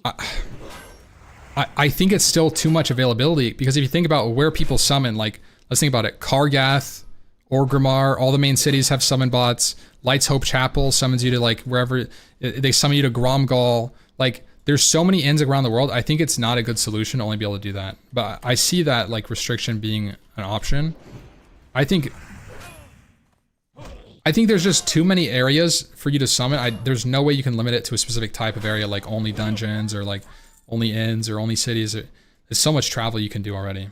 I think it's still too much availability because if you think about where people summon, like, let's think about it. Kargath, Orgrimmar, all the main cities have summon bots. Light's Hope Chapel summons you to like wherever, they summon you to Gromgal. Like, there's so many inns around the world. I think it's not a good solution to only be able to do that. But I see that like restriction being an option. I think there's just too many areas for you to summon. There's no way you can limit it to a specific type of area, like only dungeons or like only inns or only cities. There's so much travel you can do already.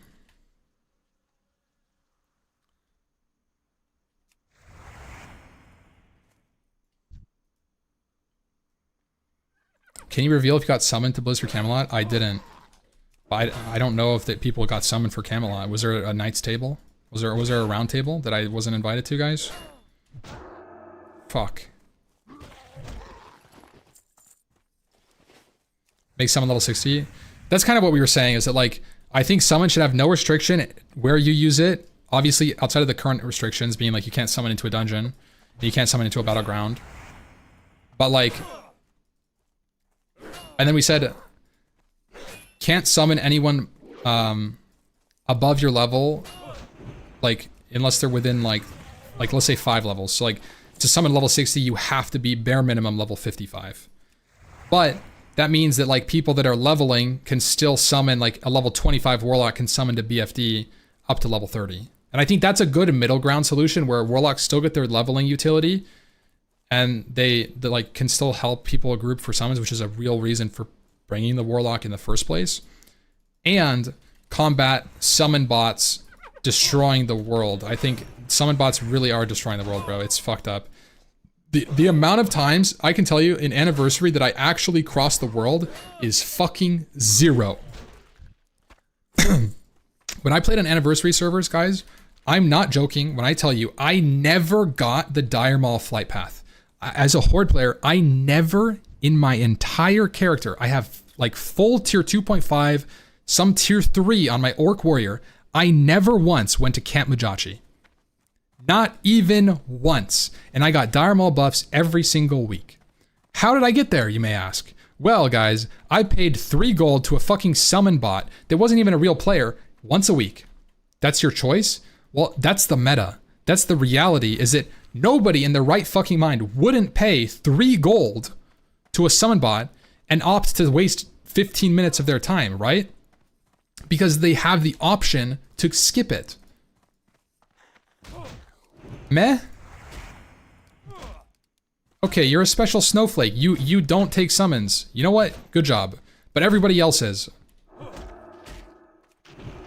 Can you reveal if you got summoned to Blizz for Camelot? I didn't. But I don't know if that people got summoned for Camelot. Was there a Knight's table? Was there a round table that I wasn't invited to, guys? Fuck. Make summon level 60. That's kind of what we were saying, is that like, I think summon should have no restriction where you use it. Obviously, outside of the current restrictions being like you can't summon into a dungeon, and you can't summon into a battleground. But like, and then we said, can't summon anyone above your level, like, unless they're within like let's say 5 levels. So like, to summon level 60, you have to be bare minimum level 55. But that means that like people that are leveling can still summon, like a level 25 Warlock can summon to BFD up to level 30. And I think that's a good middle ground solution where Warlocks still get their leveling utility and they like can still help people group for summons, which is a real reason for bringing the Warlock in the first place. And combat summon bots destroying the world. I think summon bots really are destroying the world, bro. It's fucked up. The amount of times I can tell you in Anniversary that I actually crossed the world is fucking 0. When I played on Anniversary servers, guys, I'm not joking when I tell you I never got the Dire Maul flight path. As a Horde player, I never in my entire character, I have like full tier 2.5, some tier 3 on my Orc Warrior. I never once went to Camp Mujachi. Not even once. And I got Dire Maul buffs every single week. How did I get there, you may ask? Well, guys, I paid 3 gold to a fucking summon bot that wasn't even a real player once a week. That's your choice? Well, that's the meta. That's the reality, is that nobody in their right fucking mind wouldn't pay 3 gold to a summon bot and opt to waste 15 minutes of their time, right? Because they have the option to skip it. Meh? Okay, you're a special snowflake. You don't take summons. You know what? Good job. But everybody else is.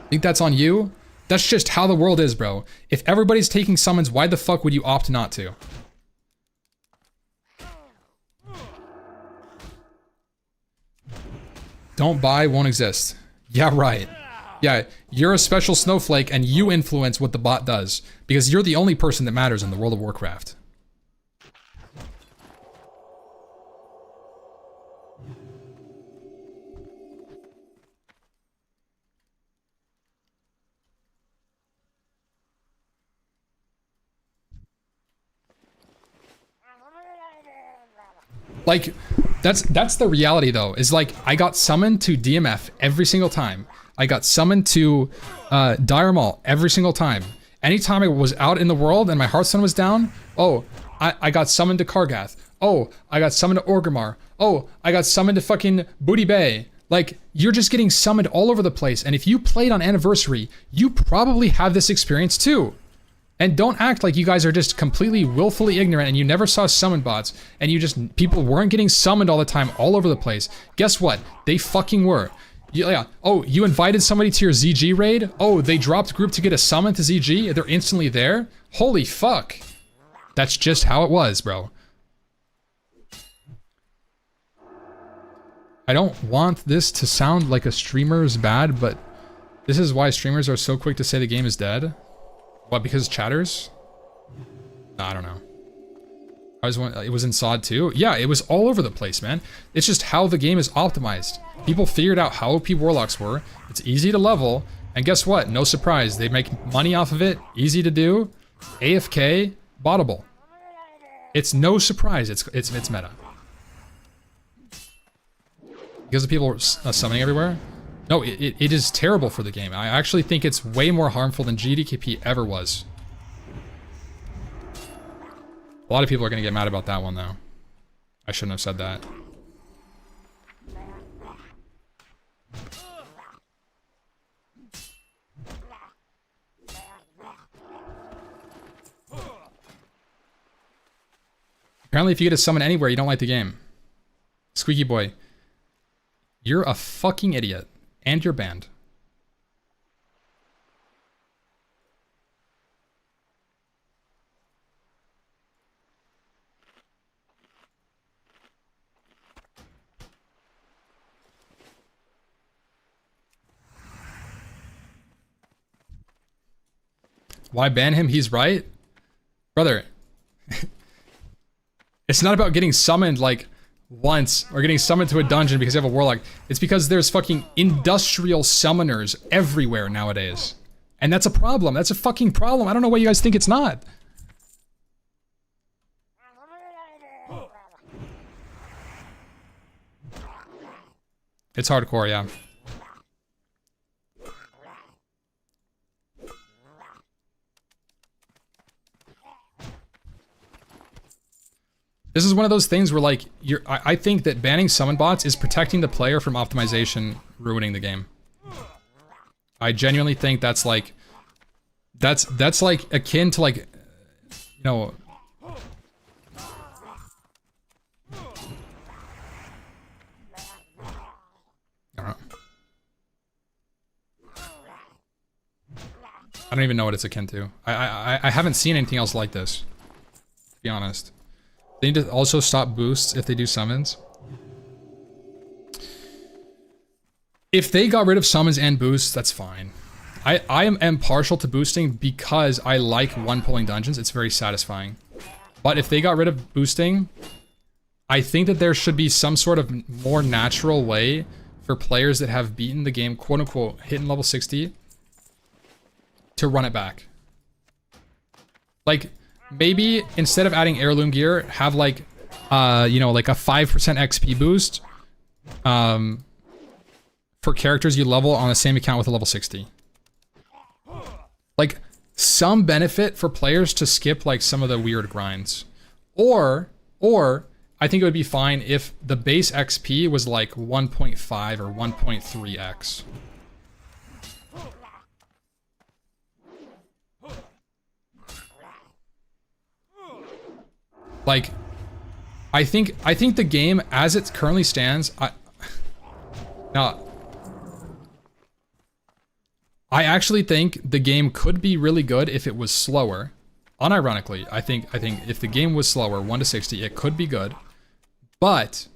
Think that's on you? That's just how the world is, bro. If everybody's taking summons, why the fuck would you opt not to? Don't buy, won't exist. Yeah, right. Yeah, you're a special snowflake and you influence what the bot does. Because you're the only person that matters in the World of Warcraft. Like, that's the reality though, is like, I got summoned to DMF every single time. I got summoned to Dire Maul every single time. Anytime I was out in the world and my Hearthstone was down, oh, I got summoned to Kargath. Oh, I got summoned to Orgrimmar. Oh, I got summoned to fucking Booty Bay. Like, you're just getting summoned all over the place. And if you played on Anniversary, you probably have this experience too. And don't act like you guys are just completely willfully ignorant and you never saw summon bots and people weren't getting summoned all the time all over the place. Guess what? They fucking were. Yeah. Oh, you invited somebody to your ZG raid? Oh, they dropped group to get a summon to ZG? They're instantly there? Holy fuck. That's just how it was, bro. I don't want this to sound like a streamer's bad, but this is why streamers are so quick to say the game is dead. What, because chatters? No, I don't know. It was in SOD too? Yeah, it was all over the place, man. It's just how the game is optimized. People figured out how OP Warlocks were. It's easy to level, and guess what? No surprise. They make money off of it. Easy to do. AFK, bottable. It's no surprise. It's meta. Because of people summoning everywhere? No, it is terrible for the game. I actually think it's way more harmful than GDKP ever was. A lot of people are going to get mad about that one, though. I shouldn't have said that. Apparently, if you get a summon anywhere, you don't like the game. Squeaky boy. You're a fucking idiot. And you're banned. Why ban him? He's right. Brother. It's not about getting summoned like once or getting summoned to a dungeon because you have a warlock. It's because there's fucking industrial summoners everywhere nowadays. And that's a problem. That's a fucking problem. I don't know why you guys think it's not. It's hardcore, yeah. This is one of those things where, like, I think that banning summon bots is protecting the player from optimization ruining the game. I genuinely think that's like, that's like akin to, like, you know, I don't know. I don't even know what it's akin to. I haven't seen anything else like this, to be honest. They need to also stop boosts if they do summons. If they got rid of summons and boosts, that's fine. I am partial to boosting because I like one-pulling dungeons. It's very satisfying. But if they got rid of boosting, I think that there should be some sort of more natural way for players that have beaten the game, quote-unquote, hitting level 60, to run it back. Like maybe instead of adding heirloom gear, have like you know, like a 5% XP boost for characters you level on the same account with a level 60. Like some benefit for players to skip like some of the weird grinds. Or I think it would be fine if the base XP was like 1.5 or 1.3x. Like I think the game as it currently stands, I actually think the game could be really good if it was slower. Unironically, I think if the game was slower, 1 to 60, it could be good. But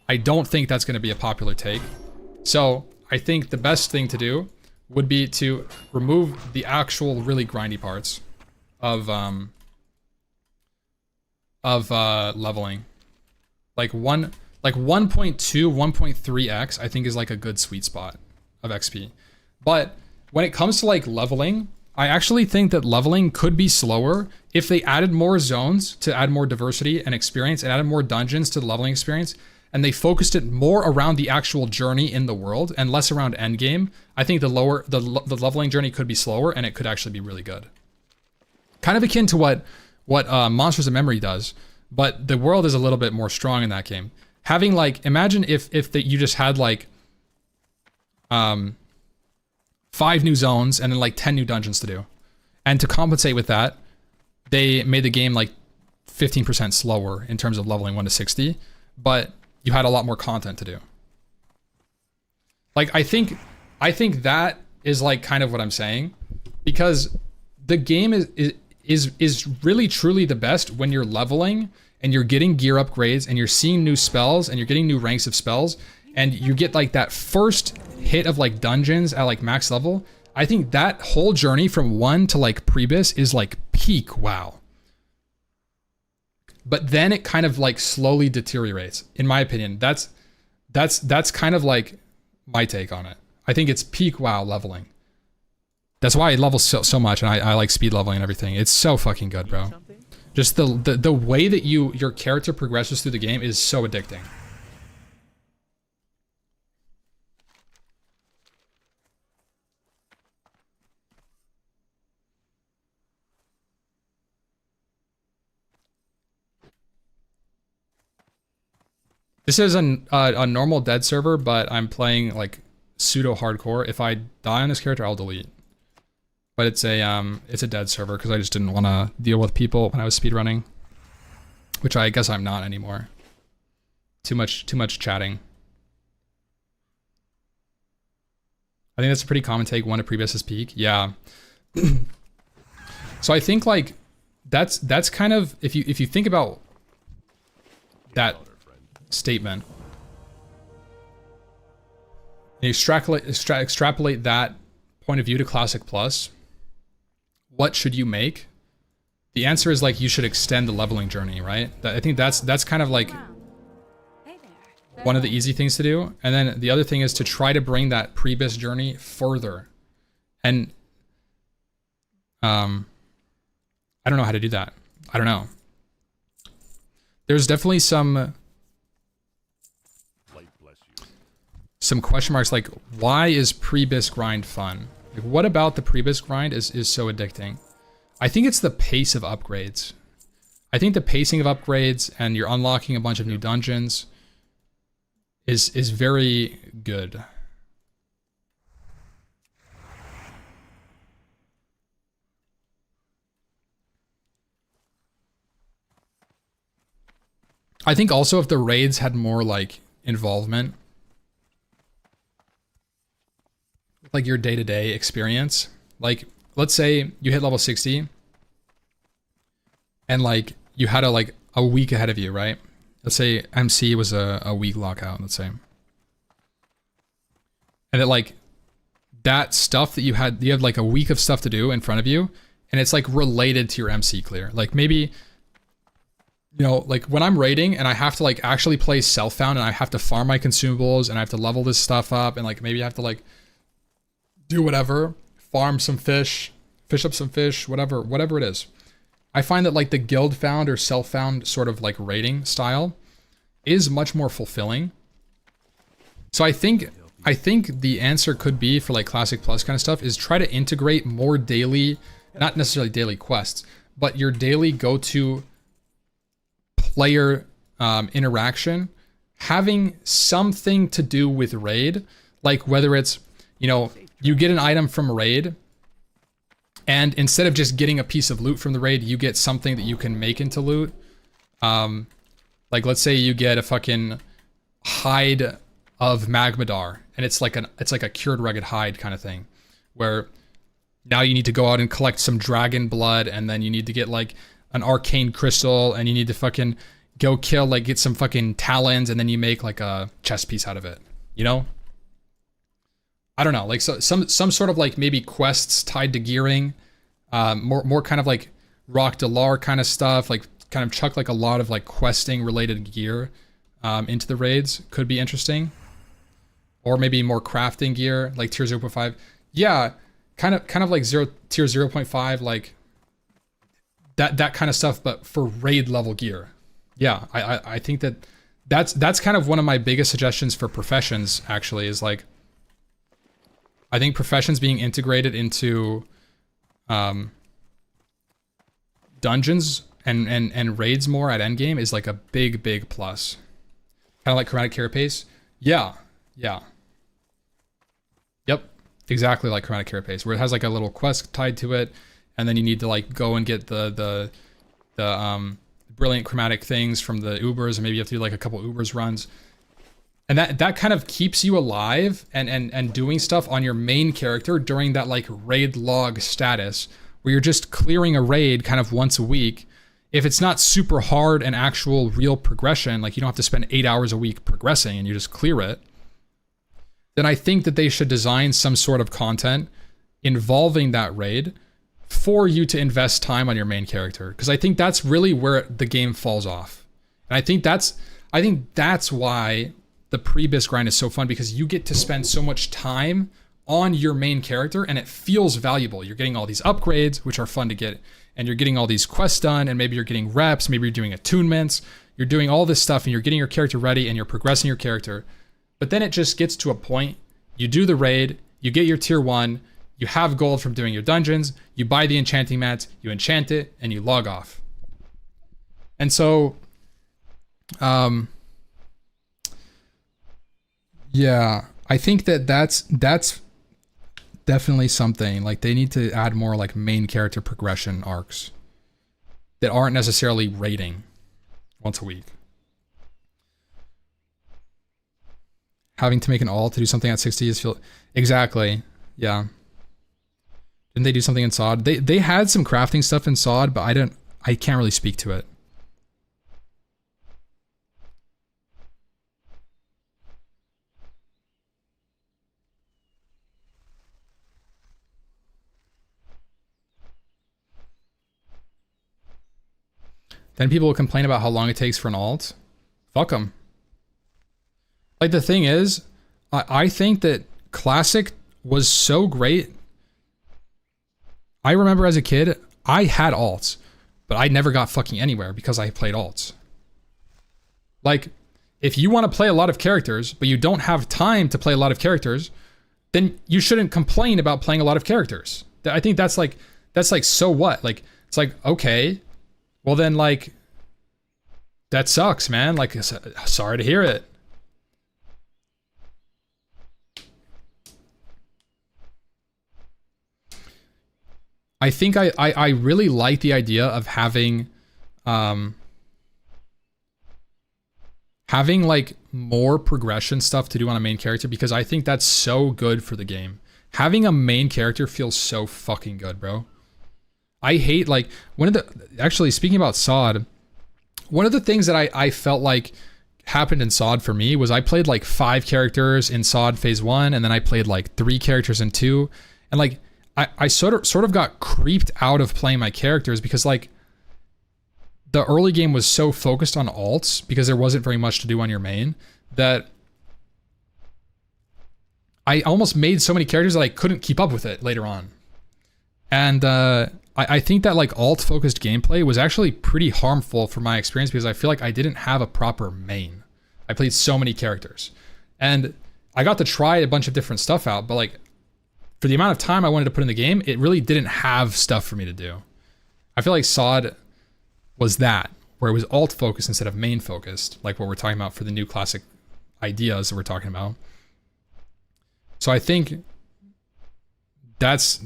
I don't think that's going to be a popular take. So I think the best thing to do would be to remove the actual really grindy parts of leveling. Like 1.2, 1.3x, I think is like a good sweet spot of XP. But when it comes to like leveling, I actually think that leveling could be slower if they added more zones to add more diversity and experience and added more dungeons to the leveling experience, and they focused it more around the actual journey in the world and less around endgame. I think the leveling journey could be slower and it could actually be really good. Kind of akin to what Monsters of Memory does, but the world is a little bit more strong in that game. Having like, imagine if you just had like 5 new zones and then like 10 new dungeons to do. And to compensate with that, they made the game like 15% slower in terms of leveling 1 to 60, but you had a lot more content to do. Like I think that is like kind of what I'm saying, because the game is really truly the best when you're leveling and you're getting gear upgrades and you're seeing new spells and you're getting new ranks of spells and you get like that first hit of like dungeons at like max level. I think that whole journey from 1 to like Prebis is like peak WoW. But then it kind of like slowly deteriorates, in my opinion. That's kind of like my take on it. I think it's peak WoW leveling. That's why I level so much, and I like speed leveling and everything. It's so fucking good, bro. Just the way that your character progresses through the game is so addicting. This is a normal dead server, but I'm playing like pseudo hardcore. If I die on this character, I'll delete. But it's a dead server because I just didn't want to deal with people when I was speedrunning, which I guess I'm not anymore. Too much chatting. I think that's a pretty common take. 1 to Prebis is peak. Yeah. So I think like that's kind of, if you think about that statement, and you extrapolate that point of view to Classic Plus, what should you make? The answer is like you should extend the leveling journey, right? I think that's kind of like one of the easy things to do. And then the other thing is to try to bring that Prebis journey further. And I don't know how to do that. I don't know. There's definitely some question marks, like why is Prebis grind fun? Like what about the Prebis grind is so addicting? I think it's the pace of upgrades. I think the pacing of upgrades and you're unlocking a bunch of new dungeons is very good. I think also if the raids had more like involvement, like your day-to-day experience, like let's say you hit level 60 and like you had a week ahead of you, right? Let's say MC was a week lockout, let's say. And it like that stuff that you have like a week of stuff to do in front of you, and it's like related to your MC clear. Like maybe, you know, like when I'm raiding and I have to like actually play self-found and I have to farm my consumables and I have to level this stuff up and like maybe I have to like do whatever, farm some fish up some fish, whatever it is. I find that like the guild found or self found sort of like raiding style is much more fulfilling. So I think the answer could be for like Classic Plus kind of stuff is try to integrate more daily, not necessarily daily quests, but your daily go-to player interaction having something to do with raid, like whether it's, you know, you get an item from a raid and instead of just getting a piece of loot from the raid, you get something that you can make into loot. Like let's say you get a fucking hide of Magmadar, and it's like a cured rugged hide kind of thing, where now you need to go out and collect some dragon blood, and then you need to get like an arcane crystal, and you need to fucking go kill, like get some fucking talons, and then you make like a chest piece out of it, you know? I don't know, like so some sort of like maybe quests tied to gearing, more kind of like Rock Delar kind of stuff, like kind of chuck like a lot of like questing related gear into the raids could be interesting. Or maybe more crafting gear, like tier 0.5. Yeah, kind of like tier 0.5, like that kind of stuff, but for raid level gear. Yeah, I think that's kind of one of my biggest suggestions for professions, actually, is like, I think professions being integrated into dungeons and raids more at endgame is like a big plus. Kind of like Chromatic Carapace. Yeah. Yep, exactly like Chromatic Carapace, where it has like a little quest tied to it, and then you need to like go and get the brilliant chromatic things from the Ubers, and maybe you have to do like a couple Ubers runs. And that kind of keeps you alive and doing stuff on your main character during that like raid log status, where you're just clearing a raid kind of once a week. If it's not super hard and actual real progression, like you don't have to spend 8 hours a week progressing and you just clear it, then I think that they should design some sort of content involving that raid for you to invest time on your main character. Because I think that's really where the game falls off. And I think that's why the pre-bis grind is so fun, because you get to spend so much time on your main character and it feels valuable. You're getting all these upgrades, which are fun to get, and you're getting all these quests done, and maybe you're getting reps, maybe you're doing attunements, you're doing all this stuff and you're getting your character ready and you're progressing your character. But then it just gets to a point, you do the raid, you get your tier 1, you have gold from doing your dungeons, you buy the enchanting mats, you enchant it, and you log off. And so, yeah, I think that's definitely something. Like they need to add more like main character progression arcs that aren't necessarily raiding once a week. Having to make an alt to do something at 60 is feel exactly, yeah. Didn't they do something in SOD? They had some crafting stuff in SOD, but I can't really speak to it. Then people will complain about how long it takes for an alt. Fuck them. Like the thing is, I think that Classic was so great. I remember as a kid, I had alts, but I never got fucking anywhere because I played alts. Like, if you want to play a lot of characters, but you don't have time to play a lot of characters, then you shouldn't complain about playing a lot of characters. I think that's like, so what? Like, it's like, okay, well then like, that sucks, man. Like, sorry to hear it. I think I really like the idea of having like more progression stuff to do on a main character, because I think that's so good for the game. Having a main character feels so fucking good, bro. I hate like actually speaking about SOD, one of the things that I felt like happened in SOD for me was I played like 5 characters in SOD phase 1, and then I played like 3 characters in 2, and like I sort of got creeped out of playing my characters because like the early game was so focused on alts because there wasn't very much to do on your main that I almost made so many characters that I couldn't keep up with it later on. And I think that like alt-focused gameplay was actually pretty harmful for my experience because I feel like I didn't have a proper main. I played so many characters. And I got to try a bunch of different stuff out, but like for the amount of time I wanted to put in the game, it really didn't have stuff for me to do. I feel like SOD was that, where it was alt-focused instead of main-focused, like what we're talking about for the new classic ideas that we're talking about. So I think that's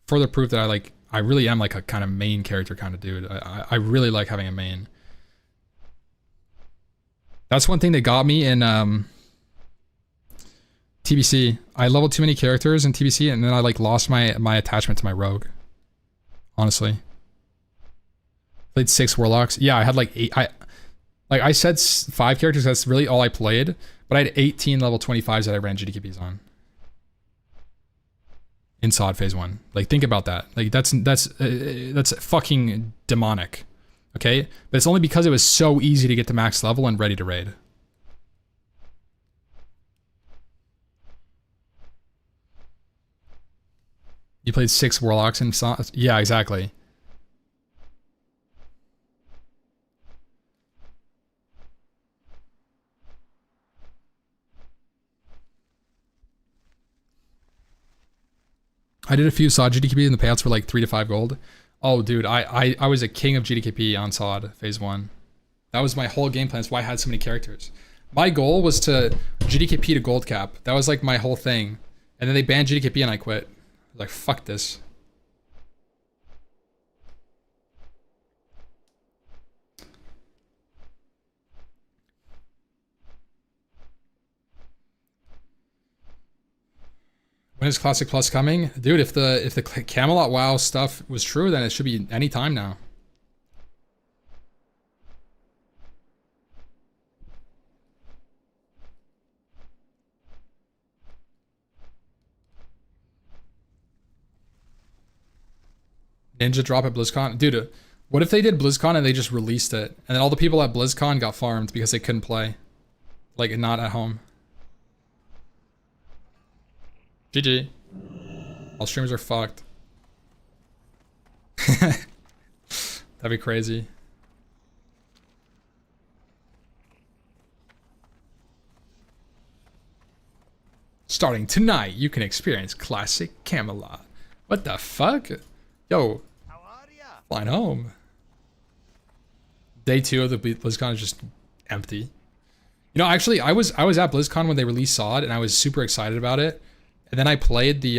further proof that I really am like a kind of main character kind of dude. I really like having a main. That's one thing that got me in TBC. I leveled too many characters in TBC, and then I like lost my attachment to my rogue. Honestly, played 6 warlocks. Yeah, I had like 8. I said 5 characters. That's really all I played. But I had 18 level 25s that I ran GDKPs on. In SOD phase 1. Like, think about that. Like, that's fucking demonic. Okay? But it's only because it was so easy to get to max level and ready to raid. You played 6 warlocks in SOD? Yeah, exactly. I did a few SOD GDKP and the payouts were like 3 to 5 gold. Oh, dude, I was a king of GDKP on SOD phase 1. That was my whole game plan. That's why I had so many characters. My goal was to GDKP to gold cap. That was like my whole thing. And then they banned GDKP and I quit. I was like, fuck this. When is Classic Plus coming? Dude, if the Camelot WoW stuff was true, then it should be any time now. Ninja drop at BlizzCon? Dude, what if they did BlizzCon and they just released it, and then all the people at BlizzCon got farmed because they couldn't play? Like, not at home. GG. All streamers are fucked. That'd be crazy. Starting tonight, you can experience classic Camelot. What the fuck? Yo, How are ya? flying home. Day 2 of the BlizzCon is just empty. You know, actually, I was at BlizzCon when they released SOD, and I was super excited about it. And then I played the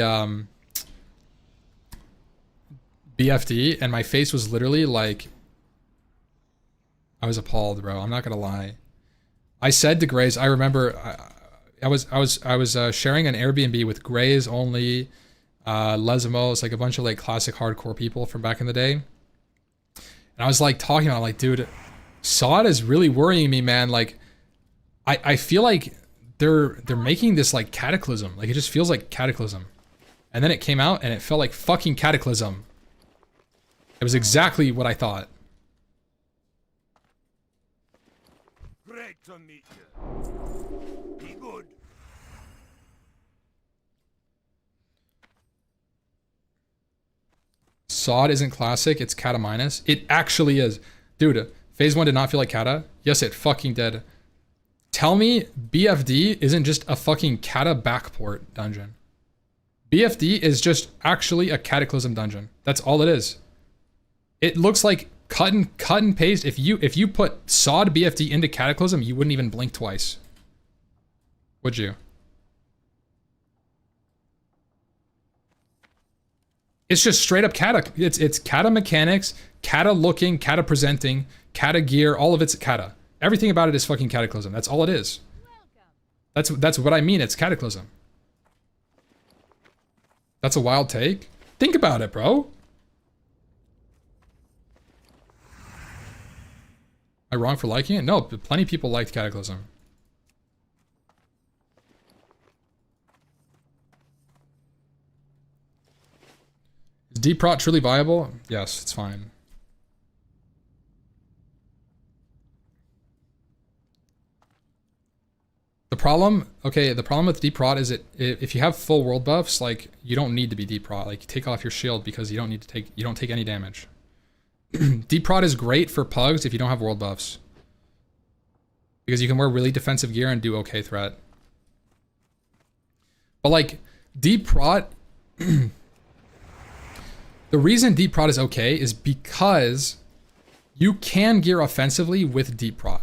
BFD, and my face was literally like, I was appalled, bro. I'm not gonna lie. I said to Grays, I remember, I was sharing an Airbnb with Grays only, Lesimo, like a bunch of like classic hardcore people from back in the day. And I was like talking about, like, dude, SOD is really worrying me, man. Like, I feel like they're making this like Cataclysm. Like, it just feels like Cataclysm. And then it came out and it felt like fucking Cataclysm. It was exactly what I thought. Great to meet you. Be good. SOD isn't classic, it's Kata minus. It actually is. Dude, phase 1 did not feel like Kata. Yes, it fucking did. Tell me BFD isn't just a fucking Kata backport dungeon. BFD is just actually a Cataclysm dungeon. That's all it is. It looks like cut and paste. If you put SOD BFD into Cataclysm, you wouldn't even blink twice. Would you? It's just straight up Kata. It's Kata mechanics, Kata looking, Kata presenting, Kata gear, all of it's Kata. Everything about it is fucking Cataclysm. That's all it is. That's what I mean. It's Cataclysm. That's a wild take. Think about it, bro. Am I wrong for liking it? No, plenty of people liked Cataclysm. Is Deep Rot truly viable? Yes, it's fine. The problem, okay, the problem with deep prot is if you have full world buffs, like you don't need to be deep prot. Like take off your shield because you don't take any damage. Deep prot is great for pugs if you don't have world buffs. Because you can wear really defensive gear and do okay threat. But like deep prot, the reason deep prot is okay is because you can gear offensively with deep prot.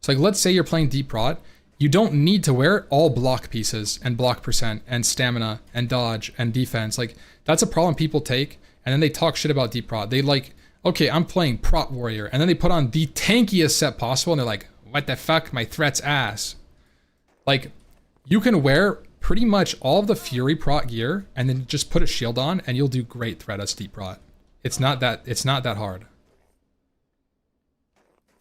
So like let's say you're playing deep prot, you don't need to wear all block pieces and block percent and stamina and dodge and defense. Like that's a problem people take and then they talk shit about deep prot. They like, okay, I'm playing prot warrior, and then they put on the tankiest set possible and they're like, what the fuck, my threat's ass. Like you can wear pretty much all of the fury prot gear and then just put a shield on and you'll do great threat as deep prot. It's not that hard.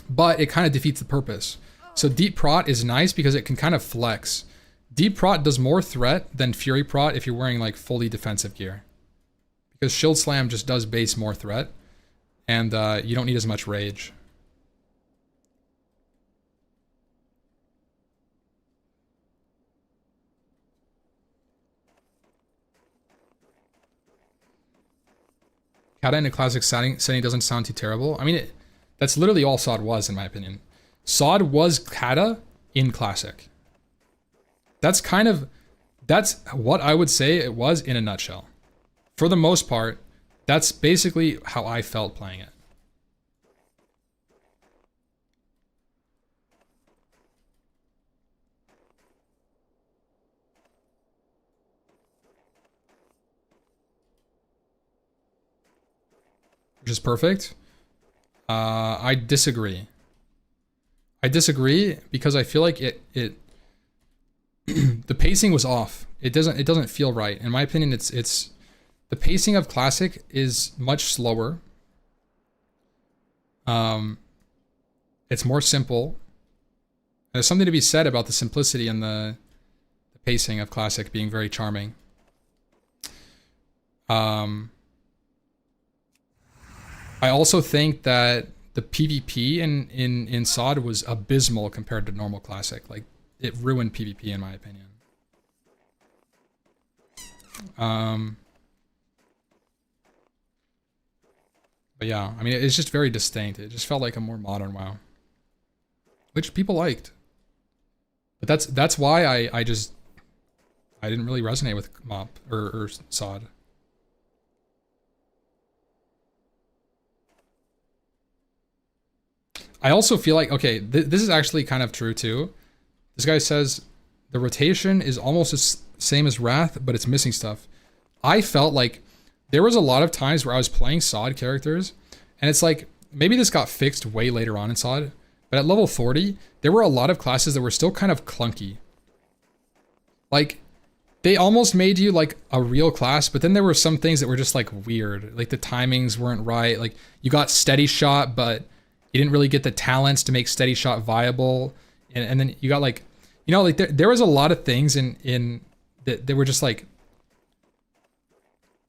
But it kind of defeats the purpose. So deep prot is nice because it can kind of flex. Deep prot does more threat than fury prot if you're wearing like fully defensive gear. Because shield slam just does base more threat and you don't need as much rage. Kata in a classic setting doesn't sound too terrible. I mean, that's literally all SOD was, in my opinion. SOD was Kata in classic. That's what I would say it was in a nutshell. For the most part, that's basically how I felt playing it. Which is perfect. I disagree. I disagree because I feel like the pacing was off. It doesn't feel right. In my opinion, it's the pacing of classic is much slower. It's more simple. There's something to be said about the simplicity and the pacing of classic being very charming. I also think that the PvP in SOD was abysmal compared to normal classic. Like, it ruined PvP in my opinion. But yeah, I mean, it's just very distinct. It just felt like a more modern WoW, which people liked. But that's why I didn't really resonate with MOP or SOD. I also feel like, okay, this is actually kind of true too. This guy says the rotation is almost the same as Wrath, but it's missing stuff. I felt like there was a lot of times where I was playing SOD characters, and it's like, maybe this got fixed way later on in SOD, but at level 40, there were a lot of classes that were still kind of clunky. Like, they almost made you like a real class, but then there were some things that were just like weird. Like the timings weren't right. Like you got steady shot, but you didn't really get the talents to make steady shot viable. And then you got like, you know, like there was a lot of things in that they were just like,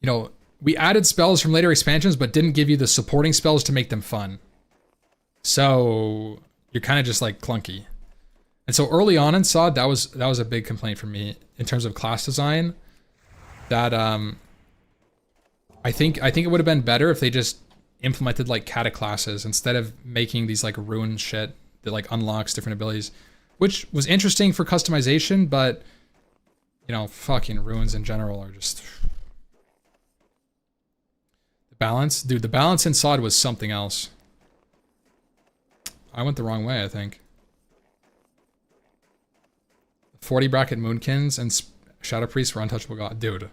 you know, we added spells from later expansions, but didn't give you the supporting spells to make them fun. So you're kind of just like clunky. And so early on in SOD, that was a big complaint for me in terms of class design. That I think it would have been better if they just implemented like kata classes instead of making these like rune shit that like unlocks different abilities, which was interesting for customization, but you know, fucking runes in general are just the balance. Dude, the balance in SOD was something else. I went the wrong way, I think. 40 bracket Moonkins and Shadow Priests were untouchable god. Dude.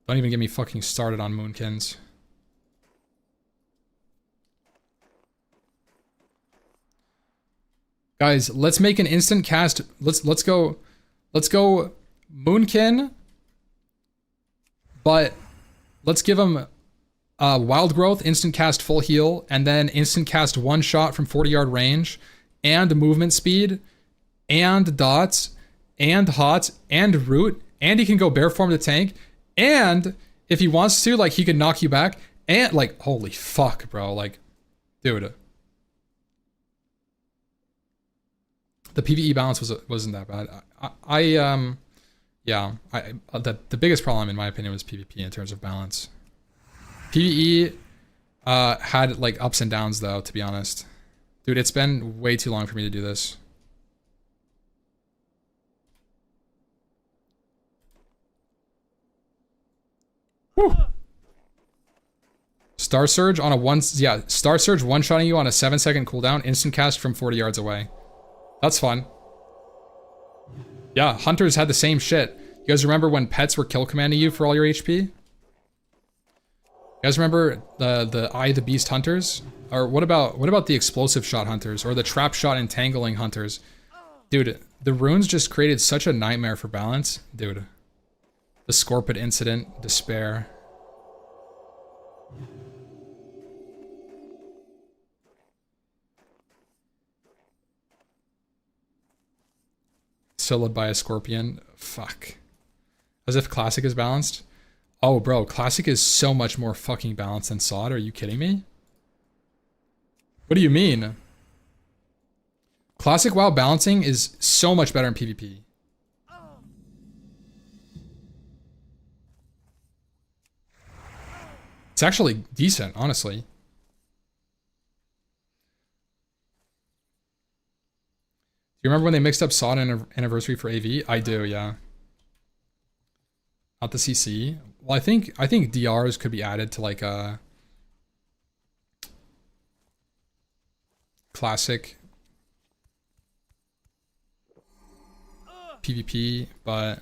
Don't even get me fucking started on Moonkins. Guys, let's make an instant cast. Let's go Moonkin. But let's give him Wild Growth, instant cast full heal, and then instant cast one shot from 40-yard range, and movement speed, and dots, and hots, and root, and he can go bear form to tank, and if he wants to, like, he can knock you back, and like, holy fuck, bro, like, dude. The PvE balance wasn't that bad. Yeah, the biggest problem in my opinion was PvP in terms of balance. PvE had like ups and downs though, to be honest. Dude, it's been way too long for me to do this. Whew. Star Surge on a Star Surge one-shotting you on a 7-second cooldown, instant cast from 40 yards away. That's fun. Yeah, Hunters had the same shit. You guys remember when pets were kill commanding you for all your HP? You guys remember the Eye of the Beast Hunters? Or what about the explosive shot Hunters or the trap shot entangling Hunters? Dude, the runes just created such a nightmare for balance. Dude. The Scorpid incident, despair. Soloed by a scorpion. Fuck. As if Classic is balanced. Oh, bro, Classic is so much more fucking balanced than SOD. Are you kidding me? What do you mean? Classic WoW balancing is so much better in PvP. It's actually decent, honestly. Do you remember when they mixed up SOD and Anniversary for AV? I do, yeah. Not the CC. Well, I think DRs could be added to like a classic PvP, but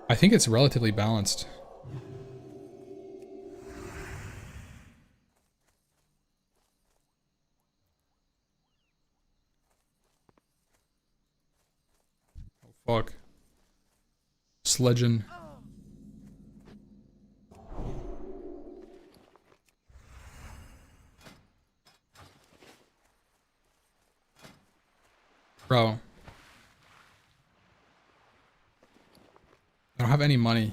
I think it's relatively balanced. Oh fuck. Sledging. Bro. I don't have any money.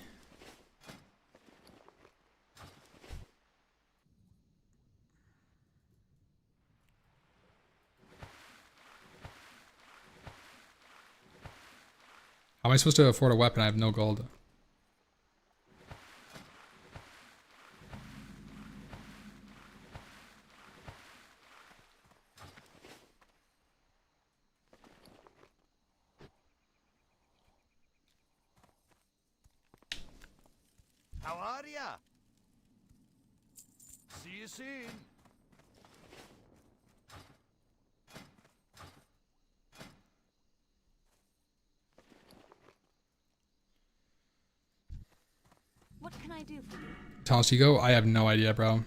How am I supposed to afford a weapon? I have no gold. How are ya? See you soon. What can I do for you? Thomas, you go? I have no idea, bro.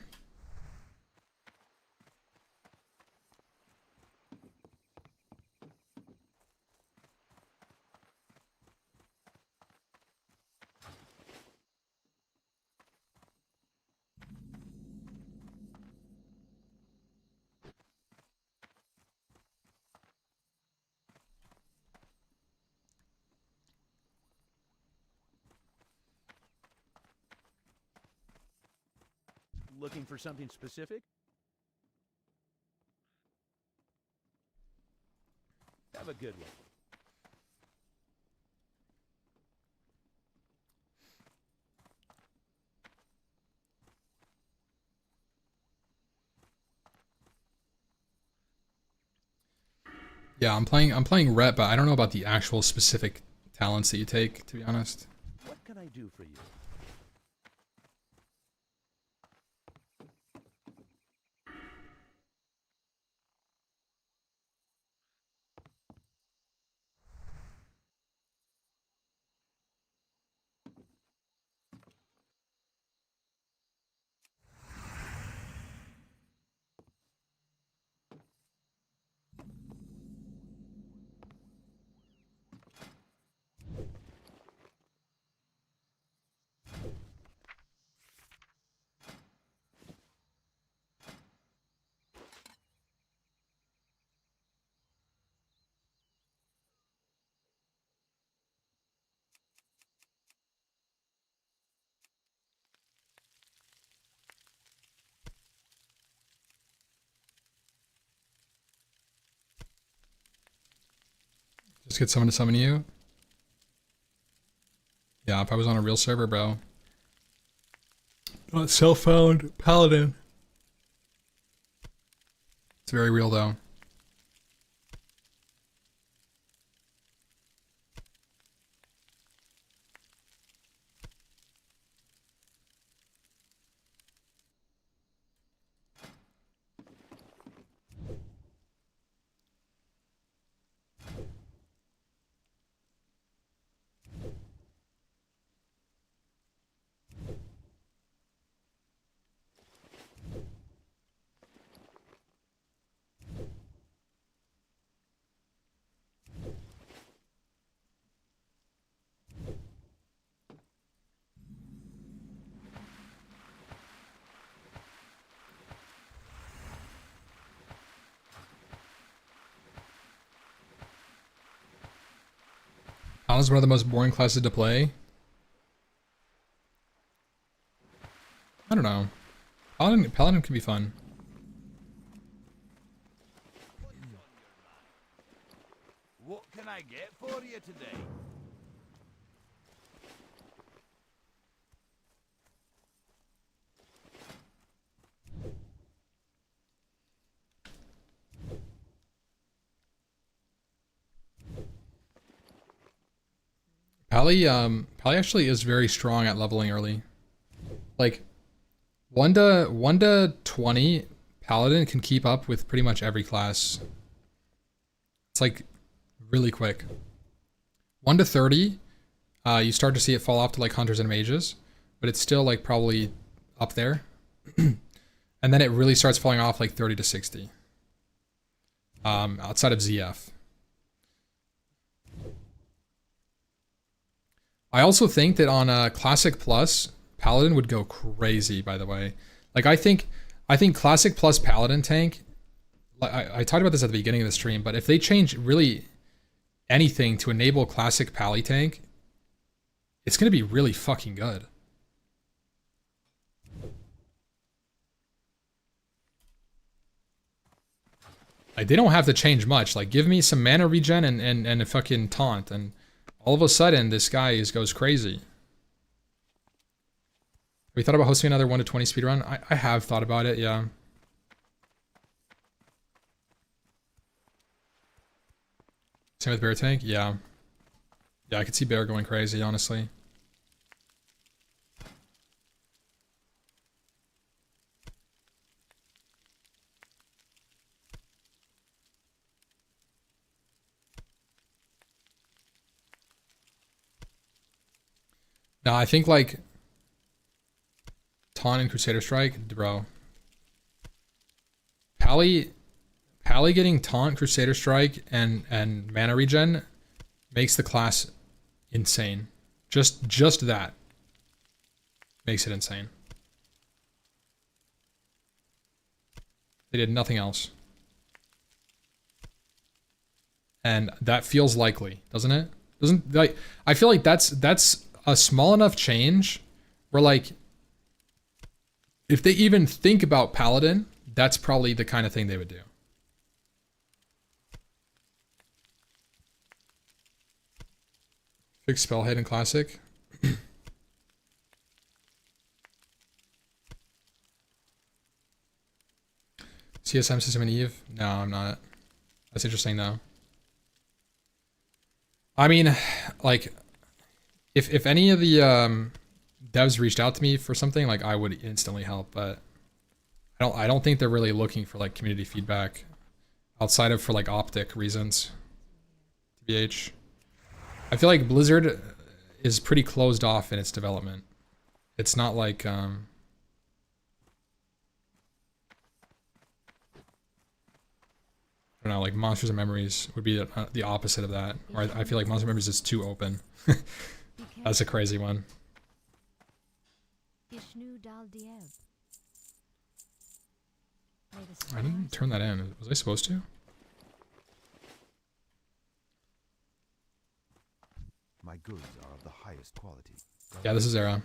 Looking for something specific? Have a good one. Yeah, I'm playing rep, but I don't know about the actual specific talents that you take, to be honest. What can I do for you? Just get someone to summon you. Yeah, if I was on a real server, bro. Self-found Paladin. It's very real, though. Paladin's one of the most boring classes to play. I don't know. Paladin can be fun. What can I get for you today? Pally actually is very strong at leveling early. Like 1 to 20, Paladin can keep up with pretty much every class. It's like really quick. 1 to 30, you start to see it fall off to like hunters and mages, but it's still like probably up there. And then it really starts falling off like 30 to 60. Outside of ZF. I also think that on a Classic Plus, Paladin would go crazy, by the way. Like I think Classic Plus Paladin tank, I talked about this at the beginning of the stream, but if they change really anything to enable Classic Pally tank, it's going to be really fucking good. Like they don't have to change much. Like give me some mana regen and a fucking taunt, and all of a sudden this guy goes crazy. Have you thought about hosting another 1 to 20 speedrun? I have thought about it, yeah. Same with Bear Tank? Yeah. Yeah, I could see Bear going crazy, honestly. No, I think like Taunt and Crusader Strike, bro. Pally getting Taunt, Crusader Strike, and mana regen makes the class insane. Just that makes it insane. They did nothing else. And that feels likely, doesn't it? Doesn't like I feel like that's a small enough change where like if they even think about Paladin, that's probably the kind of thing they would do. Fix Spellhead in Classic. CSM system in Eve? No, I'm not. That's interesting though. I mean, like, if any of the devs reached out to me for something, like I would instantly help, but I don't think they're really looking for like community feedback outside of for like optic reasons. TBH. I feel like Blizzard is pretty closed off in its development. It's not like I don't know, like Monsters and Memories would be the opposite of that. Or I feel like Monsters and Memories is too open. That's a crazy one. I didn't turn that in. Was I supposed to? My goods are of the highest quality. Yeah, this is Era.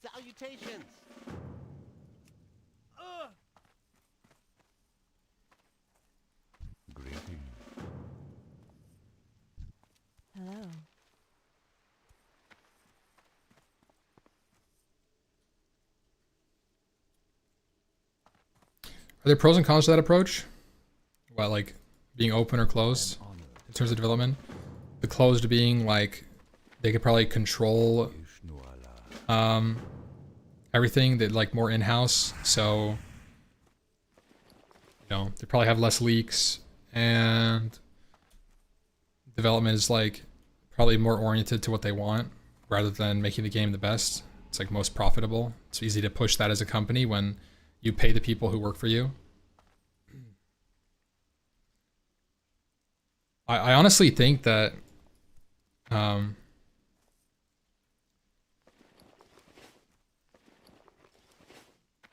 Salutations! there pros and cons to that approach? What, like being open or closed in terms of development? The closed being like they could probably control everything that like more in-house, so you know they probably have less leaks, and development is like probably more oriented to what they want rather than making the game the best. It's like most profitable. It's easy to push that as a company when you pay the people who work for you. I honestly think that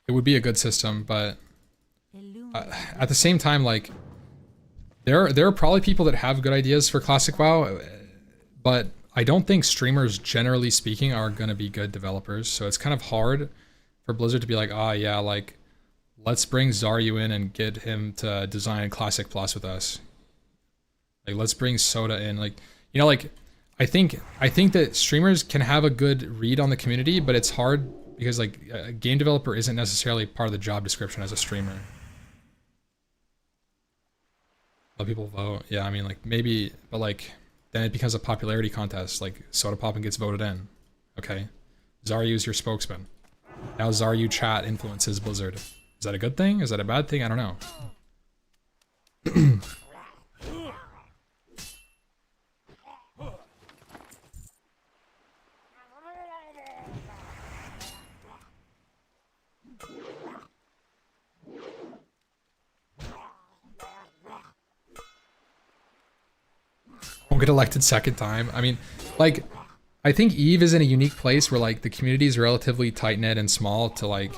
it would be a good system, but at the same time, like there are probably people that have good ideas for Classic WoW, but I don't think streamers, generally speaking, are going to be good developers. So it's kind of hard for Blizzard to be like, ah, yeah, like let's bring Zaryu in and get him to design Classic Plus with us. Like let's bring Soda in. Like, you know, like I think that streamers can have a good read on the community, but it's hard because like a game developer isn't necessarily part of the job description as a streamer. Let people vote. Yeah, I mean like maybe, but like then it becomes a popularity contest. Like Soda Poppin gets voted in. Okay, Zaryu's your spokesman. Now Zaryu chat influences Blizzard. Is that a good thing? Is that a bad thing? I don't know. Won't get elected second time. I mean, like, I think Eve is in a unique place where like the community is relatively tight-knit and small to like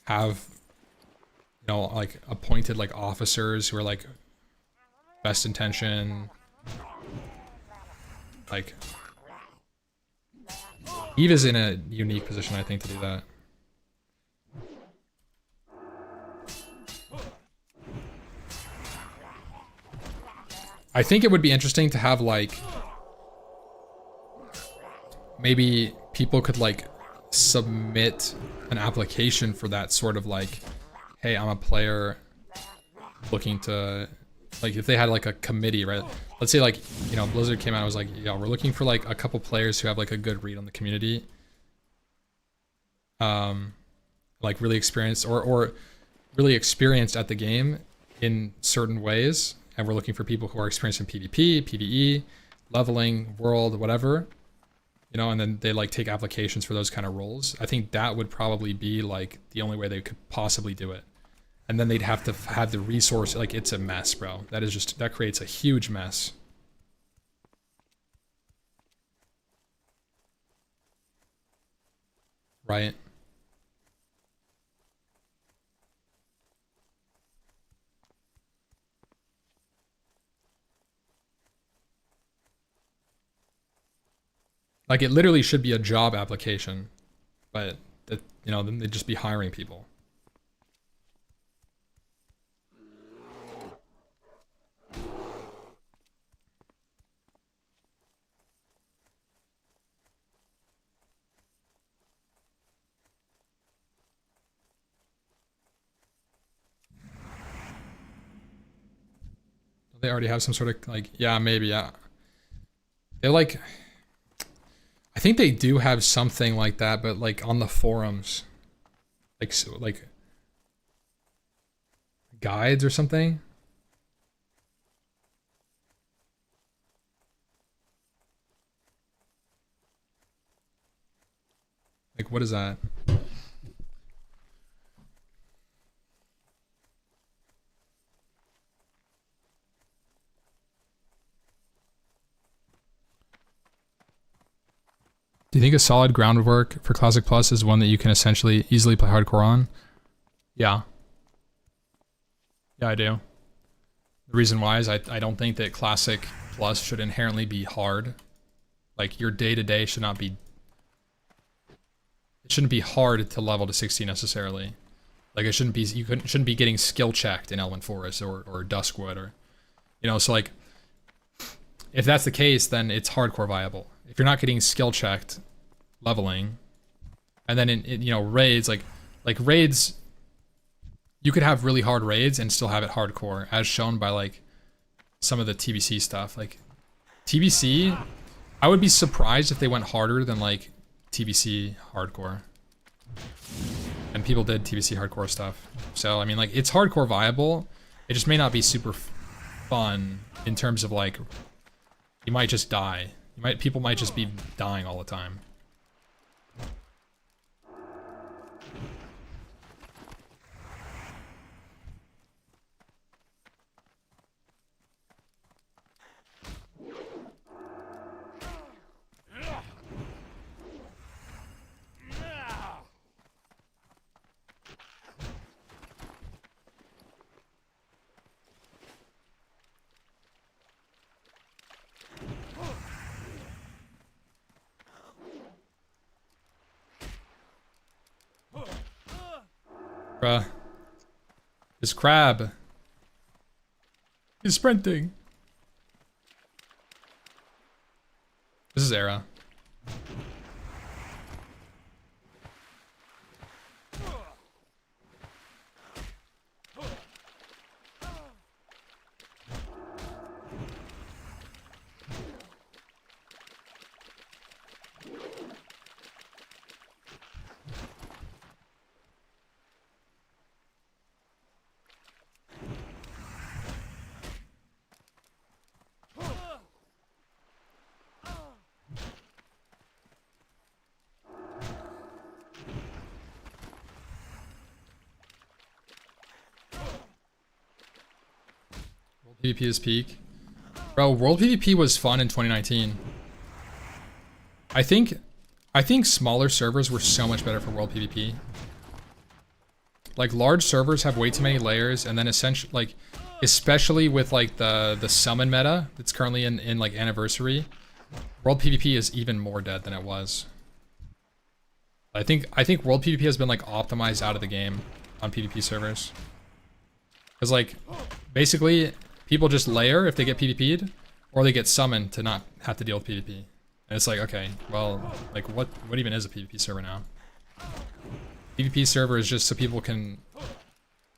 have, you know, like appointed like officers who are like best intention. Like, Eve is in a unique position, I think, to do that. I think it would be interesting to have like maybe people could like submit an application for that sort of like, hey, I'm a player looking to, like if they had like a committee, right? Let's say like, you know, Blizzard came out and was like, yeah, we're looking for like a couple players who have like a good read on the community. Like really experienced or really experienced at the game in certain ways. And we're looking for people who are experienced in PvP, PvE, leveling, world, whatever, you know, and then they like take applications for those kind of roles. I think that would probably be like the only way they could possibly do it. And then they'd have to have the resource. Like it's a mess, bro. That is just, that creates a huge mess. Right? Like it literally should be a job application, but that, you know, then they'd just be hiring people. They already have some sort of like, yeah, maybe, yeah. They're like, I think they do have something like that, but like on the forums, like so, like guides or something. Like what is that? Do you think a solid groundwork for Classic Plus is one that you can essentially easily play hardcore on? Yeah. Yeah, I do. The reason why is I don't think that Classic Plus should inherently be hard. Like your day-to-day should not be... It shouldn't be hard to level to 60 necessarily. Like it shouldn't be, shouldn't be getting skill checked in Elven Forest or Duskwood or, you know, so like, if that's the case, then it's hardcore viable. If you're not getting skill checked leveling, and then in you know, raids, like raids, you could have really hard raids and still have it hardcore, as shown by like some of the TBC stuff. Like TBC, I would be surprised if they went harder than like TBC hardcore. And people did TBC hardcore stuff. So I mean, like, it's hardcore viable. It just may not be super fun in terms of like, you might just die. People might just be dying all the time. Bruh. This crab. He's sprinting. This is Era. PvP is peak. Bro, World PvP was fun in 2019. I think smaller servers were so much better for World PvP. Like, large servers have way too many layers, and then essentially, like, especially with like the summon meta that's currently in like Anniversary, World PvP is even more dead than it was. I think World PvP has been like optimized out of the game on PvP servers. Cause like, basically, people just layer if they get PvP'd, or they get summoned to not have to deal with PvP. And it's like, okay, well, like what even is a PvP server now? PvP server is just so people can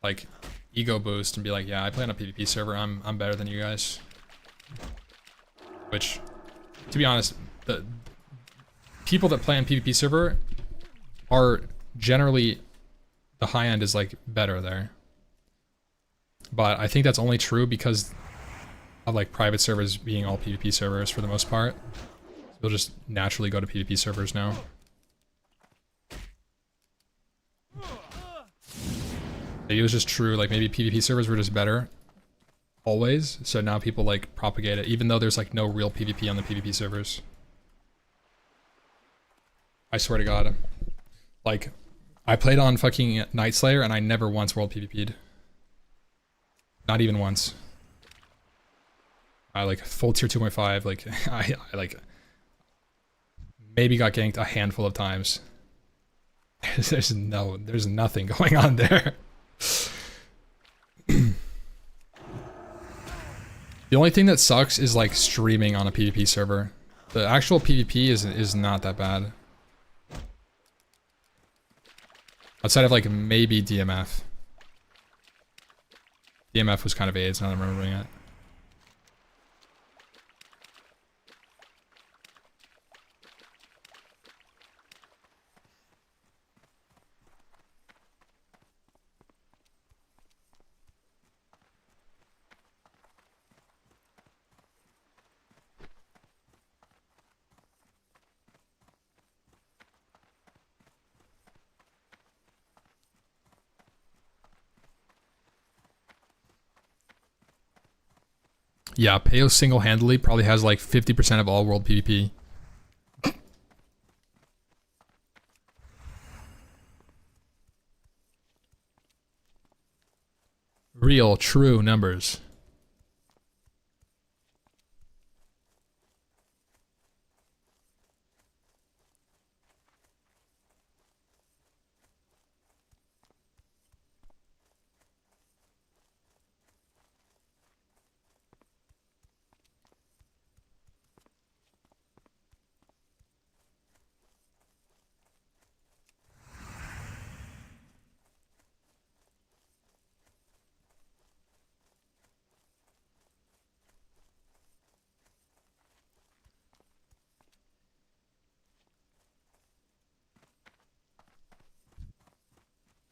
like ego boost and be like, yeah, I play on a PvP server, I'm better than you guys. Which, to be honest, the people that play on PvP server are generally, the high end is like better there. But I think that's only true because of like private servers being all PvP servers for the most part. So they'll just naturally go to PvP servers now. Maybe it was just true, like maybe PvP servers were just better always. So now people like propagate it, even though there's like no real PvP on the PvP servers. I swear to God. Like, I played on fucking Night Slayer and I never once world PvP'd. Not even once. I like full tier 2.5, like I like maybe got ganked a handful of times. There's nothing going on there. The only thing that sucks is like streaming on a PvP server. The actual PvP is not that bad. Outside of like maybe DMF. DMF was kind of AIDS, now that I'm remembering it. Yeah, Peo single-handedly probably has like 50% of all world PvP. Real, true numbers.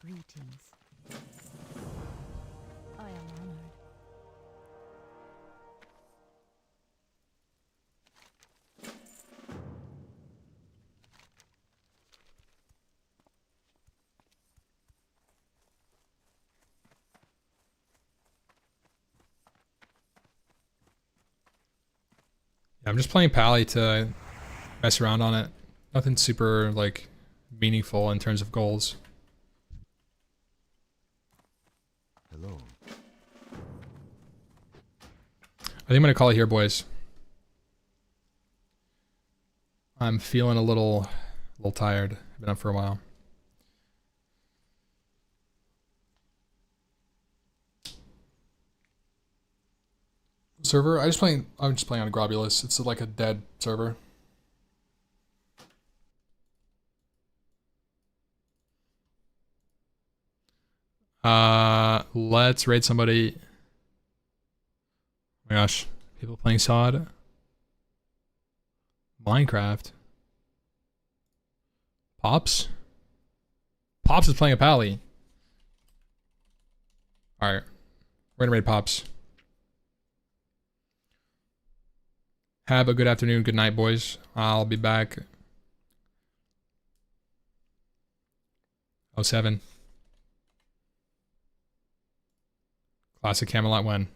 Greetings. I am honored. Yeah, I'm just playing Pally to mess around on it. Nothing super like meaningful in terms of goals. Hello. I think I'm gonna call it here, boys. I'm feeling a little tired. I've been up for a while. Server? I'm just playing on Grobulus. It's like a dead server. Let's raid somebody. Oh my gosh. People playing SOD. Minecraft. Pops? Pops is playing a Pally. Alright. We're gonna raid Pops. Have a good afternoon, good night, boys. I'll be back. 07. Classic Camelot when?